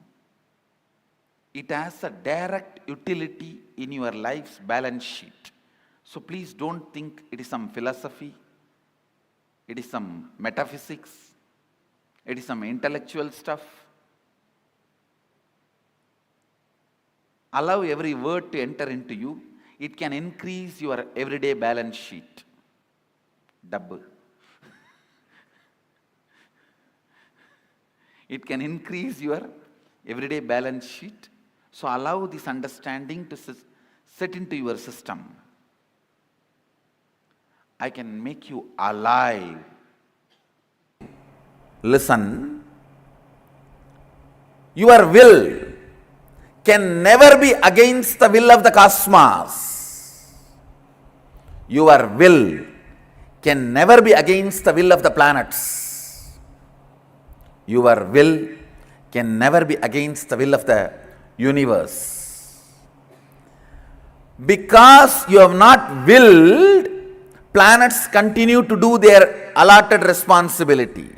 it has a direct utility in your life's balance sheet. So please don't think it is some philosophy, it is some metaphysics, it is some intellectual stuff. Allow every word to enter into you. It can increase your everyday balance sheet. Double. It can increase your everyday balance sheet. So allow this understanding to set into your system. I can make you alive. Listen. Your will can never be against the will of the cosmos. Your will can never be against the will of the planets. Your will can never be against the will of the universe. Because you have not willed, planets continue to do their allotted responsibility.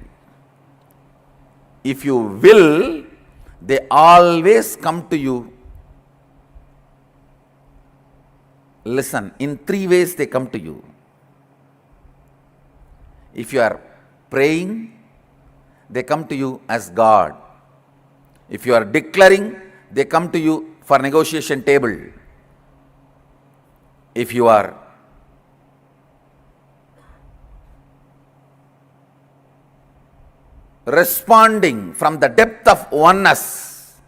If you will, they always come to you. Listen, in 3 ways they come to you. If you are praying, they come to you as God. If you are declaring, they come to you for negotiation table. If you are responding from the depth of oneness,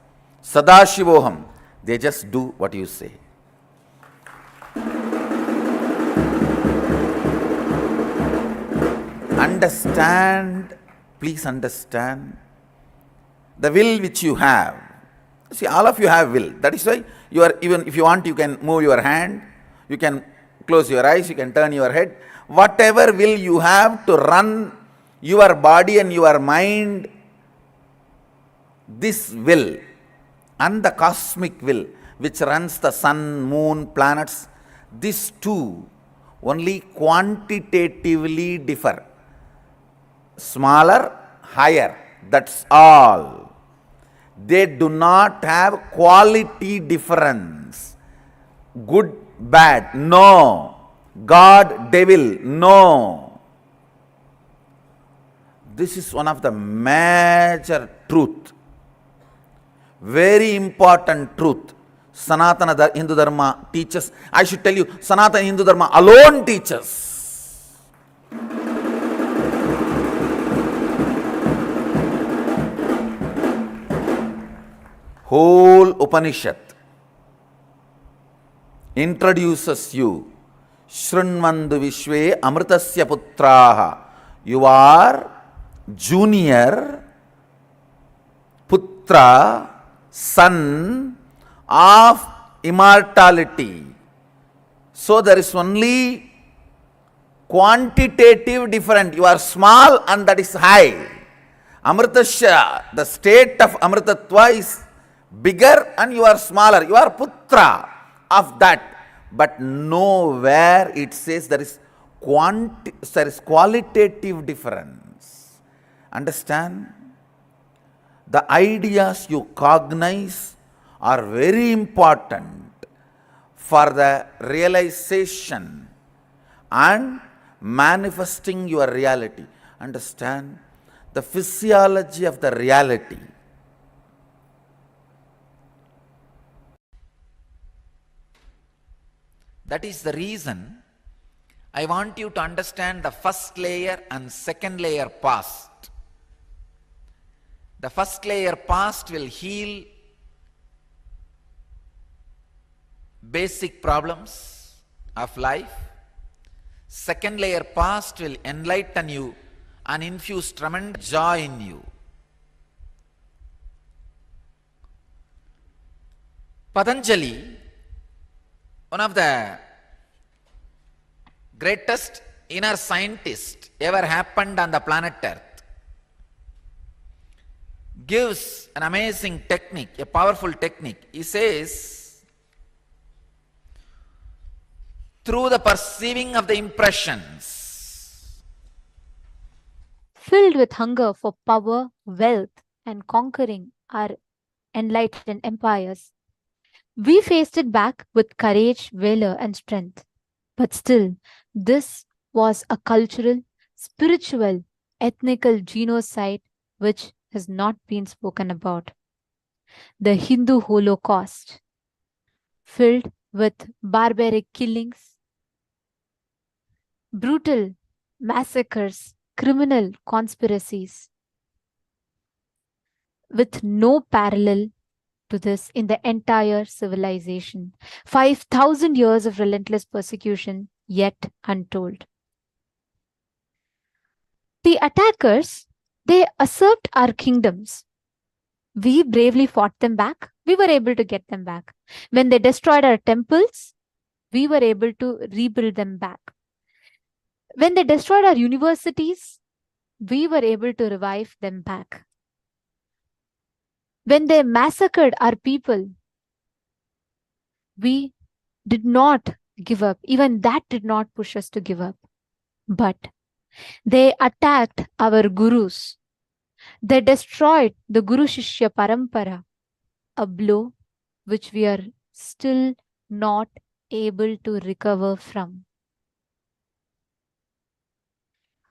Sadashivoham, they just do what you say. Understand, please understand the will which you have. See, all of you have will. That is why you are, even if you want, you can move your hand, you can close your eyes, you can turn your head. Whatever will you have to run your body and your mind, this will and the cosmic will which runs the sun, moon, planets, these two only quantitatively differ. Smaller, higher, that's all. They do not have quality difference. Good, bad, no. God, devil, no. This is one of the major truth, very important truth. Sanatana Hindu Dharma teaches, I should tell you, Sanatana Hindu Dharma alone teaches. Whole Upanishad introduces you, Shrunvandu Vishwe Amritasya Putraha. You are junior Putra, son of immortality. So there is only quantitative difference. You are small and that is high. Amritasya, the state of Amritatva is bigger and you are smaller. You are Putra of that. But nowhere it says there is qualitative difference. Understand? The ideas you cognize are very important for the realization and manifesting your reality. Understand? The physiology of the reality. That is the reason I want you to understand the first layer and second layer past. The first layer past will heal basic problems of life. Second layer past will enlighten you and infuse tremendous joy in you. Patanjali, one of the greatest inner scientists ever happened on the planet Earth, gives an amazing technique, a powerful technique. He says, through the perceiving of the impressions, filled with hunger for power, wealth, and conquering our enlightened empires, we faced it back with courage, valor, and strength. But still, this was a cultural, spiritual, ethnical genocide which has not been spoken about. The Hindu Holocaust, filled with barbaric killings, brutal massacres, criminal conspiracies, with no parallel to this in the entire civilization. 5,000 years of relentless persecution, yet untold. The attackers, they usurped our kingdoms. We bravely fought them back. We were able to get them back. When they destroyed our temples, we were able to rebuild them back. When they destroyed our universities, we were able to revive them back. When they massacred our people, we did not give up. Even that did not push us to give up. But they attacked our gurus. They destroyed the Guru Shishya Parampara, a blow which we are still not able to recover from.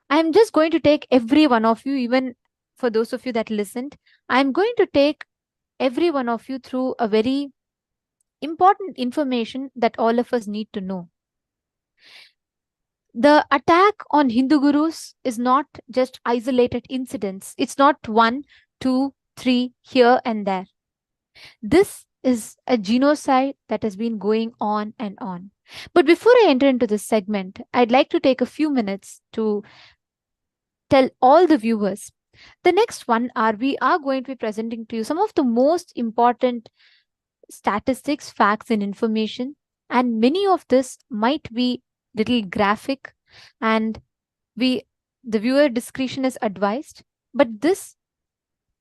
I'm just going to take every one of you, even for those of you that listened, I'm going to take every one of you through a very important information that all of us need to know. The attack on Hindu gurus is not just isolated incidents. It's not 1, 2, 3 here and there. This is a genocide that has been going on and on. But before I enter into this segment, I'd like to take a few minutes to tell all the viewers. The next 1 hour, we are going to be presenting to you some of the most important statistics, facts, and information. And many of this might be little graphic, and the viewer discretion is advised. But this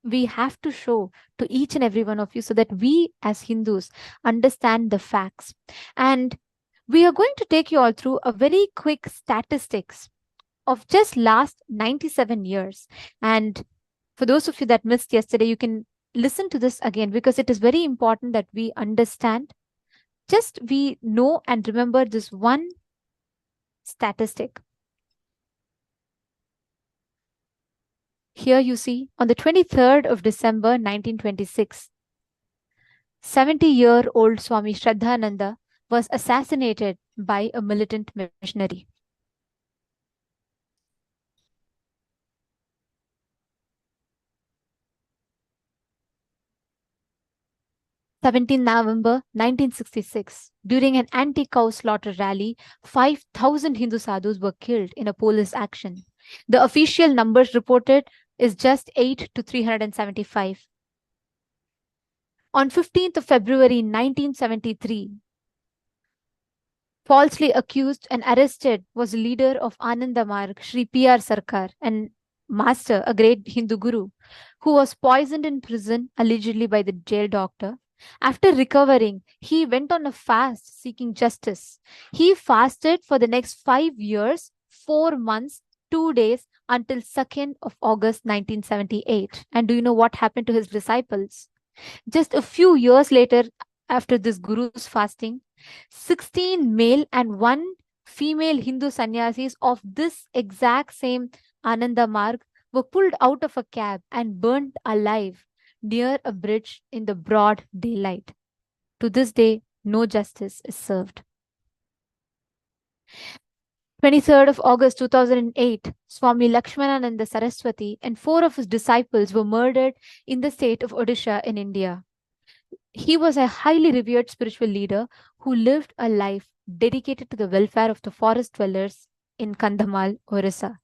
we have to show to each and every one of you so that we as Hindus understand the facts. And we are going to take you all through a very quick statistics of just last 97 years. And for those of you that missed yesterday, you can listen to this again, because it is very important that we understand. Just we know and remember this one statistic. Here you see, on the 23rd of December 1926, 70-year-old Swami Shraddhananda was assassinated by a militant missionary. November 1966, during an anti-cow slaughter rally, 5,000 Hindu sadhus were killed in a police action. The official numbers reported is just 8 to 375. On 15th of February 1973, falsely accused and arrested was the leader of Ananda Marg, Sri P.R. Sarkar, and master, a great Hindu guru, who was poisoned in prison allegedly by the jail doctor. After recovering, he went on a fast seeking justice. He fasted for the next 5 years, 4 months, 2 days until 2nd of August 1978. And do you know what happened to his disciples? Just a few years later, after this guru's fasting, 16 male and 1 female Hindu sannyasis of this exact same Ananda Marg were pulled out of a cab and burnt alive near a bridge in the broad daylight. To this day, no justice is served. 23rd of August 2008, Swami Lakshmanananda Saraswati and 4 of his disciples were murdered in the state of Odisha in India. He was a highly revered spiritual leader who lived a life dedicated to the welfare of the forest dwellers in Kandhamal, Orissa.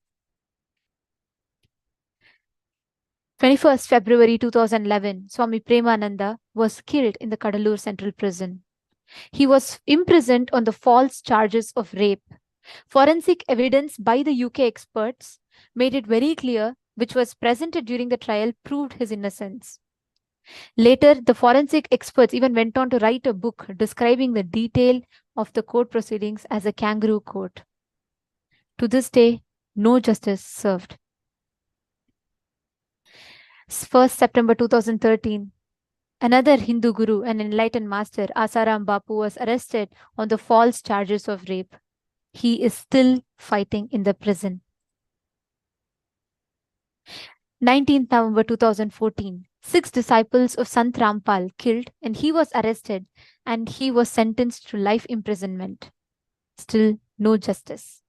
21st February 2011, Swami Premananda was killed in the Kadalur Central Prison. He was imprisoned on the false charges of rape. Forensic evidence by the UK experts made it very clear, which was presented during the trial, proved his innocence. Later, the forensic experts even went on to write a book describing the detail of the court proceedings as a kangaroo court. To this day, no justice served. 1st September 2013, another Hindu guru and enlightened master, Asaram Bapu, was arrested on the false charges of rape. He is still fighting in the prison. 19th November 2014, 6 disciples of Sant Rampal killed, and he was arrested and he was sentenced to life imprisonment. Still no justice.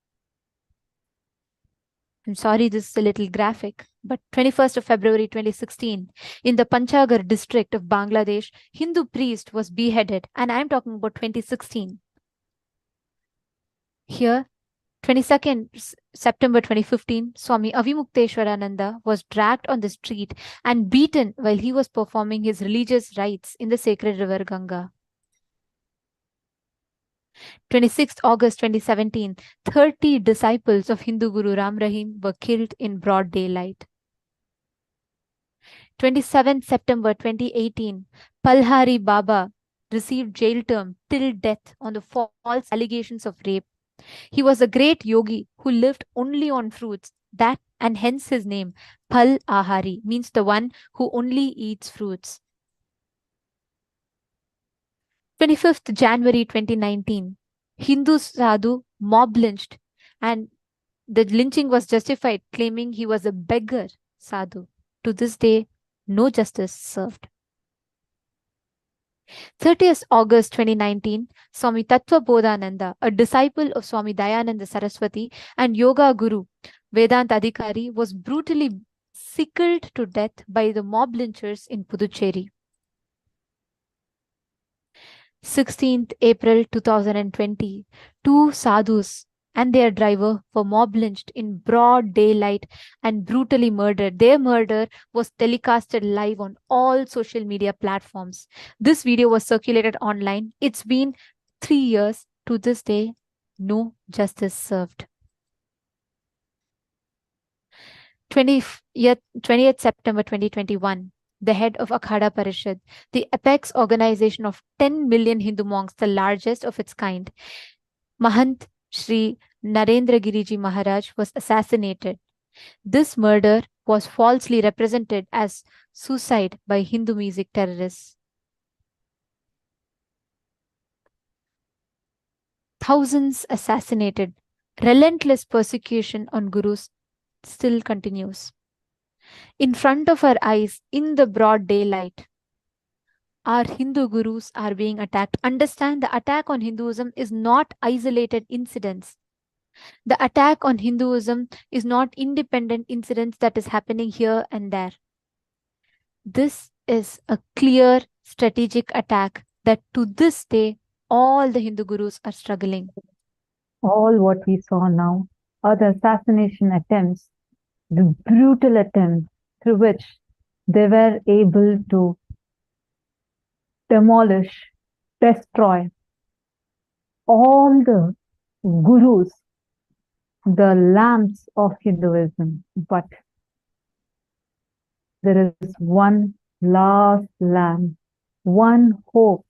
I'm sorry, this is a little graphic, but 21st of February 2016, in the Panchagar district of Bangladesh, Hindu priest was beheaded, and I'm talking about 2016. Here, 22nd September 2015, Swami Avimukteswarananda was dragged on the street and beaten while he was performing his religious rites in the sacred river Ganga. 26th August 2017, 30 disciples of Hindu Guru Ram Rahim were killed in broad daylight. 27th September 2018, Palhari Baba received jail term till death on the false allegations of rape. He was a great yogi who lived only on fruits. That and hence his name, Phal Ahari, means the one who only eats fruits. 25th January 2019, Hindu sadhu mob lynched, and the lynching was justified, claiming he was a beggar sadhu. To this day, no justice served. 30th August 2019, Swami Tattva Bodhananda, a disciple of Swami Dayananda Saraswati and yoga guru Vedant Adhikari, was brutally sickled to death by the mob lynchers in Puducherry. 16th April 2020, two sadhus and their driver were mob lynched in broad daylight and brutally murdered. Their murder was telecasted live on all social media platforms. This video was circulated online. It's been 3 years. To this day, no justice served. 20th September 2021, the head of Akhada Parishad, the apex organization of 10 million Hindu monks, the largest of its kind, Mahant Sri Narendra Giriji Maharaj, was assassinated. This murder was falsely represented as suicide by Hindu music terrorists. Thousands assassinated. Relentless persecution on gurus still continues. In front of our eyes, in the broad daylight, our Hindu gurus are being attacked. Understand, the attack on Hinduism is not isolated incidents. The attack on Hinduism is not independent incidents that is happening here and there. This is a clear strategic attack that to this day, all the Hindu gurus are struggling. All what we saw now are the assassination attempts, the brutal attempts through which they were able to demolish, destroy all the gurus, the lamps of Hinduism. But there is one last lamp, one hope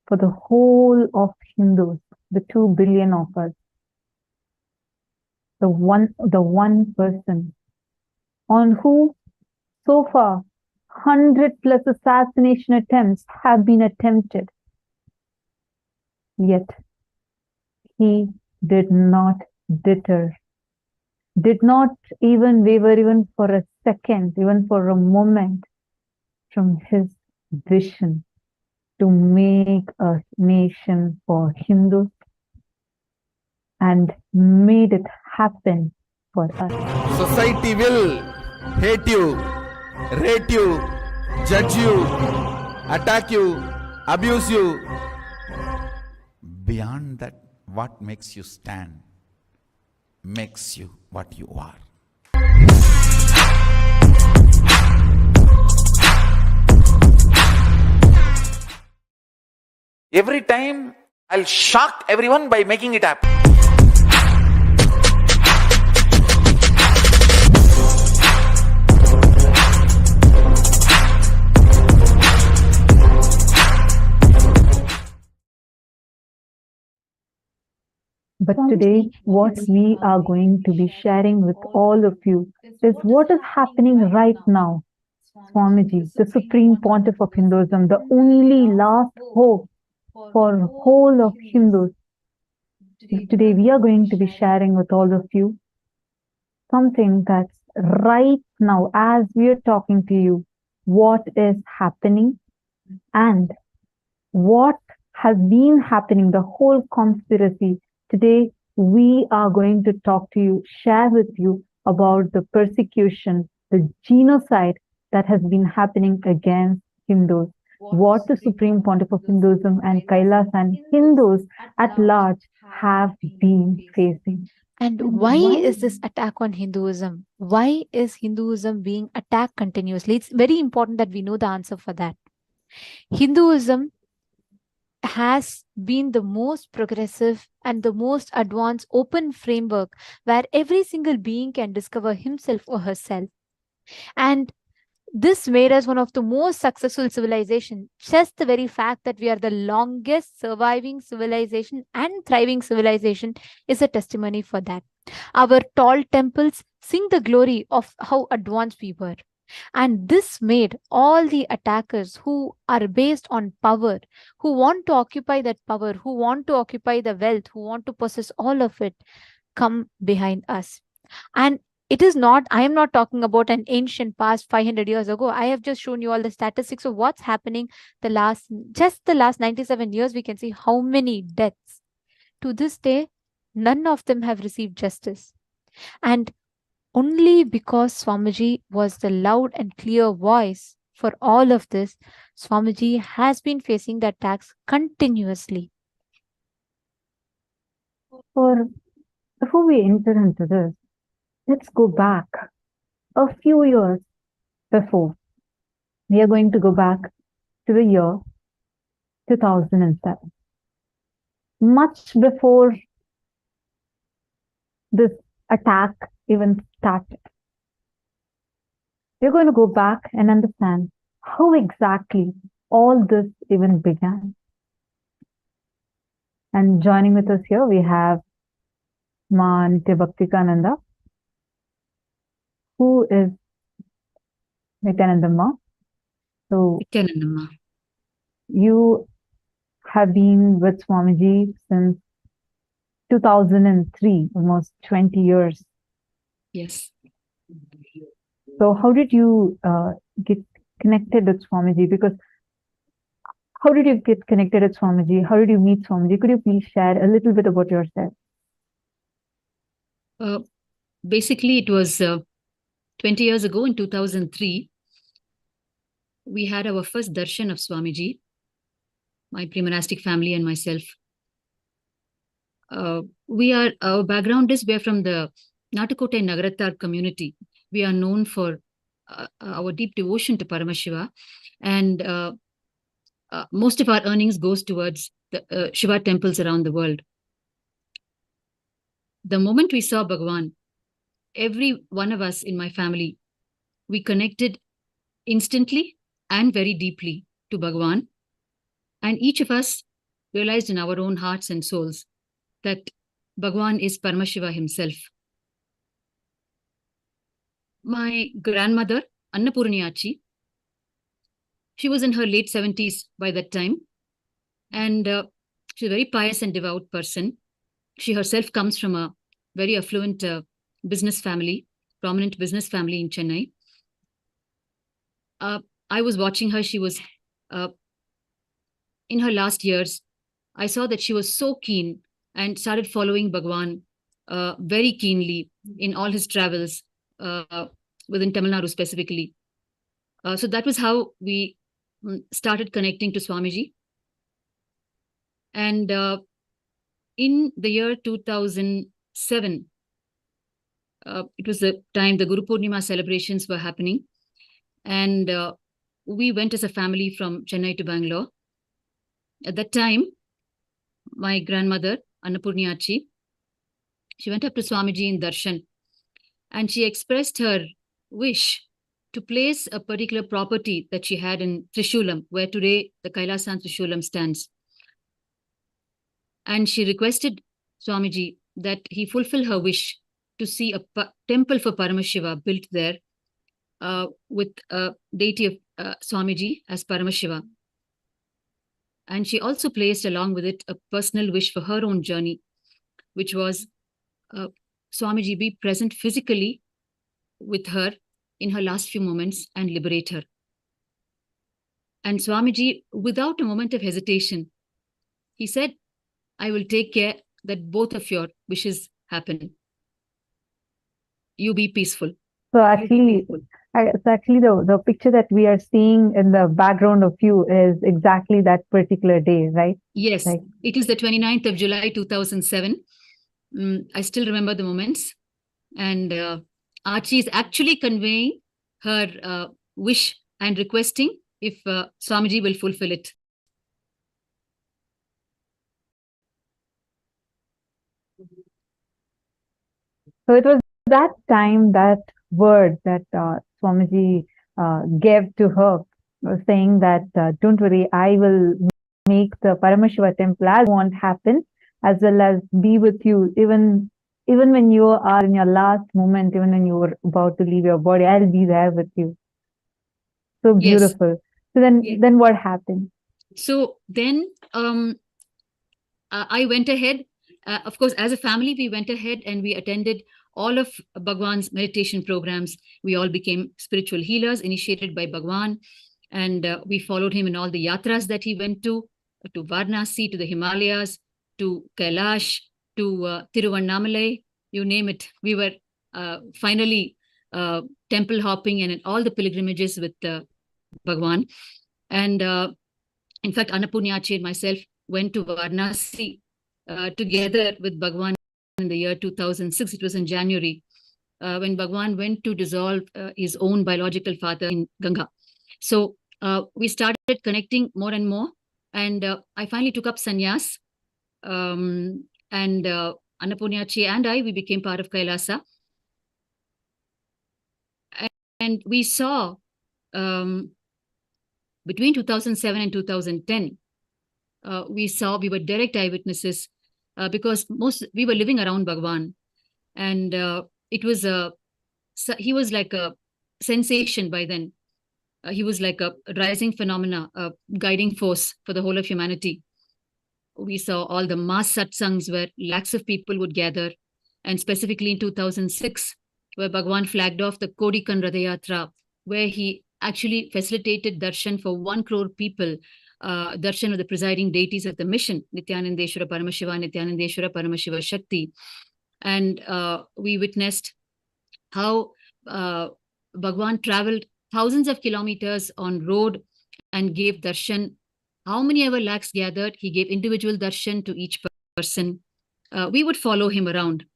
for the whole of Hindus, the 2 billion of us. The one person on whom so far 100+ assassination attempts have been attempted. Yet he did not deter, did not even waver even for a second, even for a moment from his vision to make a nation for Hindus, and made it happen for us. Society will hate you, rate you, judge you, attack you, abuse you. Beyond that, what makes you stand makes you what you are. Every time I'll shock everyone by making it happen. But today, what we are going to be sharing with all of you is what is happening right now. Swamiji, the Supreme Pontiff of Hinduism, the only last hope for whole of Hindus. Today, we are going to be sharing with all of you something that's right now, as we are talking to you, what is happening and what has been happening, the whole conspiracy. Today, we are going to talk to you, share with you about the persecution, the genocide that has been happening against Hindus, what the Supreme Pontiff of Hinduism and Kailasa and Hindus at large have been facing. And why is this attack on Hinduism? Why is Hinduism being attacked continuously? It's very important that we know the answer for that. Hinduism has been the most progressive and the most advanced open framework where every single being can discover himself or herself. And this made us one of the most successful civilizations. Just the very fact that we are the longest surviving civilization and thriving civilization is a testimony for that. Our tall temples sing the glory of how advanced we were. And this made all the attackers who are based on power, who want to occupy that power, who want to occupy the wealth, who want to possess all of it, come behind us. And it is not, I am not talking about an ancient past 500 years ago. I have just shown you all the statistics of what's happening just the last 97 years. We can see how many deaths. To this day, none of them have received justice. And only because Swamiji was the loud and clear voice for all of this, Swamiji has been facing the attacks continuously. Before we enter into this, let's go back a few years before. We are going to go back to the year 2007. Much before this attack even started. We're going to go back and understand how exactly all this even began. And joining with us here, we have Ma Nitya who is Nityananda Ma. So, Nityananda Ma. You have been with Swamiji since 2003, almost 20 years. Yes. So how did you get connected with Swamiji? Because how did you get connected with Swamiji? How did you meet Swamiji? Could you please share a little bit about yourself? Basically, it was 20 years ago in 2003. We had our first darshan of Swamiji, my pre-monastic family and myself. Our background is we're from the Natukottai Nagarattar community. We are known for our deep devotion to Paramashiva, and most of our earnings goes towards the Shiva temples around the world. The moment we saw Bhagavan, every one of us in my family, we connected instantly and very deeply to Bhagavan, and each of us realized in our own hearts and souls that Bhagavan is Paramashiva himself. My grandmother, Annapurniyachi, she was in her late 70s by that time, and she's a very pious and devout person. She herself comes from a very affluent business family, prominent business family in Chennai. I was watching her. She was in her last years. I saw that she was so keen and started following Bhagavan very keenly in all his travels within Tamil Nadu specifically. So that was how we started connecting to Swamiji. And in the year 2007, it was the time the Guru Purnima celebrations were happening. And we went as a family from Chennai to Bangalore. At that time, my grandmother, Annapurniyachi, she went up to Swamiji in Darshan, and she expressed her wish to place a particular property that she had in Trishulam, where today the Kailasa and Trishulam stands. And she requested Swamiji that he fulfill her wish to see a temple for Paramashiva built there with a deity of Swamiji as Paramashiva. And she also placed along with it a personal wish for her own journey, which was Swamiji be present physically with her in her last few moments and liberate her. And Swamiji, without a moment of hesitation, he said, I will take care that both of your wishes happen. You be peaceful. So actually, the picture that we are seeing in the background of you is exactly that particular day, right? Yes, it is the 29th of July, 2007. I still remember the moments. And Archie is actually conveying her wish and requesting if Swamiji will fulfill it. So it was that time, that word that Swamiji gave to her, saying that don't worry, I will make the Paramashiva temple as won't happen, as well as be with you even even when you are in your last moment, even when you were about to leave your body, I'll be there with you. So Yes. beautiful. So then what happened? So then I went ahead. Of course, as a family, we went ahead and we attended all of Bhagwan's meditation programs. We all became spiritual healers initiated by Bhagwan. And we followed him in all the yatras that he went to Varanasi, to the Himalayas, to Kailash, to Tiruvannamalai, you name it. We were finally temple hopping and in all the pilgrimages with Bhagwan. And in fact, Annapurnyachi and myself went to Varanasi together with Bhagwan in the year 2006. It was in January when Bhagwan went to dissolve his own biological father in Ganga. So we started connecting more and more. And I finally took up sannyas. And Annapurnyachi and we became part of Kailasa. And we saw between 2007 and 2010, we were direct eyewitnesses because we were living around Bhagwan. And it was he was like a sensation by then. He was like a rising phenomena, a guiding force for the whole of humanity. We saw all the mass satsangs where lakhs of people would gather. And specifically in 2006, where Bhagwan flagged off the Kodikan Ratha Yatra, where he actually facilitated darshan for 1 crore people, darshan of the presiding deities of the mission, Nithyanandeshwara Paramashiva, Nithyanandeshwara Paramashiva Shakti. And we witnessed how Bhagwan traveled thousands of kilometers on road and gave darshan. How many ever lakhs gathered, he gave individual darshan to each person. We would follow him around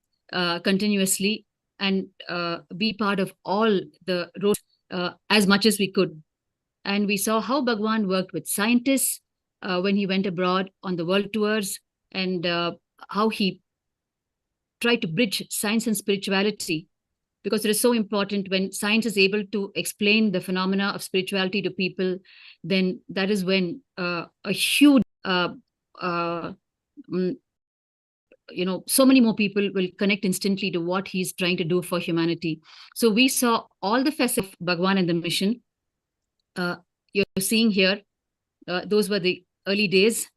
continuously and be part of all the roads as much as we could. And we saw how Bhagwan worked with scientists when he went abroad on the world tours, and how he tried to bridge science and spirituality, because it is so important. When science is able to explain the phenomena of spirituality to people, then that is when a huge, so many more people will connect instantly to what he's trying to do for humanity. So we saw all the facets of Bhagwan and the mission. You're seeing here, those were the early days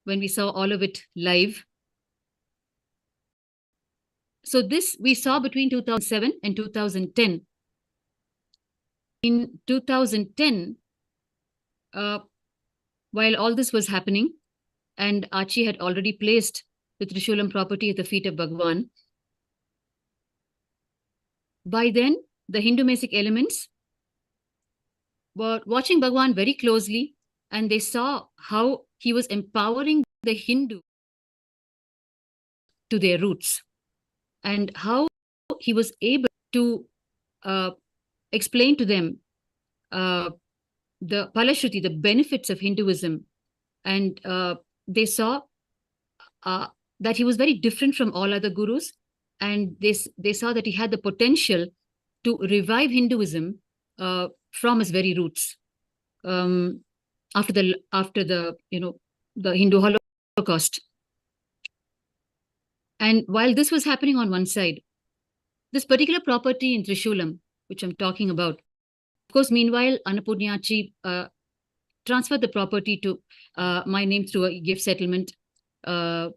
when we saw all of it live. So this we saw between 2007 and 2010. In 2010, while all this was happening, and Archie had already placed the Trishulam property at the feet of Bhagwan, by then the Hindu Mesic elements were watching Bhagwan very closely, and they saw how he was empowering the Hindu to their roots, and how he was able to explain to them the Palashruti, the benefits of Hinduism. And they saw that he was very different from all other gurus, and they saw that he had the potential to revive Hinduism from his very roots after the Hindu Holocaust. And while this was happening on one side, this particular property in Trishulam, which I'm talking about, of course, meanwhile, Annapurnyachi transferred the property to my name through a gift settlement to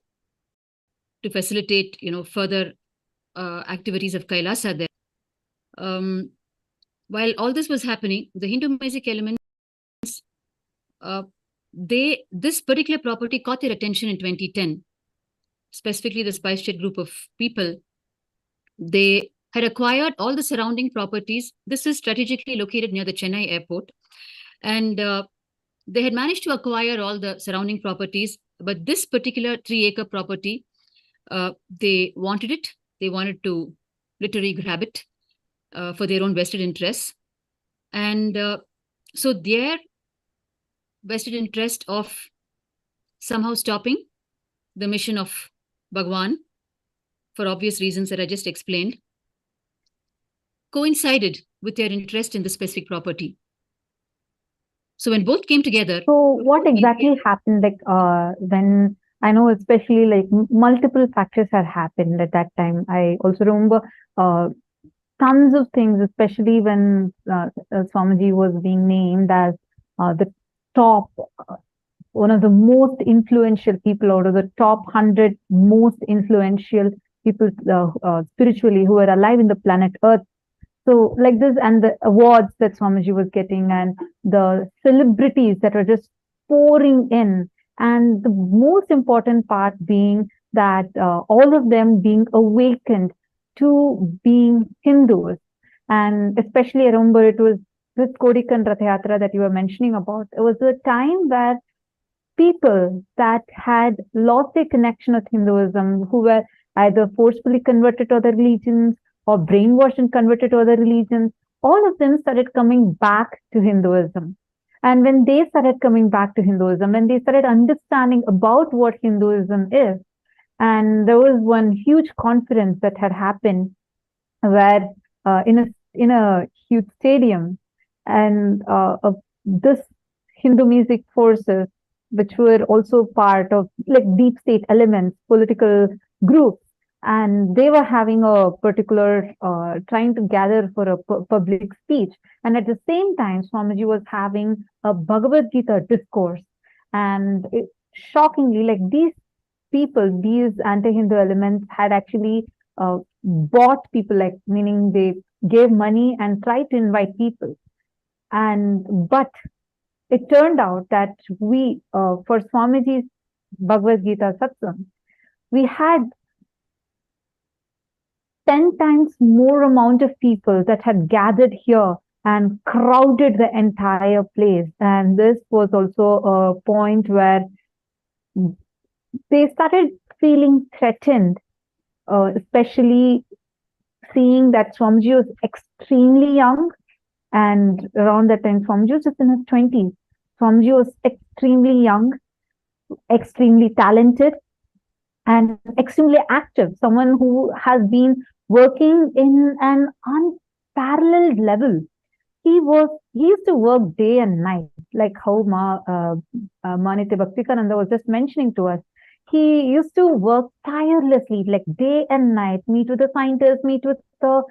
facilitate, further activities of Kailasa there. While all this was happening, the Hindu Mesic elements, this particular property caught their attention in 2010. Specifically, the Spice Trade group of people, they had acquired all the surrounding properties. This is strategically located near the Chennai airport. And they had managed to acquire all the surrounding properties. But this particular 3-acre property, they wanted it. They wanted to literally grab it for their own vested interests. And so their vested interest of somehow stopping the mission of Bhagwan, for obvious reasons that I just explained, coincided with their interest in the specific property. So when both came together. So what exactly happened, like when I know, especially like multiple factors had happened at that time. I also remember tons of things, especially when Swamiji was being named as the top, one of the most influential people out of the top 100 most influential people spiritually who are alive in the planet Earth. So, like this, and the awards that Swamiji was getting, and the celebrities that were just pouring in. And the most important part being that all of them being awakened to being Hindus. And especially, I remember it was this Kodikan Rath Yatra that you were mentioning about. It was a time where people that had lost their connection with Hinduism, who were either forcefully converted to other religions or brainwashed and converted to other religions, all of them started coming back to Hinduism. And when they started coming back to Hinduism, when they started understanding about what Hinduism is, and there was one huge conference that had happened where in a huge stadium, and this Hindu music forces, which were also part of like deep state elements, political groups, and they were having a particular trying to gather for a public speech, and at the same time Swamiji was having a Bhagavad Gita discourse. And shockingly, like these people, these anti-Hindu elements had actually bought people, like meaning they gave money and tried to invite people. And but it turned out that we, for Swamiji's Bhagavad Gita satsang, we had 10 times more amount of people that had gathered here and crowded the entire place. And this was also a point where they started feeling threatened, especially seeing that Swamiji was extremely young. And around that time, Swamiji was just in his 20s. Swamiji was extremely young, extremely talented, and extremely active. Someone who has been working in an unparalleled level. He used to work day and night, like how Manitya Bhaktikananda was just mentioning to us. He used to work tirelessly, like day and night, meet with the scientists, meet with the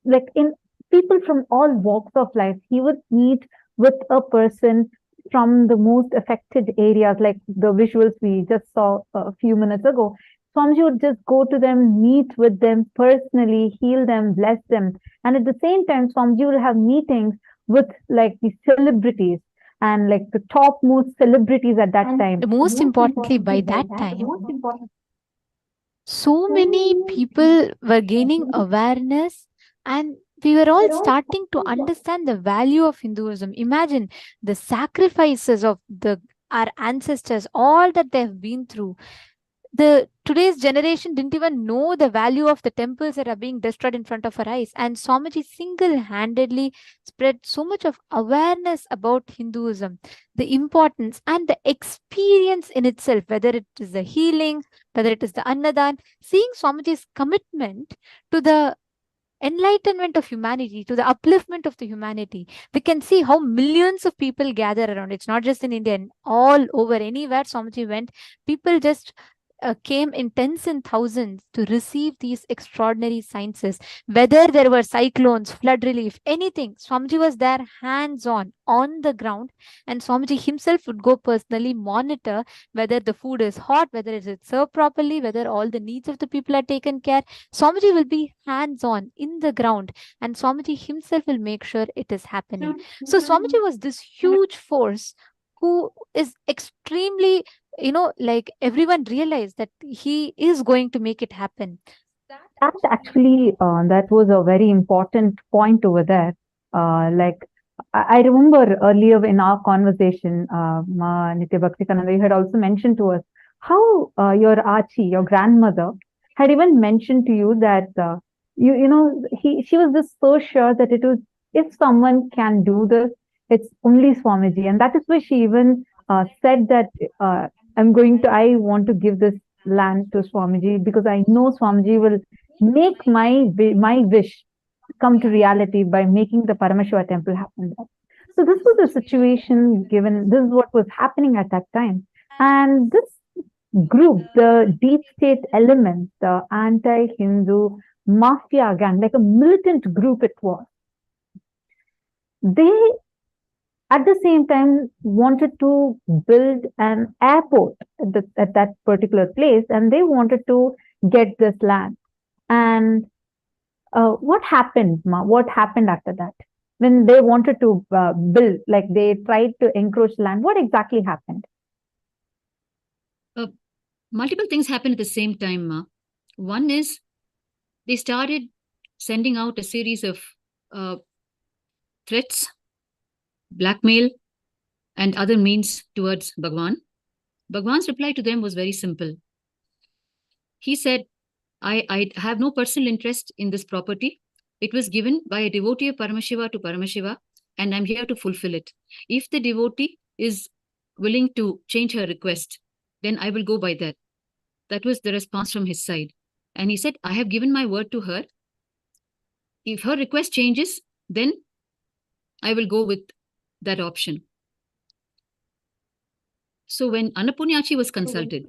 like in people from all walks of life. He would meet with a person from the most affected areas, like the visuals we just saw a few minutes ago. Swamiji would just go to them, meet with them personally, heal them, bless them. And at the same time, Swamiji will have meetings with like the celebrities and like the topmost celebrities at that time. Most importantly, by that time, so many people were gaining awareness, and we were all starting to understand the value of Hinduism. Imagine the sacrifices of our ancestors, all that they've been through. Today's generation didn't even know the value of the temples that are being destroyed in front of our eyes. And Swamiji single-handedly spread so much of awareness about Hinduism, the importance and the experience in itself, whether it is the healing, whether it is the Annadan. Seeing Swamiji's commitment to the enlightenment of humanity, to the upliftment of the humanity, we can see how millions of people gather around. It's not just in India, all over, anywhere Swamiji went, people just came in tens and thousands to receive these extraordinary sciences. Whether there were cyclones, flood relief, anything, Swamiji was there hands-on, on the ground, and Swamiji himself would go personally monitor whether the food is hot, whether it is served properly, whether all the needs of the people are taken care. Swamiji will be hands-on in the ground, and Swamiji himself will make sure it is happening. So Swamiji was this huge force who is extremely, like everyone realized that he is going to make it happen. That actually, that was a very important point over there. Like I remember earlier in our conversation, Nitya Bhaktikananda, you had also mentioned to us how your Achi, your grandmother, had even mentioned to you that she was just so sure that it was, if someone can do this, it's only Swamiji. And that is why she even said that I want to give this land to Swamiji, because I know Swamiji will make my wish come to reality by making the Paramashiva temple happen. So this was the situation given, this is what was happening at that time. And this group, the deep state elements, the anti-Hindu mafia gang, like a militant group it was. They, at the same time, wanted to build an airport at that particular place, and they wanted to get this land. And what happened, Ma? What happened after that? When they wanted to build, like they tried to encroach land, what exactly happened? Multiple things happened at the same time, Ma. One is they started sending out a series of threats, blackmail, and other means towards Bhagavan. Bhagavan's reply to them was very simple. He said, I have no personal interest in this property. It was given by a devotee of Paramashiva to Paramashiva, and I'm here to fulfill it. If the devotee is willing to change her request, then I will go by that. That was the response from his side. And he said, I have given my word to her. If her request changes, then I will go with that option. So when Annapunyachi was consulted,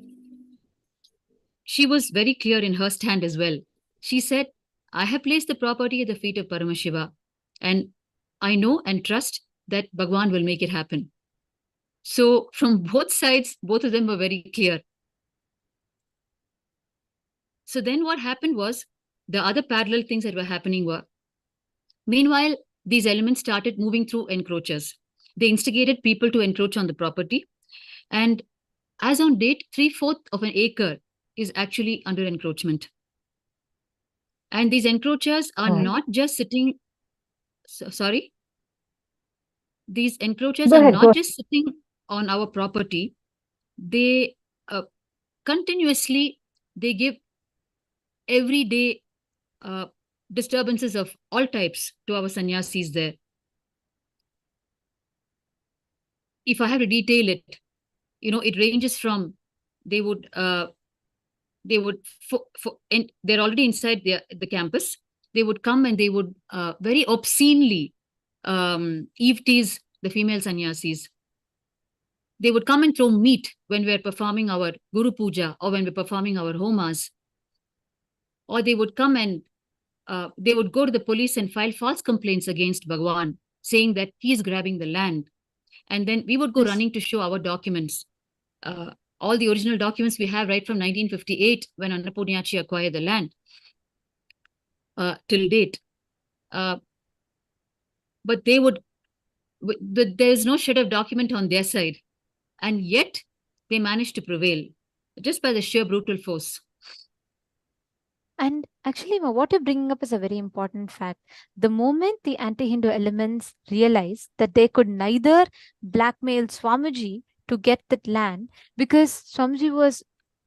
she was very clear in her stand as well. She said, I have placed the property at the feet of Paramashiva, and I know and trust that Bhagavan will make it happen. So from both sides, both of them were very clear. So then what happened was, the other parallel things that were happening were, meanwhile, these elements started moving through encroachers. They instigated people to encroach on the property. And as on date, 3/4 of an acre is actually under encroachment. And these encroachers are not just sitting, sorry? These encroachers are not just sitting on our property. They continuously, they give everyday disturbances of all types to our sannyasis there. If I have to detail it, it ranges from, they're already inside the campus. They would come and they would very obscenely eve tease the female sannyasis. They would come and throw meat when we're performing our Guru Puja or when we're performing our homas. Or they would come and they would go to the police and file false complaints against Bhagavan, saying that he is grabbing the land. And then we would go running to show our documents. All the original documents we have right from 1958 when Annapunyachi acquired the land till date. But there's no shred of document on their side. And yet they managed to prevail just by the sheer brutal force. And actually, what you're bringing up is a very important fact. The moment the anti-Hindu elements realized that they could neither blackmail Swamiji to get that land, because Swamiji was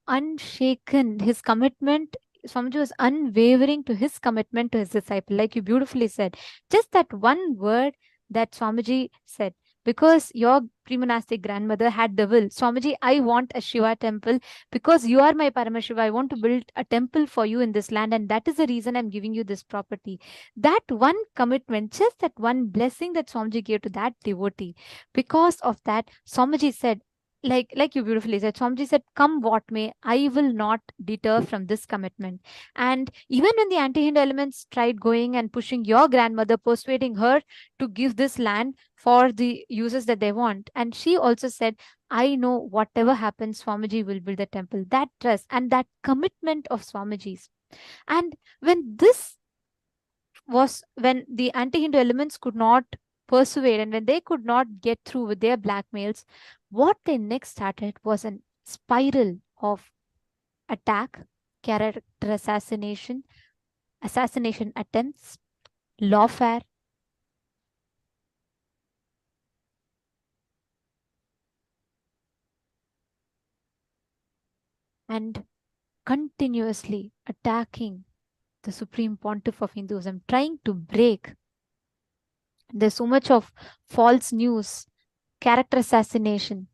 unshaken, his commitment, Swamiji was unwavering to his commitment to his disciple, like you beautifully said. Just that one word that Swamiji said, because your pre-monastic grandmother had the will, Swamiji, I want a Shiva temple because you are my Paramashiva. I want to build a temple for you in this land, and that is the reason I'm giving you this property. That one commitment, just that one blessing that Swamiji gave to that devotee, because of that, Swamiji said, like you beautifully said, Swamiji said, come what may, I will not deter from this commitment. And even when the anti-Hindu elements tried going and pushing your grandmother, persuading her to give this land for the uses that they want, and she also said, I know whatever happens, Swamiji will build the temple. That trust and that commitment of Swamiji's. And when the anti-Hindu elements could not persuade, and when they could not get through with their blackmails, what they next started was a spiral of attack, character assassination attempts, lawfare. And continuously attacking the Supreme Pontiff of Hinduism, trying to break. There's so much of false news, character assassination.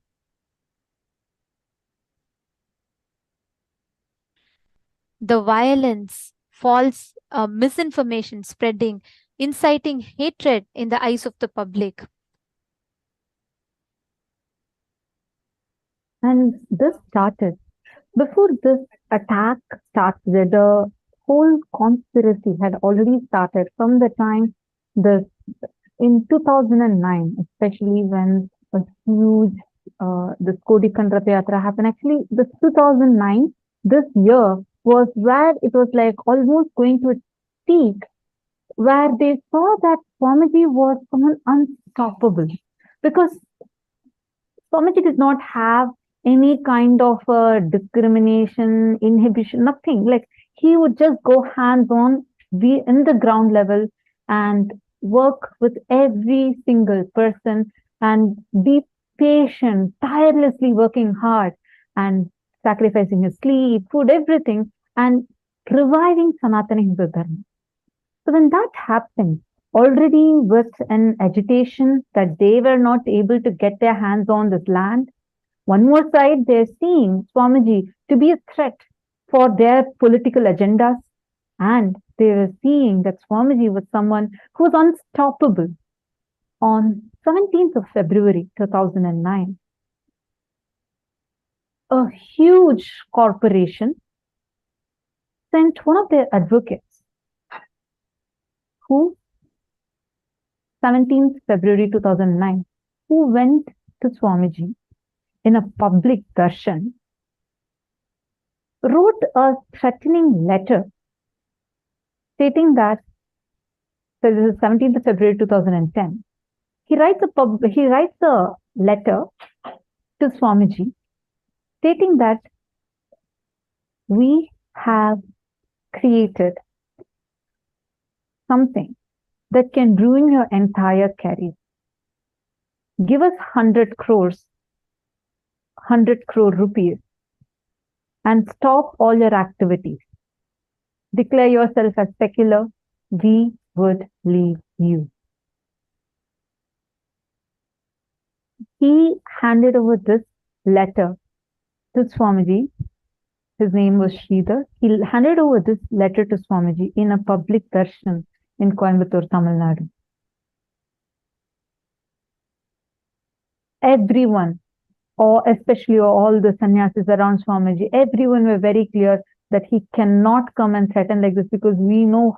The violence, false misinformation spreading, inciting hatred in the eyes of the public. And this started Before this attack started, the whole conspiracy had already started from the time the in 2009, especially when a huge this Kodikan Rath Yatra happened. Actually, this 2009, this year was where it was like almost going to its peak, where they saw that Swamiji was someone unstoppable because Swamiji did not have any kind of discrimination, inhibition, nothing. Like he would just go hands on, be in the ground level and work with every single person and be patient, tirelessly working hard and sacrificing his sleep, food, everything, and reviving Sanatana Hindu Dharma. So when that happened, already with an agitation that they were not able to get their hands on this land, one more side, they're seeing Swamiji to be a threat for their political agendas, and they were seeing that Swamiji was someone who was unstoppable. On 17th of February 2009, a huge corporation sent one of their advocates who 17th February 2009, who went to Swamiji in a public darshan, wrote a threatening letter stating that, so this is 17th of February 2010, he writes a letter to Swamiji stating that we have created something that can ruin your entire career. Give us 100 crore rupees and stop all your activities. Declare yourself as secular. We would leave you. He handed over this letter to Swamiji. His name was Sridhar. He handed over this letter to Swamiji in a public darshan in Coimbatore, Tamil Nadu. Everyone, or especially all the sannyasis around Swamiji, everyone were very clear that he cannot come and threaten like this because we know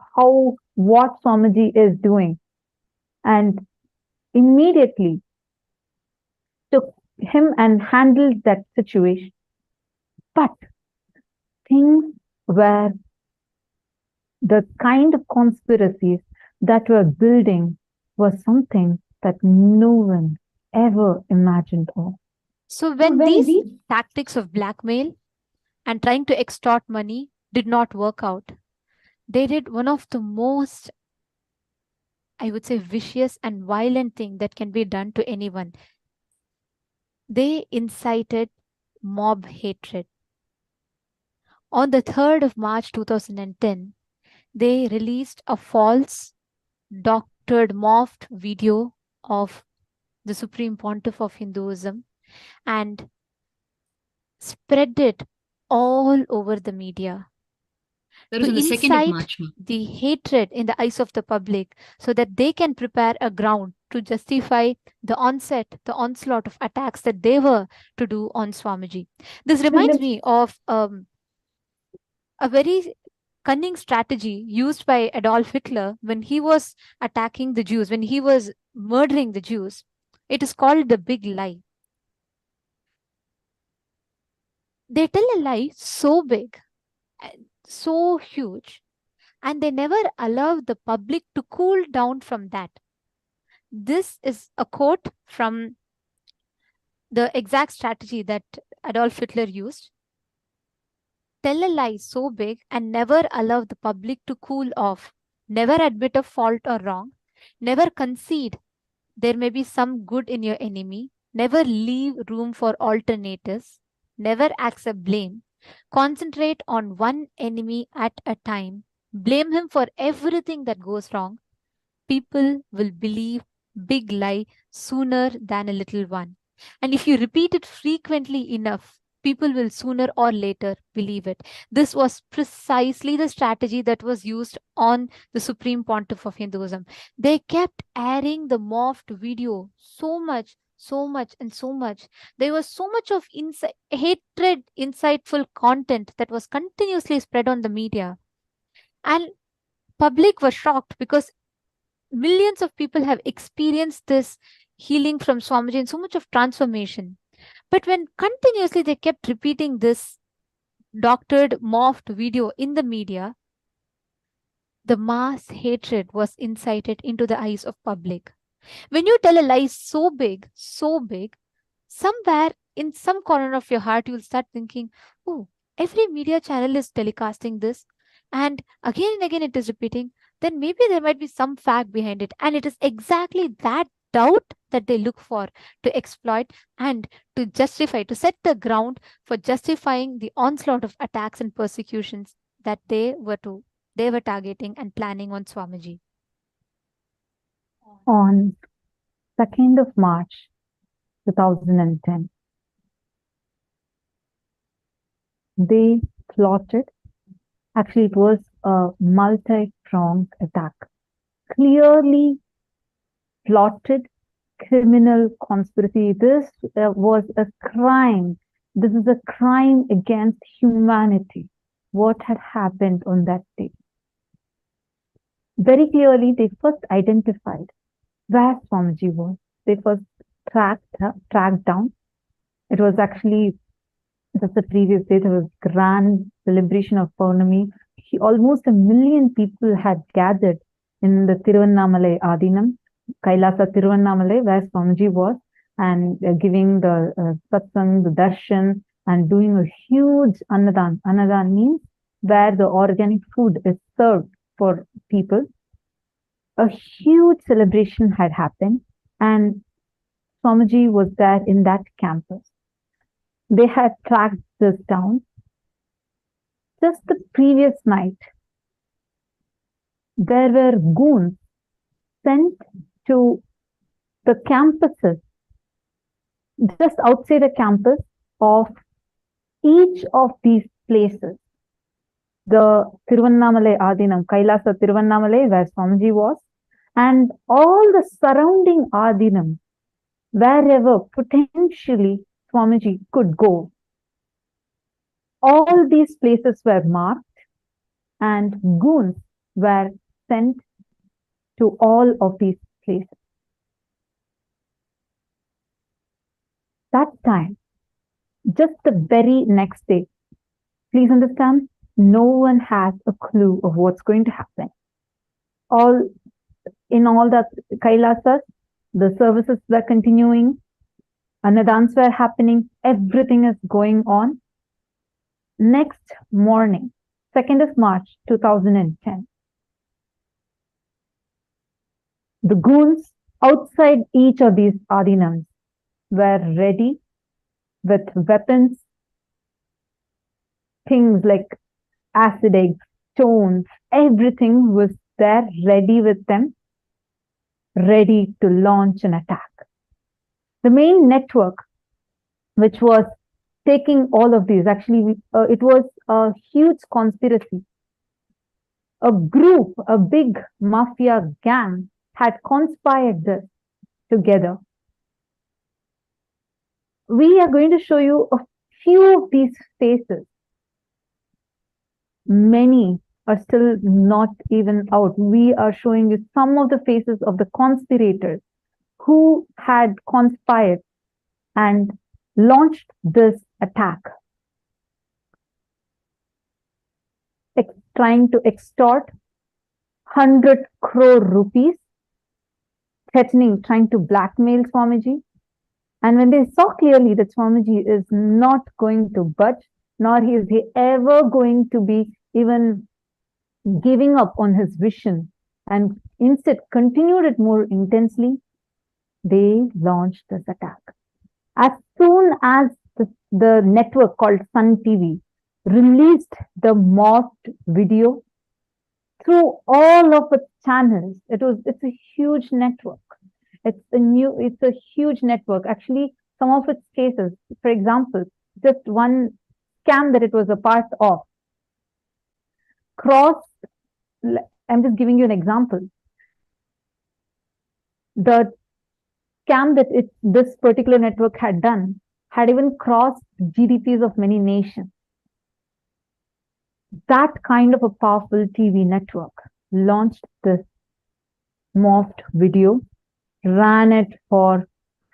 what Swamiji is doing. And immediately took him and handled that situation. But things were the kind of conspiracies that were building was something that no one ever imagined of. So when these tactics of blackmail and trying to extort money did not work out, they did one of the most, I would say, vicious and violent thing that can be done to anyone. They incited mob hatred. On the 3rd of March 2010, they released a false, doctored, morphed video of the Supreme Pontiff of Hinduism and spread it all over the media. That was on the 2nd of March. The hatred in the eyes of the public so that they can prepare a ground to justify the onslaught of attacks that they were to do on Swamiji. This reminds me of a very cunning strategy used by Adolf Hitler when he was attacking the Jews, when he was murdering the Jews. It is called the big lie. They tell a lie so big, so huge, and they never allow the public to cool down from that. This is a quote from the exact strategy that Adolf Hitler used. Tell a lie so big and never allow the public to cool off. Never admit a fault or wrong. Never concede there may be some good in your enemy. Never leave room for alternatives. Never accept blame. Concentrate on one enemy at a time. Blame him for everything that goes wrong. People will believe big lie sooner than a little one. And if you repeat it frequently enough, people will sooner or later believe it. This was precisely the strategy that was used on the Supreme Pontiff of Hinduism. They kept airing the morphed video so much so much and so much. There was so much of hatred, insightful content that was continuously spread on the media. And public was shocked because millions of people have experienced this healing from Swamiji and so much of transformation. But when continuously they kept repeating this doctored, morphed video in the media, the mass hatred was incited into the eyes of public. When you tell a lie so big, somewhere in some corner of your heart, you'll start thinking, oh, every media channel is telecasting this, and again it is repeating, then maybe there might be some fact behind it. And it is exactly that doubt that they look for to exploit and to justify, to set the ground for justifying the onslaught of attacks and persecutions that they were targeting and planning on Swamiji. On 2nd of March 2010, they plotted, actually it was a multi-pronged attack, clearly plotted criminal conspiracy. This was a crime. This is a crime against humanity. What had happened on that day? Very clearly, they first identified where Swamiji was. They first tracked down. It was actually just the previous day. There was grand celebration of Purnami. Almost 1 million people had gathered in the Tiruvannamalai Adinam, Kailasa Tiruvannamalai, where Swamiji was, and giving the satsang, the darshan, and doing a huge annadan. Annadan means where the organic food is served for people. A huge celebration had happened, and Swamiji was there in that campus. They had tracked this down. Just the previous night, there were goons sent to the campuses, just outside the campus of each of these places. The Tiruvannamalai Adinam, Kailasa Tiruvannamalai, where Swamiji was, and all the surrounding Adinam, wherever potentially Swamiji could go. All these places were marked, and goons were sent to all of these places. That time, just the very next day, please understand, no one has a clue of what's going to happen. In all the Kailasas, the services were continuing, annadans were happening, everything is going on. Next morning, 2nd of March 2010, the goons outside each of these Adinams were ready with weapons, things like acid eggs, stones, everything was there ready with them, ready to launch an attack. The main network, which was taking all of these, actually, it was a huge conspiracy. A group, a big mafia gang had conspired this together. We are going to show you a few of these faces. Many are still not even out. We are showing you some of the faces of the conspirators who had conspired and launched this attack, trying to extort 100 crore rupees, threatening, trying to blackmail Swamiji. And when they saw clearly that Swamiji is not going to budge, nor is he ever going to be even giving up on his vision, and instead continued it more intensely, they launched this attack. As soon as the network called Sun TV released the morphed video through all of its channels, it's a huge network. It's a huge network. Actually, some of its cases, for example, just one scam that it was a part of, I'm just giving you an example. The scam that this particular network had done had even crossed GDPs of many nations. That kind of a powerful TV network launched this morphed video, ran it for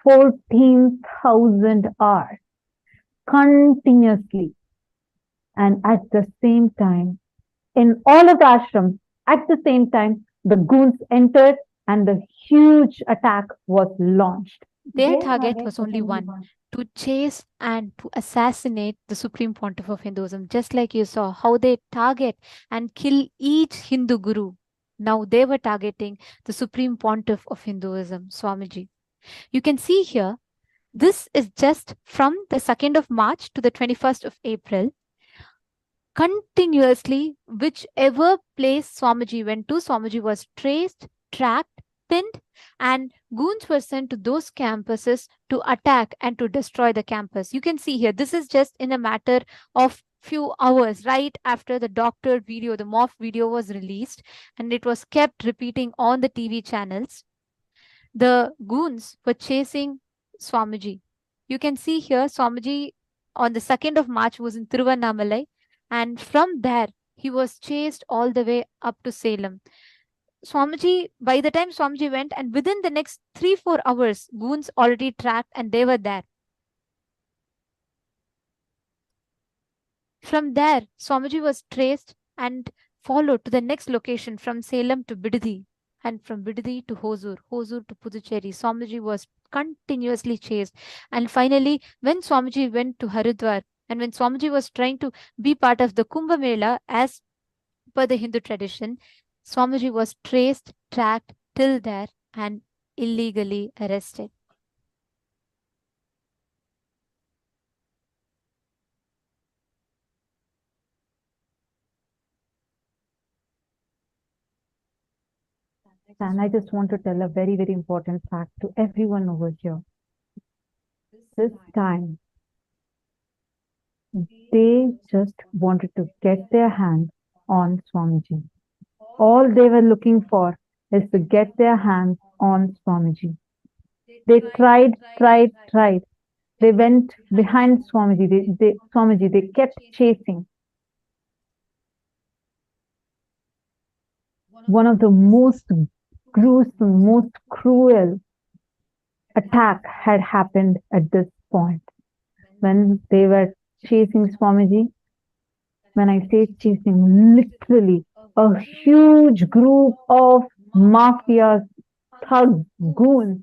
14,000 hours continuously. And at the same time, in all of the ashrams, at the same time, the goons entered and the huge attack was launched. Their target was only one: to chase and to assassinate the Supreme Pontiff of Hinduism, just like you saw how they target and kill each Hindu guru. Now they were targeting the Supreme Pontiff of Hinduism, Swamiji. You can see here, this is just from the 2nd of March to the 21st of April. Continuously, whichever place Swamiji went to, Swamiji was traced, tracked, pinned, and goons were sent to those campuses to attack and to destroy the campus. You can see here, this is just in a matter of few hours, right after the doctored video, the morph video was released, and it was kept repeating on the TV channels. The goons were chasing Swamiji. You can see here, Swamiji on the 2nd of March was in Tiruvannamalai, and from there, he was chased all the way up to Salem. Swamiji, by the time Swamiji went, and within the next 3-4 hours, goons already tracked and they were there. From there, Swamiji was traced and followed to the next location, from Salem to Bidadi, and from Bidadi to Hosur, Hosur to Puducherry. Swamiji was continuously chased. And finally, when Swamiji went to Haridwar, and when Swamiji was trying to be part of the Kumbh Mela as per the Hindu tradition, Swamiji was traced, tracked till there and illegally arrested. And I just want to tell a very, very important fact to everyone over here. This time, they just wanted to get their hands on Swamiji. All they were looking for is to get their hands on Swamiji. They tried. They went behind Swamiji. They kept chasing. One of the most gruesome, most cruel attack had happened at this point. When they were chasing Swamiji, when I say chasing, literally a huge group of mafias, thugs, goons,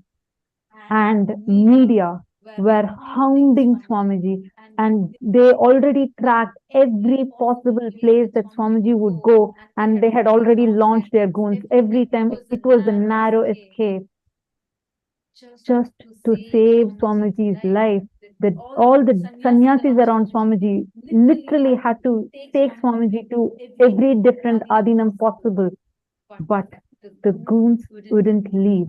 and media were hounding Swamiji, and they already tracked every possible place that Swamiji would go, and they had already launched their goons. Every time it was a narrow escape. Just to save Swamiji's life, that all the sannyasis around Swamiji literally had to take Swamiji to every different adinam possible. But the goons wouldn't leave.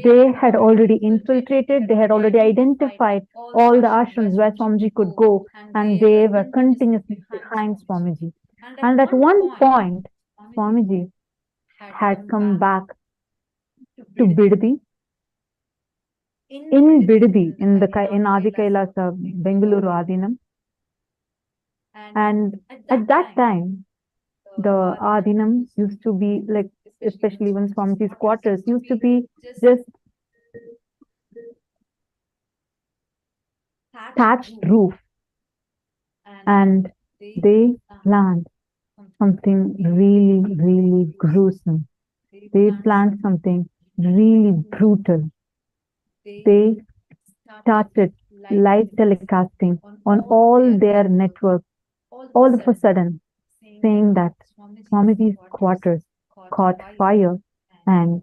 They had already infiltrated, they had already identified all the ashrams where Swamiji could go, and they were continuously behind Swamiji. And at one point, Swamiji had come back to Bidadi. In Bidadi, in Adi Kailasa, Bengaluru Adinam. And at that time, the Adinam used to be like, especially when Swamiji's quarters used to be just thatched roof. And they planned something really, really gruesome. They planned something really brutal. They started live telecasting on all their networks, all of a sudden, saying that Swamiji's quarters caught fire and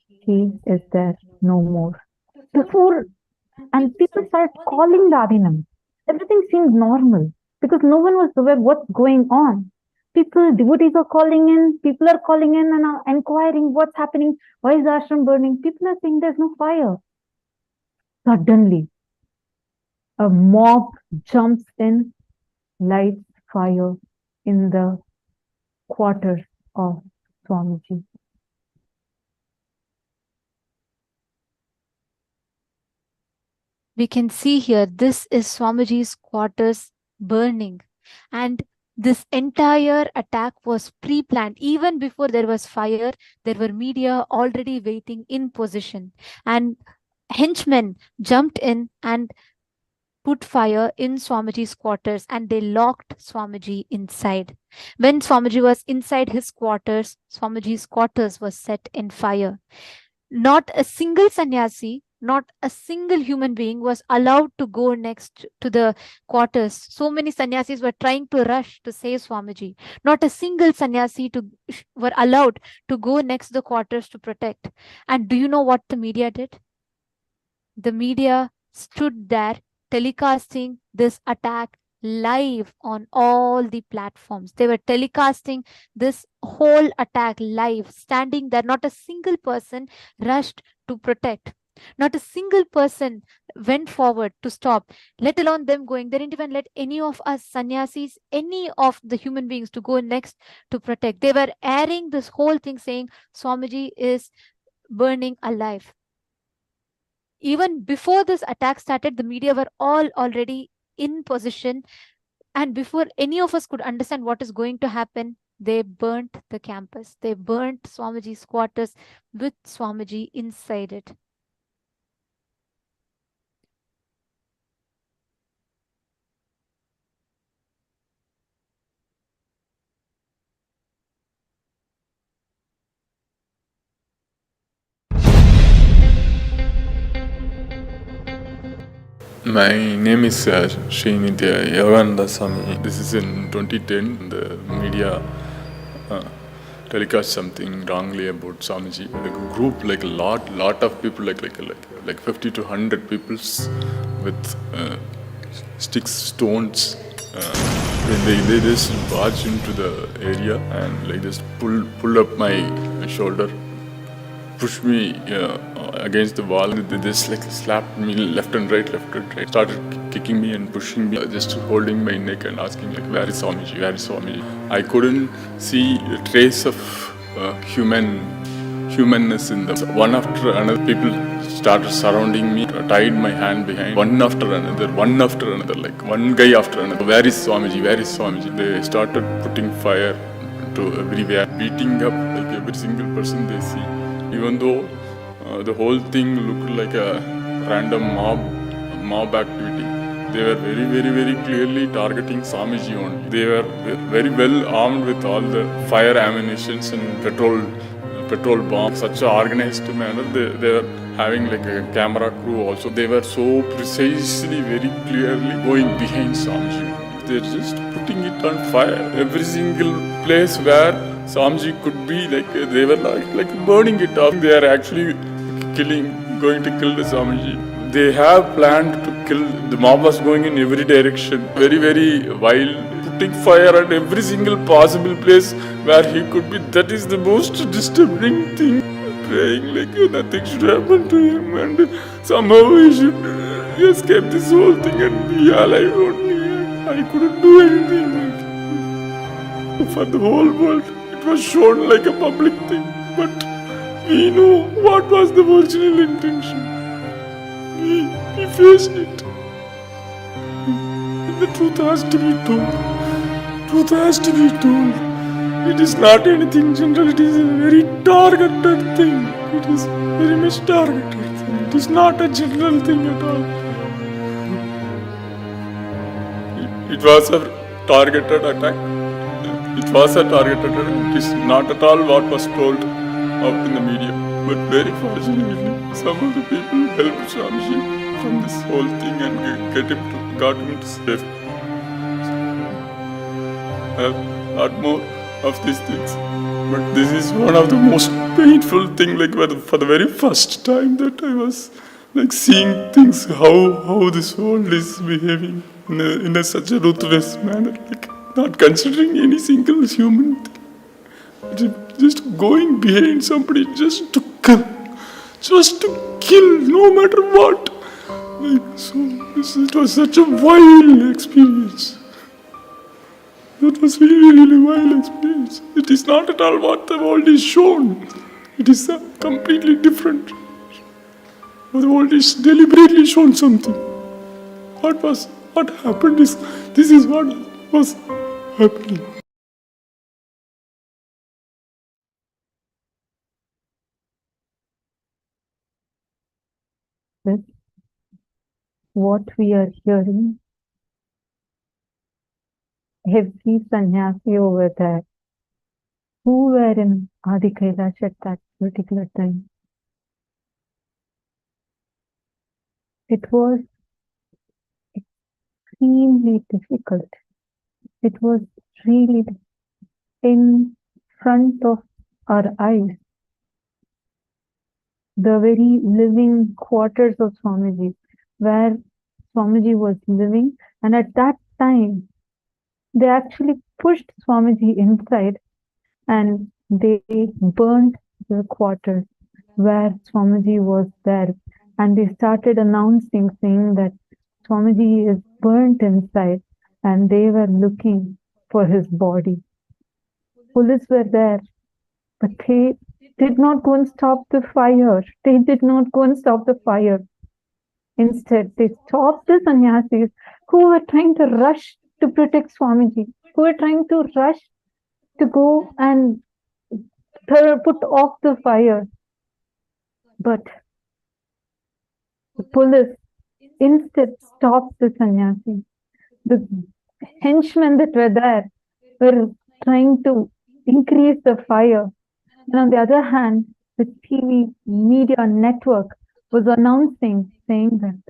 he is there no more. And people started calling the Adinam. Everything seemed normal because no one was aware what's going on. Devotees are calling in, people are calling in and are inquiring what's happening, why is the ashram burning? People are saying there's no fire. Suddenly, a mob jumps in, lights fire in the quarters of Swamiji. We can see here, this is Swamiji's quarters burning. And this entire attack was pre-planned. Even before there was fire, there were media already waiting in position. And henchmen jumped in and put fire in Swamiji's quarters, and they locked Swamiji inside. When Swamiji was inside his quarters, Swamiji's quarters was set in fire. Not a single sannyasi, not a single human being was allowed to go next to the quarters. So many sannyasis were trying to rush to save Swamiji. Not a single sannyasi were allowed to go next to the quarters to protect. And do you know what the media did? The media stood there telecasting this attack live on all the platforms. They were telecasting this whole attack live, standing there. Not a single person rushed to protect. Not a single person went forward to stop, let alone them going. They didn't even let any of us sannyasis, any of the human beings to go next to protect. They were airing this whole thing saying Swamiji is burning alive. Even before this attack started, the media were all already in position. And before any of us could understand what is going to happen, they burnt the campus. They burnt Swamiji's quarters with Swamiji inside it. My name is Srinidhya Yogananda Swami. This is in 2010. The media telecast something wrongly about Swamiji. Like a group, like a lot of people, like 50 to 100 people with sticks, stones. They just barged into the area and like just pulled up my shoulder, pushed me against the wall. They just like slapped me left and right, started kicking me and pushing me, just holding my neck and asking like, where is Swamiji, where is Swamiji? I couldn't see a trace of humanness in them. One after another, people started surrounding me, tied my hand behind, one after another, like one guy after another. Where is Swamiji, where is Swamiji? They started putting fire to everywhere, beating up like every single person they see. Even though the whole thing looked like a random mob activity, they were very clearly targeting Swamiji only. They were very well armed with all the fire ammunitions and petrol bombs. Such an organized manner. They were having like a camera crew also. They were so precisely, very clearly going behind Swamiji. They're just putting it on fire. Every single place where Swamiji could be, like they were like burning it up. They are actually going to kill the Swamiji. They have planned to kill. The mob was going in every direction, very wild, putting fire at every single possible place where he could be. That is the most disturbing thing. Praying like nothing should happen to him and somehow he should escape this whole thing and be alive only. I couldn't do anything. For the whole world, it was shown like a public thing, but we know what was the original intention. We faced it. And the truth has to be told. Truth has to be told. It is not anything general, it is a very targeted thing. It is very much targeted thing. It is not a general thing at all. It was a targeted attack. It was a targeted attack. It is not at all what was told out in the media. But very fortunately, some of the people helped Swamiji from this whole thing and got him to safety. I have a lot more of these things. But this is one of the most painful things, like for the very first time that I was like seeing things, how this world is behaving in such a ruthless manner, like not considering any single human thing. Just going behind somebody just to kill no matter what. Like, so it was such a wild experience. That was really wild experience. It is not at all what the world is shown. It is completely different. The world is deliberately shown something. what happened is, this is what was happening. This, what we are hearing, every sannyasi over there who were in Adi Kailasa at that particular time, it was extremely difficult. It was really in front of our eyes. The very living quarters of Swamiji, where Swamiji was living, and at that time, they actually pushed Swamiji inside and they burnt the quarters where Swamiji was there. And they started announcing, saying that Swamiji is burnt inside, and they were looking for his body. Police were there, but they did not go and stop the fire. They did not go and stop the fire. Instead, they stopped the sannyasis who were trying to rush to protect Swamiji, who were trying to rush to go and put off the fire. But the police instead stopped the sannyasi. The henchmen that were there were trying to increase the fire. And on the other hand, the TV media network was announcing, saying that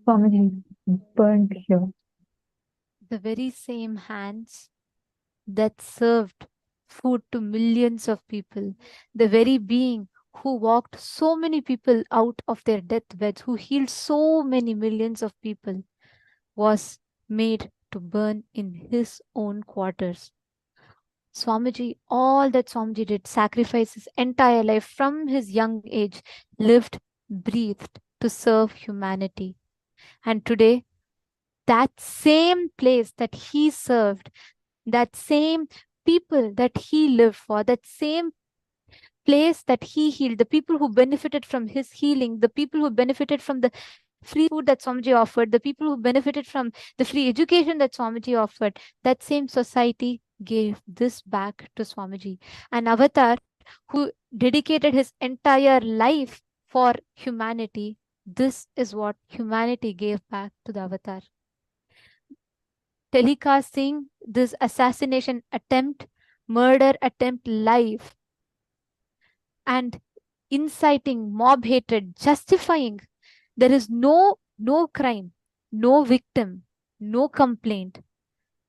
Swamiji burned here. The very same hands that served food to millions of people, the very being who walked so many people out of their deathbeds, who healed so many millions of people, was made to burn in his own quarters. Swamiji, all that Swamiji did, sacrificed his entire life from his young age, lived, breathed to serve humanity. And today, that same place that he served, that same people that he lived for, that same place that he healed, the people who benefited from his healing, the people who benefited from the free food that Swamiji offered, the people who benefited from the free education that Swamiji offered, that same society gave this back to Swamiji. An avatar who dedicated his entire life for humanity, this is what humanity gave back to the avatar. Telecasting this assassination attempt, murder attempt live, and inciting mob hatred, justifying. There is no crime, no victim, no complaint.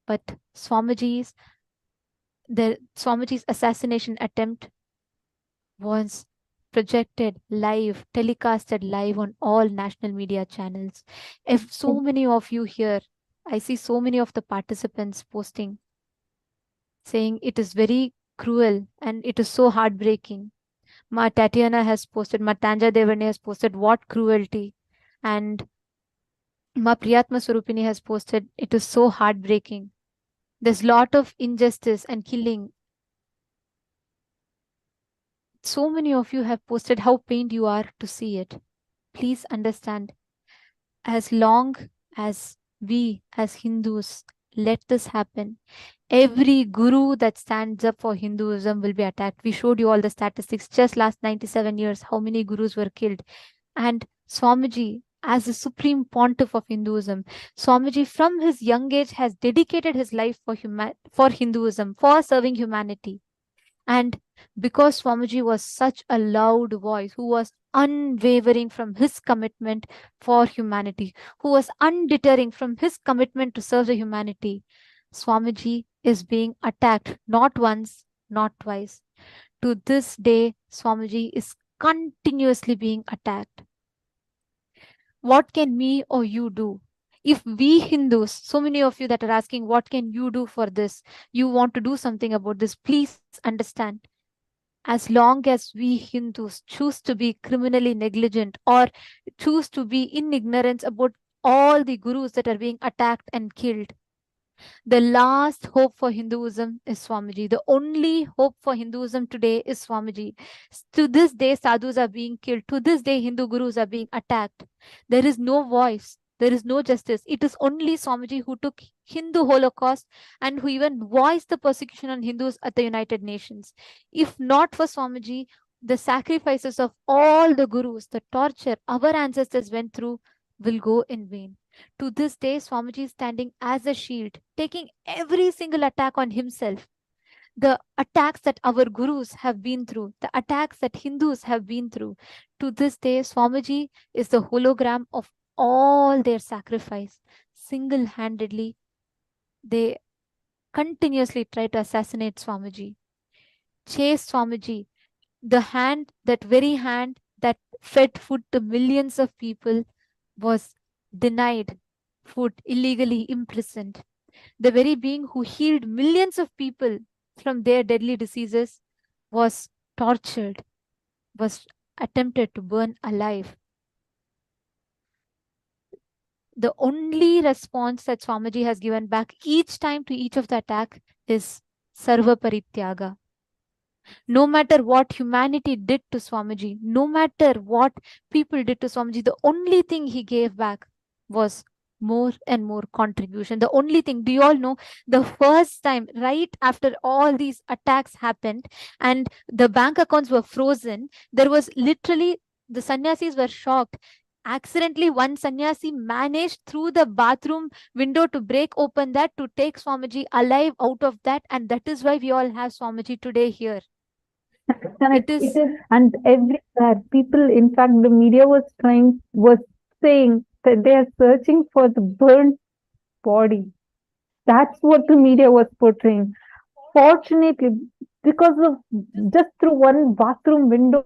But Swamiji's assassination attempt was projected live, telecasted live on all national media channels. If so many of you here, I see so many of the participants posting, saying it is very cruel and it is so heartbreaking. Ma Tatiana has posted, Ma Tanja Devane has posted, what cruelty. And Ma Priyatma Swarupini has posted, it is so heartbreaking. There's a lot of injustice and killing. So many of you have posted how pained you are to see it. Please understand, as long as we as Hindus let this happen, every guru that stands up for Hinduism will be attacked. We showed you all the statistics. Just last 97 years, how many gurus were killed. And Swamiji, as the supreme pontiff of Hinduism, Swamiji from his young age has dedicated his life for Hinduism, for serving humanity. And because Swamiji was such a loud voice, who was unwavering from his commitment for humanity, who was undeterring from his commitment to serve the humanity, Swamiji is being attacked not once, not twice. To this day, Swamiji is continuously being attacked. What can me or you do? If we Hindus, so many of you that are asking, what can you do for this? You want to do something about this. Please understand, as long as we Hindus choose to be criminally negligent or choose to be in ignorance about all the gurus that are being attacked and killed, The last hope for Hinduism is Swamiji. The only hope for Hinduism today is Swamiji. To this day, sadhus are being killed. To this day, Hindu gurus are being attacked. There is no voice. There is no justice. It is only Swamiji who took Hindu Holocaust and who even voiced the persecution on Hindus at the United Nations. If not for Swamiji, the sacrifices of all the gurus, the torture our ancestors went through will go in vain. To this day, Swamiji is standing as a shield, taking every single attack on himself. The attacks that our gurus have been through, the attacks that Hindus have been through. To this day, Swamiji is the hologram of all their sacrifice. Single-handedly, they continuously try to assassinate Swamiji, chase Swamiji. The hand, that very hand that fed food to millions of people, was denied food, illegally imprisoned. The very being who healed millions of people from their deadly diseases was tortured, was attempted to burn alive. The only response that Swamiji has given back each time to each of the attack is Sarva Parityaga. No matter what humanity did to Swamiji, no matter what people did to Swamiji, the only thing he gave back was more and more contribution. The only thing, do you all know, the first time, right after all these attacks happened and the bank accounts were frozen, there was literally, the sannyasis were shocked. Accidentally, one sannyasi managed through the bathroom window to break open that, to take Swamiji alive out of that, and that is why we all have Swamiji today here. Correct. It is, and everywhere people, in fact, the media was saying that they are searching for the burnt body. That's what the media was portraying. Fortunately, because of just through one bathroom window,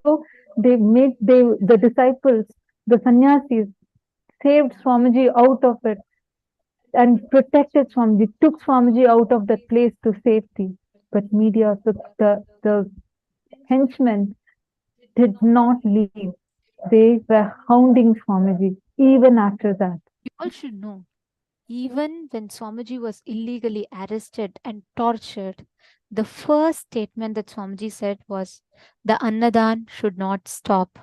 the disciples, the sannyasis, saved Swamiji out of it and protected Swamiji, took Swamiji out of that place to safety. But media took the henchmen did not leave. They were hounding Swamiji even after that. You all should know, even when Swamiji was illegally arrested and tortured, the first statement that Swamiji said was, the Annadan should not stop.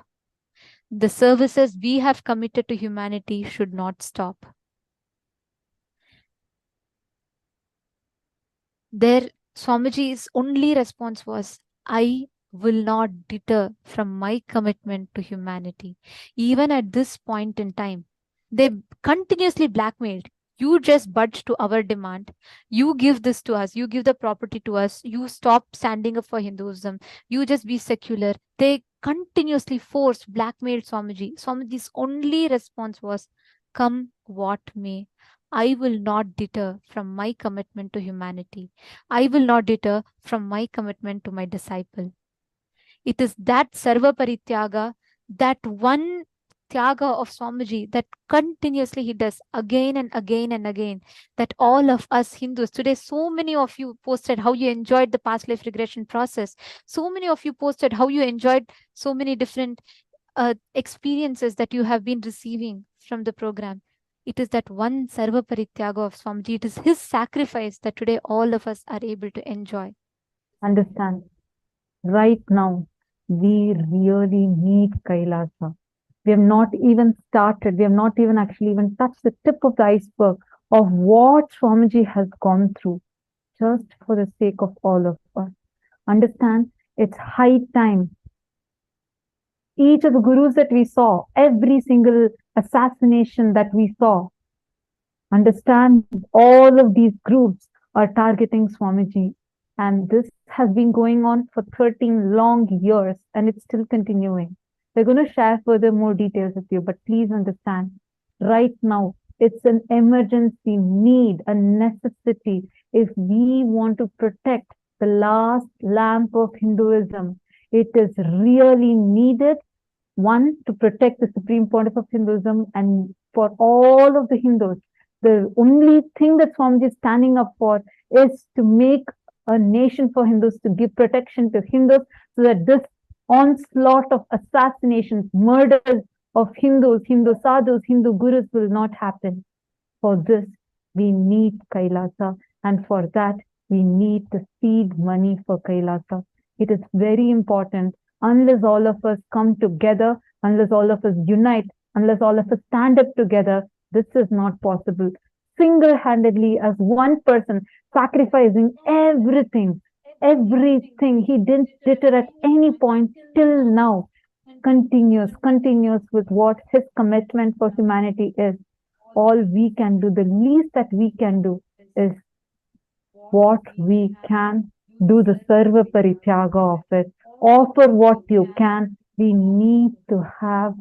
The services we have committed to humanity should not stop. Their Swamiji's only response was, I will not deter from my commitment to humanity. Even at this point in time, they continuously blackmailed. You just budge to our demand. You give this to us. You give the property to us. You stop standing up for Hinduism. You just be secular. They continuously forced, blackmailed Swamiji. Swamiji's only response was, come what may, I will not deter from my commitment to humanity. I will not deter from my commitment to my disciple. It is that Sarva Parityaga, that one Tyaga of Swamiji that continuously he does again and again and again, that all of us Hindus, today so many of you posted how you enjoyed the past life regression process. So many of you posted how you enjoyed so many different experiences that you have been receiving from the program. It is that one Sarva Parityaga of Swamiji, it is his sacrifice that today all of us are able to enjoy. Understand, right now, we really need Kailasa. We have not even started, we have not even actually even touched the tip of the iceberg of what Swamiji has gone through, just for the sake of all of us. Understand, it's high time. Each of the gurus that we saw, every single assassination that we saw, understand, all of these groups are targeting Swamiji. And this has been going on for 13 long years and it's still continuing. We're going to share further more details with you, but please understand, right now, it's an emergency need, a necessity. If we want to protect the last lamp of Hinduism, it is really needed, one, to protect the supreme pontiff of Hinduism, and for all of the Hindus, the only thing that Swamiji is standing up for is to make a nation for Hindus, to give protection to Hindus, so that this onslaught of assassinations, murders of Hindus, Hindu sadhus, Hindu gurus will not happen. For this, we need Kailasa. And for that, we need the seed money for Kailasa. It is very important. Unless all of us come together, unless all of us unite, unless all of us stand up together, this is not possible. Single-handedly, as one person, sacrificing everything, everything. He didn't deter at any point till now. Continues with what his commitment for humanity is. All we can do, the least that we can do is what we can do, the sarva parityaga of it. Offer what you can. We need to have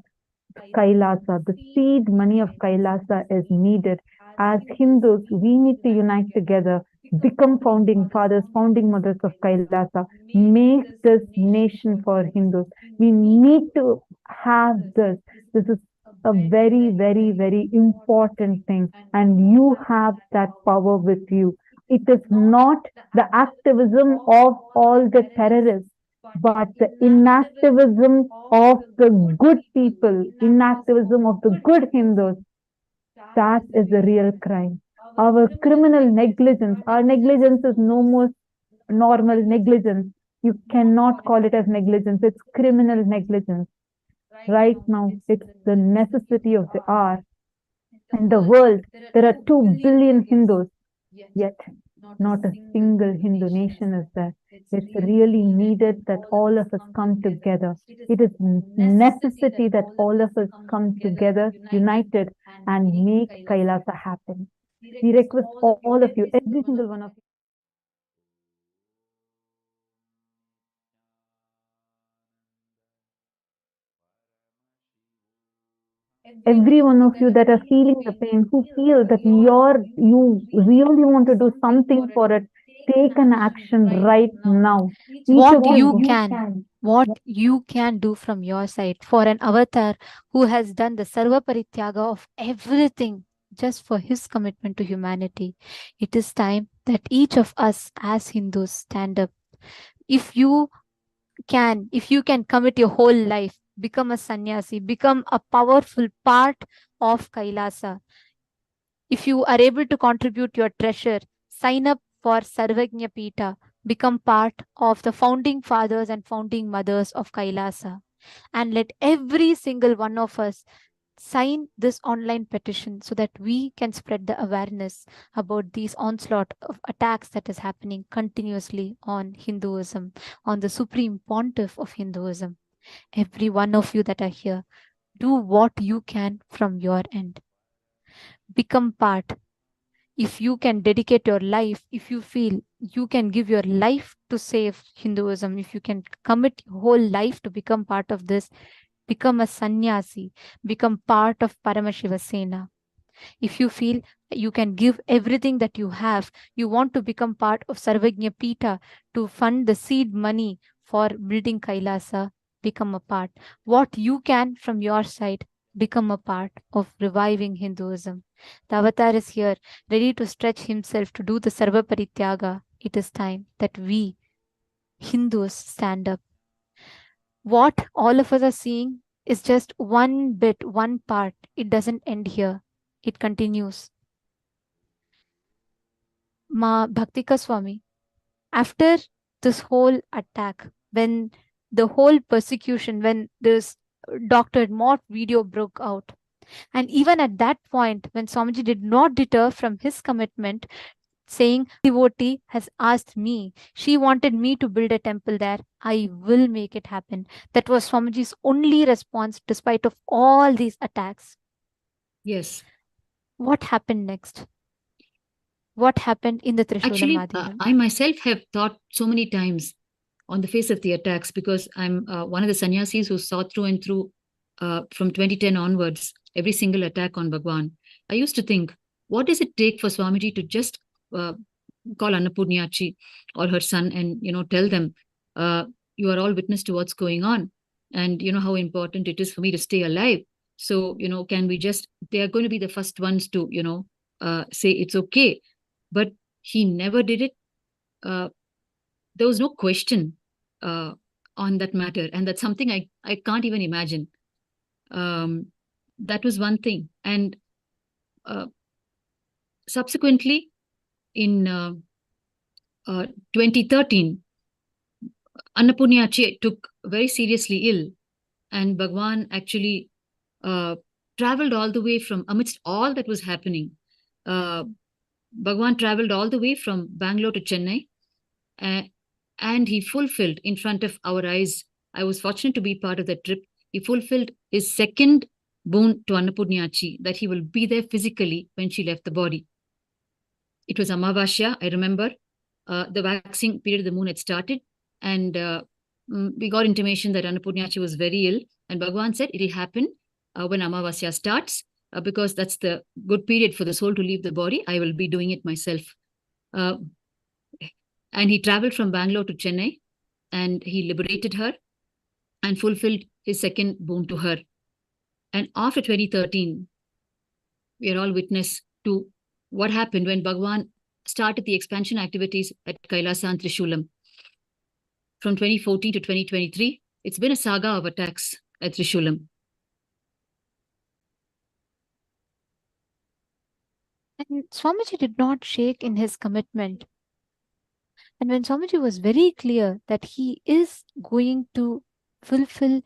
Kailasa. The seed money of Kailasa is needed. As Hindus, we need to unite together, become founding fathers, founding mothers of Kailasa, make this nation for Hindus. We need to have this. This is a very, very, very important thing, and you have that power with you. It is not the activism of all the terrorists, but the inactivism of the good people, inactivism of the good Hindus. That is the real crime. Our criminal negligence, our negligence is no more normal negligence. You cannot call it as negligence. It's criminal negligence. Right now, it's the necessity of the hour. In the world, there are 2 billion Hindus, yet not a single Hindu nation is there. It's really needed that all of us come together. It is necessity that all of us come together, united, and make Kailasa happen. We request all of you, every single one of you. Every one of you that are feeling the pain, who feel that you really want to do something for it, take an action right now. What you can do from your side for an avatar who has done the sarva parityaga of everything just for his commitment to humanity. It is time that each of us as Hindus stand up. If you can commit your whole life, become a sannyasi, become a powerful part of Kailasa. If you are able to contribute your treasure, sign up for Sarvajna Pita, become part of the founding fathers and founding mothers of Kailasa. And let every single one of us sign this online petition so that we can spread the awareness about these onslaught of attacks that is happening continuously on Hinduism, on the supreme pontiff of Hinduism. Every one of you that are here, do what you can from your end. Become part. If you can dedicate your life, if you feel you can give your life to save Hinduism, if you can commit your whole life to become part of this, become a sannyasi, become part of Paramashiva Sena. If you feel you can give everything that you have, you want to become part of Sarvajna Pita to fund the seed money for building Kailasa, become a part. What you can from your side, become a part of reviving Hinduism. The avatar is here, ready to stretch himself to do the Sarva Parityaga. It is time that we, Hindus, stand up. What all of us are seeing is just one bit, one part. It doesn't end here. It continues. Ma Bhaktika Swami, after this whole attack, when the whole persecution, when this Dr. Mott video broke out, and even at that point, when Swamiji did not deter from his commitment, saying, devotee has asked me, she wanted me to build a temple there, I will make it happen. That was Swamiji's only response despite of all these attacks. Yes. What happened next? What happened in the Trishula Actually, Madhyam? I myself have thought so many times on the face of the attacks, because I'm one of the sannyasis who saw through and through from 2010 onwards, every single attack on Bhagwan. I used to think, what does it take for Swamiji to just call Annapurnyachi or her son and, tell them, you are all witness to what's going on, and you know how important it is for me to stay alive. So, can we just, they are going to be the first ones to, say it's okay. But he never did it. There was no question on that matter. And that's something I can't even imagine. That was one thing. And subsequently, in 2013, Annapurnachi took very seriously ill, and Bhagwan actually traveled all the way from, amidst all that was happening, Bhagwan traveled all the way from Bangalore to Chennai, and he fulfilled in front of our eyes. I was fortunate to be part of that trip. He fulfilled his second boon to Annapurnachi, that he will be there physically when she left the body. It was Amavasya, I remember. The waxing period of the moon had started, and we got intimation that Annapurnachi was very ill, and Bhagwan said it will happen when Amavasya starts, because that's the good period for the soul to leave the body. I will be doing it myself. And he traveled from Bangalore to Chennai, and he liberated her and fulfilled his second boon to her. And after 2013, we are all witness to what happened when Bhagwan started the expansion activities at Kailasa and Trishulam. From 2014 to 2023, it's been a saga of attacks at Trishulam. And Swamiji did not shake in his commitment. And when Swamiji was very clear that he is going to fulfill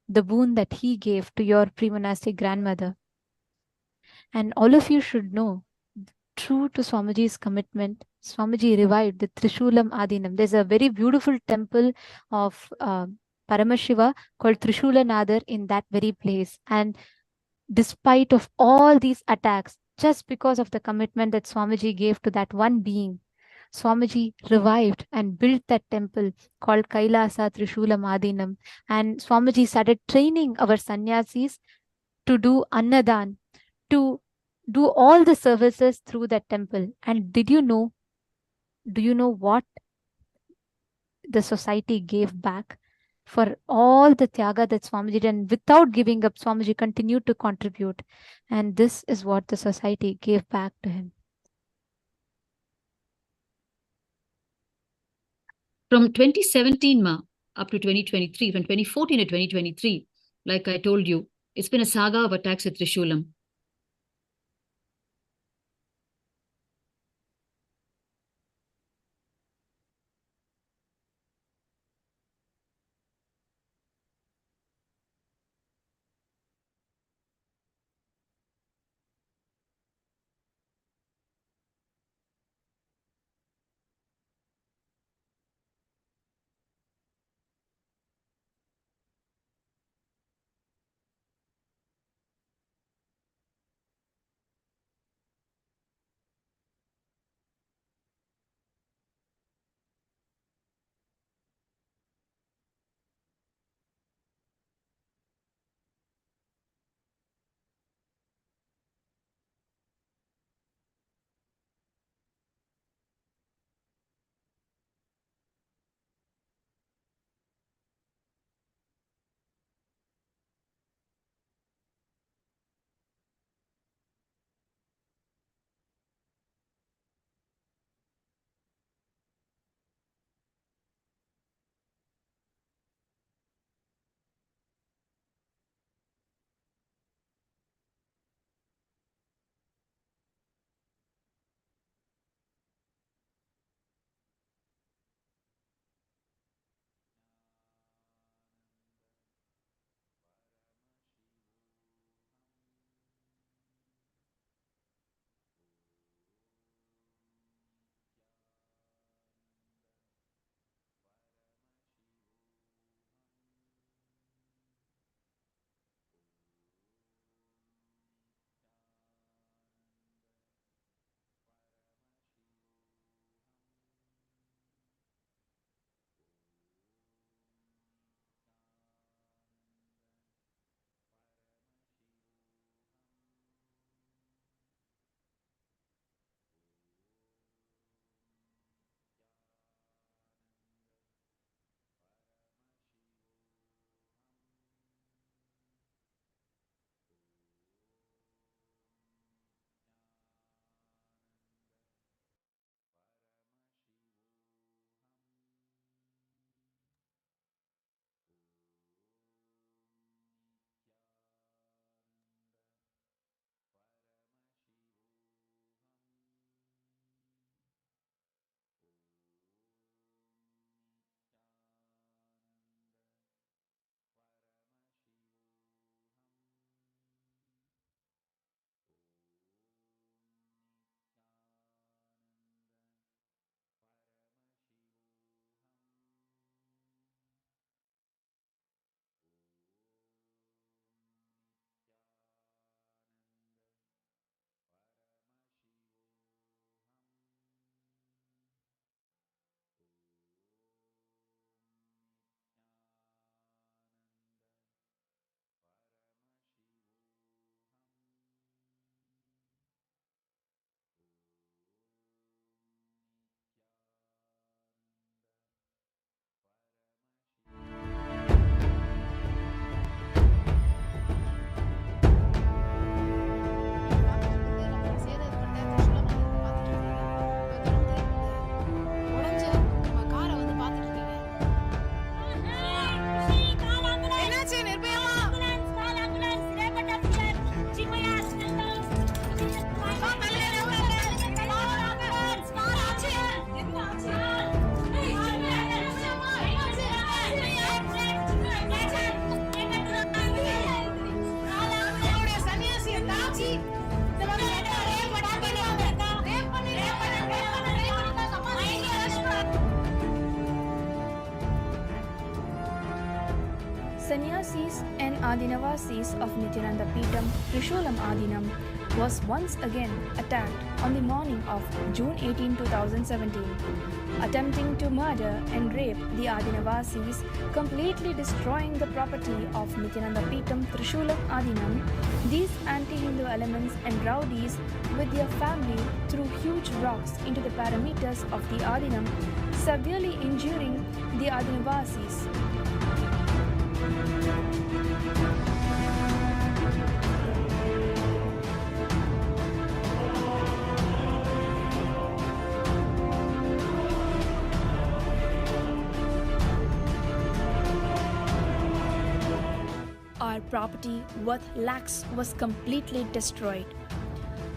the boon that he gave to your pre-monastic grandmother, and all of you should know, true to Swamiji's commitment, Swamiji revived the Trishulam Adinam. There's a very beautiful temple of Paramashiva called Trishulanadar in that very place. And despite of all these attacks, just because of the commitment that Swamiji gave to that one being, Swamiji revived and built that temple called Kailasa Trishulam Adinam. And Swamiji started training our sannyasis to do annadan, to do all the services through that temple. And do you know what the society gave back for all the tyaga that Swamiji did? And without giving up, Swamiji continued to contribute. And this is what the society gave back to him. From 2017 up to 2023, from 2014 to 2023, like I told you, it's been a saga of attacks at Trishulam. Sannyasis and Adinavasis of Nithyananda Peetham, Trishulam Adinam, was once again attacked on the morning of June 18, 2017, attempting to murder and rape the Adinavasis, completely destroying the property of Nithyananda Peetham, Trishulam Adinam. These anti-Hindu elements and rowdies with their family threw huge rocks into the parameters of the Adinam, severely injuring the Adinavasis. Our property worth lakhs was completely destroyed.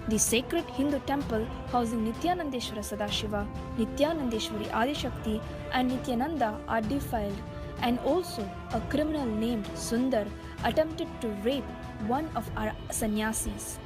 The sacred Hindu temple housing Nithyanandeshwara Sadashiva, Nithyanandeshwari Adishakti and Nithyananda are defiled, and also a criminal named Sundar attempted to rape one of our sannyasis.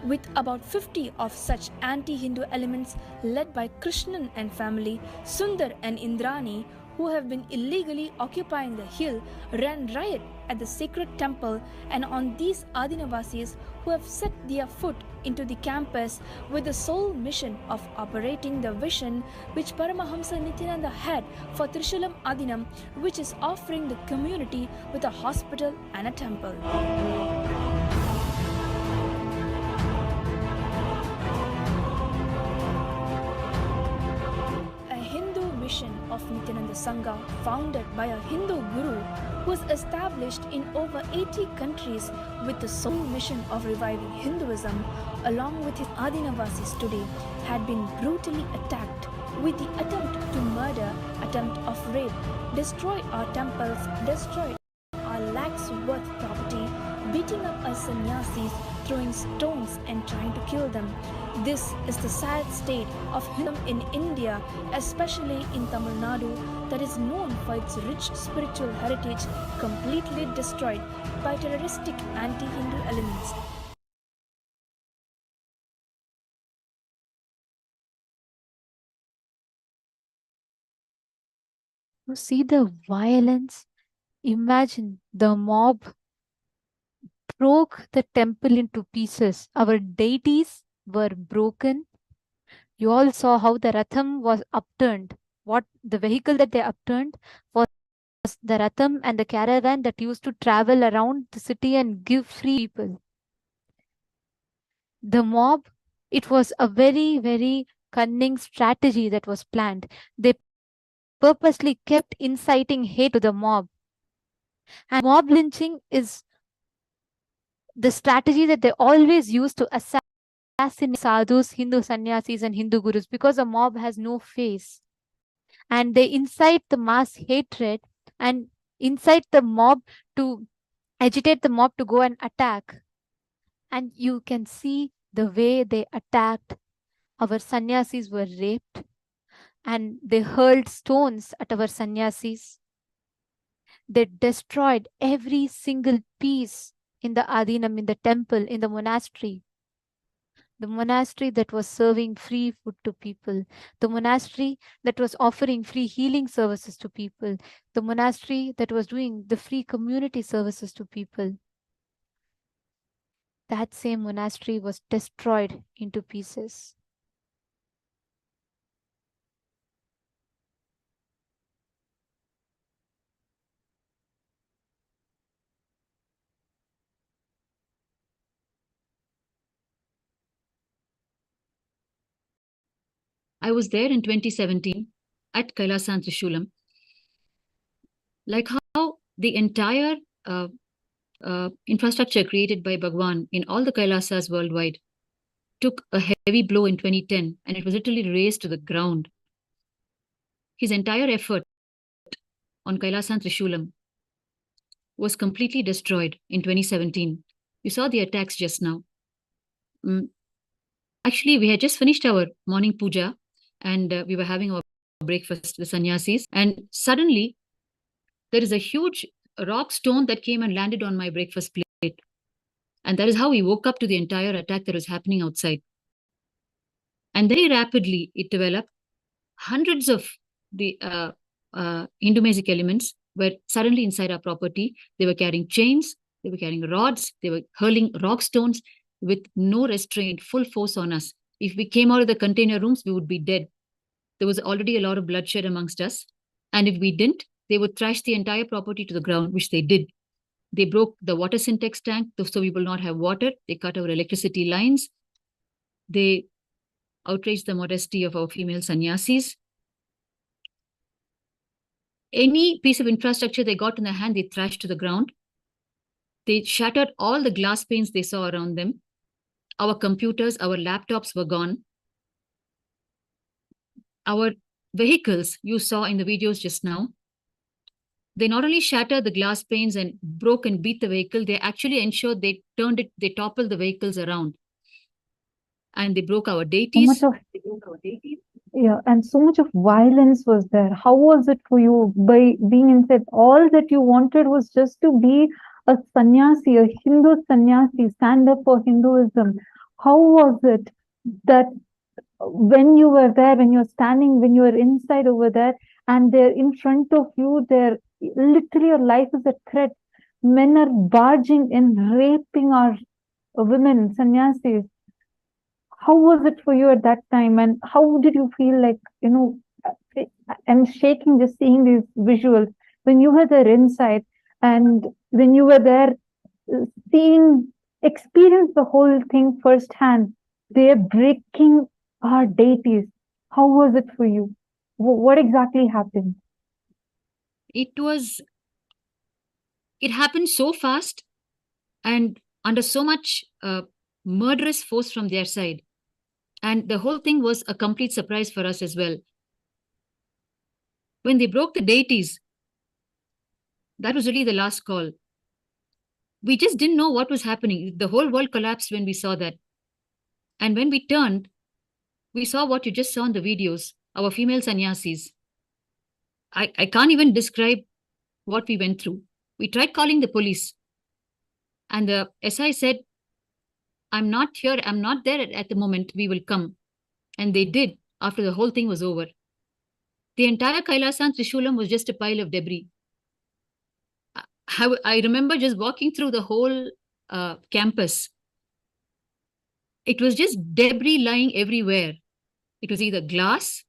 With about 50 of such anti-Hindu elements led by Krishnan and family, Sundar and Indrani, who have been illegally occupying the hill, ran riot at the sacred temple and on these Adinavasis who have set their foot into the campus with the sole mission of operating the vision which Paramahamsa Nithyananda had for Trishulam Adinam, which is offering the community with a hospital and a temple. Of Nithyananda Sangha, founded by a Hindu guru, was established in over 80 countries with the sole mission of reviving Hinduism, along with his Adinavasis today, had been brutally attacked with the attempt to murder, attempt of rape, destroy our temples, destroy our lakhs worth property, beating up our sannyasis, throwing stones and trying to kill them. This is the sad state of Hinduism in India, especially in Tamil Nadu, that is known for its rich spiritual heritage, completely destroyed by terroristic anti-Hindu elements. You see the violence? Imagine the mob broke the temple into pieces. Our deities were broken. You all saw how the Ratham was upturned. What the vehicle that they upturned was the Ratham and the caravan that used to travel around the city and give free people. The mob, it was a very, very cunning strategy that was planned. They purposely kept inciting hate to the mob. And mob lynching is the strategy that they always use to assassinate sadhus, Hindu sannyasis, and Hindu gurus, because a mob has no face. And they incite the mass hatred and incite the mob to agitate the mob to go and attack. And you can see the way they attacked. Our sannyasis were raped and they hurled stones at our sannyasis. They destroyed every single piece in the Adinam, in the temple, in the monastery. The monastery that was serving free food to people. The monastery that was offering free healing services to people. The monastery that was doing the free community services to people. That same monastery was destroyed into pieces. I was there in 2017 at Kailasa and Trishulam. Like how the entire infrastructure created by Bhagavan in all the Kailasas worldwide took a heavy blow in 2010 and it was literally razed to the ground. His entire effort on Kailasa and Trishulam was completely destroyed in 2017. You saw the attacks just now. Actually, we had just finished our morning puja and we were having our breakfast, the sannyasis, and suddenly there is a huge rock stone that came and landed on my breakfast plate. And that is how we woke up to the entire attack that was happening outside. And very rapidly, it developed. Hundreds of the Hindu magic elements were suddenly inside our property. They were carrying chains, they were carrying rods, they were hurling rock stones with no restraint, full force on us. If we came out of the container rooms, we would be dead. There was already a lot of bloodshed amongst us. And if we didn't, they would thrash the entire property to the ground, which they did. They broke the water syntax tank, so we will not have water. They cut our electricity lines. They outraged the modesty of our female sannyasis. Any piece of infrastructure they got in their hand, they thrashed to the ground. They shattered all the glass panes they saw around them. Our computers, our laptops were gone. Our vehicles you saw in the videos just now, they not only shattered the glass panes and broke and beat the vehicle, they actually ensured they toppled the vehicles around. And they broke our deities. Yeah, and so much of violence was there. How was it for you by being inside? All that you wanted was just to be a sannyasi, a Hindu sannyasi, stand up for Hinduism. How was it that when you were there, when you're standing, when you were inside over there, and they're in front of you, they're literally your life is a threat. Men are barging in, raping our women, sannyasis. How was it for you at that time, and how did you feel? Like, I'm shaking just seeing these visuals when you were there inside, and when you were there experience the whole thing firsthand. They're breaking our deities. How was it for you? What exactly happened? It happened so fast and under so much murderous force from their side. And the whole thing was a complete surprise for us as well. When they broke the deities, that was really the last call. We just didn't know what was happening. The whole world collapsed when we saw that. And when we turned, we saw what you just saw in the videos, our female sannyasis. I can't even describe what we went through. We tried calling the police. And the SI said, I'm not here, I'm not there at the moment, we will come. And they did after the whole thing was over. The entire Kailasa and Trishulam was just a pile of debris. I remember just walking through the whole campus. It was just debris lying everywhere. It was either glass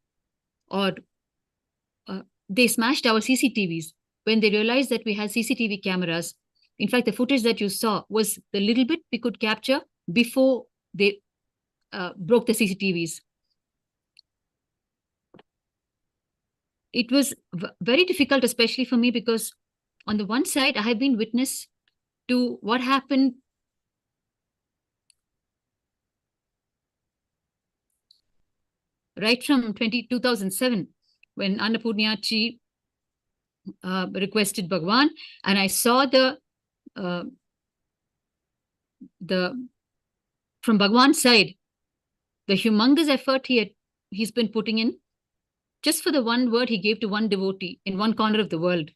or they smashed our CCTVs when they realized that we had CCTV cameras. In fact, the footage that you saw was the little bit we could capture before they broke the CCTVs. It was very difficult, especially for me, because on the one side, I have been witness to what happened right from 2007, when Annapurnyachi requested Bhagavan, and I saw from Bhagavan's side, the humongous effort he's been putting in just for the one word he gave to one devotee in one corner of the world.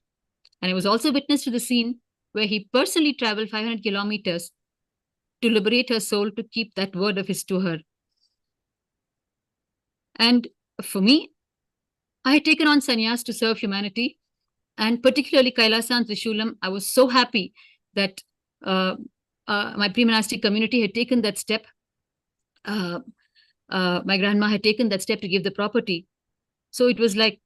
And I was also witness to the scene where he personally traveled 500 kilometers to liberate her soul, to keep that word of his to her. And for me, I had taken on sannyas to serve humanity, and particularly Kailasa and Trishulam. I was so happy that my pre-monastic community had taken that step. My grandma had taken that step to give the property. So it was like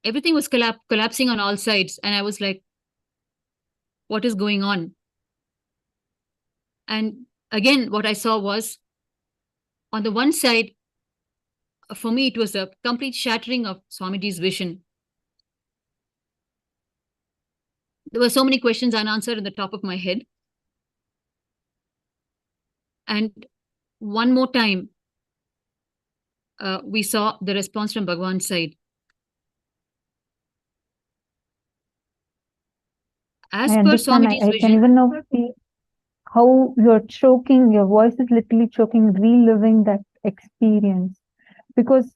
everything was collapsing on all sides. And I was like, what is going on? And again, what I saw was, on the one side, for me, it was a complete shattering of Swamiji's vision. There were so many questions unanswered in the top of my head. And one more time, we saw the response from Bhagavan's side. As per Swamiji's vision, I can even now see how you're choking, your voice is literally choking, reliving that experience. Because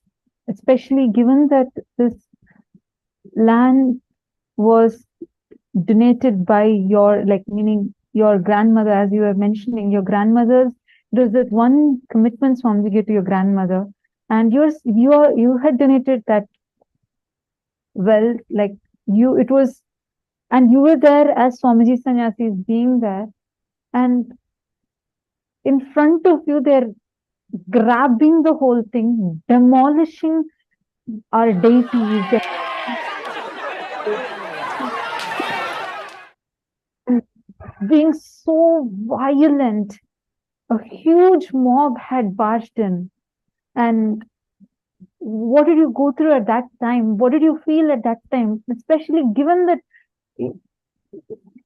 especially given that this land was donated by meaning your grandmother, as you were mentioning, your grandmother's, there's that one commitment Swamiji gave to your grandmother, and you had donated that well, like it was, and you were there as Swamiji Sannyasis being there, and in front of you, they're grabbing the whole thing, demolishing our deities, being so violent. A huge mob had barged in. And what did you go through at that time? What did you feel at that time? Especially given that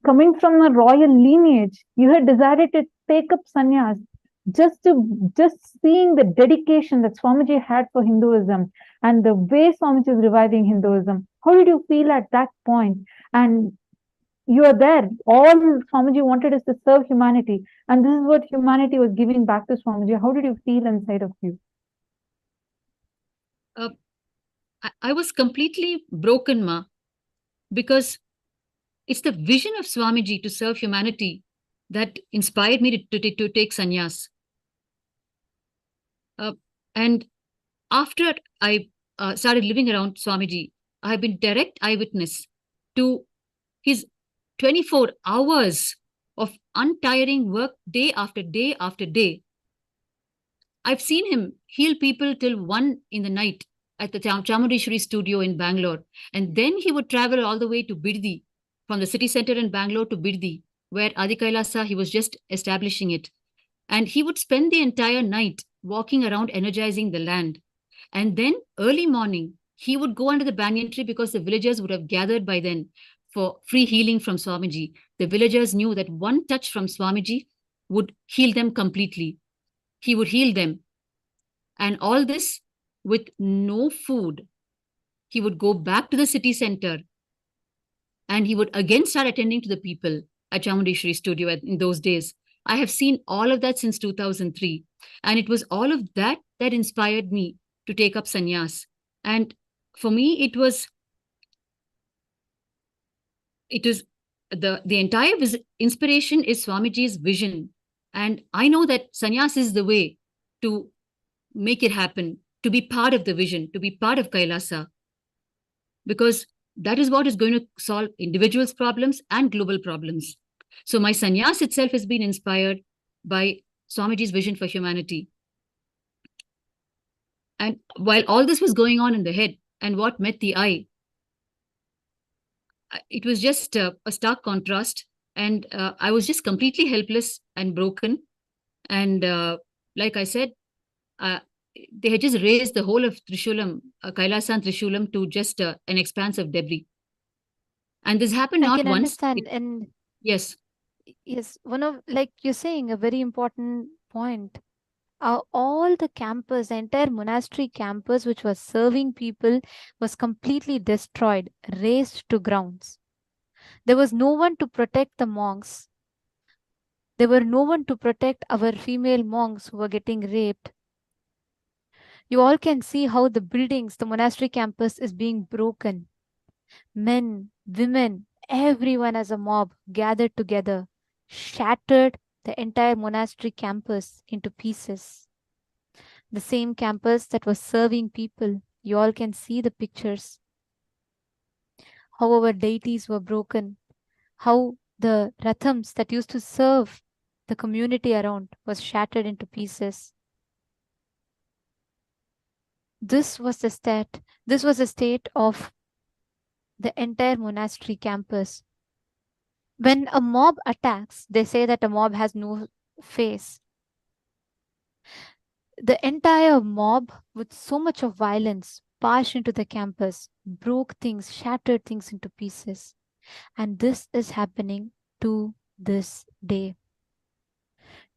coming from a royal lineage, you had decided to take up sannyas. Just seeing the dedication that Swamiji had for Hinduism and the way Swamiji is reviving Hinduism, how did you feel at that point? And you are there. All Swamiji wanted is to serve humanity, and this is what humanity was giving back to Swamiji. How did you feel inside of you? I was completely broken, Ma, because it's the vision of Swamiji to serve humanity that inspired me to take sannyas. And after I started living around Swamiji, I have been direct eyewitness to his 24 hours of untiring work day after day after day. I've seen him heal people till 1 in the night at the Chamundeshwari studio in Bangalore. And then he would travel all the way to Biddi, from the city center in Bangalore to Biddi, where Adi Kailasa, he was just establishing it. And he would spend the entire night walking around energizing the land. And then early morning, he would go under the banyan tree because the villagers would have gathered by then for free healing from Swamiji. The villagers knew that one touch from Swamiji would heal them completely. He would heal them. And all this with no food. He would go back to the city center and he would again start attending to the people at Chamundeshwari studio in those days. I have seen all of that since 2003. And it was all of that that inspired me to take up sannyas. And for me, it was the entire inspiration is Swamiji's vision. And I know that sannyas is the way to make it happen, to be part of the vision, to be part of Kailasa. Because that is what is going to solve individuals' problems and global problems. So my sannyas itself has been inspired by Swamiji's vision for humanity. And while all this was going on in the head and what met the eye, it was just a stark contrast. And I was just completely helpless and broken. And like I said, they had just raised the whole of Trishulam, Kailasa and Trishulam, to just an expanse of debris. And this happened not once. I can understand. And yes. Yes, one of, like you're saying, a very important point. All the campus, the entire monastery campus, which was serving people, was completely destroyed, razed to grounds. There was no one to protect the monks. There were no one to protect our female monks who were getting raped. You all can see how the buildings, the monastery campus is being broken. Men, women, everyone as a mob gathered together, shattered the entire monastery campus into pieces. The same campus that was serving people. You all can see the pictures. How our deities were broken. How the rathams that used to serve the community around was shattered into pieces. This was the state of the entire monastery campus. When a mob attacks, they say that a mob has no face. The entire mob, with so much of violence, barged into the campus, broke things, shattered things into pieces. And this is happening to this day.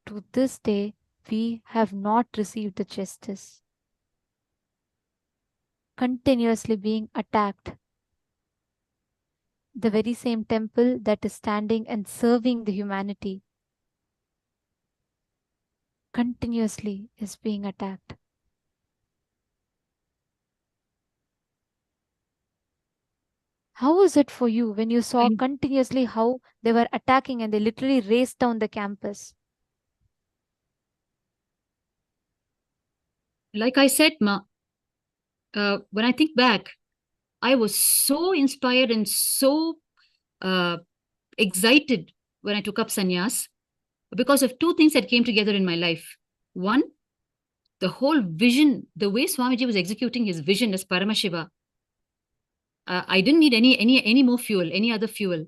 To this day, we have not received the justice. Continuously being attacked. The very same temple that is standing and serving the humanity continuously is being attacked. How was it for you when you saw continuously how they were attacking and they literally raced down the campus? Like I said, Ma, when I think back, I was so inspired and so excited when I took up sannyas because of two things that came together in my life. One, the whole vision, the way Swamiji was executing his vision as Paramashiva. I didn't need any more fuel, any other fuel.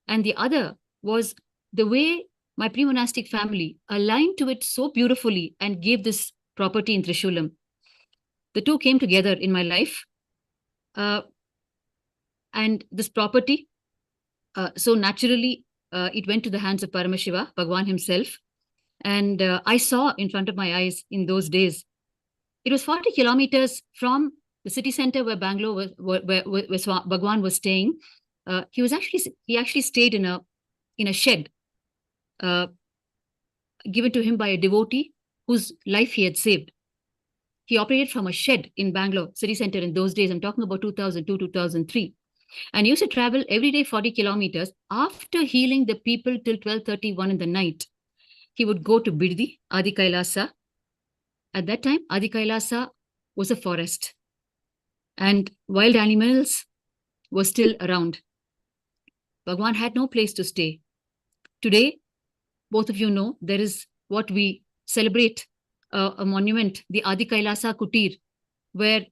And the other was the way my pre-monastic family aligned to it so beautifully and gave this property in Trishulam. The two came together in my life. And this property, so naturally, it went to the hands of Paramashiva, Bhagavan himself. And I saw in front of my eyes in those days, it was 40 kilometers from the city center where Bangalore was, where Bhagavan was staying. He actually stayed in a shed given to him by a devotee whose life he had saved. He operated from a shed in Bangalore city center in those days. I'm talking about 2002, 2003. And he used to travel every day 40 kilometers. After healing the people till 12:31 in the night, he would go to Biddi, Adi Kailasa. At that time, Adi Kailasa was a forest. And wild animals were still around. Bhagavan had no place to stay. Today, both of you know, there is what we celebrate, a monument, the Adi Kailasa Kutir, where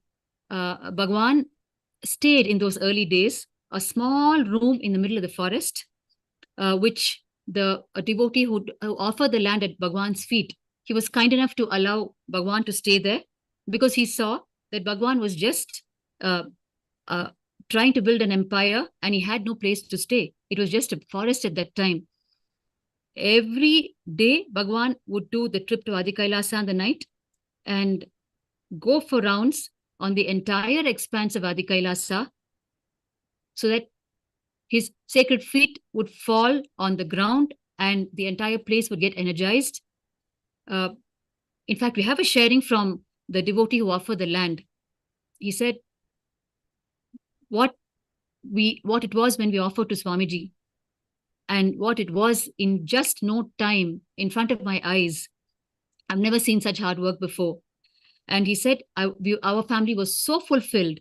Bhagavan stayed in those early days, a small room in the middle of the forest, which a devotee who offered the land at Bhagavan's feet, he was kind enough to allow Bhagavan to stay there because he saw that Bhagavan was just trying to build an empire and he had no place to stay. It was just a forest at that time. Every day, Bhagavan would do the trip to Adi Kailasa in the night and go for rounds on the entire expanse of Adi Kailasa so that his sacred feet would fall on the ground and the entire place would get energized. In fact, we have a sharing from the devotee who offered the land. He said, what it was when we offered to Swamiji and what it was in just no time in front of my eyes. I've never seen such hard work before. And he said, our family was so fulfilled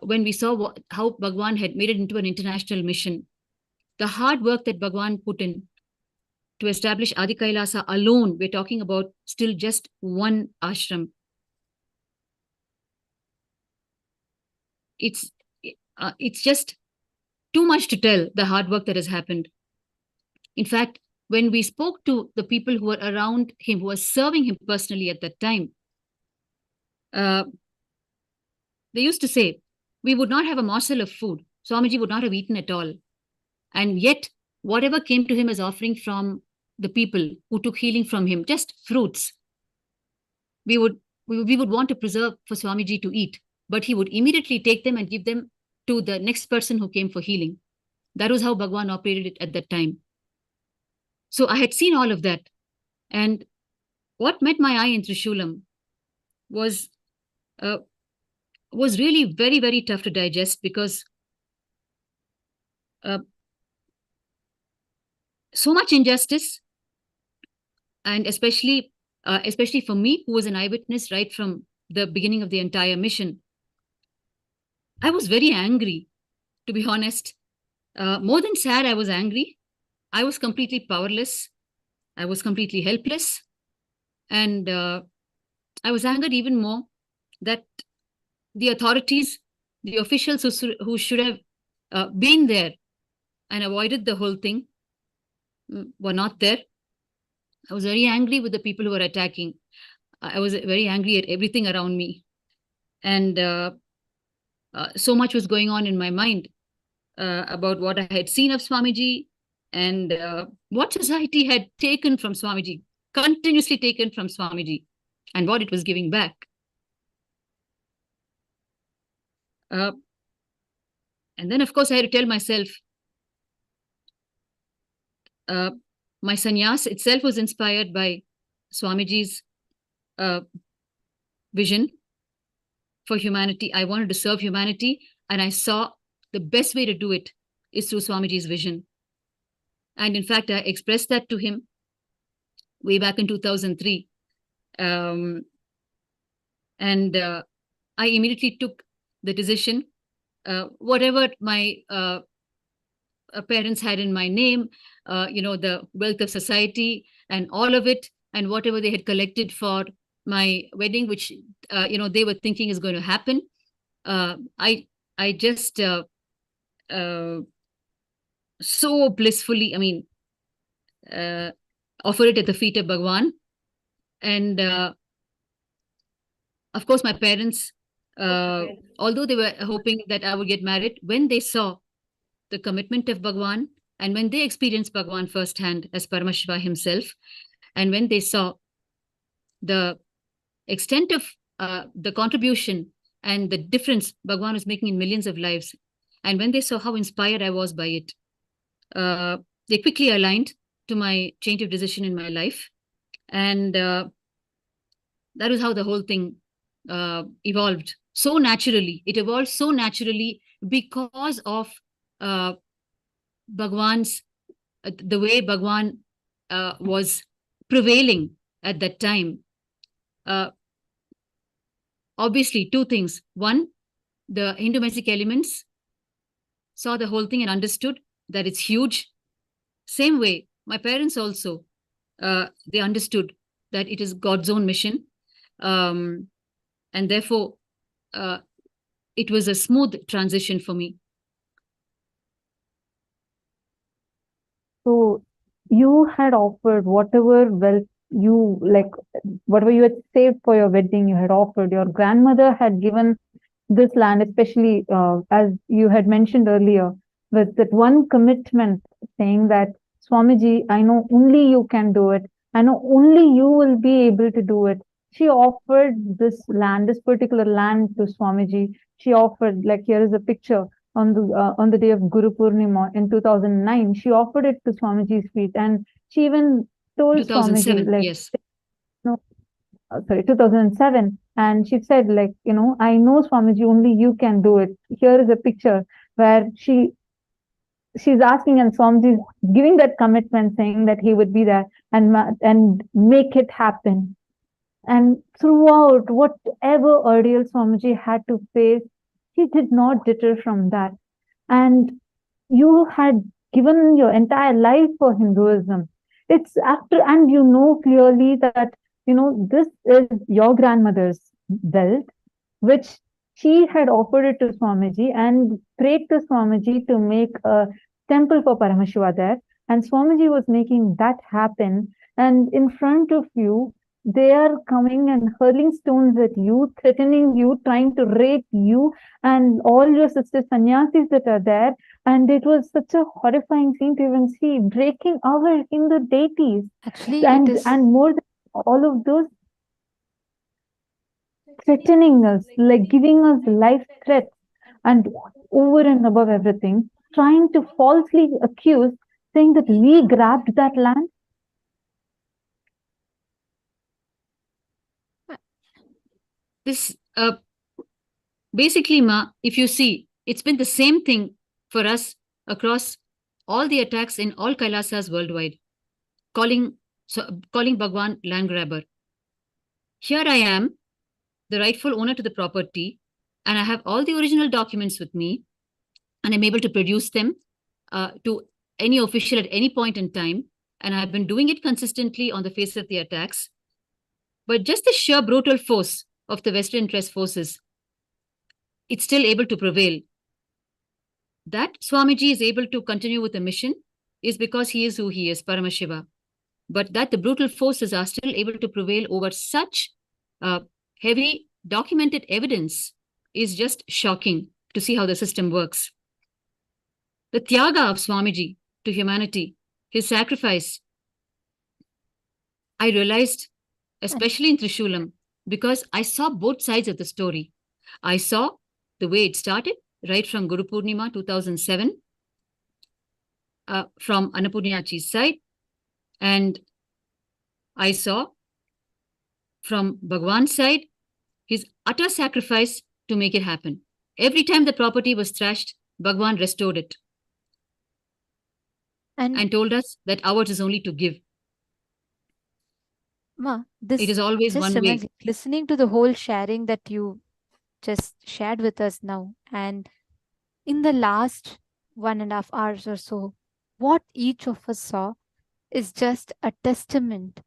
when we saw how Bhagavan had made it into an international mission. The hard work that Bhagavan put in to establish Adi Kailasa alone, we're talking about still just one ashram. It's just too much to tell the hard work that has happened. In fact, when we spoke to the people who were around him, who were serving him personally at that time, they used to say, we would not have a morsel of food. Swamiji would not have eaten at all. And yet, whatever came to him as offering from the people who took healing from him, just fruits, we would want to preserve for Swamiji to eat. But he would immediately take them and give them to the next person who came for healing. That was how Bhagavan operated it at that time. So I had seen all of that. And what met my eye in Trishulam was really very, very tough to digest because so much injustice, and especially for me, who was an eyewitness right from the beginning of the entire mission. I was very angry, to be honest. More than sad, I was angry. I was completely powerless. I was completely helpless. And I was angered even more that the authorities, the officials who should have been there and avoided the whole thing were not there. I was very angry with the people who were attacking. I was very angry at everything around me. And so much was going on in my mind about what I had seen of Swamiji and what society had taken from Swamiji, continuously taken from Swamiji, and what it was giving back. And then, of course, I had to tell myself, my sannyas itself was inspired by Swamiji's vision for humanity. I wanted to serve humanity, and I saw the best way to do it is through Swamiji's vision. And in fact, I expressed that to him way back in 2003. And I immediately took the decision whatever my parents had in my name, the wealth of society and all of it, and whatever they had collected for my wedding, which they were thinking is going to happen. I just so blissfully, offer it at the feet of Bhagwan. And of course, my parents, although they were hoping that I would get married, when they saw the commitment of Bhagwan, and when they experienced Bhagwan firsthand as Paramashiva himself, and when they saw the extent of the contribution and the difference Bhagwan was making in millions of lives, and when they saw how inspired I was by it, they quickly aligned to my change of decision in my life. And that was how the whole thing evolved so naturally. It evolved so naturally because of Bhagwan's, the way Bhagwan was prevailing at that time. Obviously, two things. One, the Hindu Messic elements saw the whole thing and understood that it's huge. Same way, my parents also, they understood that it is God's own mission. And therefore, it was a smooth transition for me. So you had offered whatever wealth you whatever you had saved for your wedding, you had offered. Your grandmother had given this land, especially as you had mentioned earlier, with that one commitment saying that, Swamiji, I know only you can do it. I know only you will be able to do it. She offered this land, this particular land to Swamiji. She offered, here is a picture on the day of Guru Purnima in 2009. She offered it to Swamiji's feet, and she even told 2007, Swamiji, yes. 2007. And she said, I know, Swamiji, only you can do it. Here is a picture where she's asking, and Swamiji is giving that commitment, saying that he would be there and make it happen. And throughout, whatever ordeal Swamiji had to face, he did not deter from that. And you had given your entire life for Hinduism. It's after, and you know clearly that, this is your grandmother's wealth, which she had offered it to Swamiji and prayed to Swamiji to make a temple for Paramashiva there. And Swamiji was making that happen. And in front of you, they are coming and hurling stones at you, threatening you, trying to rape you and all your sister sannyasis that are there. And it was such a horrifying scene to even see, breaking our Hindu deities. Actually, and more than all of those, threatening us, giving us life threats, and over and above everything, trying to falsely accuse, saying that we grabbed that land. This, basically, Ma, if you see, it's been the same thing for us across all the attacks in all Kailasas worldwide, calling Bhagwan land grabber. Here I am, the rightful owner to the property, and I have all the original documents with me, and I'm able to produce them to any official at any point in time, and I've been doing it consistently on the face of the attacks. But just the sheer brutal force of the Western interest forces, it's still able to prevail. That Swamiji is able to continue with the mission is because he is who he is, Paramashiva. But that the brutal forces are still able to prevail over such heavy documented evidence is just shocking to see how the system works. The Tyaga of Swamiji to humanity, his sacrifice, I realized, especially in Trishulam, because I saw both sides of the story. I saw the way it started, right from Guru Purnima 2007, from Annapurnachi's side, and I saw from Bhagwan's side his utter sacrifice to make it happen. Every time the property was thrashed, Bhagwan restored it and told us that ours is only to give. Ma, this it is always just one way. listening to the whole sharing that you just shared with us now, and In the last 1.5 hours or so, what each of us saw is just a testament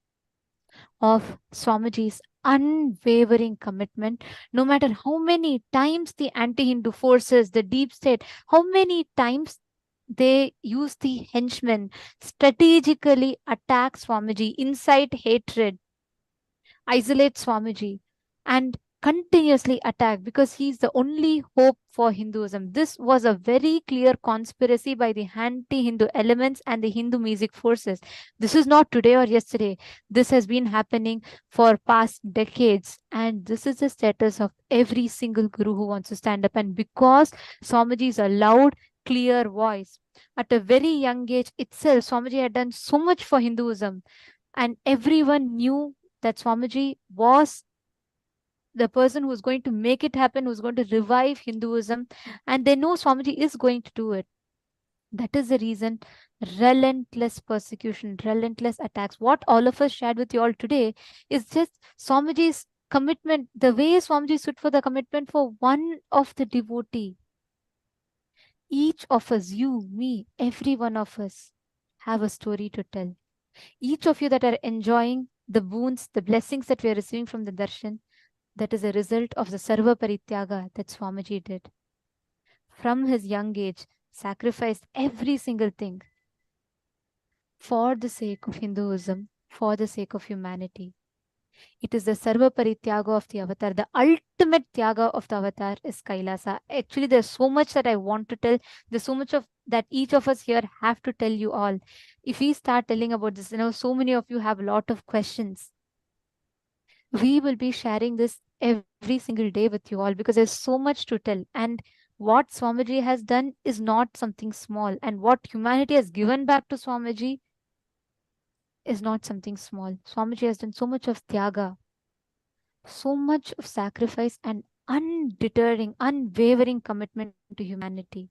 of Swamiji's unwavering commitment. No matter how many times the anti-Hindu forces, the deep state, how many times they use the henchmen, strategically attack Swamiji, incite hatred, isolate Swamiji, and continuously attack because he's the only hope for Hinduism. This was a very clear conspiracy by the anti-Hindu elements and the Hindu music forces. This is not today or yesterday. This has been happening for past decades, and this is the status of every single guru who wants to stand up. And because Swamiji is a loud, clear voice, at a very young age itself, Swamiji had done so much for Hinduism, and everyone knew that Swamiji was the person who's going to make it happen, who's going to revive Hinduism, and they know Swamiji is going to do it. That is the reason relentless persecution, relentless attacks. What all of us shared with you all today is just Swamiji's commitment, the way Swamiji stood for the commitment for one of the devotee. Each of us, you, me, every one of us, have a story to tell. Each of you that are enjoying the boons, the blessings that we are receiving from the darshan, that is a result of the Sarva Parityaga that Swamiji did. From his young age, sacrificed every single thing for the sake of Hinduism, for the sake of humanity. It is the Sarva Parityaga of the avatar. The ultimate Tyaga of the avatar is Kailasa. Actually, there's so much that I want to tell. There's so much of that each of us here have to tell you all. If we start telling about this, so many of you have a lot of questions. We will be sharing this every single day with you all because there's so much to tell. And what Swamiji has done is not something small. And what humanity has given back to Swamiji is not something small. Swamiji has done so much of Tyaga, so much of sacrifice and undeterring, unwavering commitment to humanity.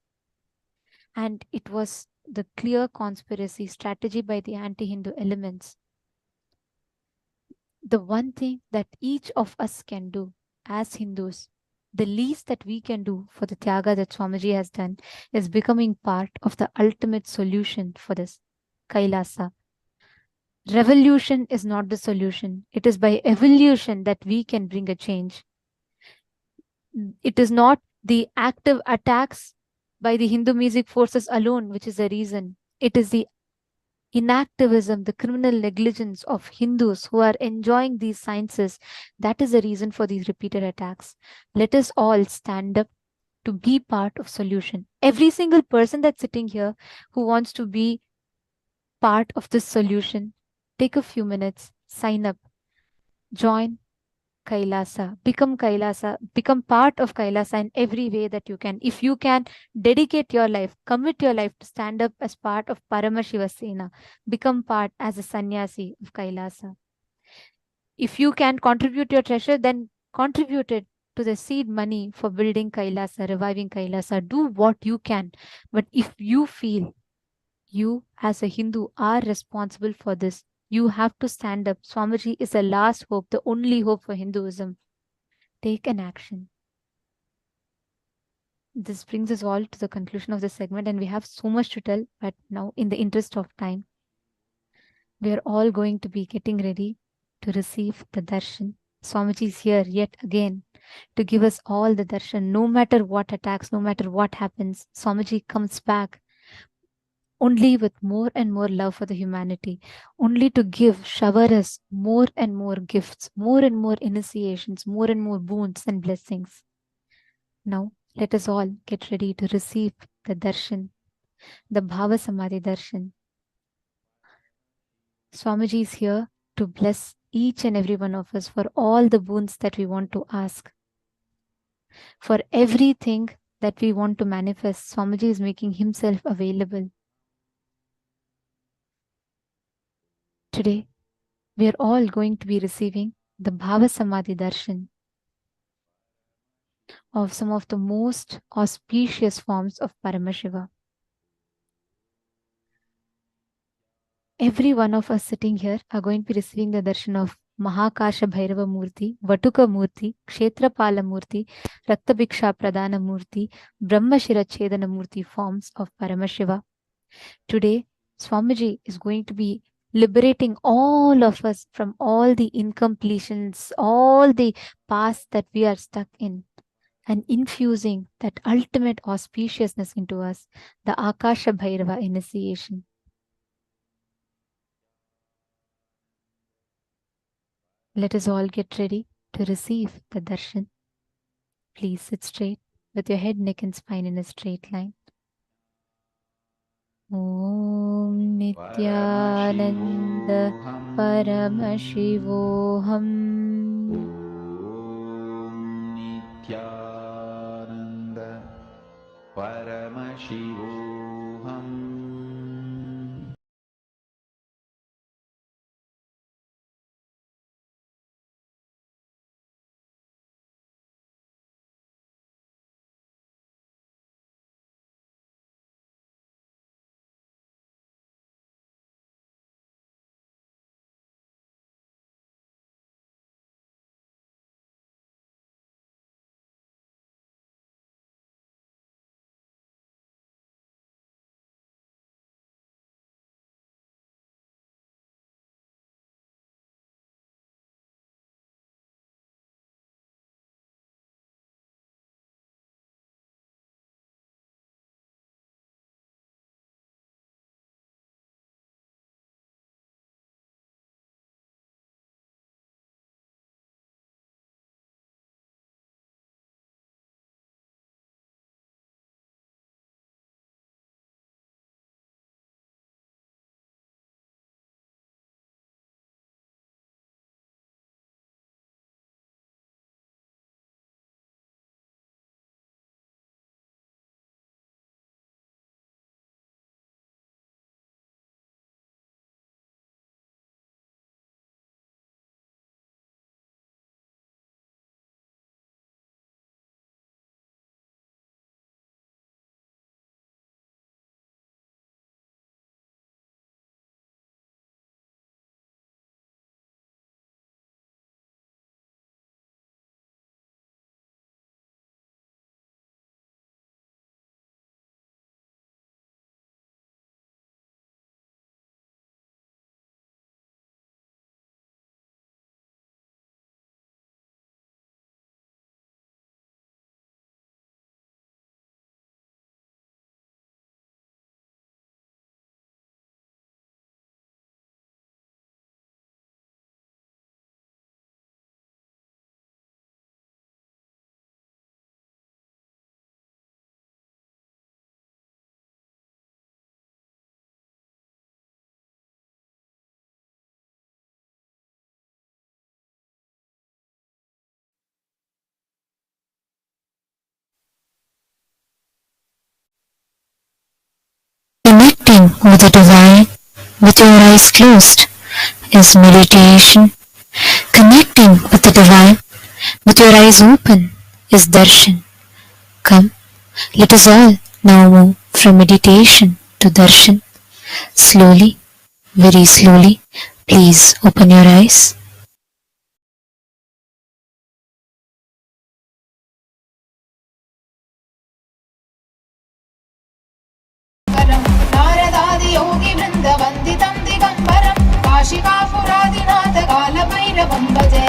And it was the clear conspiracy strategy by the anti-Hindu elements. The one thing that each of us can do as Hindus, the least that we can do for the Tyaga that Swamiji has done is becoming part of the ultimate solution for this, Kailasa. Revolution is not the solution. It is by evolution that we can bring a change. It is not the active attacks by the Hindu music forces alone, which is the reason. It is the inactivism, the criminal negligence of Hindus who are enjoying these sciences. That is the reason for these repeated attacks. Let us all stand up to be part of solution. Every single person that's sitting here who wants to be part of this solution, take a few minutes, sign up, join Kailasa, become part of Kailasa in every way that you can. If you can dedicate your life, commit your life to stand up as part of Paramashiva Sena, become part as a sannyasi of Kailasa. If you can contribute your treasure, then contribute it to the seed money for building Kailasa, reviving Kailasa. Do what you can. But if you feel you as a Hindu are responsible for this, you have to stand up. Swamiji is the last hope, the only hope for Hinduism. Take an action. This brings us all to the conclusion of this segment, and we have so much to tell, but now in the interest of time, we are all going to be getting ready to receive the darshan. Swamiji is here yet again to give us all the darshan. No matter what attacks, no matter what happens, Swamiji comes back only with more and more love for the humanity, only to give, shower us more and more gifts, more and more initiations, more and more boons and blessings. Now, let us all get ready to receive the darshan, the Bhava Samadhi darshan. Swamiji is here to bless each and every one of us for all the boons that we want to ask. For everything that we want to manifest, Swamiji is making himself available. Today, we are all going to be receiving the Bhava Samadhi darshan of some of the most auspicious forms of Paramashiva. Every one of us sitting here are going to be receiving the darshan of Mahaakasha Bhairava Murti, Vatuka Murti, Kshetrapala Murti, Raktabhiksha Pradana Murti, Brahmashira Chedana Murti forms of Paramashiva. Today, Swamiji is going to be liberating all of us from all the incompletions, all the past that we are stuck in, and infusing that ultimate auspiciousness into us, the Akasha Bhairava initiation. Let us all get ready to receive the darshan. Please sit straight with your head, neck and spine in a straight line. Om Nithyananda Paramashivoham. Nithyananda Paramashivoham. Connecting with the divine with your eyes closed is meditation. Connecting with the divine with your eyes open is darshan. Come, let us all now move from meditation to darshan. Slowly, very slowly, please open your eyes. नारदादि योगी वृंद वंदितं दिगंबरं काशिकापुरादिनाथ कालभैरवं भजे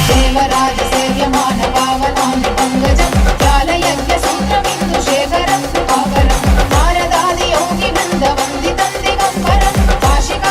देवराज सेव्यमान पावनां पंकजं ज्ञानयज्ञ सूत्रमिन्दुशेखरं कृपाकरं नारदादि योगी वृंद वंदितं दिगंबरं काशिका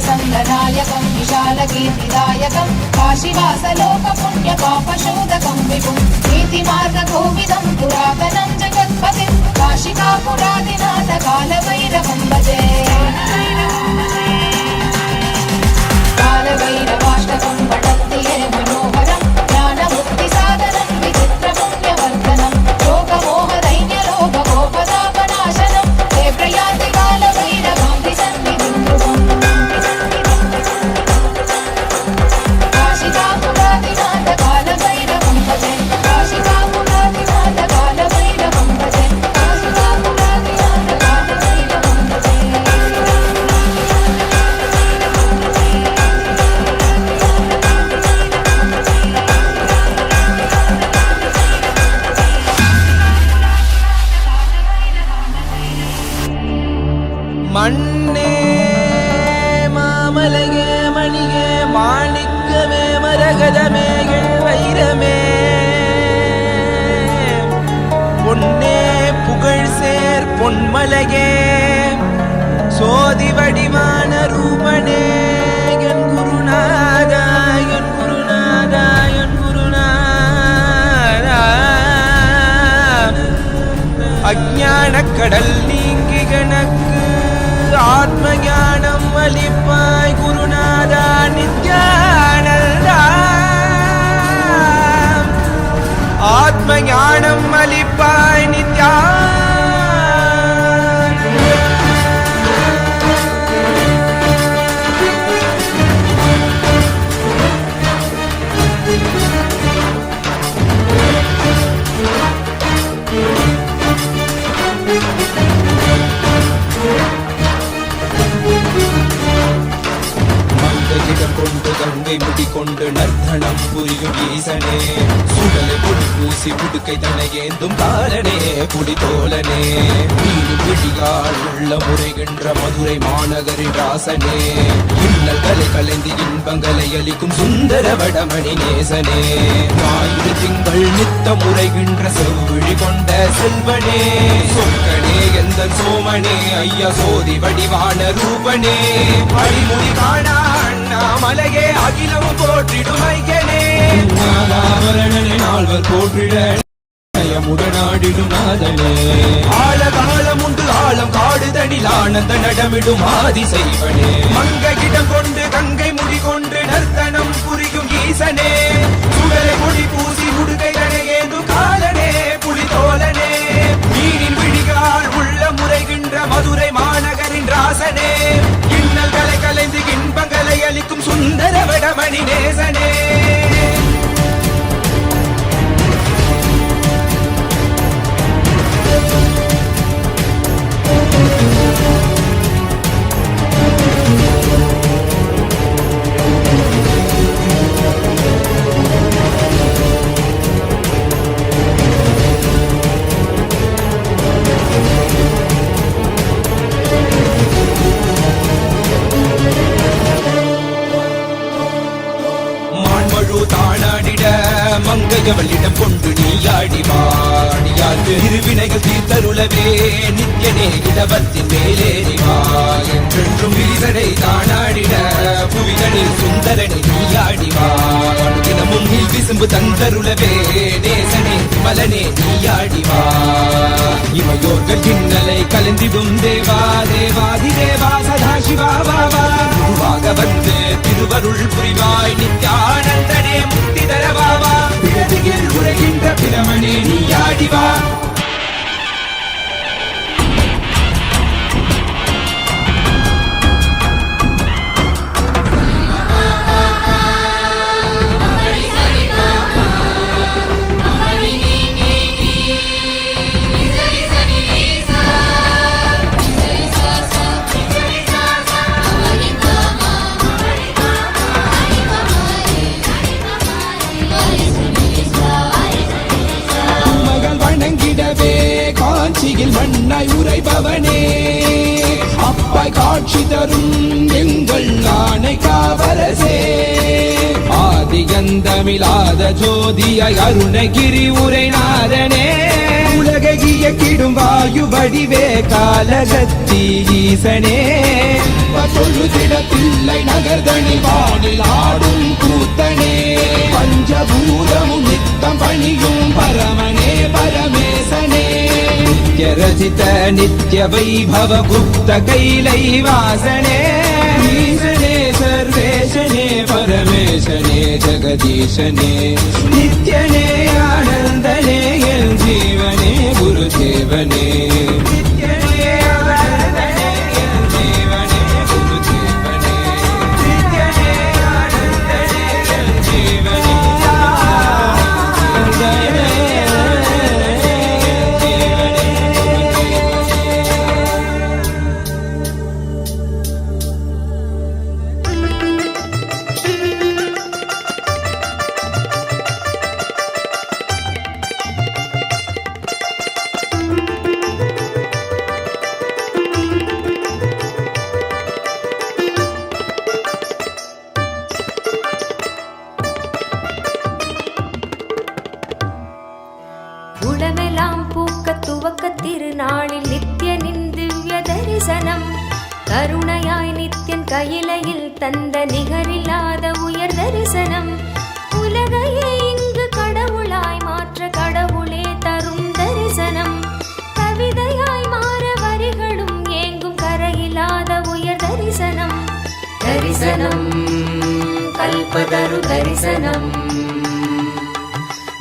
सन्दनायकं विशालकीर्तिदायकं काशीवासलोकपुण्यपापशोधकं विभुं नीतिमार्गकोविदं पुरातनं जगत्पतिं काशिकापुरादिनाथ कालभैरवं भजे कालभैरवाष्टकं पठन्ति ये मनोहरं ज्ञानमुक्तिसाधनं विचित्रपुण्यवर्धनं लोकमोहदैन्यलोकगोपदापनाशनं ते प्रयान्ति कालभैरवां विसन्निधिं ध्रुवम् काशिकापुरादिनाथ कालभैरवं भजे काशिकापुरादिनाथ कालभैरवं भजे काशिकापुरादिनाथ कालभैरवं भजे மண்ணே மாமலையே மணியே மாணிக்கமே மரகதமே வைரமே பொன்னே புகழ் சேர் பொன்மலையே சோதி வடிவான ரூபனே என் குருநாதா என் குருநாதா என் குருநாதா அஞ்ஞான கடல் நீங்கி கணக்கு ஆத்ம ஞானம் அளிப்பாய் குருநாதா நித்யானந்தா ஆத்ம ஞானம் அளிப்பாய் கொண்டு கங்கை முடிக்கொண்டு நர்த்தனம் புரியும் ஈசனே சுடலை புடி பூசி புடுக்கை தனையேந்தும் காலனே புடி தோலனே நீடு பிடியாள் உள்ள முறைகின்ற மதுரை மாநகரின் ராசனே இன்னல்களை கலைந்து இன்பங்களை அளிக்கும் சுந்தர வடமணி நேசனே ஞாயிறு திங்கள் நித்த முறைகின்ற செவ்விழி கொண்ட செல்வனே சொற்கனே எந்த சோமனே ஐயா சோதி வடிவான ரூபனே அடிமுடி காணா மலையே அகிலம் போற்றிடும் ஐயனே நாகாபரணனை நால்வர் போற்றிட முடநாடிடும் நாதனே ஆழகாலம் உண்டு ஆழம் காடுதனில் ஆனந்த நடமிடும் ஆதி செய்வனே மங்கையிடம் கொண்டு கங்கை முடி கொண்டு நர்த்தனம் புரியும் ஈசனே சுடலை பொடி பூசி முடுகை தனையேந்து காலனே புலி தோலனே மீனின் விழிகால் உள்ள முறைகின்ற மதுரை மாநகரின் ராசனே இன்னல்களை கலைந்து இன்பங்களை அளிக்கும் சுந்தர வடமணி நேசனே மங்கையவளிடம் கொண்டு நீயாடிவாடியாது இருவினைகள் தீர்த்தருளவே நித்யனே இடவத்தின் மேலேறிவா என்றென்றும் ஈசனை தானாடிட புவிதனில் சுந்தரனை நீயாடிவா தினமும் நீ விசும்பு தந்தருளவே நேசனே மலனே நீயாடிவா இமையோர்கள் இன்னலை கலந்திடும் தேவா தேவாதி தேவா சதா சிவாவா குருவாக வந்து திருவருள் புரிவாய் நித்யானந்தனே முக்தி தரவாவா பிறதியில் உரைகின்ற பிரமணே நீயாடிவா மண்ணாய் உரைபவனே அப்பாய் காட்சி தரும் எங்கள் ஆணை காவரசே ஆதிகந்தமிழாத ஜோதியாய் அருணகிரி உரைநாதனே உலகை இயக்கிடும் வாயு வடிவே காலகத்தி ஈசனே சொல்லுதிட தில்லை நகர்தனி வானில் ஆடும் கூத்தனே பஞ்சபூதமும் நித்தம் பணியும் பரமனே பரமேசனே நித்ய ரசித நித்ய வைபவ குப்த கைலை வாசனே ஈசனே சர்வேசனே பரமேசனே ஜெகதீசனே நித்யனே ஆனந்தனே என் ஜீவனே குருதேவனே நித்யனே ஆனந்தனே என் ஜீவனே குருதேவனே நித்யனே ஆனந்தனே என் ஜீவனே உளமெல்லாம் பூக்க துவக்க திருநாளில் நித்யனின் திவ்ய தரிசனம் கருணையாய் நித்யன் கையிலையில் தந்த நிகரில்லாத உயர் தரிசனம் உலகையே இங்கு கடவுளாய் மாற்ற கடவுளே தரும் தரிசனம் கவிதையாய் மாற வரிகளும் ஏங்கும் கரையில்லாத உயர் தரிசனம் தரிசனம் கல்பதரு தரிசனம்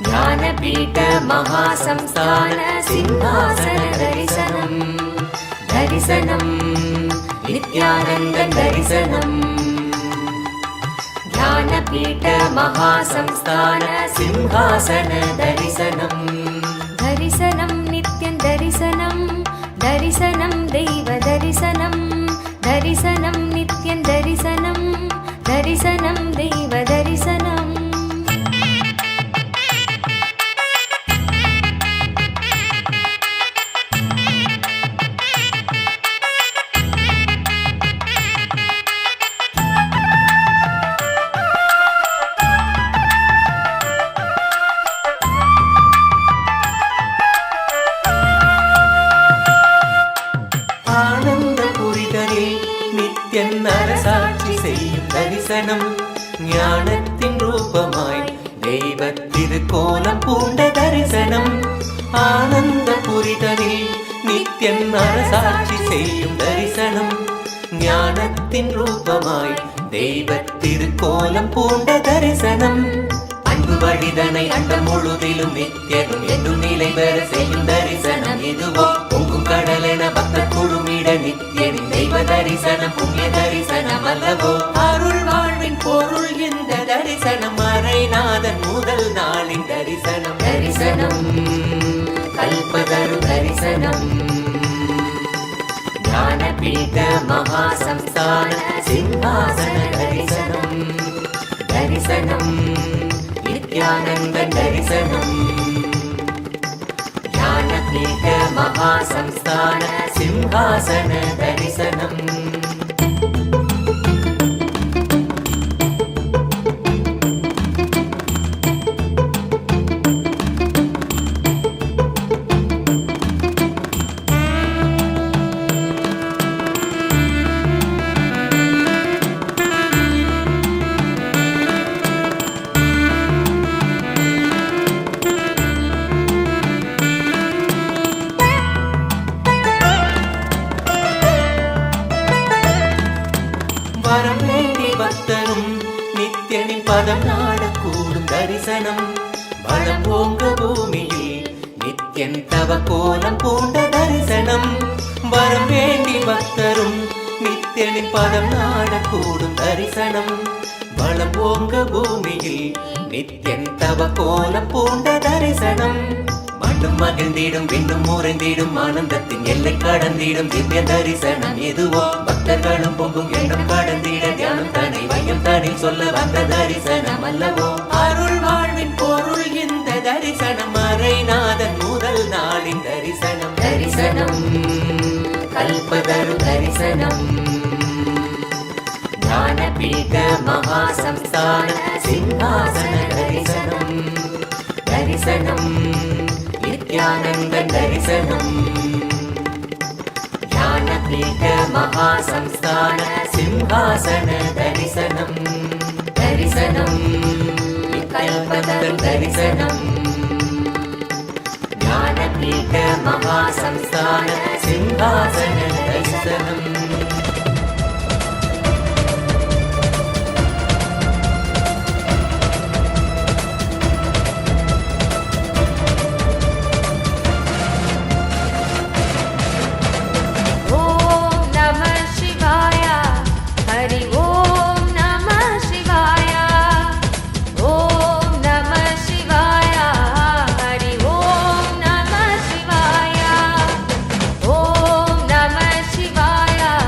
ஞானபீட மகாசம்ஸ்தான சிம்ஹாசன தரிசனம் தரிசனம் நித்யானந்த தரிசனம் ஞானபீட மகாசம்ஸ்தான சிம்ஹாசன தரிசனம் தரிசனம் நித்யன் தரிசனம் தரிசனம் தெய்வ தரிசனம் தரிசனம் நித்யன் தரிசனம் தரிசனம் தெய்வ தரிசனம் அரசாட்சி செய்யும் தரிசனம் ஞானத்தின் ரூபமாய் தெய்வ திருக்கோலம் பூண்ட தரிசனம் ஆனந்த புரிதலில் நித்யன் அரசாட்சி செய்யும் தரிசனம் ஞானத்தின் ரூபமாய் தெய்வ திருக்கோலம் பூண்ட தரிசனம் அன்பு வழிதனை அண்டம் முழுதிலும் நித்யனும் என்றும் நிலை பெற செய்யும் தரிசனம் இதுவோ பொங்கும் கடலென பக்த குழுமிட நித்யனின் தெய்வ தரிசனம் புண்ணிய தரிசனம் அல்லவோ அருள் வாழ்வின் பொருள் இந்த தரிசனம் மறைநாதன் முதல் நாளின் தரிசனம் தரிசனம் கல்பதரு தரிசனம் ஞானபீட மகாசம்ஸ்தான சிம்ஹாசன தரிசனம் தரிசனம் நித்யானந்த தரிசனம் ஞானபீட மகாசம்ஸ்தான சிம்ஹாசன தரிசனம் பதம் நாடக்கூடும் தரிசனம் வளம் ஓங்க பூமியில் நித்யன் தவ கோலம் பூண்ட தரிசனம் வரம் வேண்டி பக்தரும் நித்யனின் பதம் நாடக்கூடும் தரிசனம் வளம் ஓங்க பூமியில் நித்யன் தவ கோலம் பூண்ட தரிசனம் மண்ணும் மகிழ்ந்திடும் விண்ணும் முறைந்திடும் ஆனந்தத்தின் எல்லை கடந்திடும் திவ்ய தரிசனம் எதுவோ பக்தர்களும் பொங்கும் எண்ணம் கடந்திட தியானம் தனி வையம் தனி சொல்ல வந்த தரிசனம் அல்லவோ அருள் வாழ்வின் பொருள் இந்த தரிசனம் மறைநாதன் முதல் நாளின் தரிசனம் தரிசனம் கல்பதரு தரிசனம் ஞானபீட மகாசம்ஸ்தான சிம்ஹாசன தரிசனம் தரிசனம் நித்யானந்த தரிசனம் ஞானபீட மகாசம்ஸ்தான सिंहासन दर्शनम् दर्शनम् कल्पतरु दर्शनम् ज्ञानपीठ महासंस्थान सिंहासन दर्शनम् Shivaya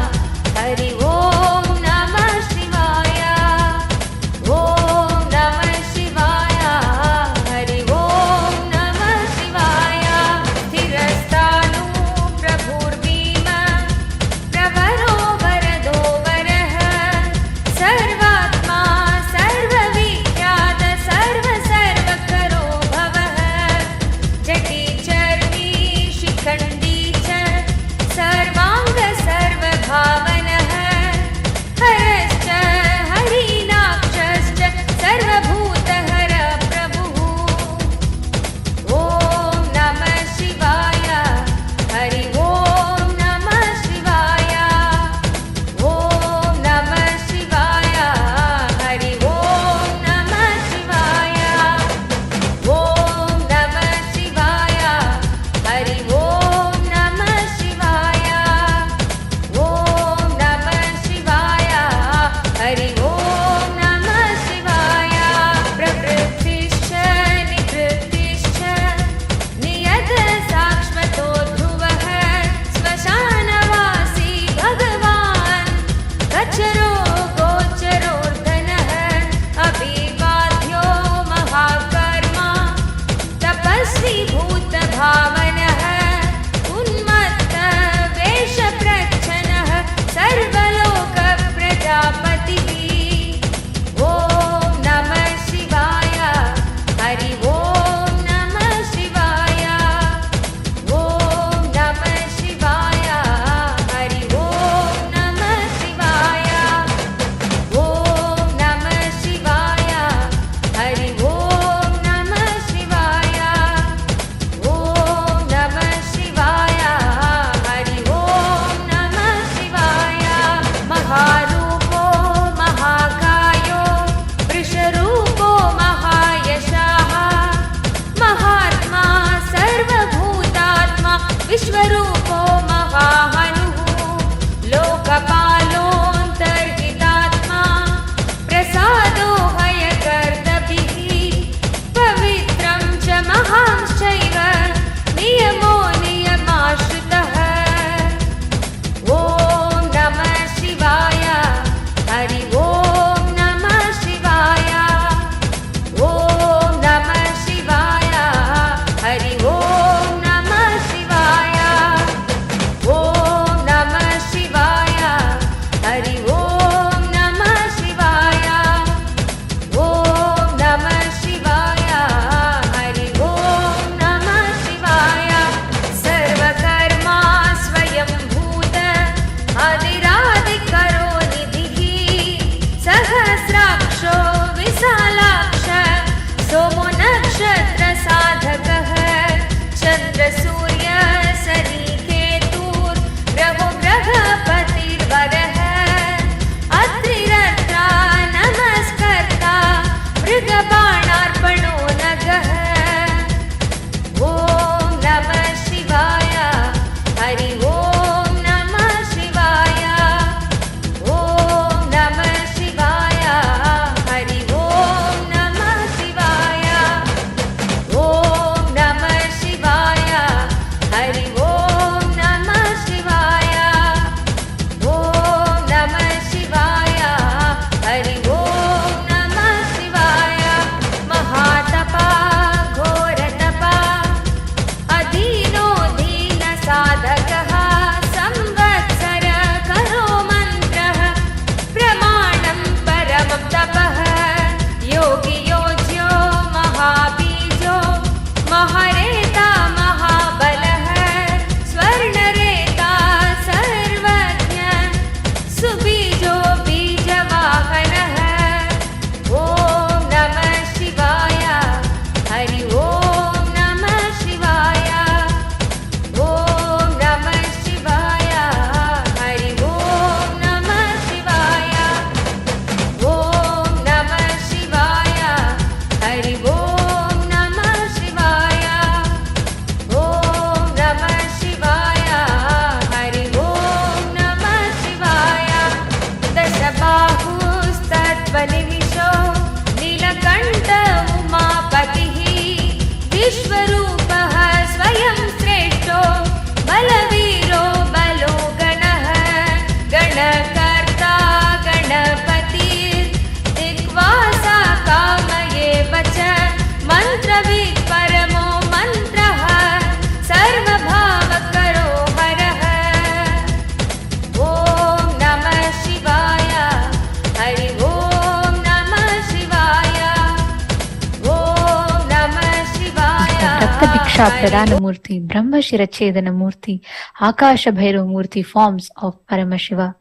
Pratishtha Pradana Murti, Brahma Shirachedana Murti, Akasha Bhairava Murti forms of Paramashiva.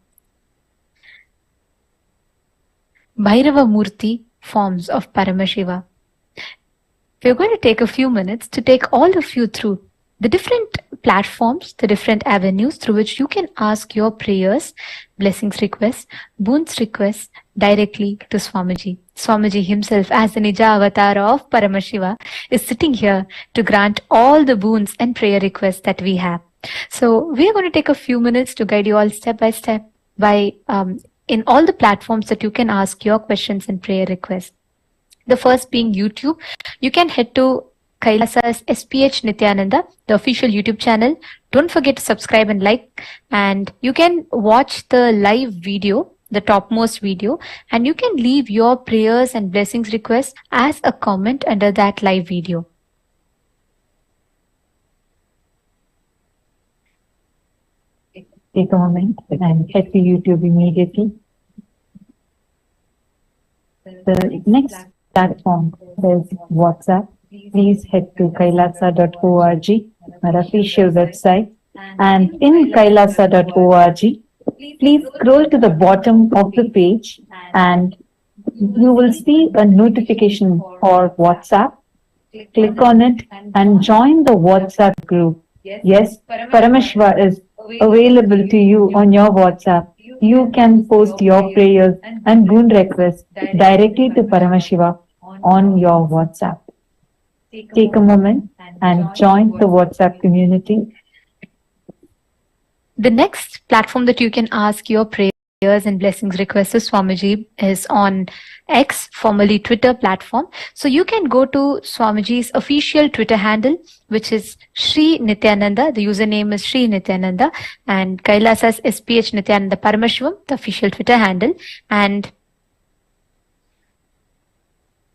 Bhairava Murti forms of Paramashiva. We're going to take a few minutes to take all of you through the different platforms, the different avenues through which you can ask your prayers, blessings requests, boons requests directly to Swamiji. Swamiji himself, as the Nija avatar of Paramashiva, is sitting here to grant all the boons and prayer requests that we have. So we are going to take a few minutes to guide you all step by step in all the platforms that you can ask your questions and prayer requests. The first being YouTube. You can head to Kailasa's SPH Nithyananda, the official YouTube channel. Don't forget to subscribe and like, and you can watch the live video, the topmost video, and you can leave your prayers and blessings requests as a comment under that live video. Take a moment and head to YouTube immediately. The next platform is WhatsApp. Please head to kailasa.org, our official website. And in kailasa.org, please scroll to the bottom of the page and you will see a notification for WhatsApp. Click on it and join the WhatsApp group. Yes, Paramashiva is available to you on your WhatsApp. You can post your prayers and boon requests directly to Paramashiva on your WhatsApp. Take a moment and join the WhatsApp community. The next platform that you can ask your prayers and blessings requests to Swamiji is on X, formerly Twitter platform. So you can go to Swamiji's official Twitter handle, which is Sri Nithyananda. The username is Sri Nithyananda, and Kailasa's SPH Nithyananda Paramashivam, the official Twitter handle. And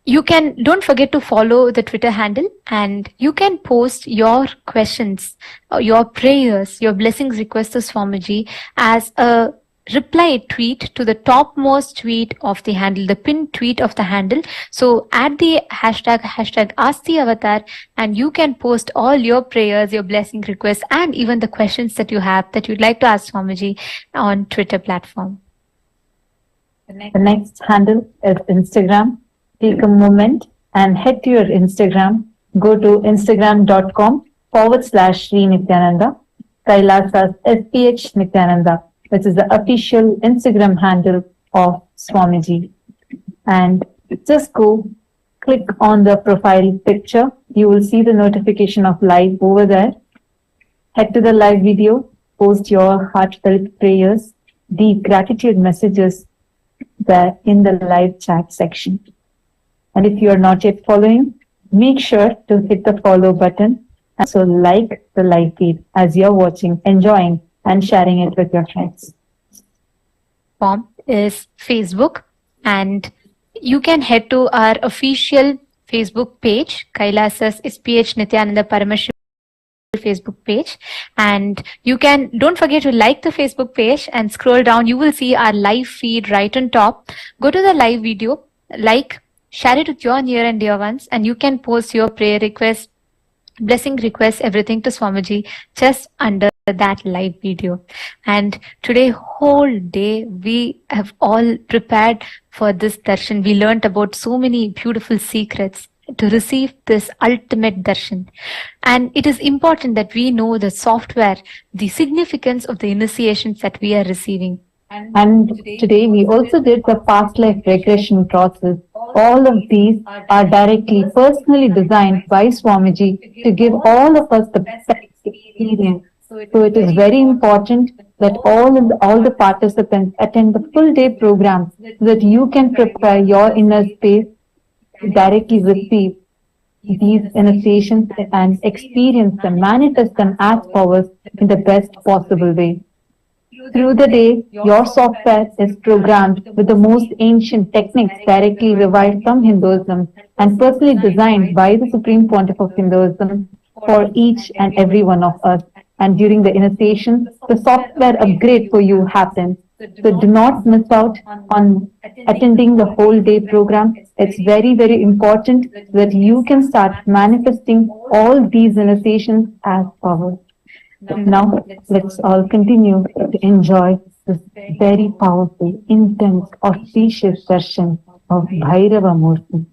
you can, don't forget to follow the Twitter handle, and you can post your questions, your prayers, your blessings requests to Swamiji as a reply tweet to the topmost tweet of the handle, the pinned tweet of the handle. So add the hashtag Ask the Avatar, and you can post all your prayers, your blessing requests, and even the questions that you have that you'd like to ask Swamiji on Twitter platform. The next handle is Instagram. Take a moment and head to your Instagram. Go to instagram.com/Sri Nithyananda, Kailasa's SPH Nithyananda, which is the official Instagram handle of Swamiji. And just go click on the profile picture. You will see the notification of live over there. Head to the live video, post your heartfelt prayers, the gratitude messages there in the live chat section. And if you are not yet following, make sure to hit the follow button and so like the live feed as you're watching, enjoying, and sharing it with your friends. Form is Facebook, and you can head to our official Facebook page, Kailasa's SPH Nithyananda Paramashivam Facebook page, and you can, don't forget to like the Facebook page and scroll down. You will see our live feed right on top. Go to the live video, like, share it with your near and dear ones, and you can post your prayer requests, blessing requests, everything to Swamiji just under that live video. And today whole day we have all prepared for this darshan. We learnt about so many beautiful secrets to receive this ultimate darshan. And it is important that we know the software, the significance of the initiations that we are receiving. And today we also did the past life regression process. All of these are directly personally designed by Swamiji to give all of us the best experience. So it is very important that all the participants attend the full day program so that you can prepare your inner space to directly receive these initiations and experience them, manifest them as powers in the best possible way. Through the day, your software is programmed with the most ancient techniques directly revived from Hinduism and personally designed by the Supreme Pontiff of Hinduism for each and every one of us. And during the initiation, the software upgrade for you happens. So do not miss out on attending the whole day program. It's very, very important that you can start manifesting all these realizations as power. Now, let's all continue to enjoy this very powerful, intense, auspicious darshan of Bhairava Murti.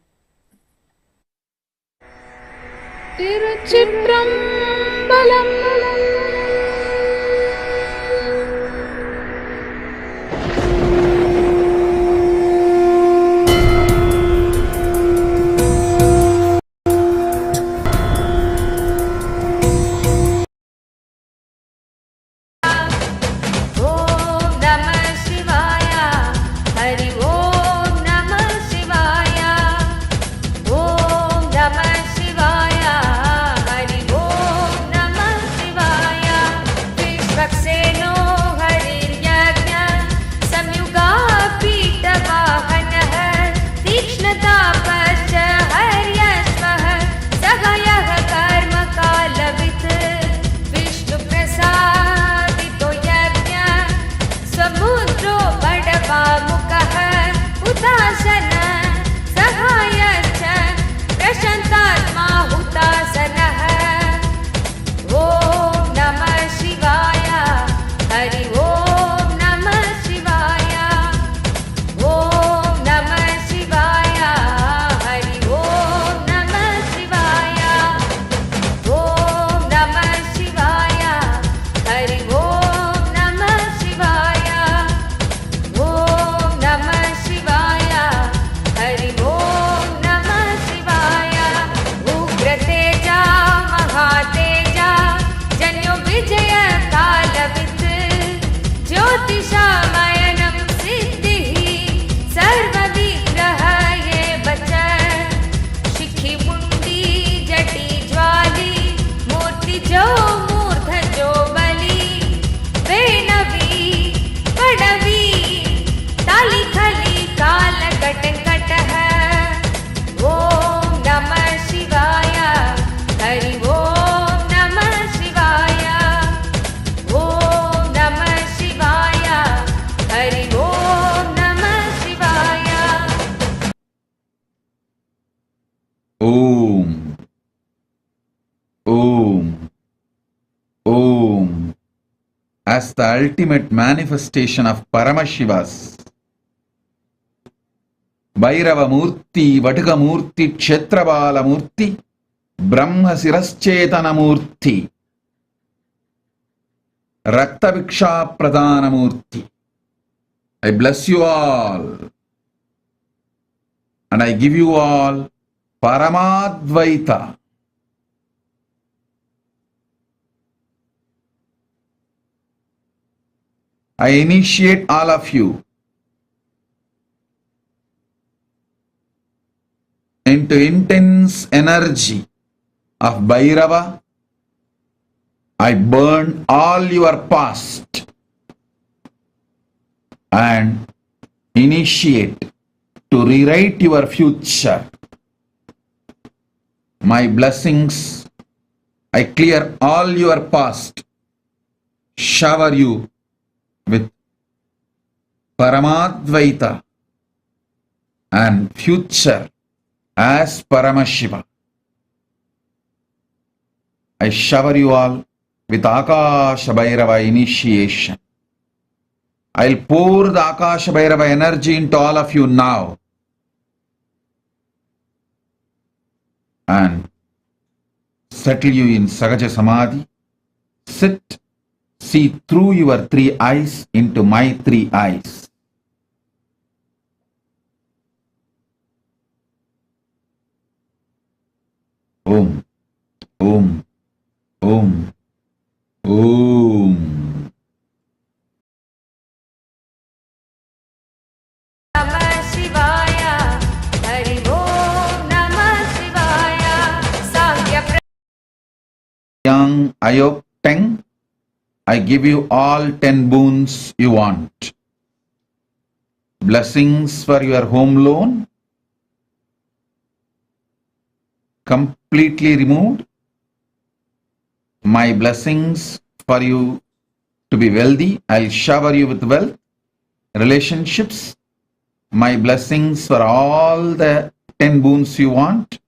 Om, Om, Om, as the ultimate manifestation of Paramashiva's Bhairava Murti, Vatuka Murti, Kshetrabala Murti, Brahma Siraschetana Murti, Raktaviksha Pradana Murti. I bless you all and I give you all Paramadvaita. I initiate all of you into intense energy of Bhairava. I burn all your past and initiate to rewrite your future. My blessings, I clear all your past, shower you with Paramadvaita and future as Paramashiva. I shower you all with Akasha Bhairava initiation. I'll pour the Akasha Bhairava energy into all of you now. And settle you in Sahaja Samadhi. Sit, see through your three eyes into my three eyes. Om, Om, Om, Om. Young Ayok 10, I give you all 10 boons you want. Blessings for your home loan, completely removed. My blessings for you to be wealthy, I'll shower you with wealth. relationships, my blessings for all the 10 boons you want.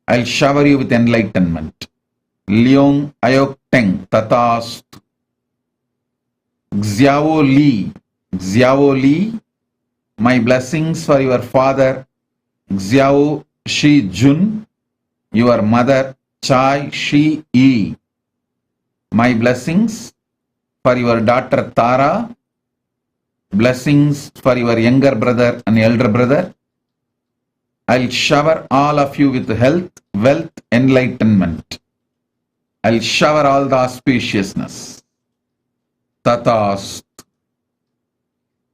I'll shower you with enlightenment. Leong Ayok Teng Tatast. Xiao Li, my blessings for your father Xiao Shi Jun, your mother Chai Shi Yi. My blessings for your daughter Tara, blessings for your younger brother and elder brother. I'll shower all of you with health, wealth, enlightenment. I'll shower all the auspiciousness. Tatast.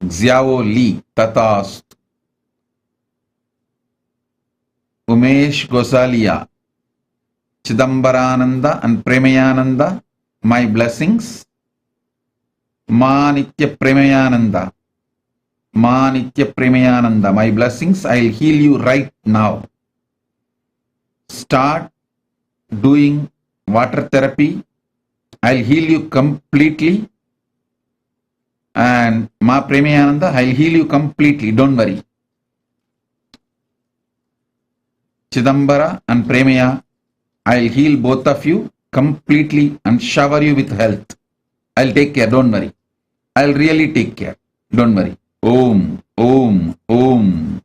Xiao Li, Tatast. Umesh Gosalia, Chidambarananda and Premayananda, my blessings. Manitya Premayananda, my blessings. I'll heal you right now. Start doing water therapy. I'll heal you completely. And Ma Premayananda, I'll heal you completely. Don't worry. Chidambara and Premaya, I'll heal both of you completely and shower you with health. I'll take care. Don't worry. I'll really take care. Don't worry. Om, Om, Om.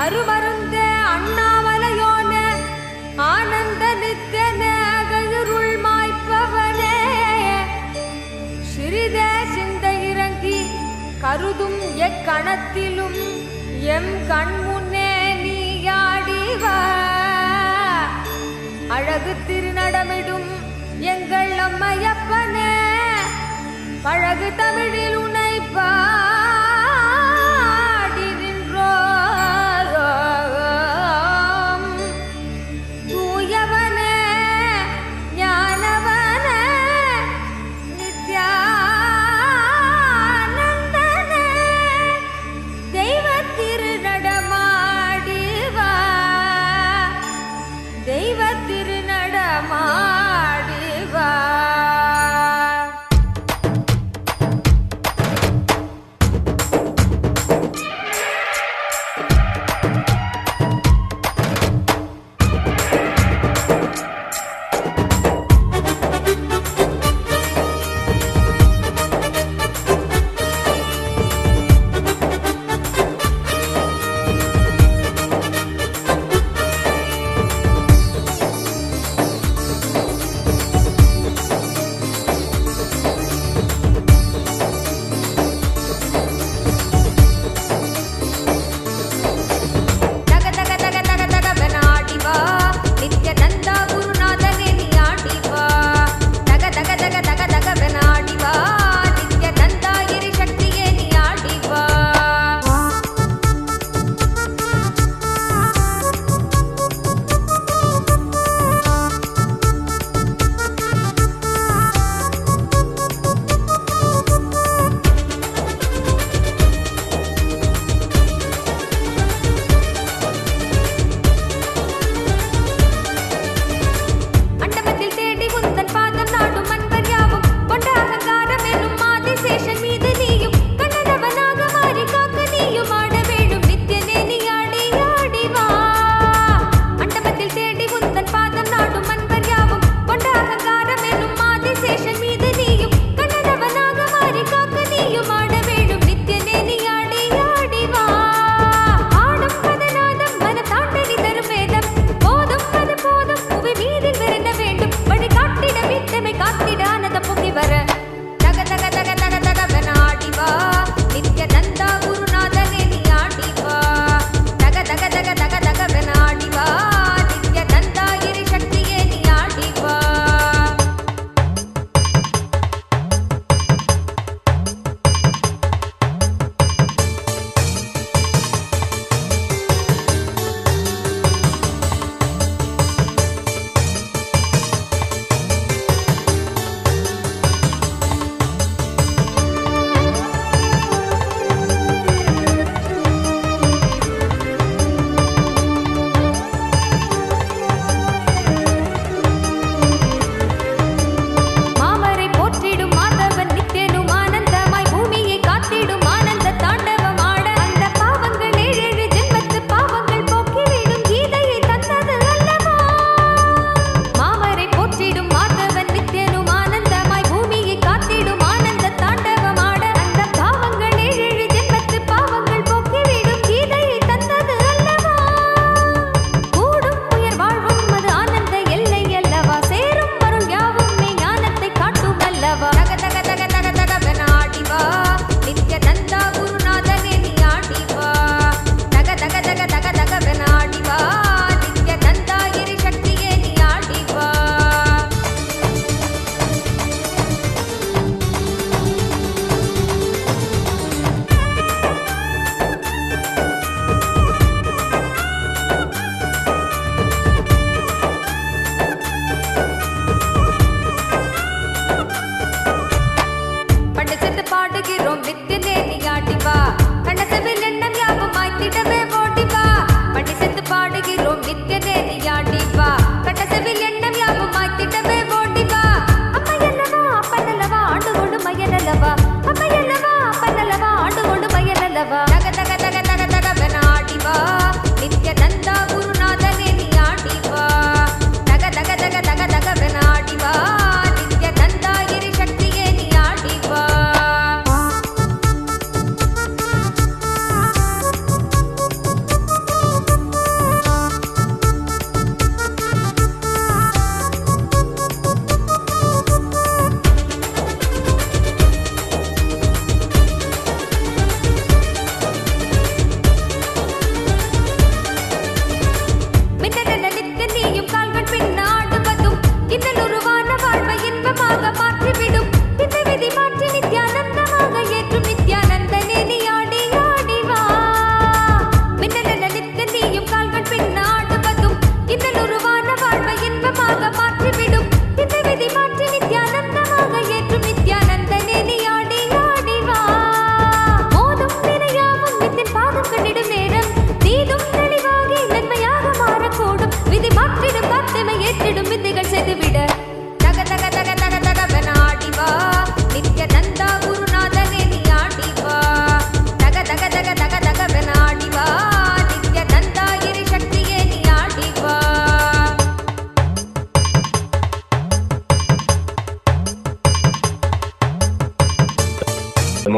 அருமருந்தே அண்ணாமலையோனே ஆனந்த நித்யனே அகருள் மாய்ப்பவனே சிறிதே சிந்தை இறங்கி கருதும் எக்கணத்திலும் M கண்முன்னே நீயாடிவ அழகு திருநடமிடும் எங்கள் அம்மையப்பனே பழகு தமிழில் உனை பாடி நின்றோம் தூயவனே ஞானவனே நித்யானந்தனே தெய்வ திருநடமாடிவா தெய்வ திருநடமாடிவா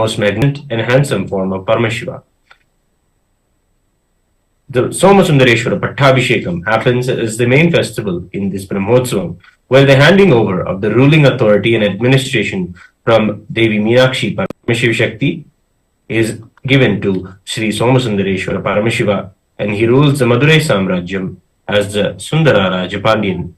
most magnificent and handsome form of Paramashiva. The Somasundareshwara Pattabhishekam happens as the main festival in this Brahmotsavam, where the handing over of the ruling authority and administration from Devi Meenakshi Paramashiva Shakti is given to Sri Somasundareshwara Paramashiva, and he rules the Madurai Samrajyam as the Sundara Rajapandian.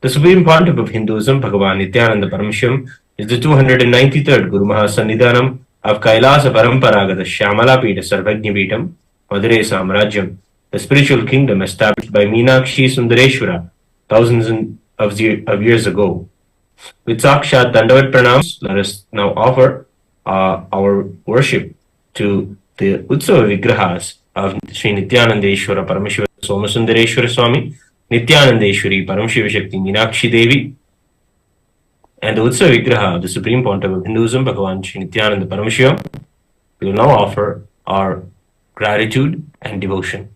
The Supreme Pontiff of Hinduism, Bhagavan Nithyananda Paramashivam, is the 293rd Guru Mahasannidhanam of Kailasa Paramparagata Shyamala Pita Sarvajna Pitam, Madurai Samrajyam, the spiritual kingdom established by Meenakshi Sundareshwara thousands of years ago. With Sakshat Dandavat Pranams, let us now offer our worship to the Utsava Vigrahas of Sri Nithyanandeshwara Paramashiva Somasundareshwara Swami, Nithyanandeshwari Paramashiva Shakti Meenakshi Devi, and the Utsava Vigraha of the Supreme Pontiff of Hinduism, Bhagavan Sri Nithyananda Paramashivam. We will now offer our gratitude and devotion.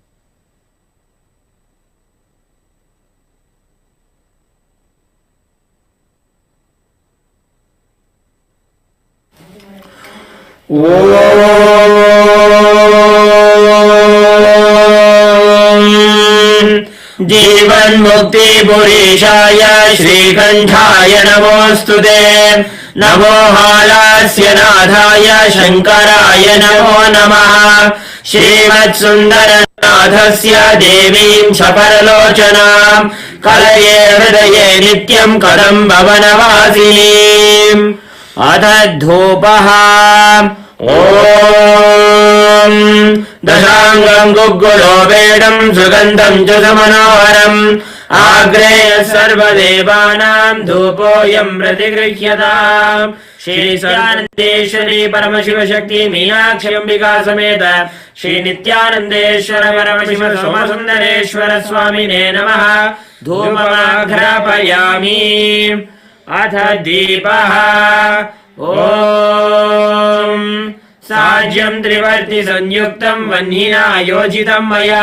जीवन मुक्ति पुरीशाय श्रीकंठाय नमोस्तुते नमो हालास्य नाथाय शंकराय नमो नमः श्रीमत्सुन्दरनाथस्य देवीं च परलोचनां कलये हृदये नित्यं कदं भवनवासिनीम् अथ धूपः ॐ दशाङ्गं गुग्गुलो वेदं सुगन्धं च समनोहरम् आग्रेय सर्वदेवानां धूपोऽयं प्रतिगृह्यताम् श्री नित्यानन्देश्वरी परमशिवशक्ति मीनाक्षी अम्बिका समेत श्री नित्यानन्देश्वर परमशिव सोमसुन्दरेश्वर स्वामिने नमः धूपमाघ्रापयामि अथ दीपः ॐ साज्यं त्रिवर्ति संयुक्तं वह्निना योजितं मया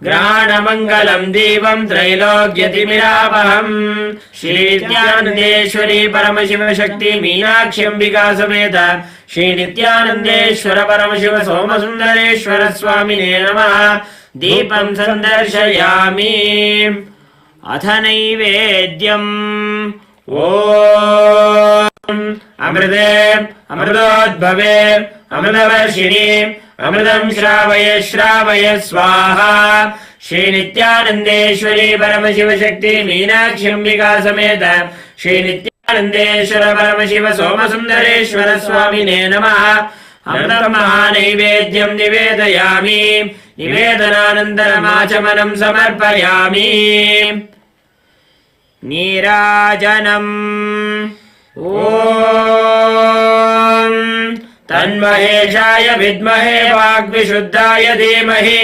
ग्रहणमङ्गलं दीपं त्रैलोक्यतिमिरापहम् श्री नित्यानन्देश्वरी परमशिवशक्ति मीनाक्षी अम्बिका समेत श्री नित्यानन्देश्वर परमशिव सोमसुन्दरेश्वर स्वामिने नमः दीपं सन्दर्शयामि अथ नैवेद्यम् ॐ अमृते अमृतोद्भवे अमृतवर्षिणि अमृतं श्रावय श्रावय स्वाहा श्री नित्यानन्देश्वरी परमशिवशक्ति मीनाक्षी अम्बिका समेत श्री नित्यानन्देश्वर परमशिव सोमसुन्दरेश्वर स्वामिने नमः अमृतमहानैवेद्यं निवेदयामि निवेदनानन्तरमाचमनं समर्पयामि नीराजनम् ॐ तन्महेशाय विद्महे वाग्विशुद्धाय धीमहि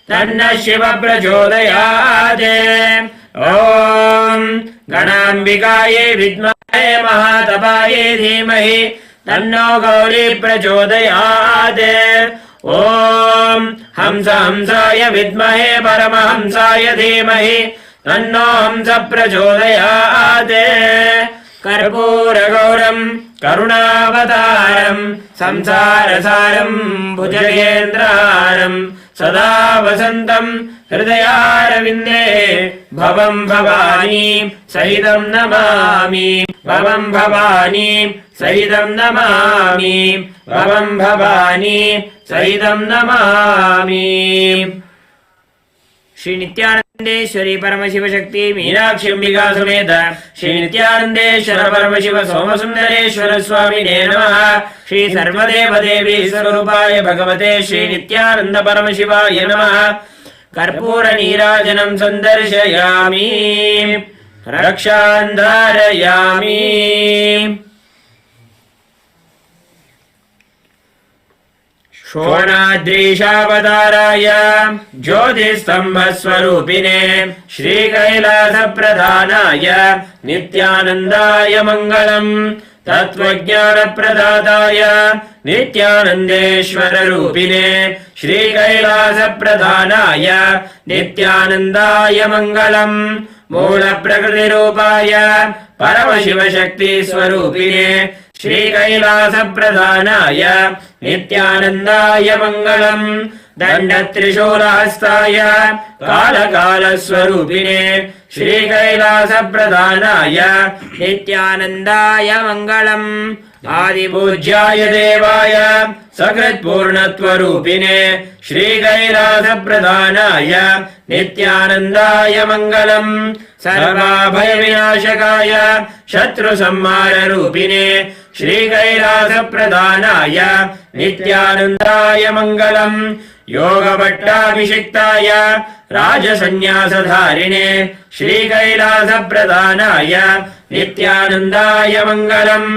तन्नः शिवः प्रचोदयात् ॐ गणाम्बिकायै विद्महे महातपायै धीमहि तन्नो गौरी प्रचोदयात् ॐ हंसाय विद्महे परमहंसाय धीमहि तन्नो हंस प्रचोदयात् कर्पूरगौरं करुणावतारं संसारसारं भुजगेन्द्रहारं सदा वसन्तं हृदयारविन्दे भवं भवानी सहितं नमामि भवं भवानी सहितं नमामि भवं भवानी सहितं नमामि श्री नित्यानन्देश्वरी परमशिवशक्ति मीनाक्षी अम्बिका समेत श्री नित्यानन्देश्वर परमशिव सोमसुन्दरेश्वर स्वामिने नमः श्री सर्वदेवदेवी स्वरूपाय भगवते श्री नित्यानन्द परमशिवाय नमः कर्पूर नीराजनं सन्दर्शयामि रक्षां धारयामि शोणाद्रीशावताराय ज्योतिस्तम्भस्वरूपिणे श्रीकैलासप्रधानाय नित्यानन्दाय मङ्गलम् तत्त्वज्ञानप्रदाताय नित्यानन्देश्वररूपिणे श्रीकैलासप्रधानाय नित्यानन्दाय मङ्गलम् मूलप्रकृतिरूपाय परमशिवशक्तिस्वरूपिणे श्रीकैलासप्रधानाय नित्यानन्दाय मङ्गलम् दण्डत्रिशूलहस्ताय कालकालस्वरूपिणे श्रीकैलासप्रधानाय नित्यानन्दाय मङ्गलम् आदिपूज्याय देवाय सकृत्पूर्णत्वरूपिणे श्रीकैलासप्रधानाय नित्यानन्दाय मङ्गलम् सर्वाभयविनाशकाय शत्रुसंहाररूपिणे श्रीकैलासप्रधानाय नित्यानन्दाय मङ्गलम् योगपट्टाभिषिक्ताय राजसन्न्यासधारिणे श्रीकैलासप्रधानाय नित्यानन्दाय मङ्गलम्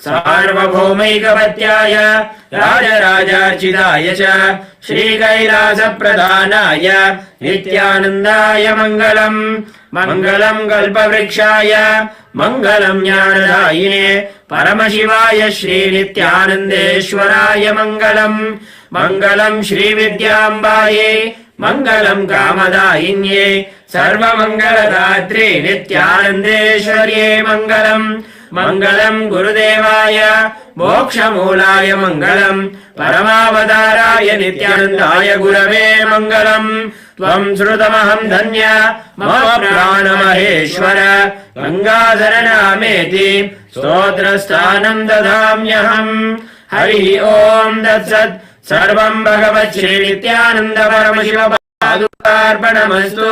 सार्वभौमैकपत्याय राजराजार्चिताय च श्रीकैलासप्रधानाय नित्यानन्दाय मङ्गलम् मङ्गलम् कल्पवृक्षाय मङ्गलम् ज्ञानदायिने परमशिवाय श्रीनित्यानन्देश्वराय मङ्गलम् मङ्गलम् श्रीविद्याम्बायै मङ्गलम् कामदायिन्ये सर्वमङ्गलदात्रे नित्यानन्देश्वर्ये मङ्गलम् मङ्गलम् गुरुदेवाय मोक्षमूलाय मङ्गलम् परमावताराय नित्यानन्दाय गुरवे मङ्गलम् त्वम् श्रुतमहम् धन्य मम प्राणमहेश्वर गङ्गाधरनामेति स्तोत्रस्थानम् ददाम्यहम् हरि ओम् तत्सत् सर्वम् भगवत् श्रीनित्यानन्द परमशिव पादुकार्पणमस्तु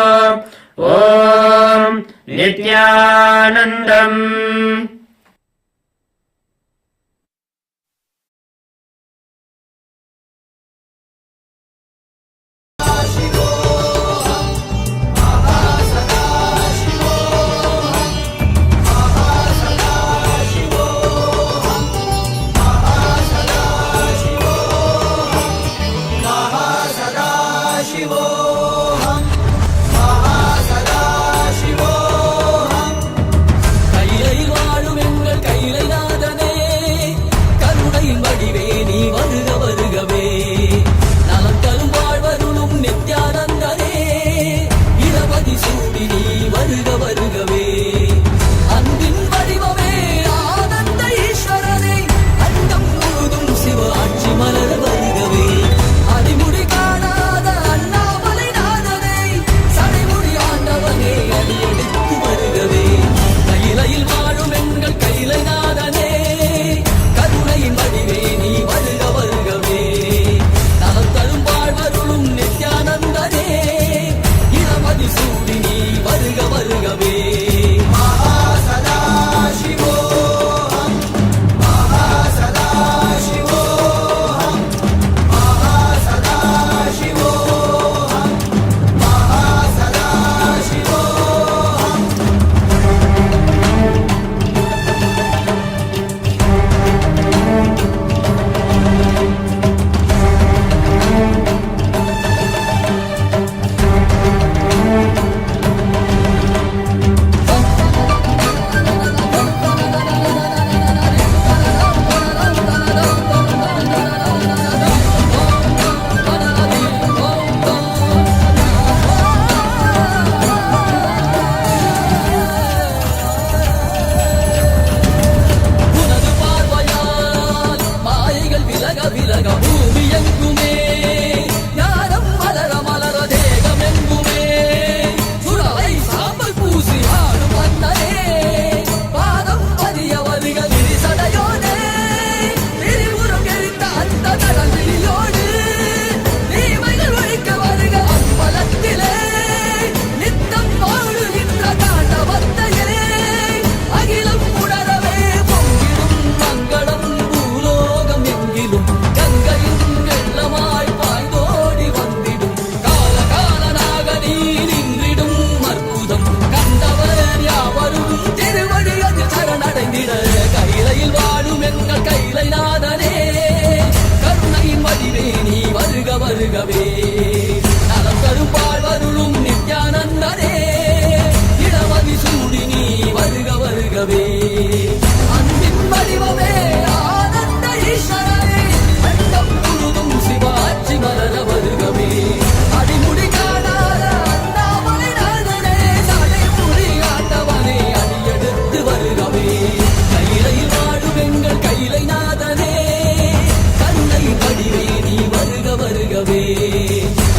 ओम् नित्यानन्दम् வருகவே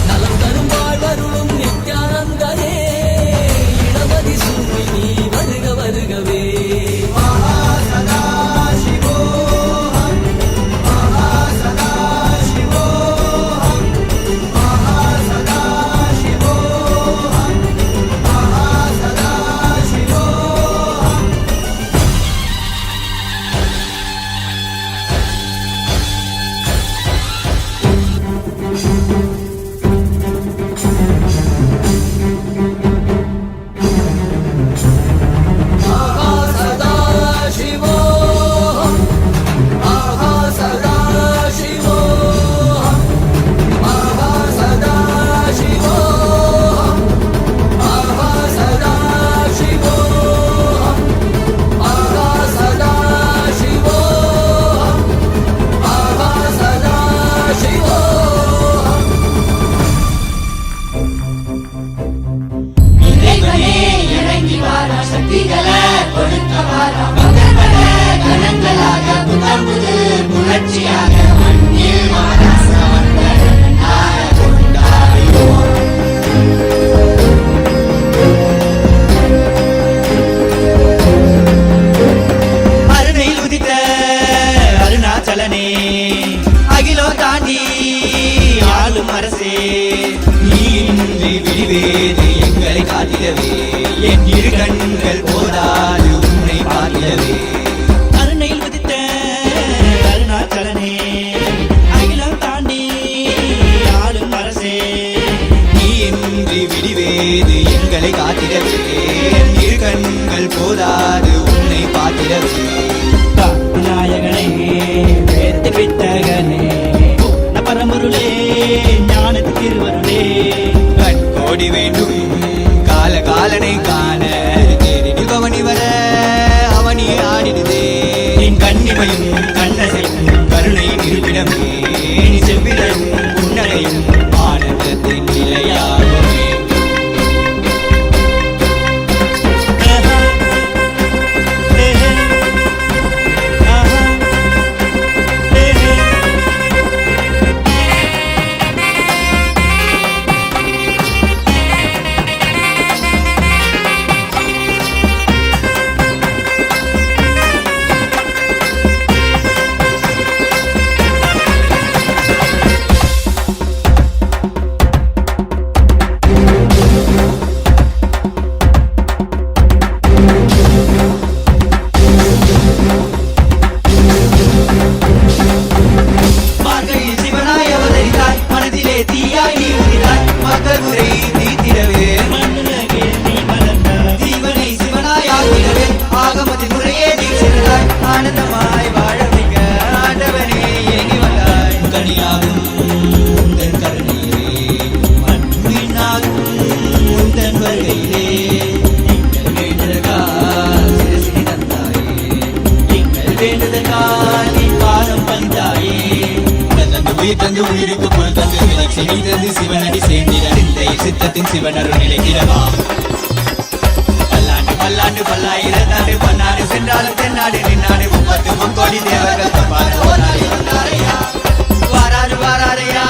நலம் தரும் வாழ்வருளும் நித்யானந்தனே இடமதி சூழி நீ வருக வருகவே மகாசதா Shivoham மகாசதா Shivoham மகாசதா Shivoham மகாசதா Shivoham Mahasada Shivoham Mahasada Shivoham Mahasada Shivoham Mahasada Shivoham Mahasada Shivoham Mahasada Shivoham இறைவனே இறங்கி வாரா சக்திகளை கொடுக்க வாரா மகன்களே கணங்களாக புத்தம் புது புரட்சியாக மண்ணில் வாரா சமர்த்தனாக கொண்டாடுவோம் அருணையில் உதித்த அருணாச்சலனே அகிலோ தாண்டி ஆளும் அரசே நீ இன்றி விழிவேது எங்களை காட்டிடவே என் இரு கண்கள் போதாது உன்னை பாடிடவே அருணையில் உதித்த அருணாச்சலனே அகிலம் தாண்டி ஆளும் அரசே நீ இன்றி விழிவேது எங்களை காட்டிடவே என் இரு கண்கள் போதாது உன்னை பாட்டிடவே விநாயகனே வேத்து வித்தகனே பரமுருளே ஞானத்து திருவருளே கண்கோடி வேண்டும் கால காலனை காண தேடி பவனி வர அவனியே ஆடிடுதே என் கண்ணிமையும் கண்ணசையும் கருணை நிறுவிடமே நீ செவ்விடும் புன்னகையும் ஆனந்தத்தின் நிலையாகுமே மார்கழியில் சிவனாய் அவதரித்தாய் மனதிலே தீயாய் நீ உதித்தாய் மக்கள் குறை தீர்த்திடவே ஜீவனை சிவனாய் ஆக்கிடவே ஆகமத்தின் முறையே தீர்த்திருந்தாய் ஆனந்தமாய் வாழ வைக்க ஆண்டவனே ஏங்கி வந்தாய் கனியாகும் உந்தன் கருணையிலே மண்ணினாகும் உந்தன் வருகையிலே எங்கள் வேண்டுதற்கால் சிரசினை தந்தாயே எங்கள் வேண்டுதற்கால் நீ பாதம் பந்தாயே உயிர் தந்து உயிருக்கு பொருள் தந்து விலட்சி நீ தந்து சிவனடி சேர்ந்திட சிந்தையில் சித்தத்தின் சிவனருள் நிலைத்திடலாம் பல்லாண்டு பல்லாண்டு பல்லாயிரத்தாண்டு பன்னாடு சென்றாலும் தென்னாடு நின்னாடு 30 கோடி தேவர்கள் தம்பாடு ஓராடி வந்தாரையா வாராரு வாராரையா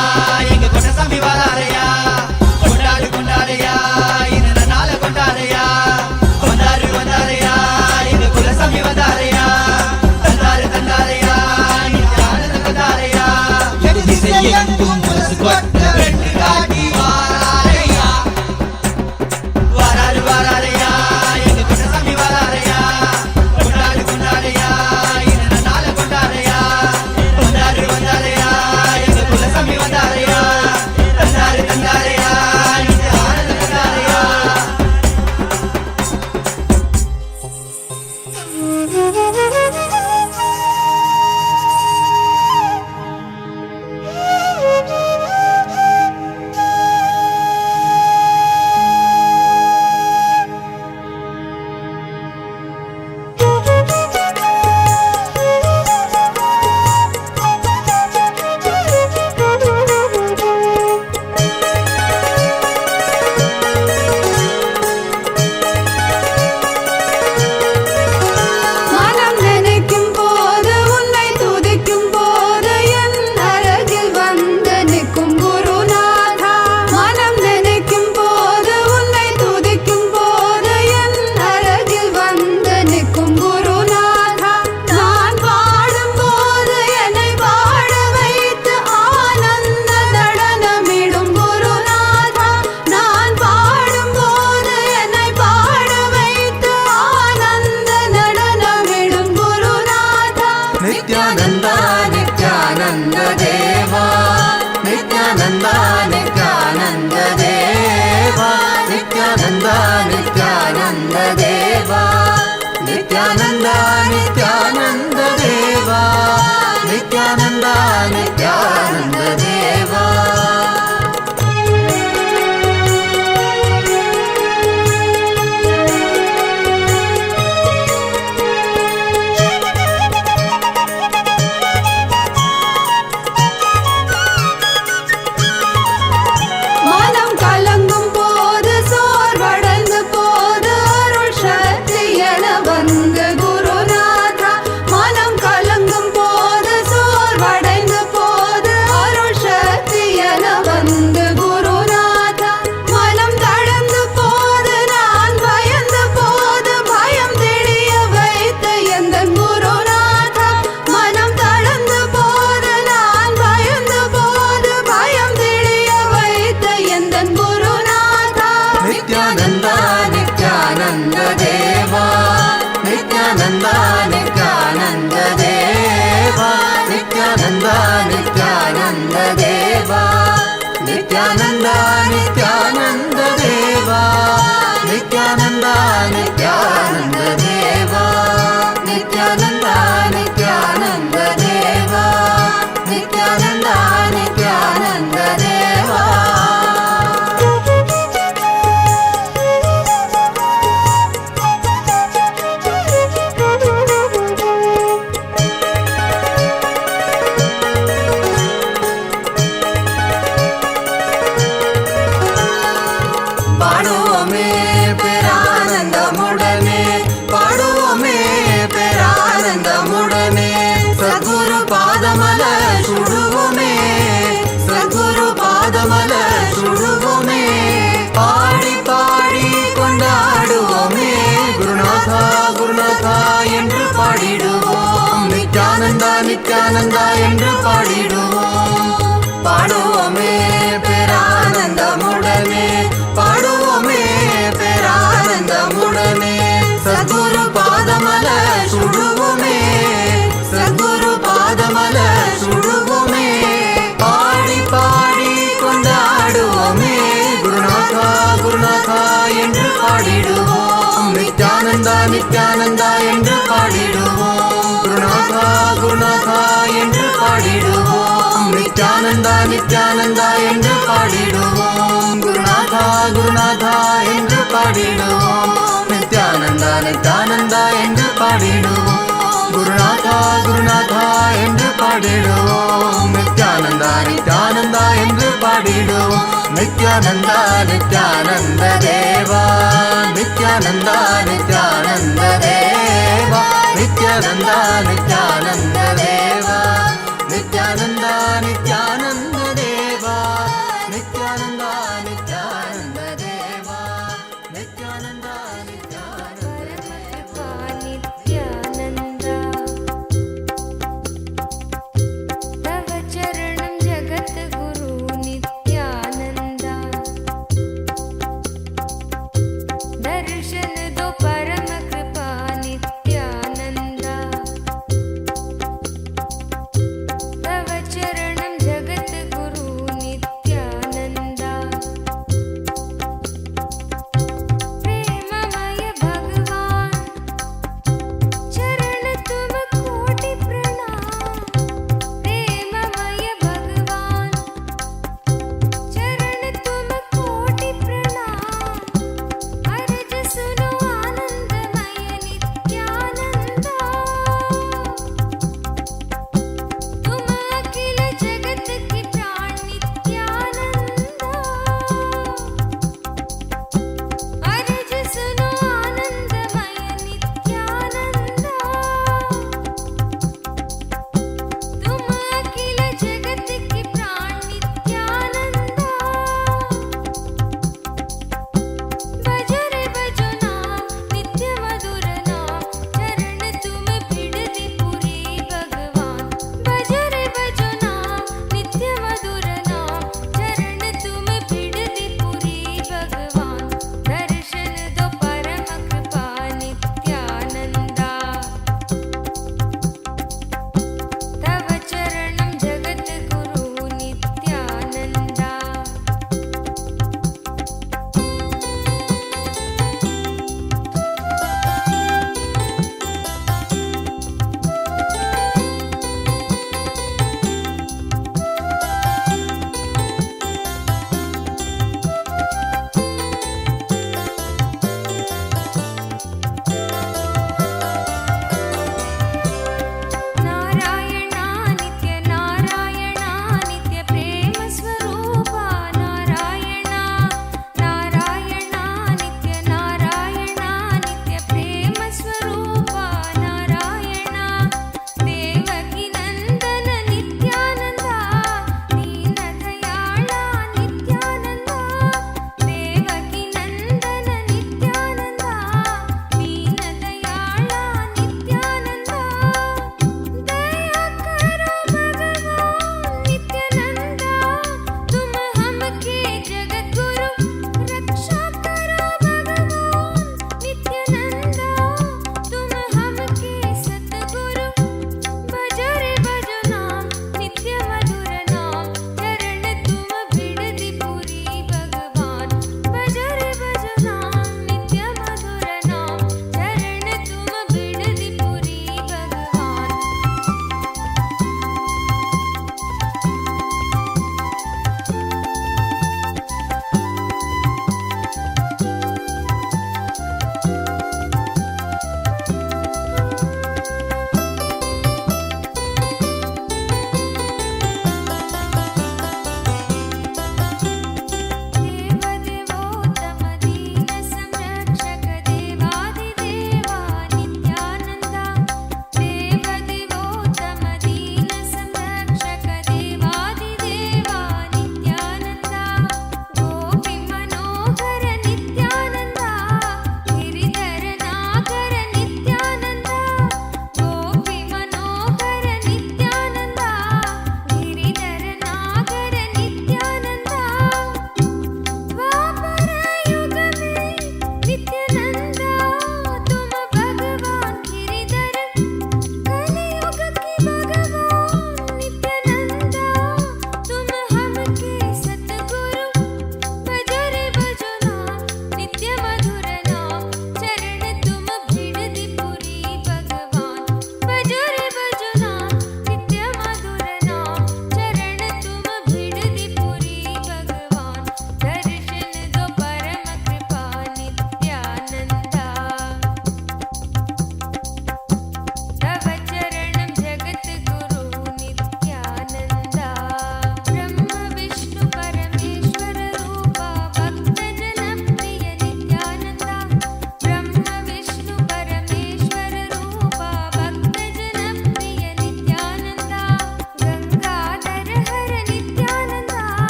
எங்க கொண்டசாமி வாராரையா கொண்டாடு கொண்டாரையா இந்த நாள கொண்டாரையா வந்தாரு வந்தாரையா எங்க குலசாமி வந்தாரையா தந்தாரு தந்தாரையா நித்யானந்த வந்தாரையா திசையெங்கும் முரசு கொட்ட வெட்டு காட்டி வாராரையா வாராரு வாராரையா எங்க குலசாமி வாராரையா கொண்டாடு கொண்டாரையா இந்த நாள கொண்டாரையா வந்தாரு வந்தாரையா எங்க குலசாமி வந்தாரையா தந்தாரு தந்தாரையா நித்யானந்த வந்தாரையா ನಿತ್ಯಾನಂದ ನಿತ್ಯಾನಂದ ದೇವ ನಿತ್ಯಾನಂದ ನಿತ್ಯಾನಂದ ದೇವ ನಿತ್ಯಾನಂದ ನಿತ್ಯಾನಂದ ದೇವ ನಿತ್ಯಾನಂದ ನಿತ್ಯಾನಂದ ದೇವ பாடுவோமே பேரானந்தமுடனே பாடுவோமே பேரானந்தமுடனே சத்குரு பாதமல சுடுவோமே சத்குரு பாதமல சுடுவோமே பாடி பாடி கொண்டாடுவோமே குருநாதா குருநாதா என்று பாடிடுவோம் நித்யானந்தா நித்யானந்தா என்று பாடிடுவோம் பாடுவோமே பேரானந்தமுடனே பாடுவோமே பேரானந்தமுடனே சத்குரு பாதமல சுடுவோமே சத்குரு பாதமல சுடுவோமே பாடி பாடி கொண்டாடுவோமே குருநாதா குருநாதா என்று பாடிடுவோம் நித்யானந்தா நித்யானந்தா என்று பாடிடுவோம் குருநாதா குருநாதா என்று பாடிடுவோம் நித்யானந்தா நித்யானந்தா என்று பாடிடுவோம் குருநாதா குருநாதா என்று பாடிடுவோம் நித்யானந்தா நித்யானந்தா என்று பாடிடுவோம் குருநாதா குருநாதா என்று பாடிடுவோம் நித்யானந்தா நித்யானந்தா என்று பாடிடுவோம் நித்யானந்தா நித்யானந்த தேவா நித்யானந்தா நித்யானந்த தேவா நித்யானந்தா நித்யானந்த தேவா நித்யானந்தா நித்யானந்த தேவா நித்யானந்தா நித்யானந்த தேவா நித்யானந்தா नित्यानन्दा तव चरणं जगद्गुरु नित्यानन्दा दर्शन दो परम कृपा नित्यानन्दा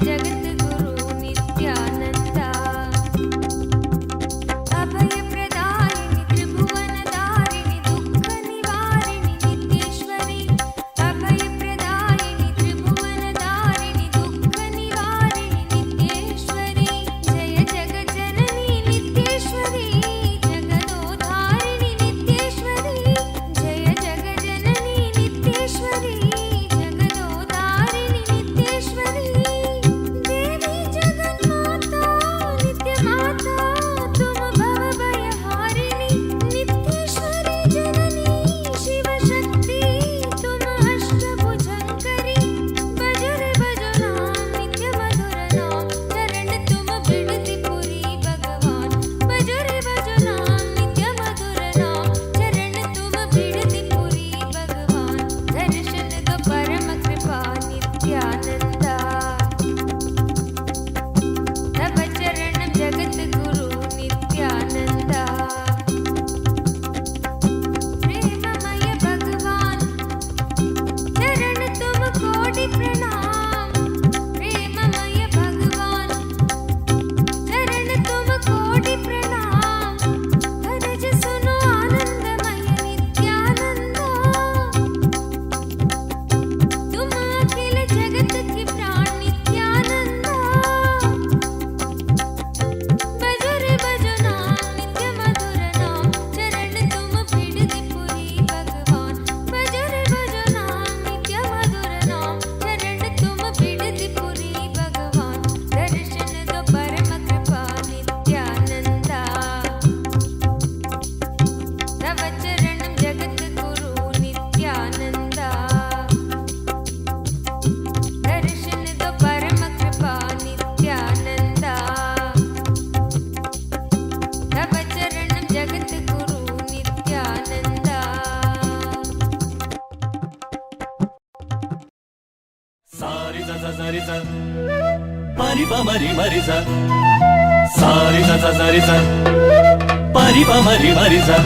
जगद्गुरु नित्यानन्द अभयप्रदायिनि त्रिभुवनधारिणि दुःखनिवारिणि नित्येश्वरि अभयप्रदायिनि त्रिभुवनधारिणि दुःखनिवारिणि नित्येश्वरि जय जगज्जननी नित्येश्वरि जगदोधारिणि नित्येश्वरि जय जगज्जननी नित्येश्वरि जगदोधारिणि नित्येश्वरि देवी जगन्माता नित्यमाता तुम भवभयहारिणि नित्येश्वरि जननी शिवशक्ति तुम अष्टभुजङ्करि भज रे भजो नाम नित्य मधुर नाम चरण तुम बिडति पुरी भगवान भज रे भजो नाम नित्य मधुर नाम चरण तुम बिडति पुरी भगवान दर्शन दो परम कृपा नित्यानंद तव चरण जगत गुरु नित्यानंद प्रेममय भगवान चरण तुम कोटि प्रणाम प्रेममय भगवान चरण तुम कोटि प्रणाम भज सुनो आनंदमय नित्यानंद तुम अखिल जगत की प्राण नित्यानंद भज रे भजो नाम नित्य मधुर नाम चरण तुम बिडति पुरी भगवान भज रे भजो नाम नित्य मधुर नाम चरण तुम बिडति पुरी भगवान दर्शन दो परम कृपा नित्यानंद तव चरण जगत गुरु नित्यानंद दर्शन दो परम कृपा नित्यानंद तव चरण जगत गुरु नित्यानंद सारी सा सारी सा परि प मरि मरि सा सारी सा सारी सा परि प मरि मरि सा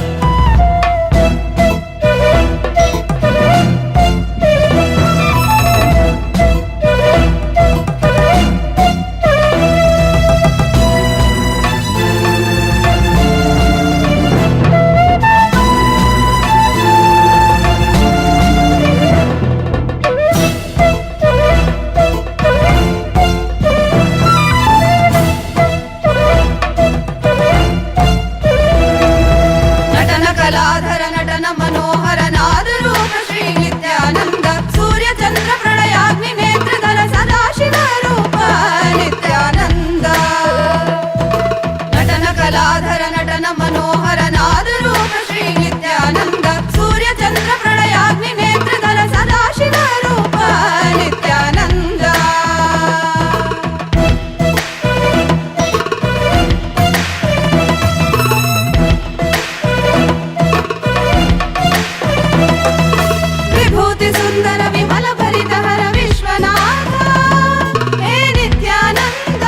ನಟನ ಕಲಾಧರ ನಟನ ಮನೋಹರ ನಾದರೂಪ ಶ್ರೀ ನಿತ್ಯಾನಂದ ಸೂರ್ಯ ಚಂದ್ರ ಪ್ರಳಯಾಗ್ನಿ ನೇತ್ರಧರ ಸದಾಶಿವ ರೂಪ ನಿತ್ಯಾನಂದ ನಟನ ಕಲಾಧರ ನಟನ ಮನೋಹರ ನಾದರೂಪ ಶ್ರೀ ನಿತ್ಯಾನಂದ ಸೂರ್ಯ ಚಂದ್ರ ಪ್ರಳಯಾಗ್ನಿ ನೇತ್ರಧರ ಸದಾಶಿವ ರೂಪ ನಿತ್ಯಾನಂದ विभूति सुंदर विमल भरित हर विश्वनाथ हे नित्यानंद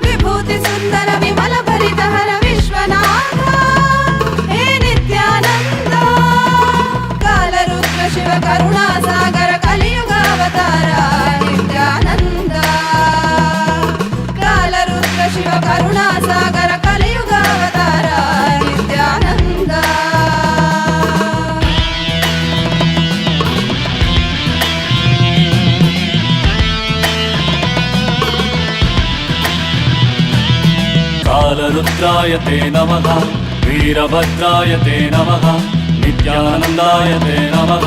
विभूति सुंदर विमल भरित हर विश्वनाथ हे नित्यानंद कालरुद्र शिव करुणा सागर कलियुग अवतार नित्यानंद कालरुद्र शिव करुणा सागर कलियुग अवतार नित्यानंद कालरुद्राय ते नमः वीरभद्राय ते नमः नित्यानन्दाय ते नमः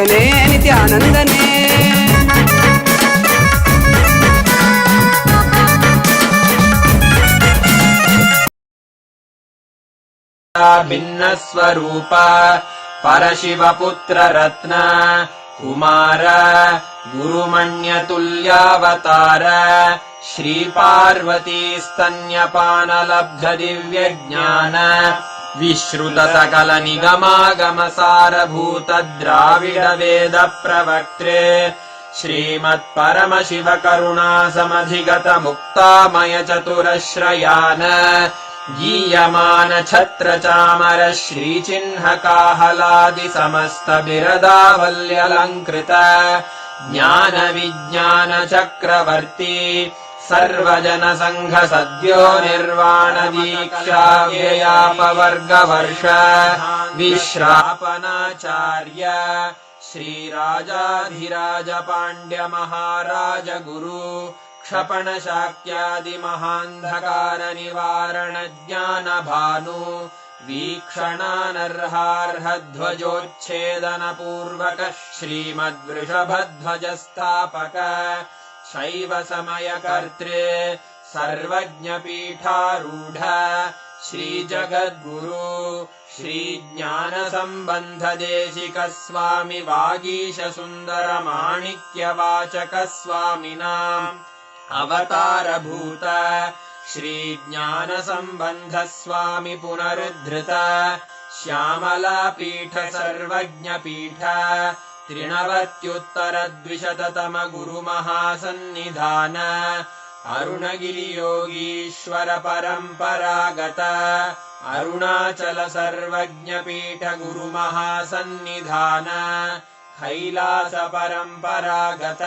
ನಿತ್ಯನೇ ನಿತ್ಯಾನಂದನೇ भिन्न स्वरूप परशिवपुत्र रत्न कुमार गुरुमण्यतुल्यावतार श्रीपार्वती स्तन्यपानलब्ध दिव्यज्ञान विश्रुत सकल निगमागम सारभूत द्राविड वेद प्रवक्त्रे श्रीमत्परमशिव करुणा समधिगत मुक्तामय चतुरश्रयान गीयमान छत्र चामर श्रीचिह्न काहलादि समस्त बिरदावल्यलङ्कृत ज्ञान विज्ञान चक्रवर्ती सर्वजन संघ सद्यो निर्वाण दीक्षा व्ययापवर्गवर्ष विश्रापनाचार्य श्रीराजाधिराज पाण्ड्य महाराज गुरु क्षपण शाक्यादि महान्धकार निवारण ज्ञान भानु वीक्षणानर्हार्ह ध्वजोच्छेदन पूर्वक श्रीमद्वृषभध्वज स्थापक शैव समय कर्त्रे सर्वज्ञ पीठारूढ श्री जगद्गुरु श्री ज्ञान संबंध देशिक स्वामी वागीश सुंदर माणिक्य वाचक स्वामिनाम् अवतार भूत श्री ज्ञान संबंध स्वामी पुनरुद्धृत श्यामला पीठ सर्वज्ञ पीठ त्रिनवत्युत्तर द्विशततम गुरु महासन्निधान अरुणगिरि योगीश्वर परंपरागत अरुणाचल सर्वज्ञ पीठ गुरु महासन्निधान कैलास परंपरागत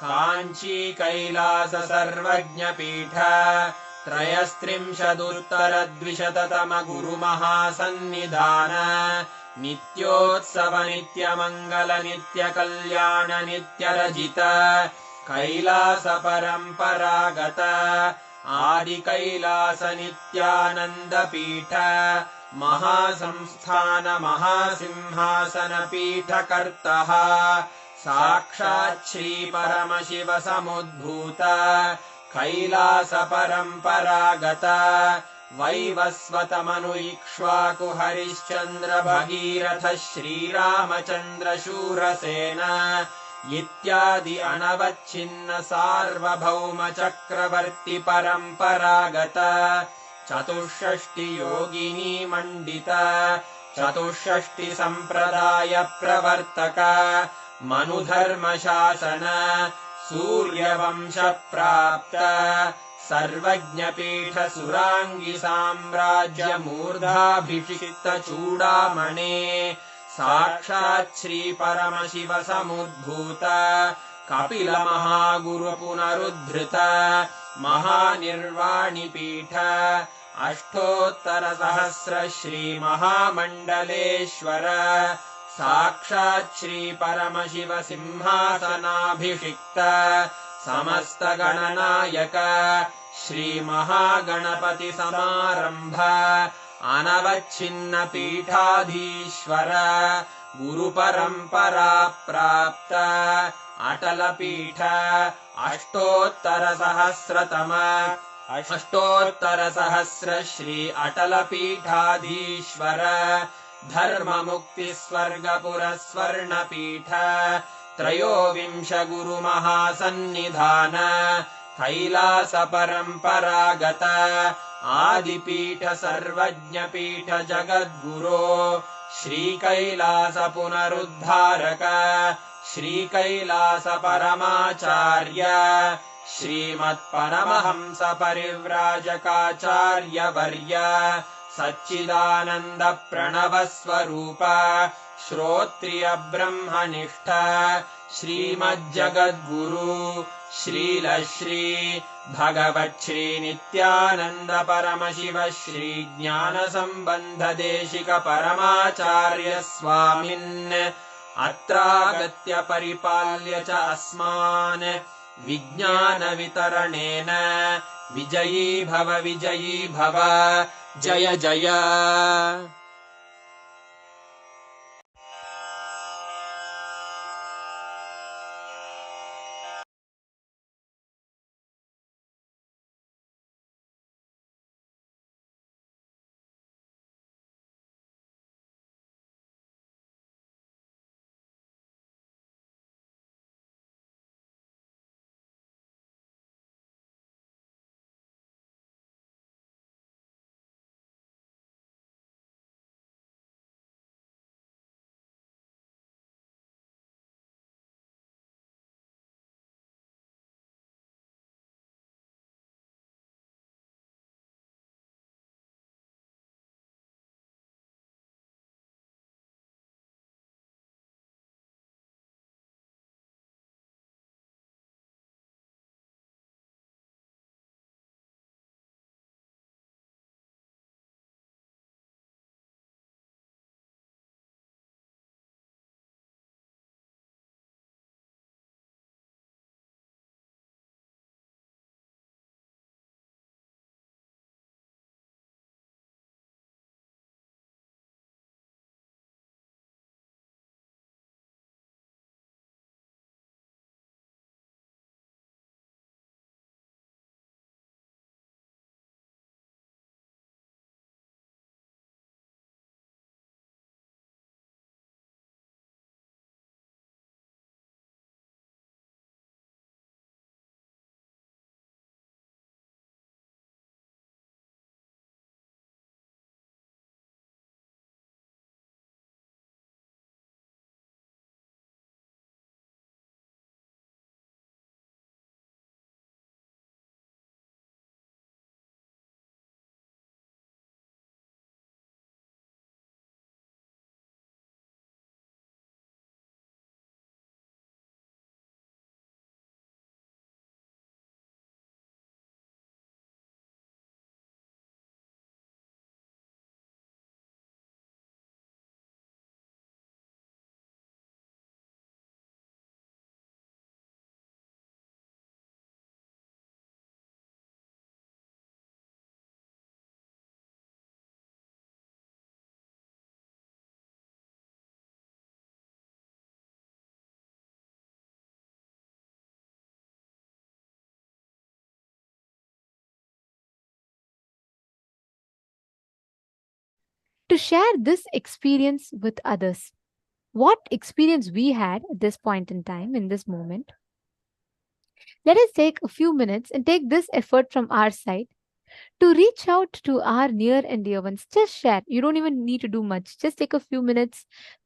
कांची कैलास सर्वज्ञ पीठ त्रयस्त्रिंशदुत्तर द्विशततम गुरु महासन्निधान नित्योत्सव नित्य मंगल नित्य कल्याण नित्य रजित कैलास परंपरागत आदि कैलास नित्यानंद पीठ महासंस्थान महासिंहासन पीठ कर्तः साक्षात् श्री परमशिव समुद्भूत कैलास परंपरागत वैवस्वत मनु इक्ष्वाकु हरिश्चंद्र भगीरथ श्रीरामचंद्र शूरसेन इत्यादि अनवच्छिन्न सार्वभौम चक्रवर्ति परंपरागत चतुष्षष्टि योगिनी मंडित चतुष्षष्टि संप्रदाय प्रवर्तक मनुधर्म शासन सूर्यवंश प्राप्त सर्वज्ञ पीठ सुरांगी साम्राज्य मूर्धाभिषिक्त चूड़ामणे साक्षात् श्री परमशिव समुद्भूत कपिल महागुरु पुनरुद्धृत महानिर्वाणि पीठ अष्टोत्तर सहस्र श्री महामंडलेश्वर साक्षात् श्री परमशिव सिंहासनाभिषिक्त समस्त गणनायक श्री महागणपति समारंभ अनवच्छिन्न पीठाधीश्वर गुरु परंपरा प्राप्त अटल पीठ अष्टोत्तर सहस्र श्री अटल पीठाधीश्वर धर्म मुक्ति स्वर्गपुर स्वर्ण पीठ त्रयोविंश गुरु महासन्निधान कैलास परंपरागत आदिपीठ सर्वज्ञ पीठ जगद्गुरो श्री कैलास पुनरुद्धारक श्री कैलास परमाचार्य श्रीमत्परमहंस परिव्राजकाचार्य वर्य सच्चिदानंद प्रणव स्वरूप श्रोत्रिय ब्रह्मनिष्ठ श्रीमज्जगद्गुरु श्रील श्री भगवत् श्री नित्यानंद परमशिव श्री ज्ञान संबंध देशिक परमाचार्य स्वामिन् अत्रागत्य परिपाल्य च अस्मान् विज्ञान वितरणेन विजयी भव जय जय। to share this experience with others. What experience we had at this point in time, in this moment. Let us take a few minutes and take this effort from our side to reach out to our near and dear ones. Just share. You don't even need to do much. Just take a few minutes,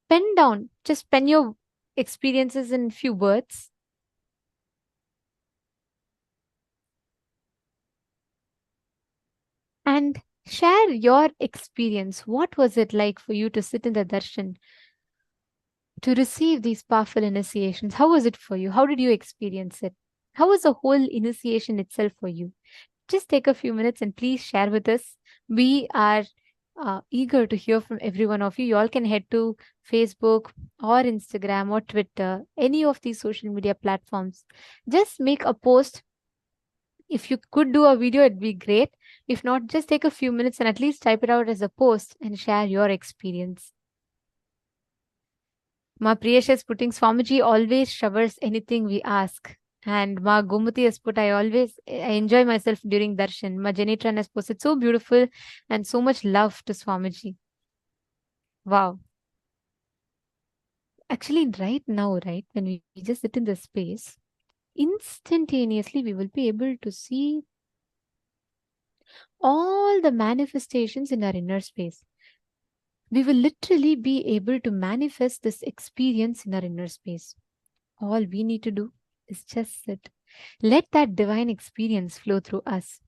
pen down, just pen your experiences in few words. And share your experience. What was it like for you to sit in the darshan, to receive these powerful initiations? How was it for you? How did you experience it? How was the whole initiation itself for you? Just take a few minutes and please share with us. We are eager to hear from every one of you. You all can head to Facebook or Instagram or Twitter, any of these social media platforms. Just make a post. If you could do a video, it'd be great. If not, just take a few minutes and at least type it out as a post and share your experience. Ma Priyasha putting Swamiji always showers anything we ask. And Ma Gomati has put, I enjoy myself during darshan. Ma Janitran has posted so beautiful and so much love to Swamiji. Wow. Actually, right now, right, when we just sit in the space, instantaneously we will be able to see all the manifestations in our inner space. We will literally be able to manifest this experience in our inner space. All we need to do is just sit. Let that divine experience flow through us.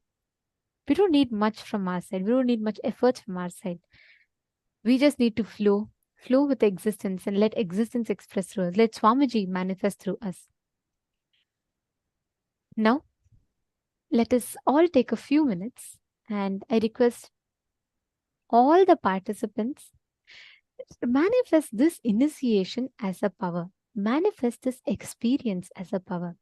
We don't need much from our side. We don't need much effort from our side. We just need to flow with existence and let existence express through us. Let Swamiji manifest through us. Now, let us all take a few minutes and I request all the participants to manifest this initiation as a power. Manifest this experience as a power.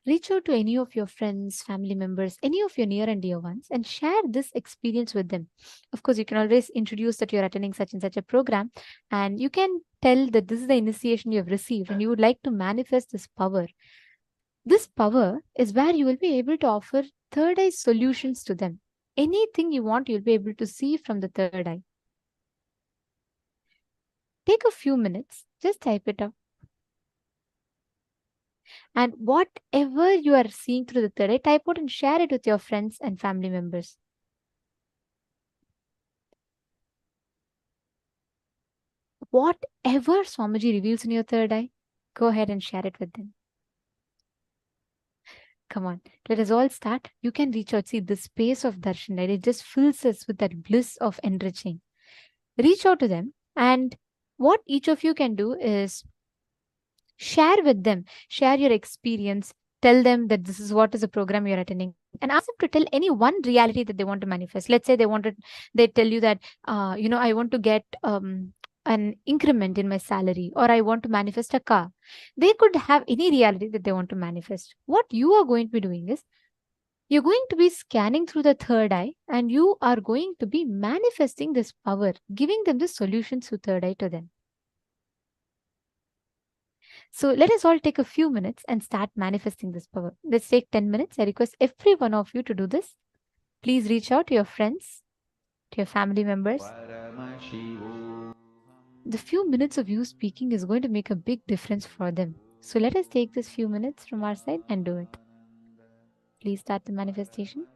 Reach out to any of your friends, family members, any of your near and dear ones and share this experience with them. Of course, you can always introduce that you're attending such and such a program and you can tell that this is the initiation you have received and you would like to manifest this power. This power is where you will be able to offer third eye solutions to them. Anything you want, you'll be able to see from the third eye. Take a few minutes, just type it up. And whatever you are seeing through the third eye, type out and share it with your friends and family members. Whatever Swamiji reveals in your third eye, go ahead and share it with them. Come on, let us all start. You can reach out. See, the space of darshan, right? It just fills us with that bliss of enriching. Reach out to them. And what each of you can do is share with them, share your experience, tell them that this is what is the program you're attending, and ask them to tell any one reality that they want to manifest. Let's say they tell you that, I want to get an increment in my salary, or I want to manifest a car. They could have any reality that they want to manifest. What you are going to be doing is, you're going to be scanning through the third eye and you are going to be manifesting this power, giving them the solutions through third eye to them. So let us all take a few minutes and start manifesting this power. Let's take 10 minutes. I request every one of you to do this. Please reach out to your friends, to your family members. The few minutes of you speaking is going to make a big difference for them. So let us take this few minutes from our side and do it. Please start the manifestation.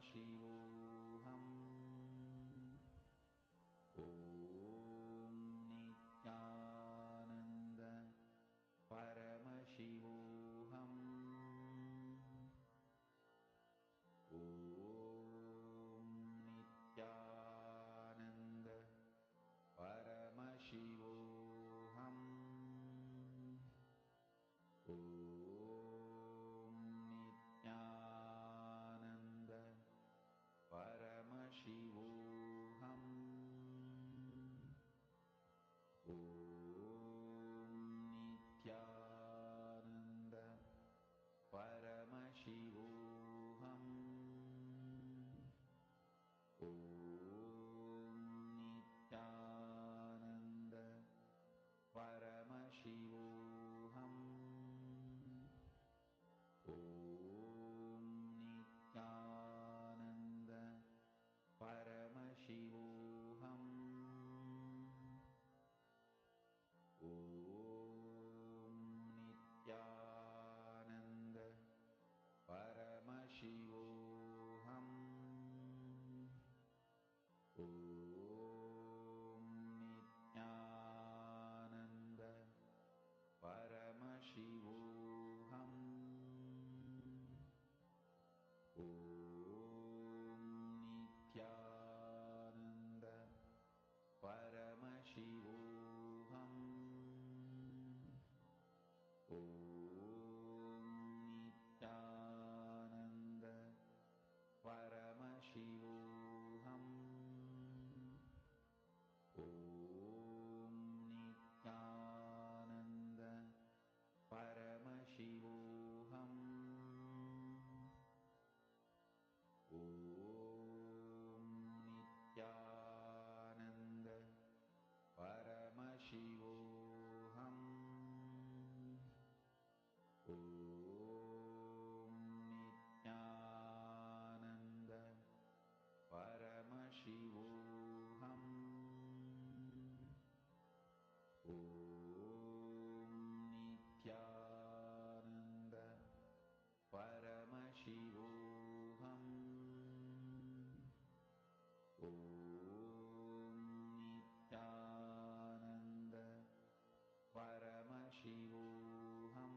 Paramashivoham.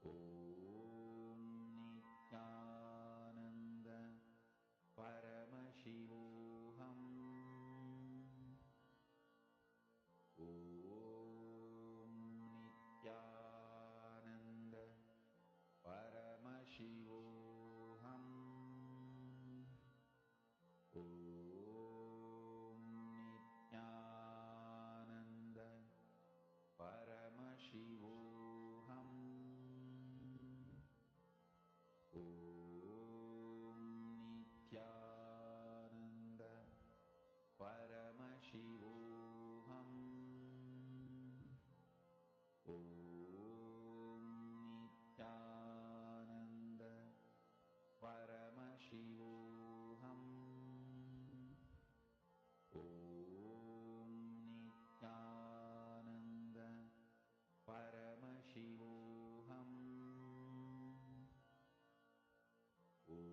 Om Nityananda Paramashivoham. Om Nityananda Paramashivoham. Om Nityananda Paramashivoham. Om Nityananda Paramashivoham. Om Nityananda Paramashivoham.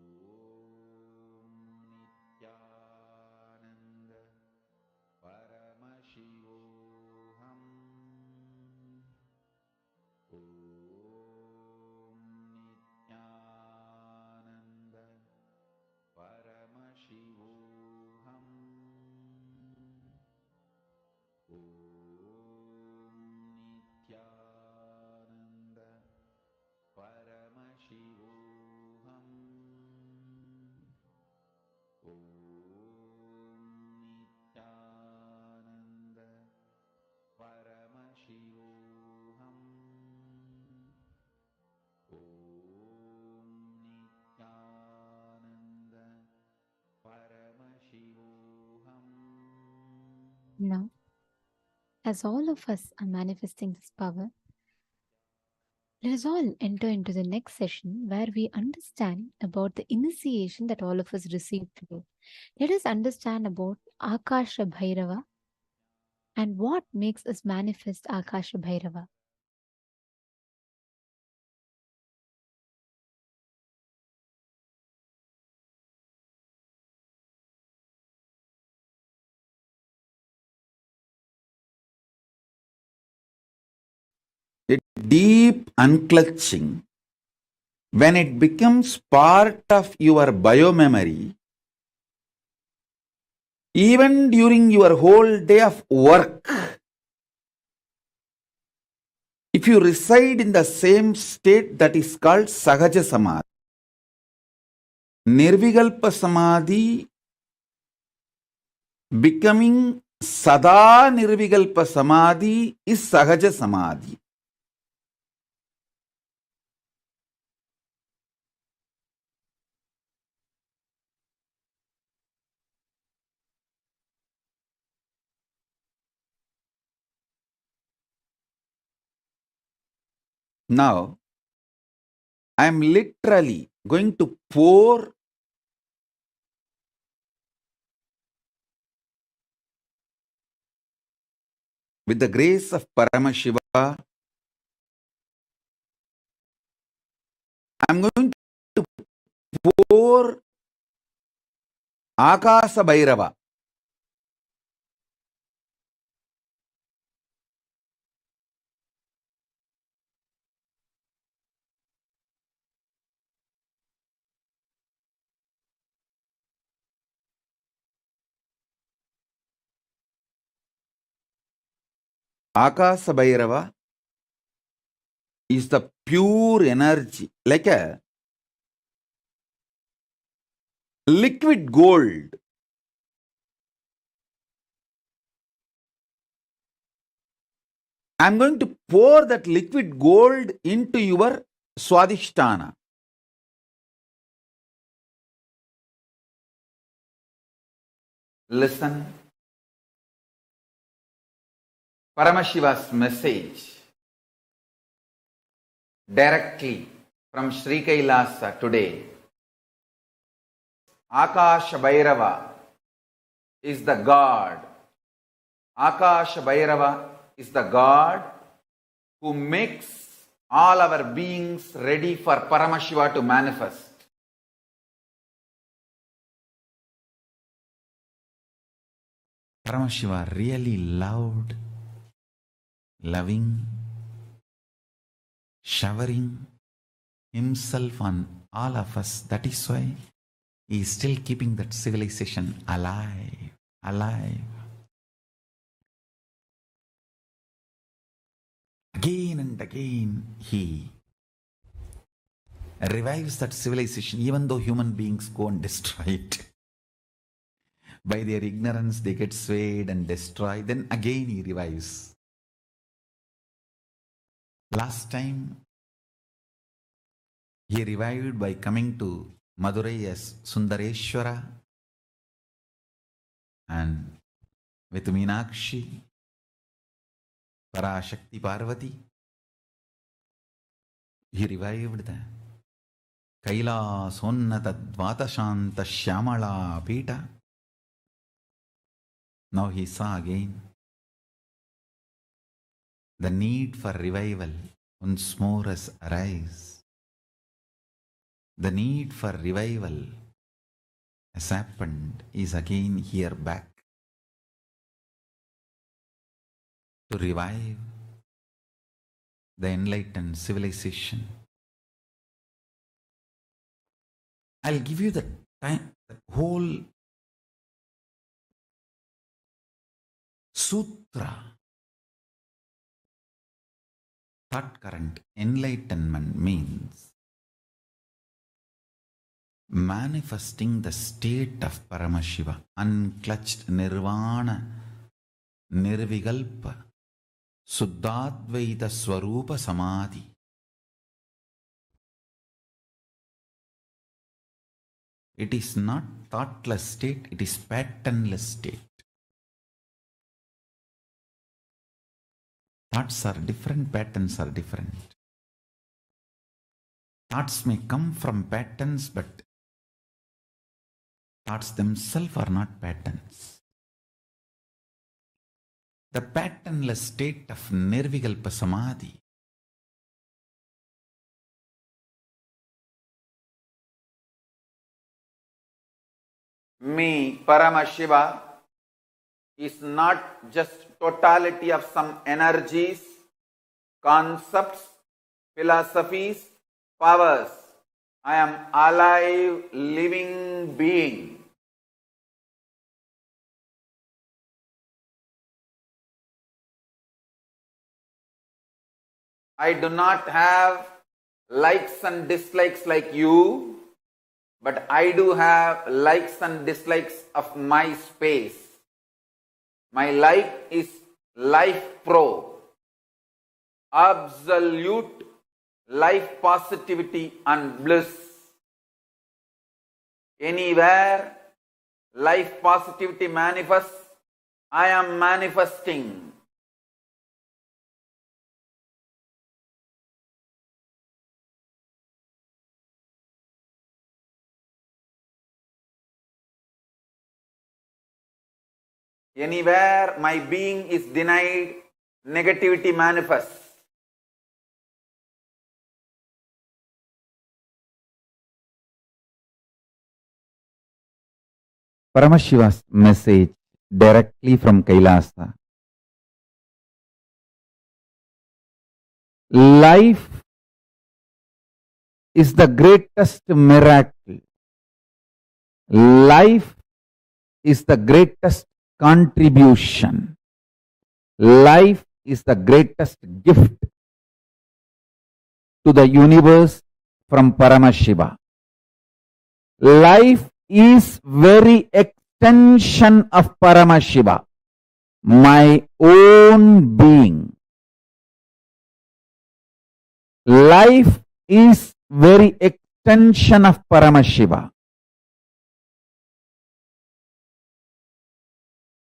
Om Nityananda Paramashivoham. Om Nityananda Paramashivoham. Om Nityananda Paramashivoham. Om Nityananda Paramashivoham. Om Nityananda Paramashivoham. Om Nityananda Paramashivoham. Now, as all of us are manifesting this power, let us all enter into the next session where we understand about the initiation that all of us received today. Let us understand about Akasha Bhairava and what makes us manifest Akasha Bhairava. A deep unclutching, when it becomes part of your biomemory, even during your whole day of work, if you reside in the same state, that is called Sahaja Samadhi. Nirvikalpa Samadhi becoming Sada Nirvikalpa Samadhi is Sahaja Samadhi. Now, I am literally going to pour with the grace of Paramashiva. I am going to pour Akasha Bhairava. Akasha Bhairava is the pure energy, like a liquid gold. I am going to pour that liquid gold into your Swadhisthana. Listen. Paramashiva's message directly from Sri Kailasa today. Akasha Bhairava is the God. Akasha Bhairava is the God who makes all our beings ready for Paramashiva to manifest. Paramashiva really loved loving, showering himself on all of us. That is why he is still keeping that civilization alive, alive. Again and again, he revives that civilization, even though human beings go and destroy it. By their ignorance, they get swayed and destroyed. Then again, he revives. Last time, he revived by coming to Madurai as Sundareshwara and with Meenakshi, Parashakti Parvati. He revived the Kailasa Unnata Dvatashanta Shyamala Pita. Now he saw again the need for revival once more has arisen. The need for revival has happened, is again here back to revive the enlightened civilization. I'll give you the time, the whole sutra, thought current. Enlightenment means manifesting the state of Paramashiva, unclutched nirvana, nirvigalpa, suddhadvaita swarupa samadhi. It is not thoughtless state, it is patternless state. Thoughts are different, patterns are different. Thoughts may come from patterns, but thoughts themselves are not patterns. The patternless state of Nirvikalpa Samadhi me, Paramashiva, is not just totality of some energies, concepts, philosophies, powers. I am alive, living being. I do not have likes and dislikes like you, but I do have likes and dislikes of my space. My life is life pro, absolute life positivity and bliss. Anywhere life positivity manifests, I am manifesting. Anywhere my being is denied, negativity manifests. Paramashiva's message directly from Kailasa. Life is the greatest miracle. Life is the greatest contribution. Life is the greatest gift to the universe from Paramashiva. Life is very extension of Paramashiva, my own being. Life is very extension of Paramashiva.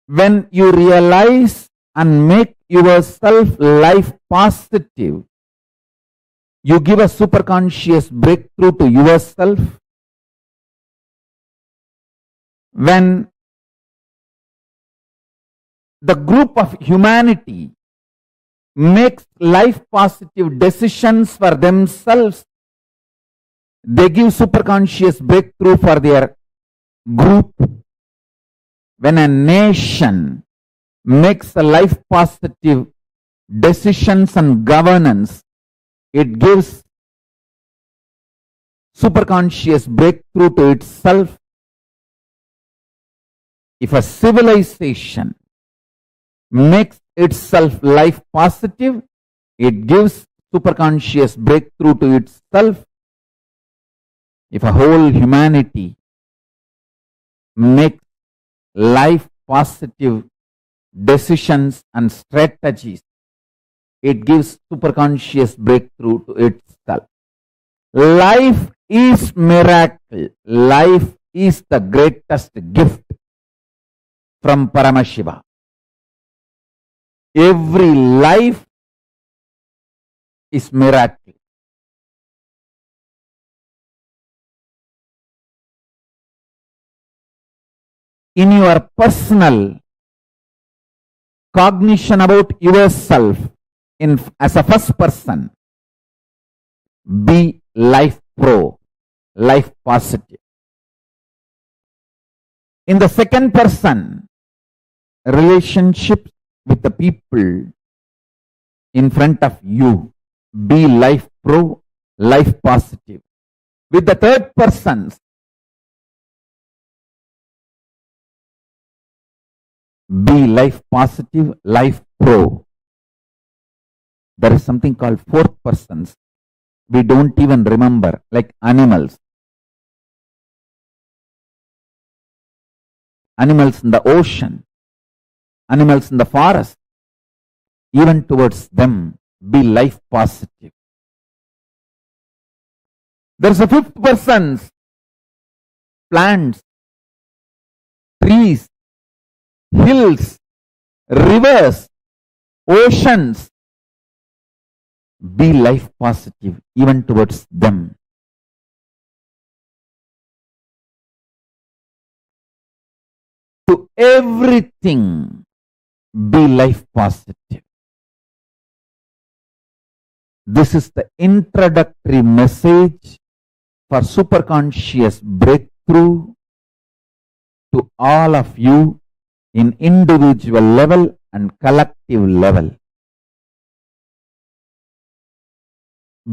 When you realize and make yourself life positive, you give a superconscious breakthrough to yourself. When the group of humanity makes life positive decisions for themselves, they give superconscious breakthrough for their group. When a nation makes a life positive decisions and governance. It gives superconscious breakthrough to itself. If a civilization makes itself life positive, it gives superconscious breakthrough to itself. If a whole humanity makes life positive decisions and strategies, it gives superconscious breakthrough to itself. Life is miracle. Life is the greatest gift from Paramashiva. Every life is miracle. In your personal cognition about yourself, as a first person, be life pro, life positive. In the second person, relationships with the people in front of you, be life pro, life positive. With the third person, be life positive, life pro. There is something called fourth persons. We don't even remember, like animals. Animals in the ocean, animals in the forest, even towards them, be life positive. There's a fifth person, plants, trees, hills, rivers, oceans, be life positive even towards them. To everything, be life positive. This is the introductory message for superconscious breakthrough to all of you in individual level and collective level.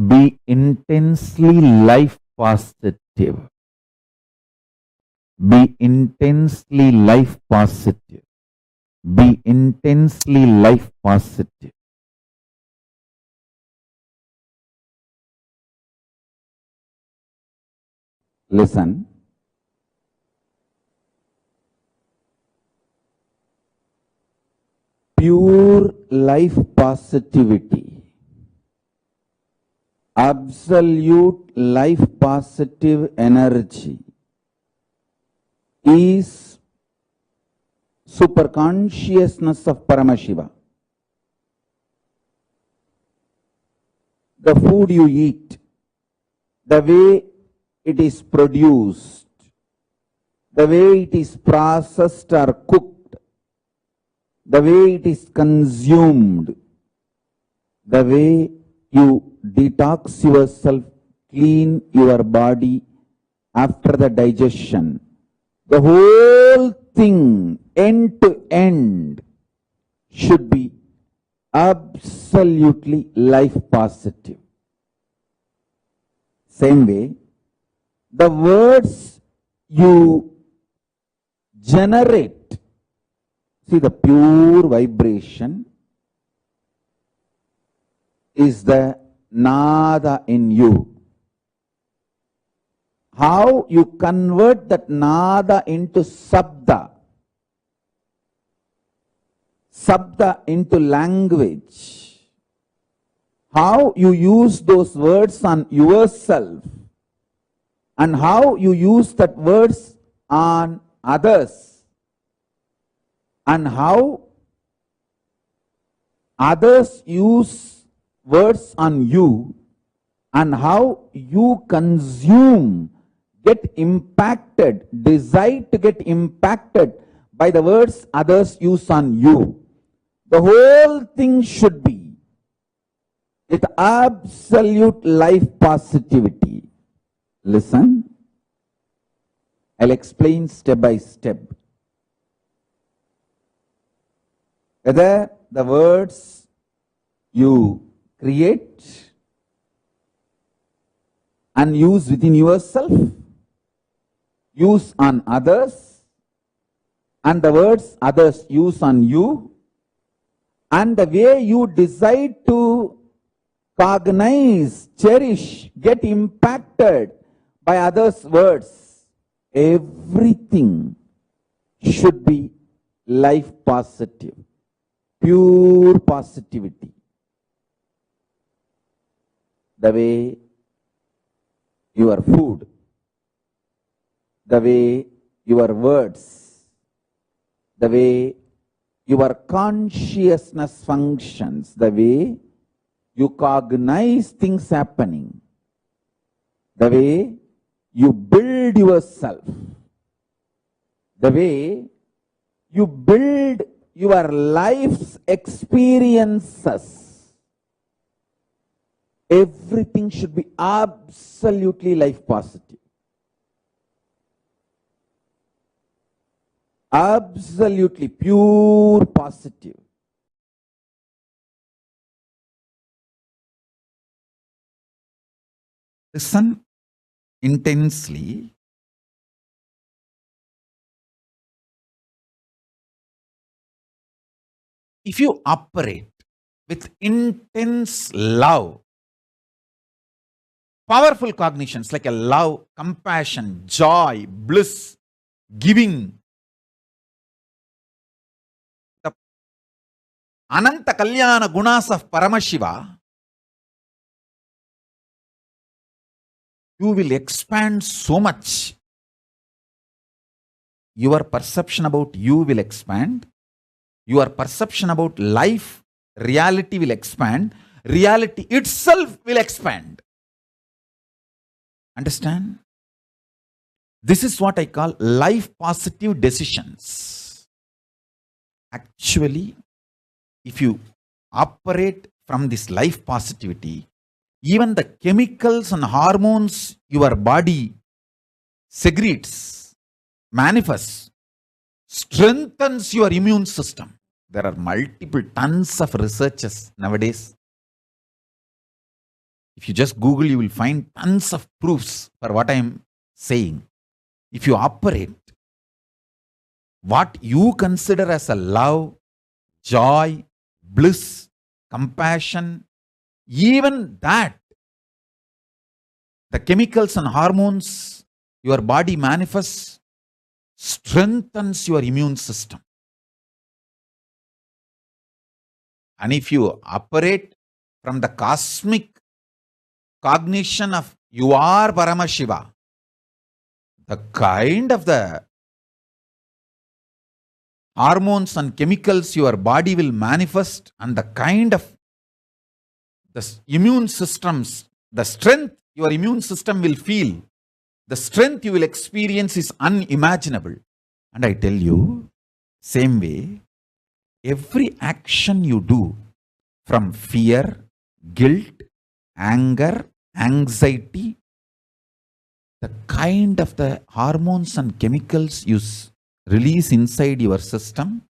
Be intensely life positive. Be intensely life positive. Be intensely life positive. Listen. Pure life positivity, absolute life positive energy is superconsciousness of Paramashiva. The food you eat, the way it is produced, the way it is processed or cooked, the way it is consumed, the way you detox yourself, clean your body after the digestion, the whole thing, end to end, should be absolutely life positive. Same way, the words you generate, see, the pure vibration is the nada in you. How you convert that nada into sabda, sabda into language, how you use those words on yourself, and how you use that words on others, and how others use words on you, and how you consume, get impacted, decide to get impacted by the words others use on you. The whole thing should be with absolute life positivity. Listen, I'll explain step by step. Whether the words you create and use within yourself, use on others, and the words others use on you, and the way you decide to cognize, cherish, get impacted by others' words, everything should be life positive, pure positivity. The way your food, the way your words, the way your consciousness functions, the way you cognize things happening, the way you build yourself, the way you build your life's experiences, everything should be absolutely life positive. Absolutely pure positive. Listen intensely. If you operate with intense love, powerful cognitions like a love, compassion, joy, bliss, giving, the Ananta Kalyana Gunas of Paramashiva, you will expand so much. Your perception about you will expand. Your perception about life, reality will expand. Reality itself will expand. Understand? This is what I call life positive decisions. Actually, if you operate from this life positivity, even the chemicals and hormones your body secretes, manifests, strengthens your immune system. There are multiple tons of researches nowadays. If you just Google, you will find tons of proofs for what I am saying. If you operate what you consider as a love, joy, bliss, compassion, even that, the chemicals and hormones your body manifests, strengthens your immune system. And if you operate from the cosmic cognition of you are Paramashiva, the kind of the hormones and chemicals your body will manifest and the kind of the immune systems, the strength your immune system will feel, the strength you will experience is unimaginable. And I tell you, same way, every action you do from fear, guilt, anger, anxiety, the kind of the hormones and chemicals you release inside your system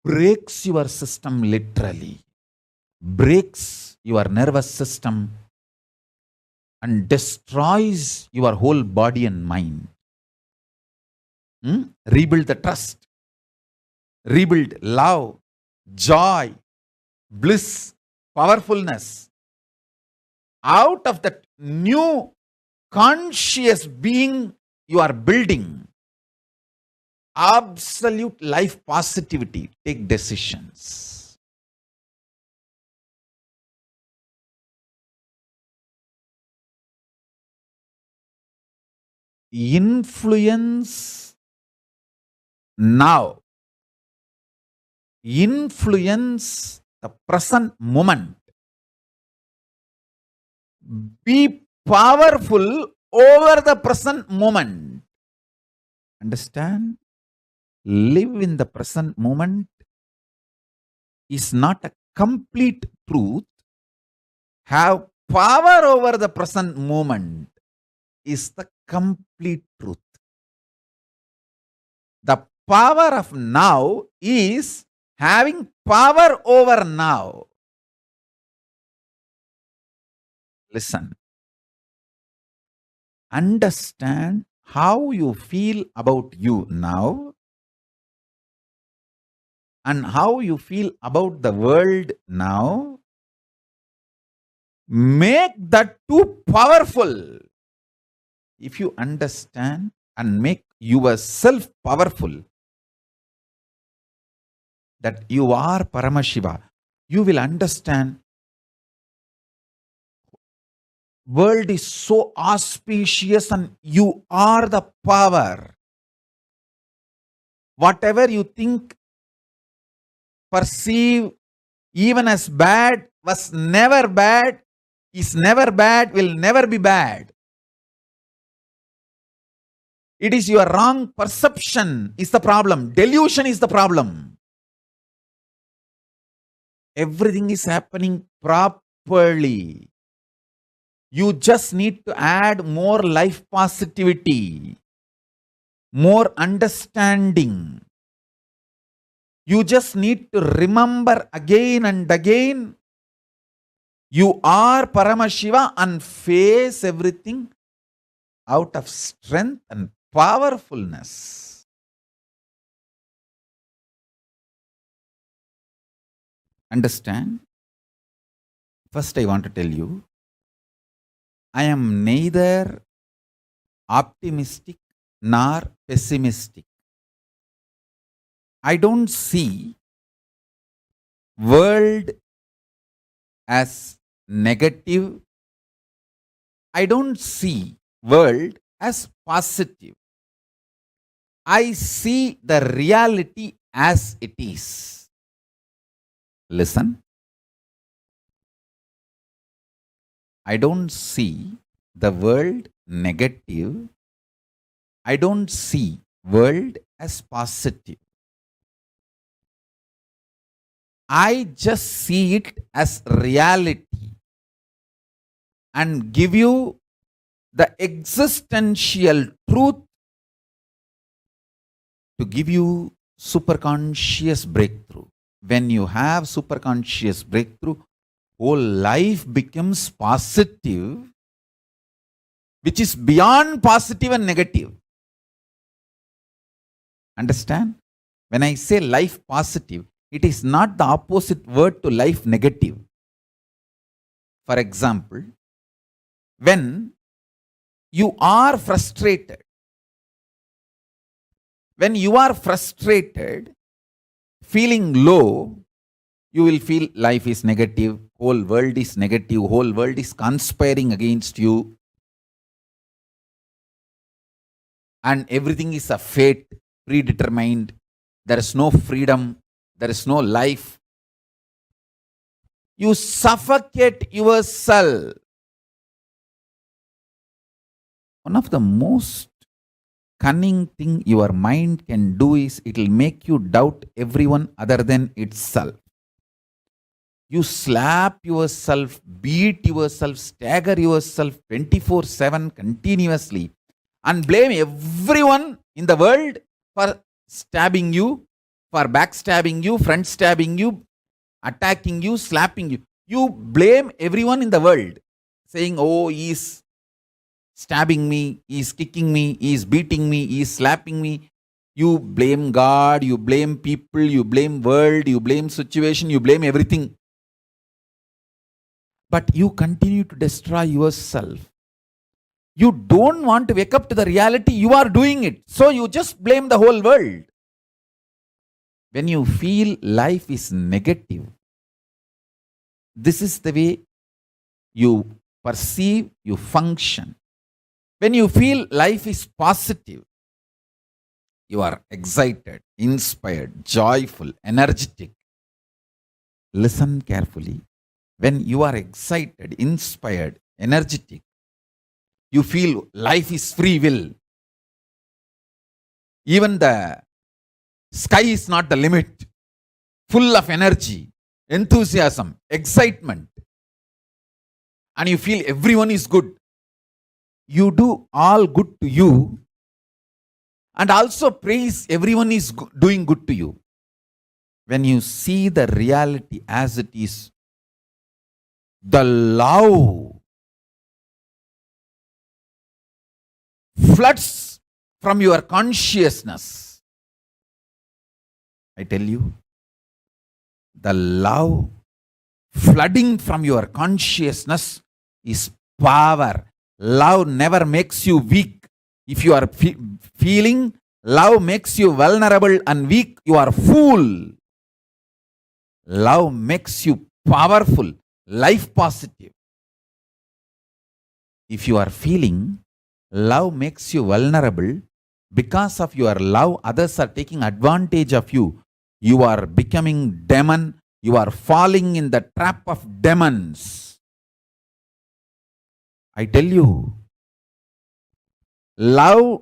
breaks your system literally, breaks your nervous system and destroys your whole body and mind. Rebuild the trust, rebuild love, joy, bliss, powerfulness. Out of that new conscious being you are building, absolute life positivity, take decisions. Influence now. Influence the present moment. Be powerful over the present moment. Understand? Live in the present moment is not a complete truth. Have power over the present moment is the complete truth. The power of now is having power over now. Listen. Understand how you feel about you now and how you feel about the world now. Make that too powerful. If you understand and make yourself powerful, that you are Paramashiva, you will understand world is so auspicious and you are the power. Whatever you think, perceive, even as bad, was never bad, is never bad, will never be bad. It is your wrong perception is the problem. Delusion is the problem. Everything is happening properly. You just need to add more life positivity, more understanding. You just need to remember again and again, you are Paramashiva, and face everything out of strength and powerfulness. Understand? First, I want to tell you, I am neither optimistic nor pessimistic. I don't see world as negative. I don't see world as positive. I see the reality as it is. Listen. I don't see the world negative. I don't see world as positive. I just see it as reality and give you the existential truth to give you superconscious breakthrough. When you have superconscious breakthrough, whole life becomes positive, which is beyond positive and negative. Understand? When I say life positive, it is not the opposite word to life negative. For example, when you are frustrated, feeling low, you will feel life is negative, whole world is negative, whole world is conspiring against you, and everything is a fate, predetermined. There is no freedom, there is no life. You suffocate yourself. One of the most cunning thing your mind can do is it will make you doubt everyone other than itself. You slap yourself, beat yourself, stagger yourself 24/7 continuously and blame everyone in the world for stabbing you, for backstabbing you, front stabbing you, attacking you, slapping you. You blame everyone in the world, saying, oh, he's stabbing me, he's kicking me, he's beating me, he's slapping me. You blame God, you blame people, you blame world, you blame situation, you blame everything. But you continue to destroy yourself. You don't want to wake up to the reality you are doing it. So you just blame the whole world. When you feel life is negative, this is the way you perceive, you function. When you feel life is positive, you are excited, inspired, joyful, energetic. Listen carefully. When you are excited, inspired, energetic, you feel life is free will. Even the sky is not the limit. Full of energy, enthusiasm, excitement. And you feel everyone is good. You do all good to you and also praise everyone is doing good to you. when you see the reality as it is, the love floods from your consciousness. I tell you, the love flooding from your consciousness is power. Love never makes you weak. If you are feeling love makes you vulnerable and weak, you are fool. Love makes you powerful, life positive. If you are feeling love makes you vulnerable, because of your love, others are taking advantage of you. You are becoming demon. You are falling in the trap of demons. I tell you, love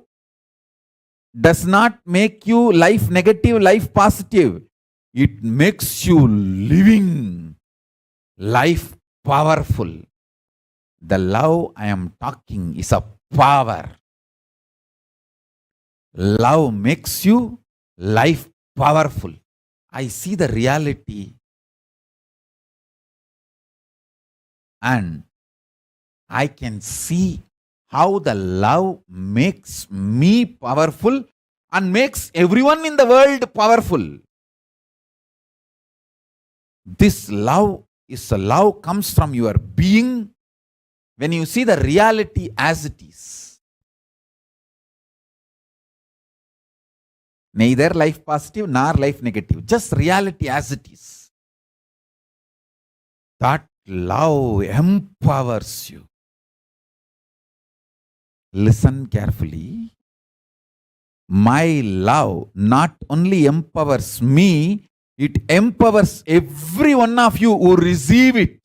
does not make you life negative, life positive. It makes you living life powerful. The love I am talking is a power. Love makes you life powerful. I see the reality and I can see how the love makes me powerful and makes everyone in the world powerful. This love is a love comes from your being when you see the reality as it is. Neither life positive nor life negative, just reality as it is. That love empowers you. Listen carefully. My love not only empowers me, it empowers every one of you who receive it.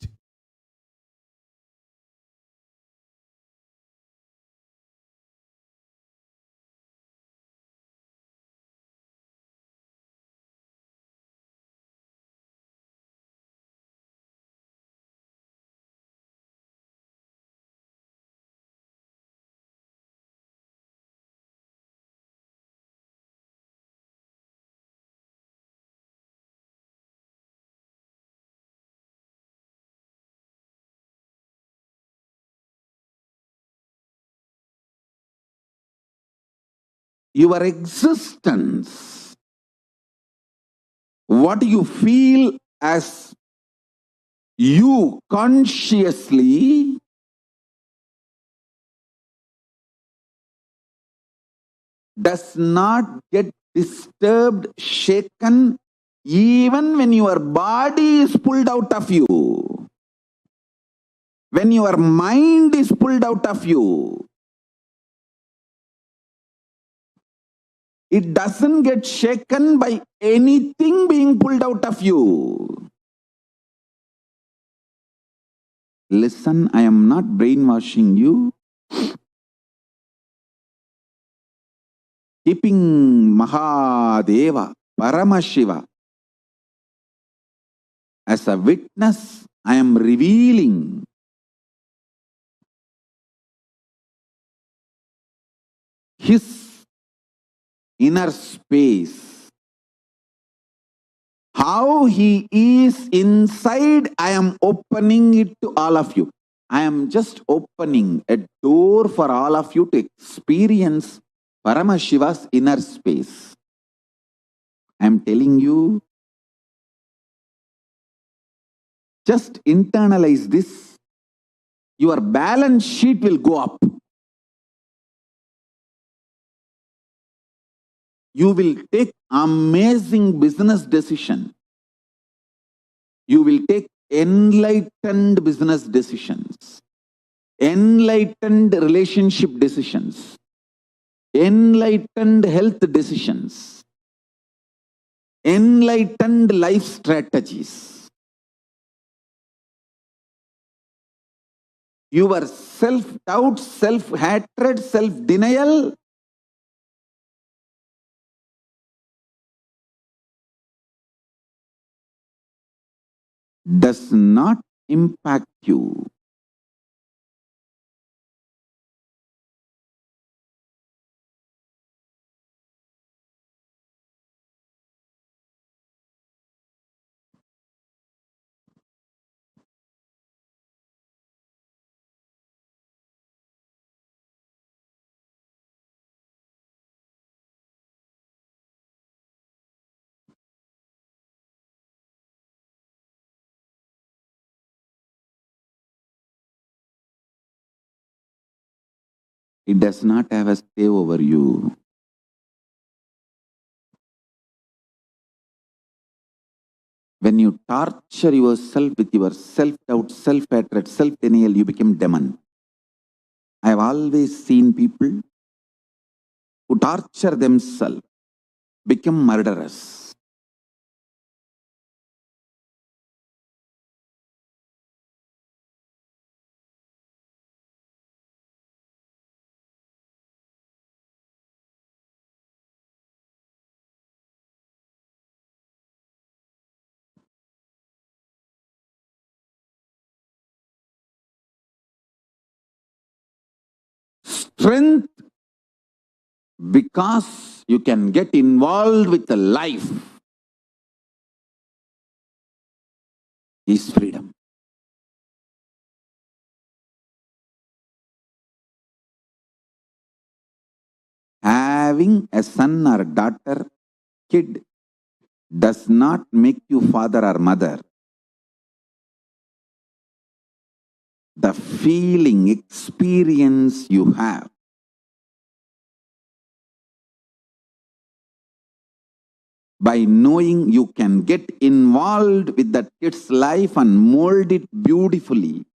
Your existence, what you feel as you consciously, does not get disturbed, shaken, even when your body is pulled out of you. When your mind is pulled out of you, it doesn't get shaken by anything being pulled out of you. Listen, I am not brainwashing you. Keeping Mahadeva, Paramashiva as a witness, I am revealing his inner space. How he is inside, I am opening it to all of you. I am just opening a door for all of you to experience Paramashiva's inner space. I am telling you, just internalize this. Your balance sheet will go up. You will take amazing business decision. You will take enlightened business decisions, enlightened relationship decisions, enlightened health decisions, enlightened life strategies. Your self-doubt, self-hatred, self-denial does not impact you. It does not have a stay over you. When you torture yourself with your self-doubt, self-hatred, self-denial, you become demon. I have always seen people who torture themselves become murderers. Strength because you can get involved with the life is freedom. Having a son or daughter, kid, does not make you father or mother. The feeling, experience you have by knowing you can get involved with that kid's life and mold it beautifully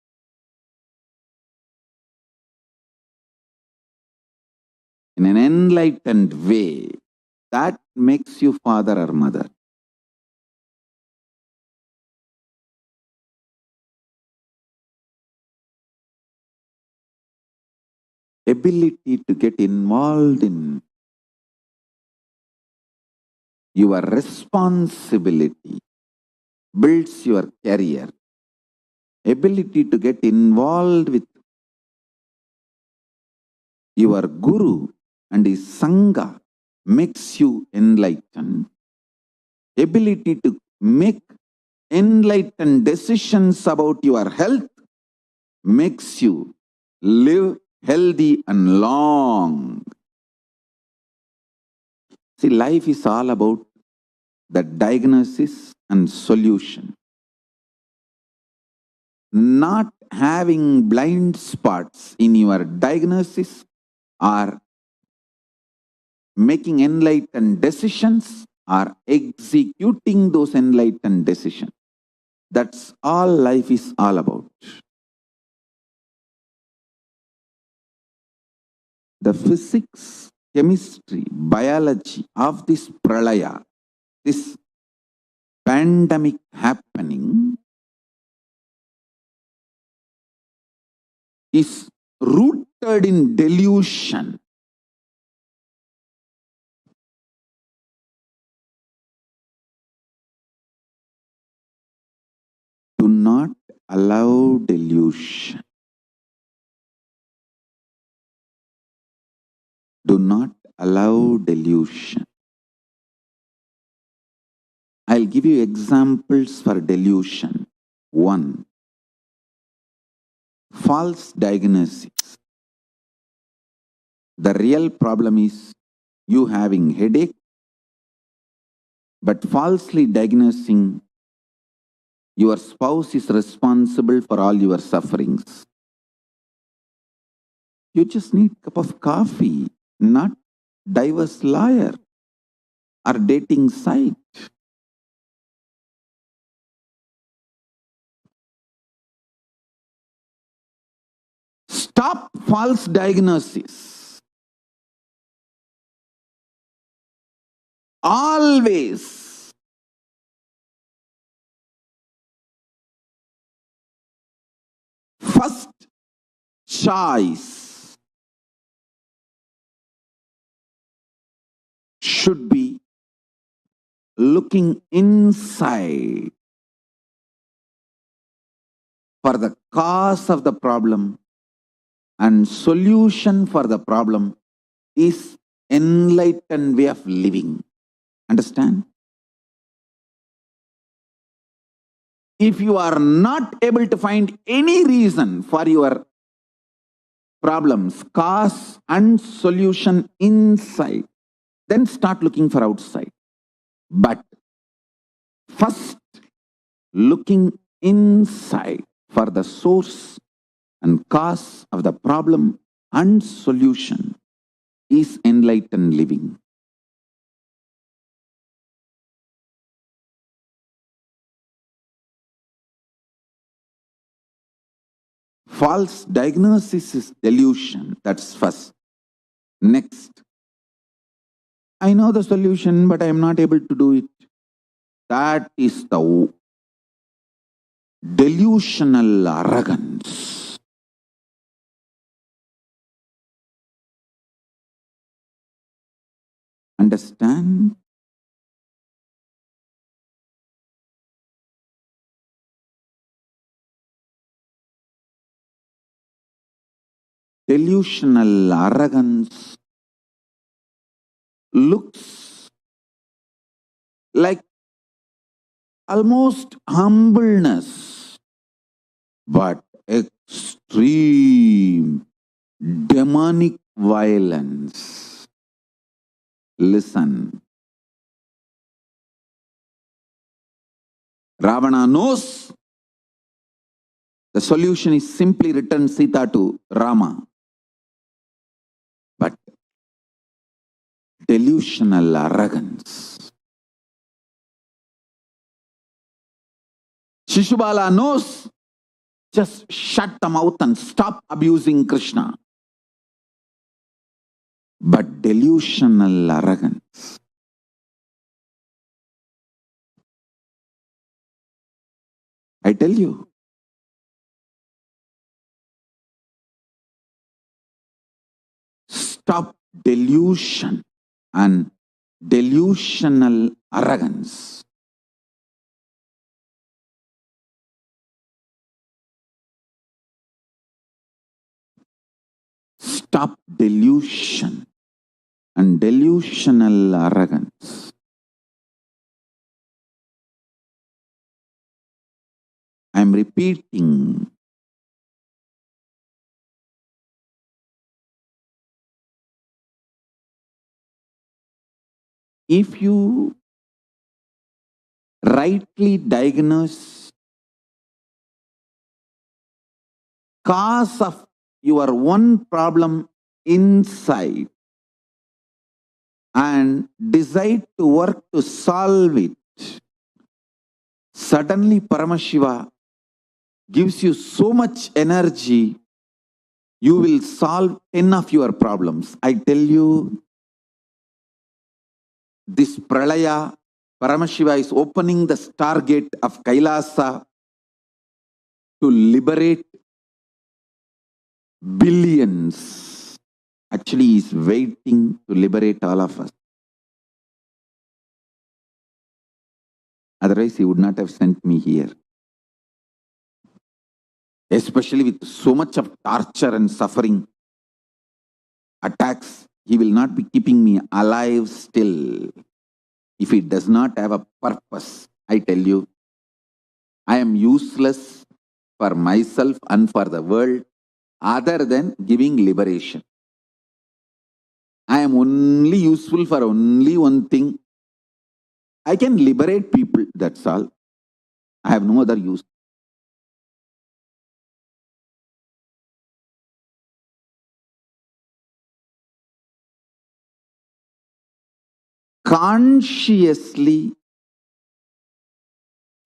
in an enlightened way, that makes you father or mother. Ability to get involved in your responsibility builds your career. Ability to get involved with your guru and his sangha makes you enlightened. Ability to make enlightened decisions about your health makes you live healthy and long. See, life is all about the diagnosis and solution. Not having blind spots in your diagnosis or making enlightened decisions or executing those enlightened decisions. That's all life is all about. The physics, chemistry, biology of this pralaya, this pandemic happening, is rooted in delusion. Do not allow delusion. Do not allow delusion. I'll give you examples for delusion. 1. False diagnosis. The real problem is you having headache, but falsely diagnosing your spouse is responsible for all your sufferings. You just need a cup of coffee, not diverse liar or dating site. Stop false diagnosis. Always first choice should be looking inside for the cause of the problem, and solution for the problem is enlightened way of living. Understand? If you are not able to find any reason for your problems, cause and solution inside, then start looking for outside. But first, looking inside for the source and cause of the problem and solution is enlightened living. False diagnosis is delusion. That's first. Next, I know the solution, but I am not able to do it. That is the delusional arrogance. Understand? Delusional arrogance looks like almost humbleness, but extreme demonic violence. Listen. Ravana knows the solution is simply return Sita to Rama. But delusional arrogance. Shishubala knows, just shut the mouth and stop abusing Krishna. But delusional arrogance. I tell you, stop delusion and delusional arrogance. Stop delusion and delusional arrogance. I am repeating. If you rightly diagnose cause of your one problem inside and decide to work to solve it, suddenly Paramashiva gives you so much energy, you will solve 10 of your problems. I tell you, this Pralaya, Paramashiva is opening the stargate of Kailasa to liberate billions. Actually, he is waiting to liberate all of us. Otherwise, he would not have sent me here. Especially with so much of torture and suffering, attacks, he will not be keeping me alive still if he does not have a purpose. I tell you, I am useless for myself and for the world other than giving liberation. I am only useful for only one thing. I can liberate people, that's all. I have no other use. Consciously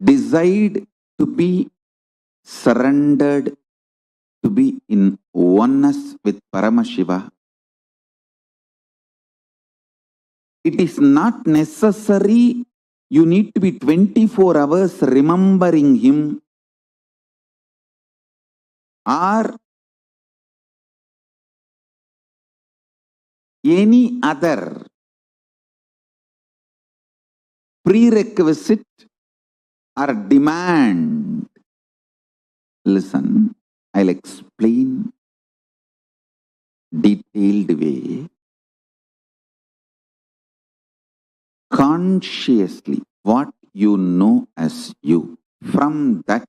decide to be surrendered, to be in oneness with Paramashiva. It is not necessary you need to be 24 hours remembering him or any other prerequisite or demand. Listen, I'll explain detailed way. Consciously, what you know as you, from that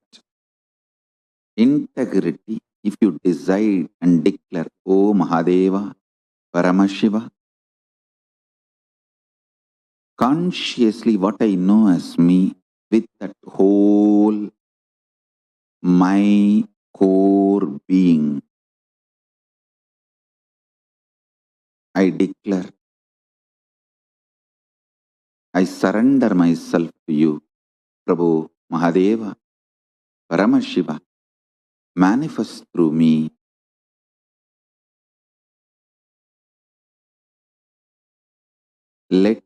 integrity, if you decide and declare, O Mahadeva, Paramashiva, consciously what I know as me, with that whole my core being, I declare, I surrender myself to you, Prabhu Mahadeva, Paramashiva, manifest through me. Let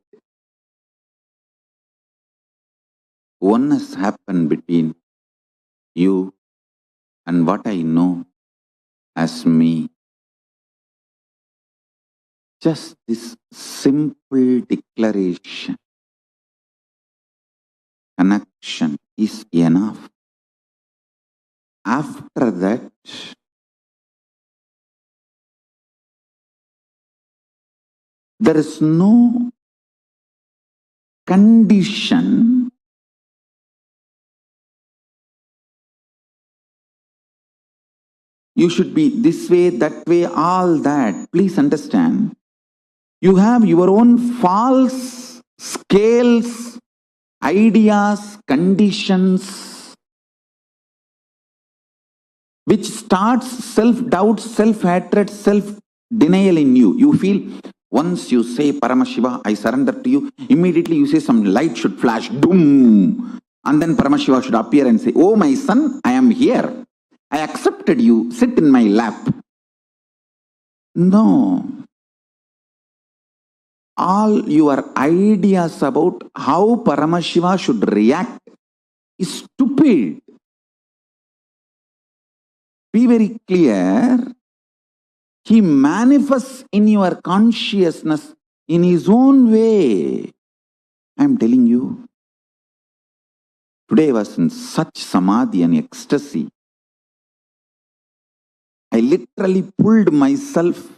oneness happen between you and what I know as me. Just this simple declaration, connection is enough. After that, there is no condition you should be this way, that way, all that. Please understand, you have your own false scales, ideas, conditions, which starts self-doubt, self-hatred, self-denial in you. You feel, once you say, Paramashiva, I surrender to you, immediately you say some light should flash, doom, and then Paramashiva should appear and say, oh my son, I am here. I accepted you, sit in my lap. No. All your ideas about how Paramashiva should react is stupid. Be very clear. He manifests in your consciousness in his own way. I am telling you. Today I was in such Samadhi and ecstasy. I literally pulled myself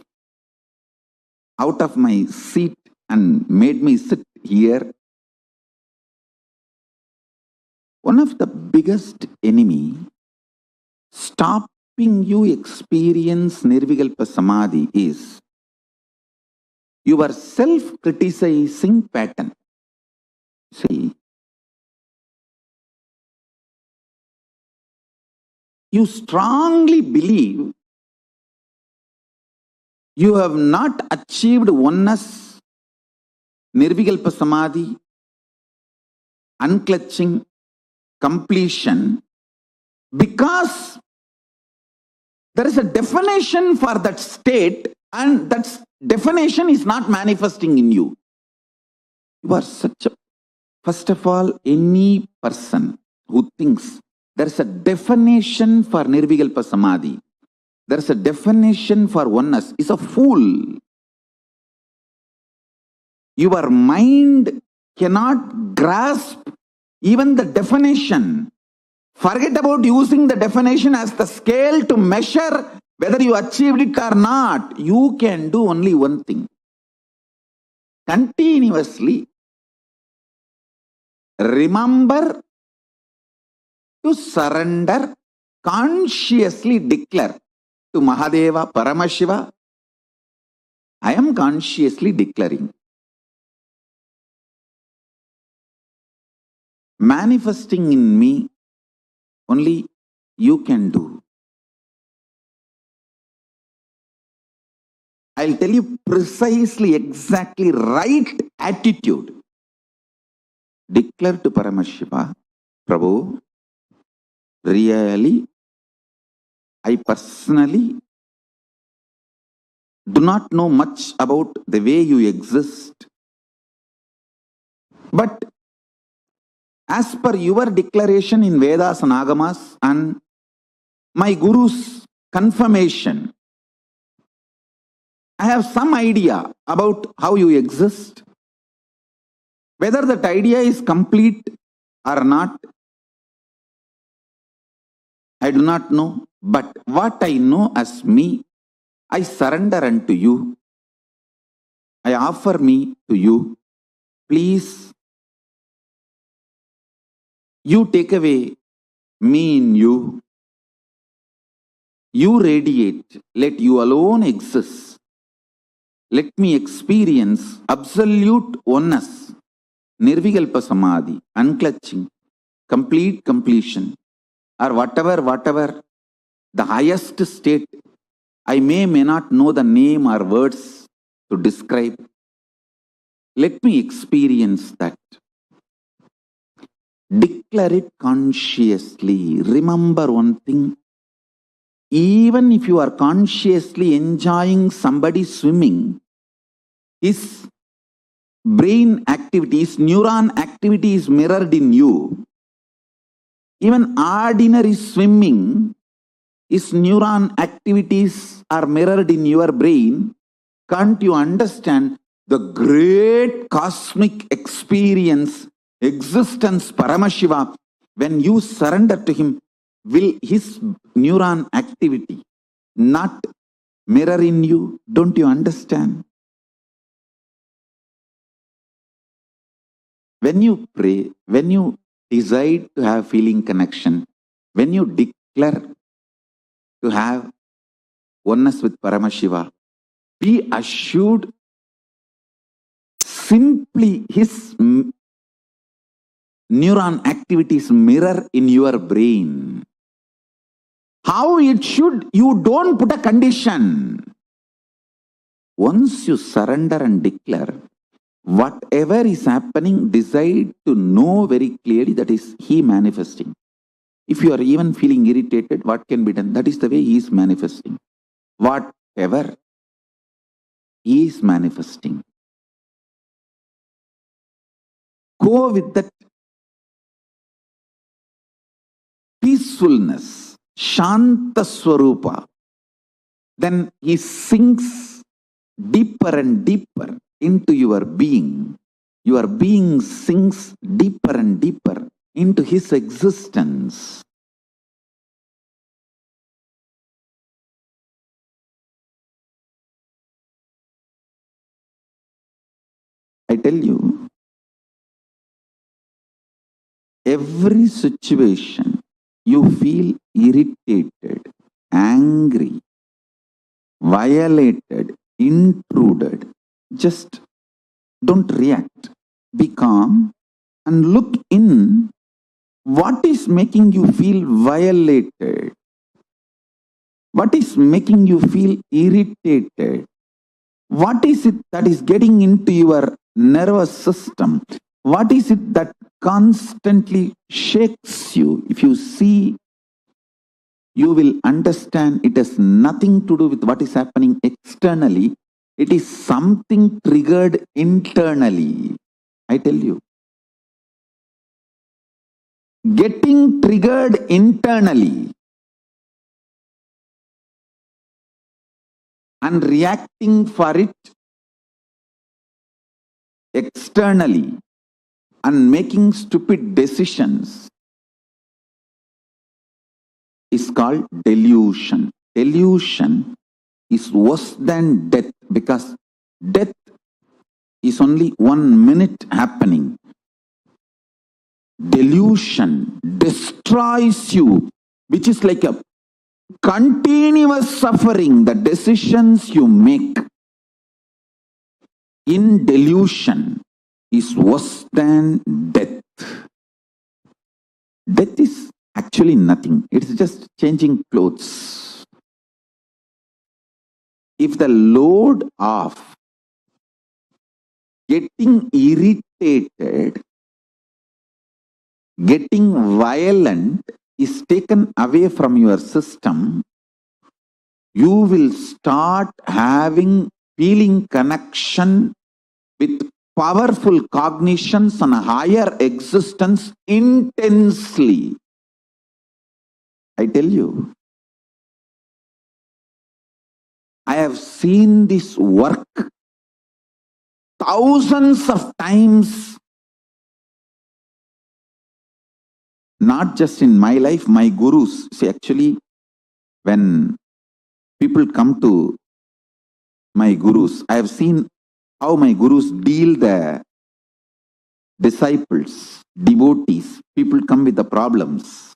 out of my seat and made me sit here. One of the biggest enemy stopping you experience Nirvikalpa Samadhi is your self-criticizing pattern. See, you strongly believe you have not achieved oneness, Nirvikalpa Samadhi, unclutching, completion, because there is a definition for that state and that definition is not manifesting in you. You are such a, first of all, any person who thinks there is a definition for Nirvikalpa Samadhi, there is a definition for oneness, is a fool. Your mind cannot grasp even the definition. Forget about using the definition as the scale to measure whether you achieved it or not. You can do only one thing. Continuously remember to surrender, consciously declare to Mahadeva, Paramashiva, I am consciously declaring. Manifesting in me, only you can do. I'll tell you precisely, exactly right attitude. Declare to Paramashiva, Prabhu, really, I personally do not know much about the way you exist. But as per your declaration in Vedas and Agamas and my Guru's confirmation, I have some idea about how you exist. Whether that idea is complete or not, I do not know. But what I know as me, I surrender unto you. I offer me to you. Please, you take away me in you. You radiate. Let you alone exist. Let me experience absolute oneness, Nirvikalpa Samadhi, unclutching, complete completion, or whatever the highest state. I may not know the name or words to describe. Let me experience that. Declare it consciously. Remember one thing. Even if you are consciously enjoying somebody swimming, his brain activity, his neuron activity is mirrored in you. Even ordinary swimming, his neuron activities are mirrored in your brain. Can't you understand the great cosmic experience, existence, Paramashiva, when you surrender to him, will his neuron activity not mirror in you? Don't you understand? When you pray, when you decide to have feeling connection, when you declare to have oneness with Paramashiva, be assured simply his neuron activities mirror in your brain. How it should, you don't put a condition. Once you surrender and declare, whatever is happening, decide to know very clearly that is he manifesting. If you are even feeling irritated, what can be done? That is the way he is manifesting. Whatever he is manifesting. Go with that peacefulness, Shanta Swarupa. Then he sinks deeper and deeper into your being. Your being sinks deeper and deeper into his existence. I tell you, every situation you feel irritated, angry, violated, intruded, just don't react. Be calm and look in. What is making you feel violated? What is making you feel irritated? What is it that is getting into your nervous system? What is it that constantly shakes you? If you see, you will understand it has nothing to do with what is happening externally. It is something triggered internally. I tell you. Getting triggered internally and reacting for it externally and making stupid decisions is called delusion. Delusion is worse than death, because death is only 1 minute happening. Delusion destroys you, which is like a continuous suffering. The decisions you make in delusion is worse than death. Death is actually nothing. It's just changing clothes. If the load of getting irritated, getting violent is taken away from your system, you will start having feeling connection with powerful cognitions and a higher existence intensely. I tell you, I have seen this work thousands of times, not just in my life, my gurus. See, actually, when people come to my gurus, I have seen how my gurus deal the disciples, devotees. People come with the problems.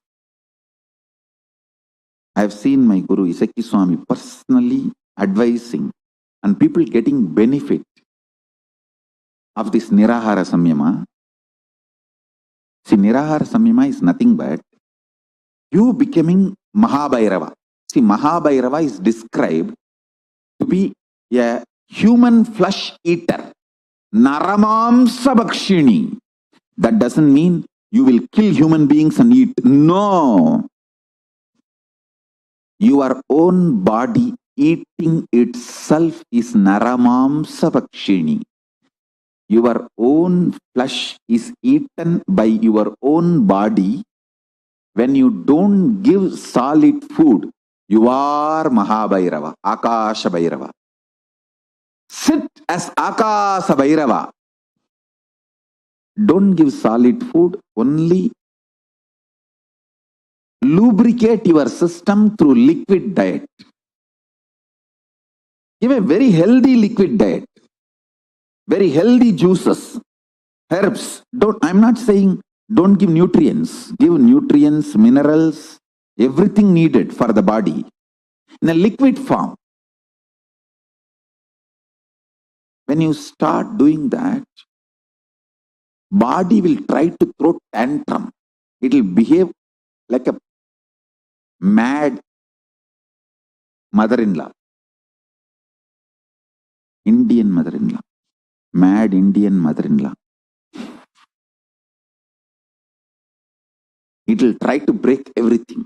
I have seen my guru, Isaki Swami, personally advising and people getting benefit of this Nirahara Samyama. See, Nirahara Samyama is nothing but you becoming Mahabhairava. See, Mahabhairava is described to be a human flesh eater, naramamsa bhakshini. That doesn't mean you will kill human beings and eat. No. Your own body eating itself is naramamsa bhakshini. Your own flesh is eaten by your own body. When you don't give solid food, you are Mahabhairava, Akasha Bhairava. Sit as Akasha Bhairava. Don't give solid food, only lubricate your system through liquid diet. Give a very healthy liquid diet, very healthy juices, herbs. I'm not saying don't give nutrients. Give nutrients, minerals, everything needed for the body in a liquid form. When you start doing that, body will try to throw tantrum. It will behave like a mad mother-in-law, Indian mother-in-law, mad Indian mother-in-law. It will try to break everything.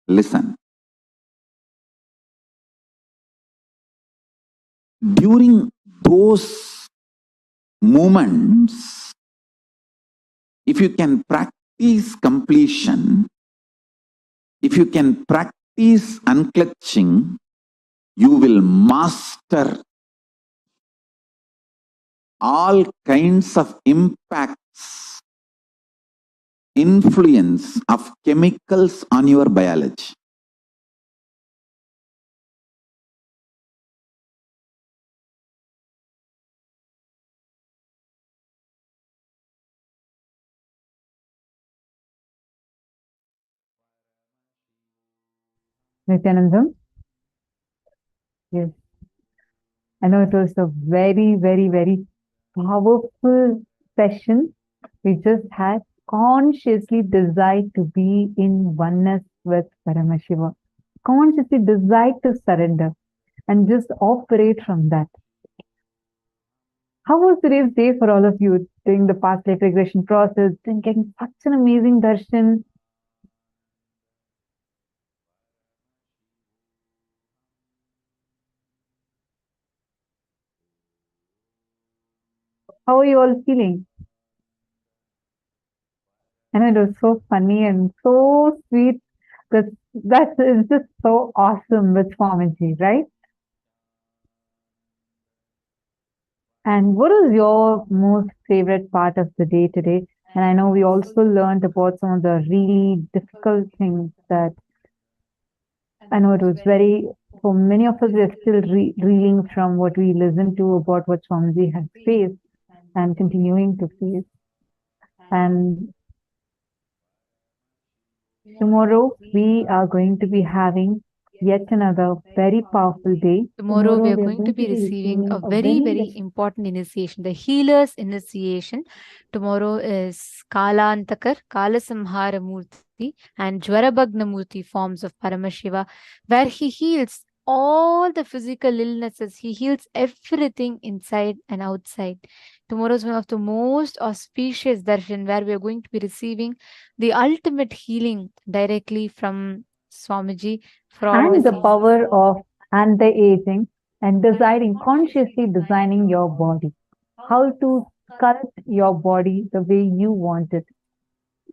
Listen. During those moments, if you can practice completion, if you can practice unclutching, you will master all kinds of impacts, influence of chemicals on your biology. Nithyanandam? Yes. I know it was a very, very, very powerful session. We just had consciously decide to be in oneness with Paramashiva. Consciously decide to surrender and just operate from that. How was today's day for all of you during the past life regression process and getting such an amazing darshan? How are you all feeling? And it was so funny and so sweet. That is just so awesome with Swamiji, right? And what was your most favorite part of the day today? And I know we also learned about some of the really difficult things that I know it was very, for many of us, we're still reeling from what we listened to about what Swamiji has faced and continuing to face. And tomorrow we are going to be having yet another very powerful day. Tomorrow we are going to be receiving a very, very important initiation, the healer's initiation. Tomorrow is Kalantakar, Kalasamhara Murti, and Jwarabhagna Murti forms of Paramashiva, where he heals all the physical illnesses. He heals everything inside and outside. Tomorrow is one of the most auspicious darshan, where we are going to be receiving the ultimate healing directly from Swamiji for all and the diseases. power of anti-aging and consciously designing your body. How to sculpt your body the way you want it.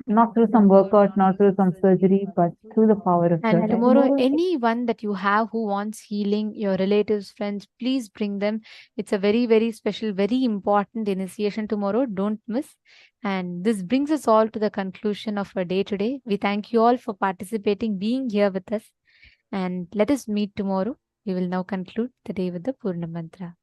Not through some workout, not through some surgery, but through the power of And Dharma. tomorrow, anyone that you have who wants healing, your relatives, friends, please bring them. It's a very, very special, very important initiation tomorrow. Don't miss. And this brings us all to the conclusion of our day today. We thank you all for participating, being here with us. And let us meet tomorrow. We will now conclude the day with the Purna Mantra.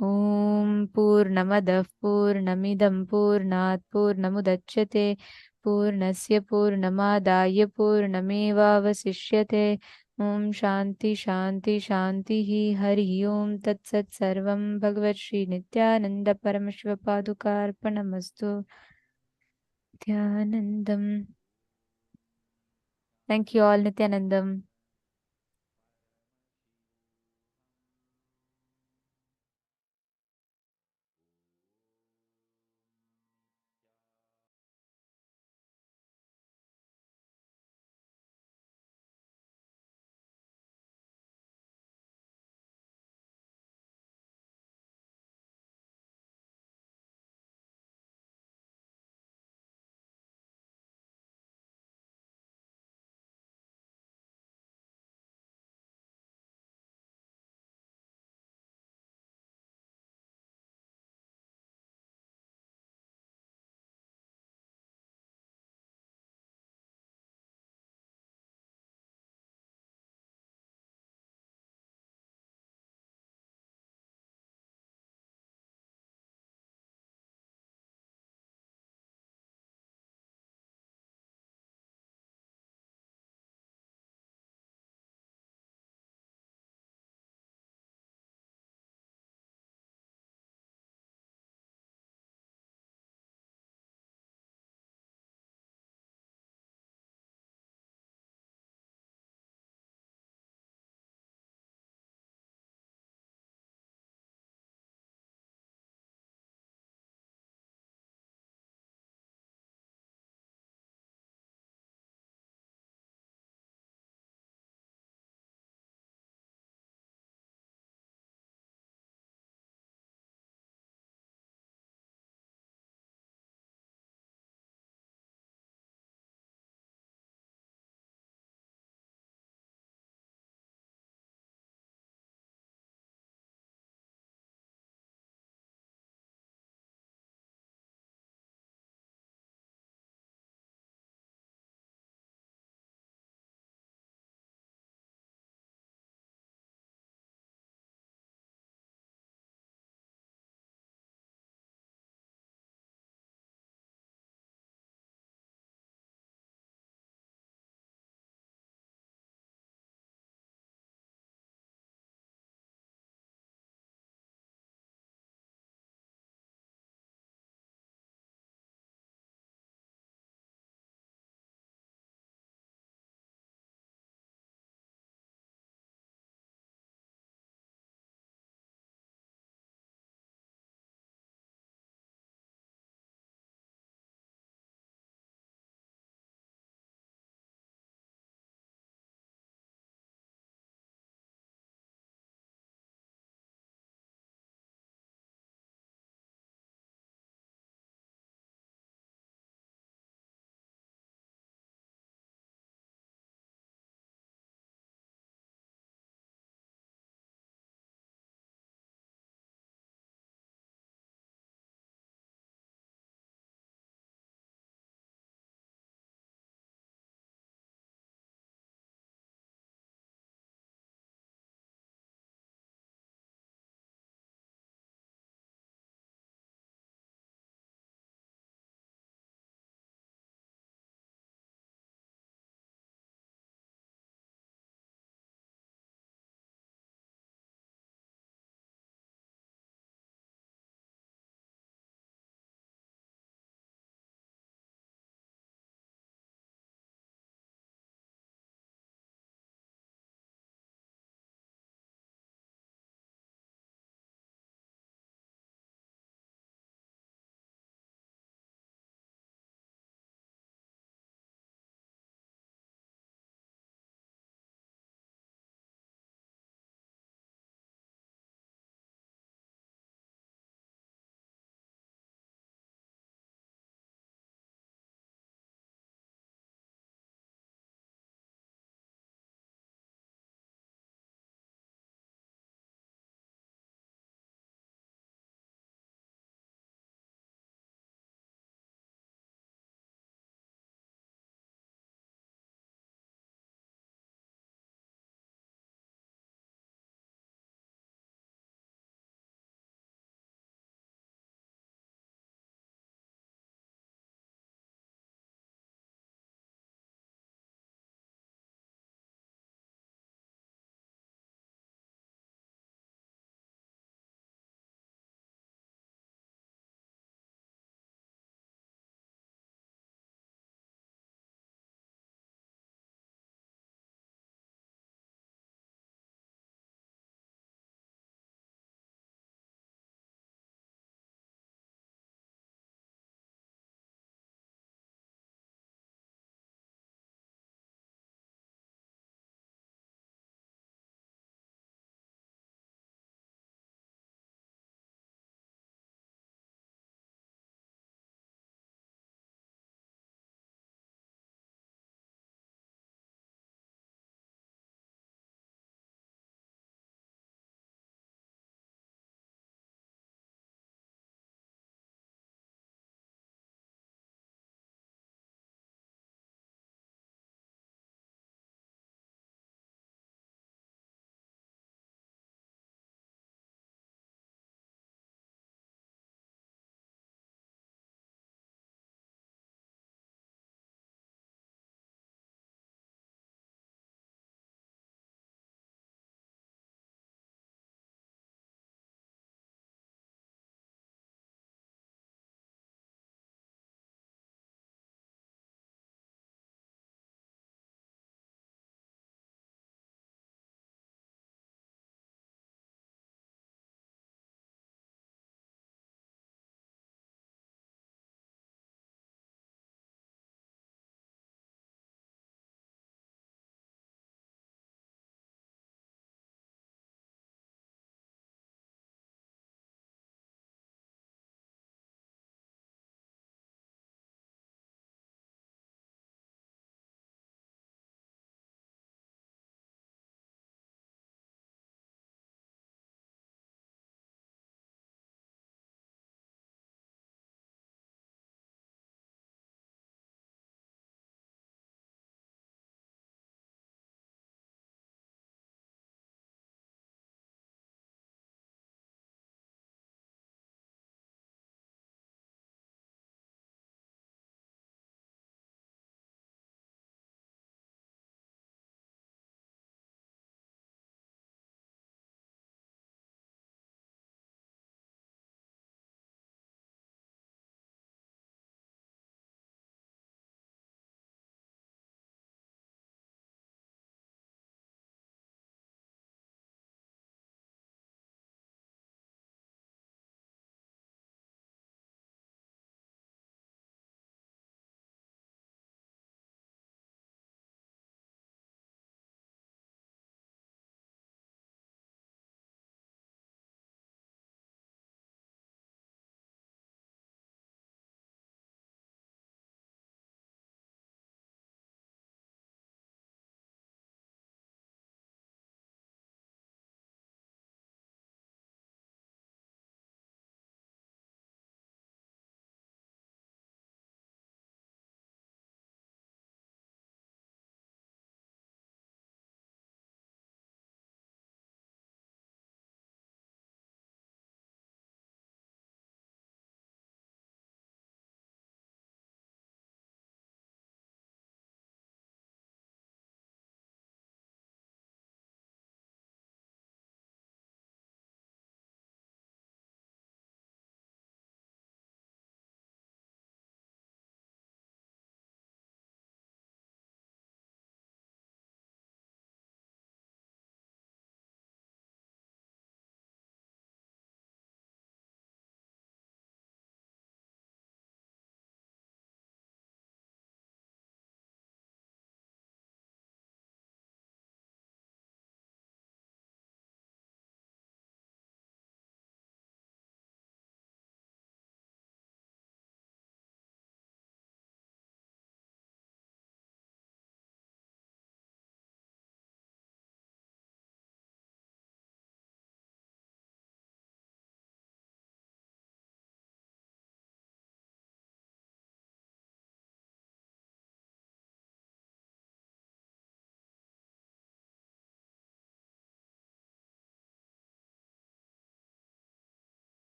Om Purnamadah Purnamidam Purnat Purnamudachyate Purnasya Purnamadaya Purnamevavasishyate Om Shanti Shanti Shanti Hari Om Tat Sat Sarvam Bhagavat Shri Nithyananda Paramashiva Padukarpanamastu Nithyanandam. Thank you all, Nithyanandam.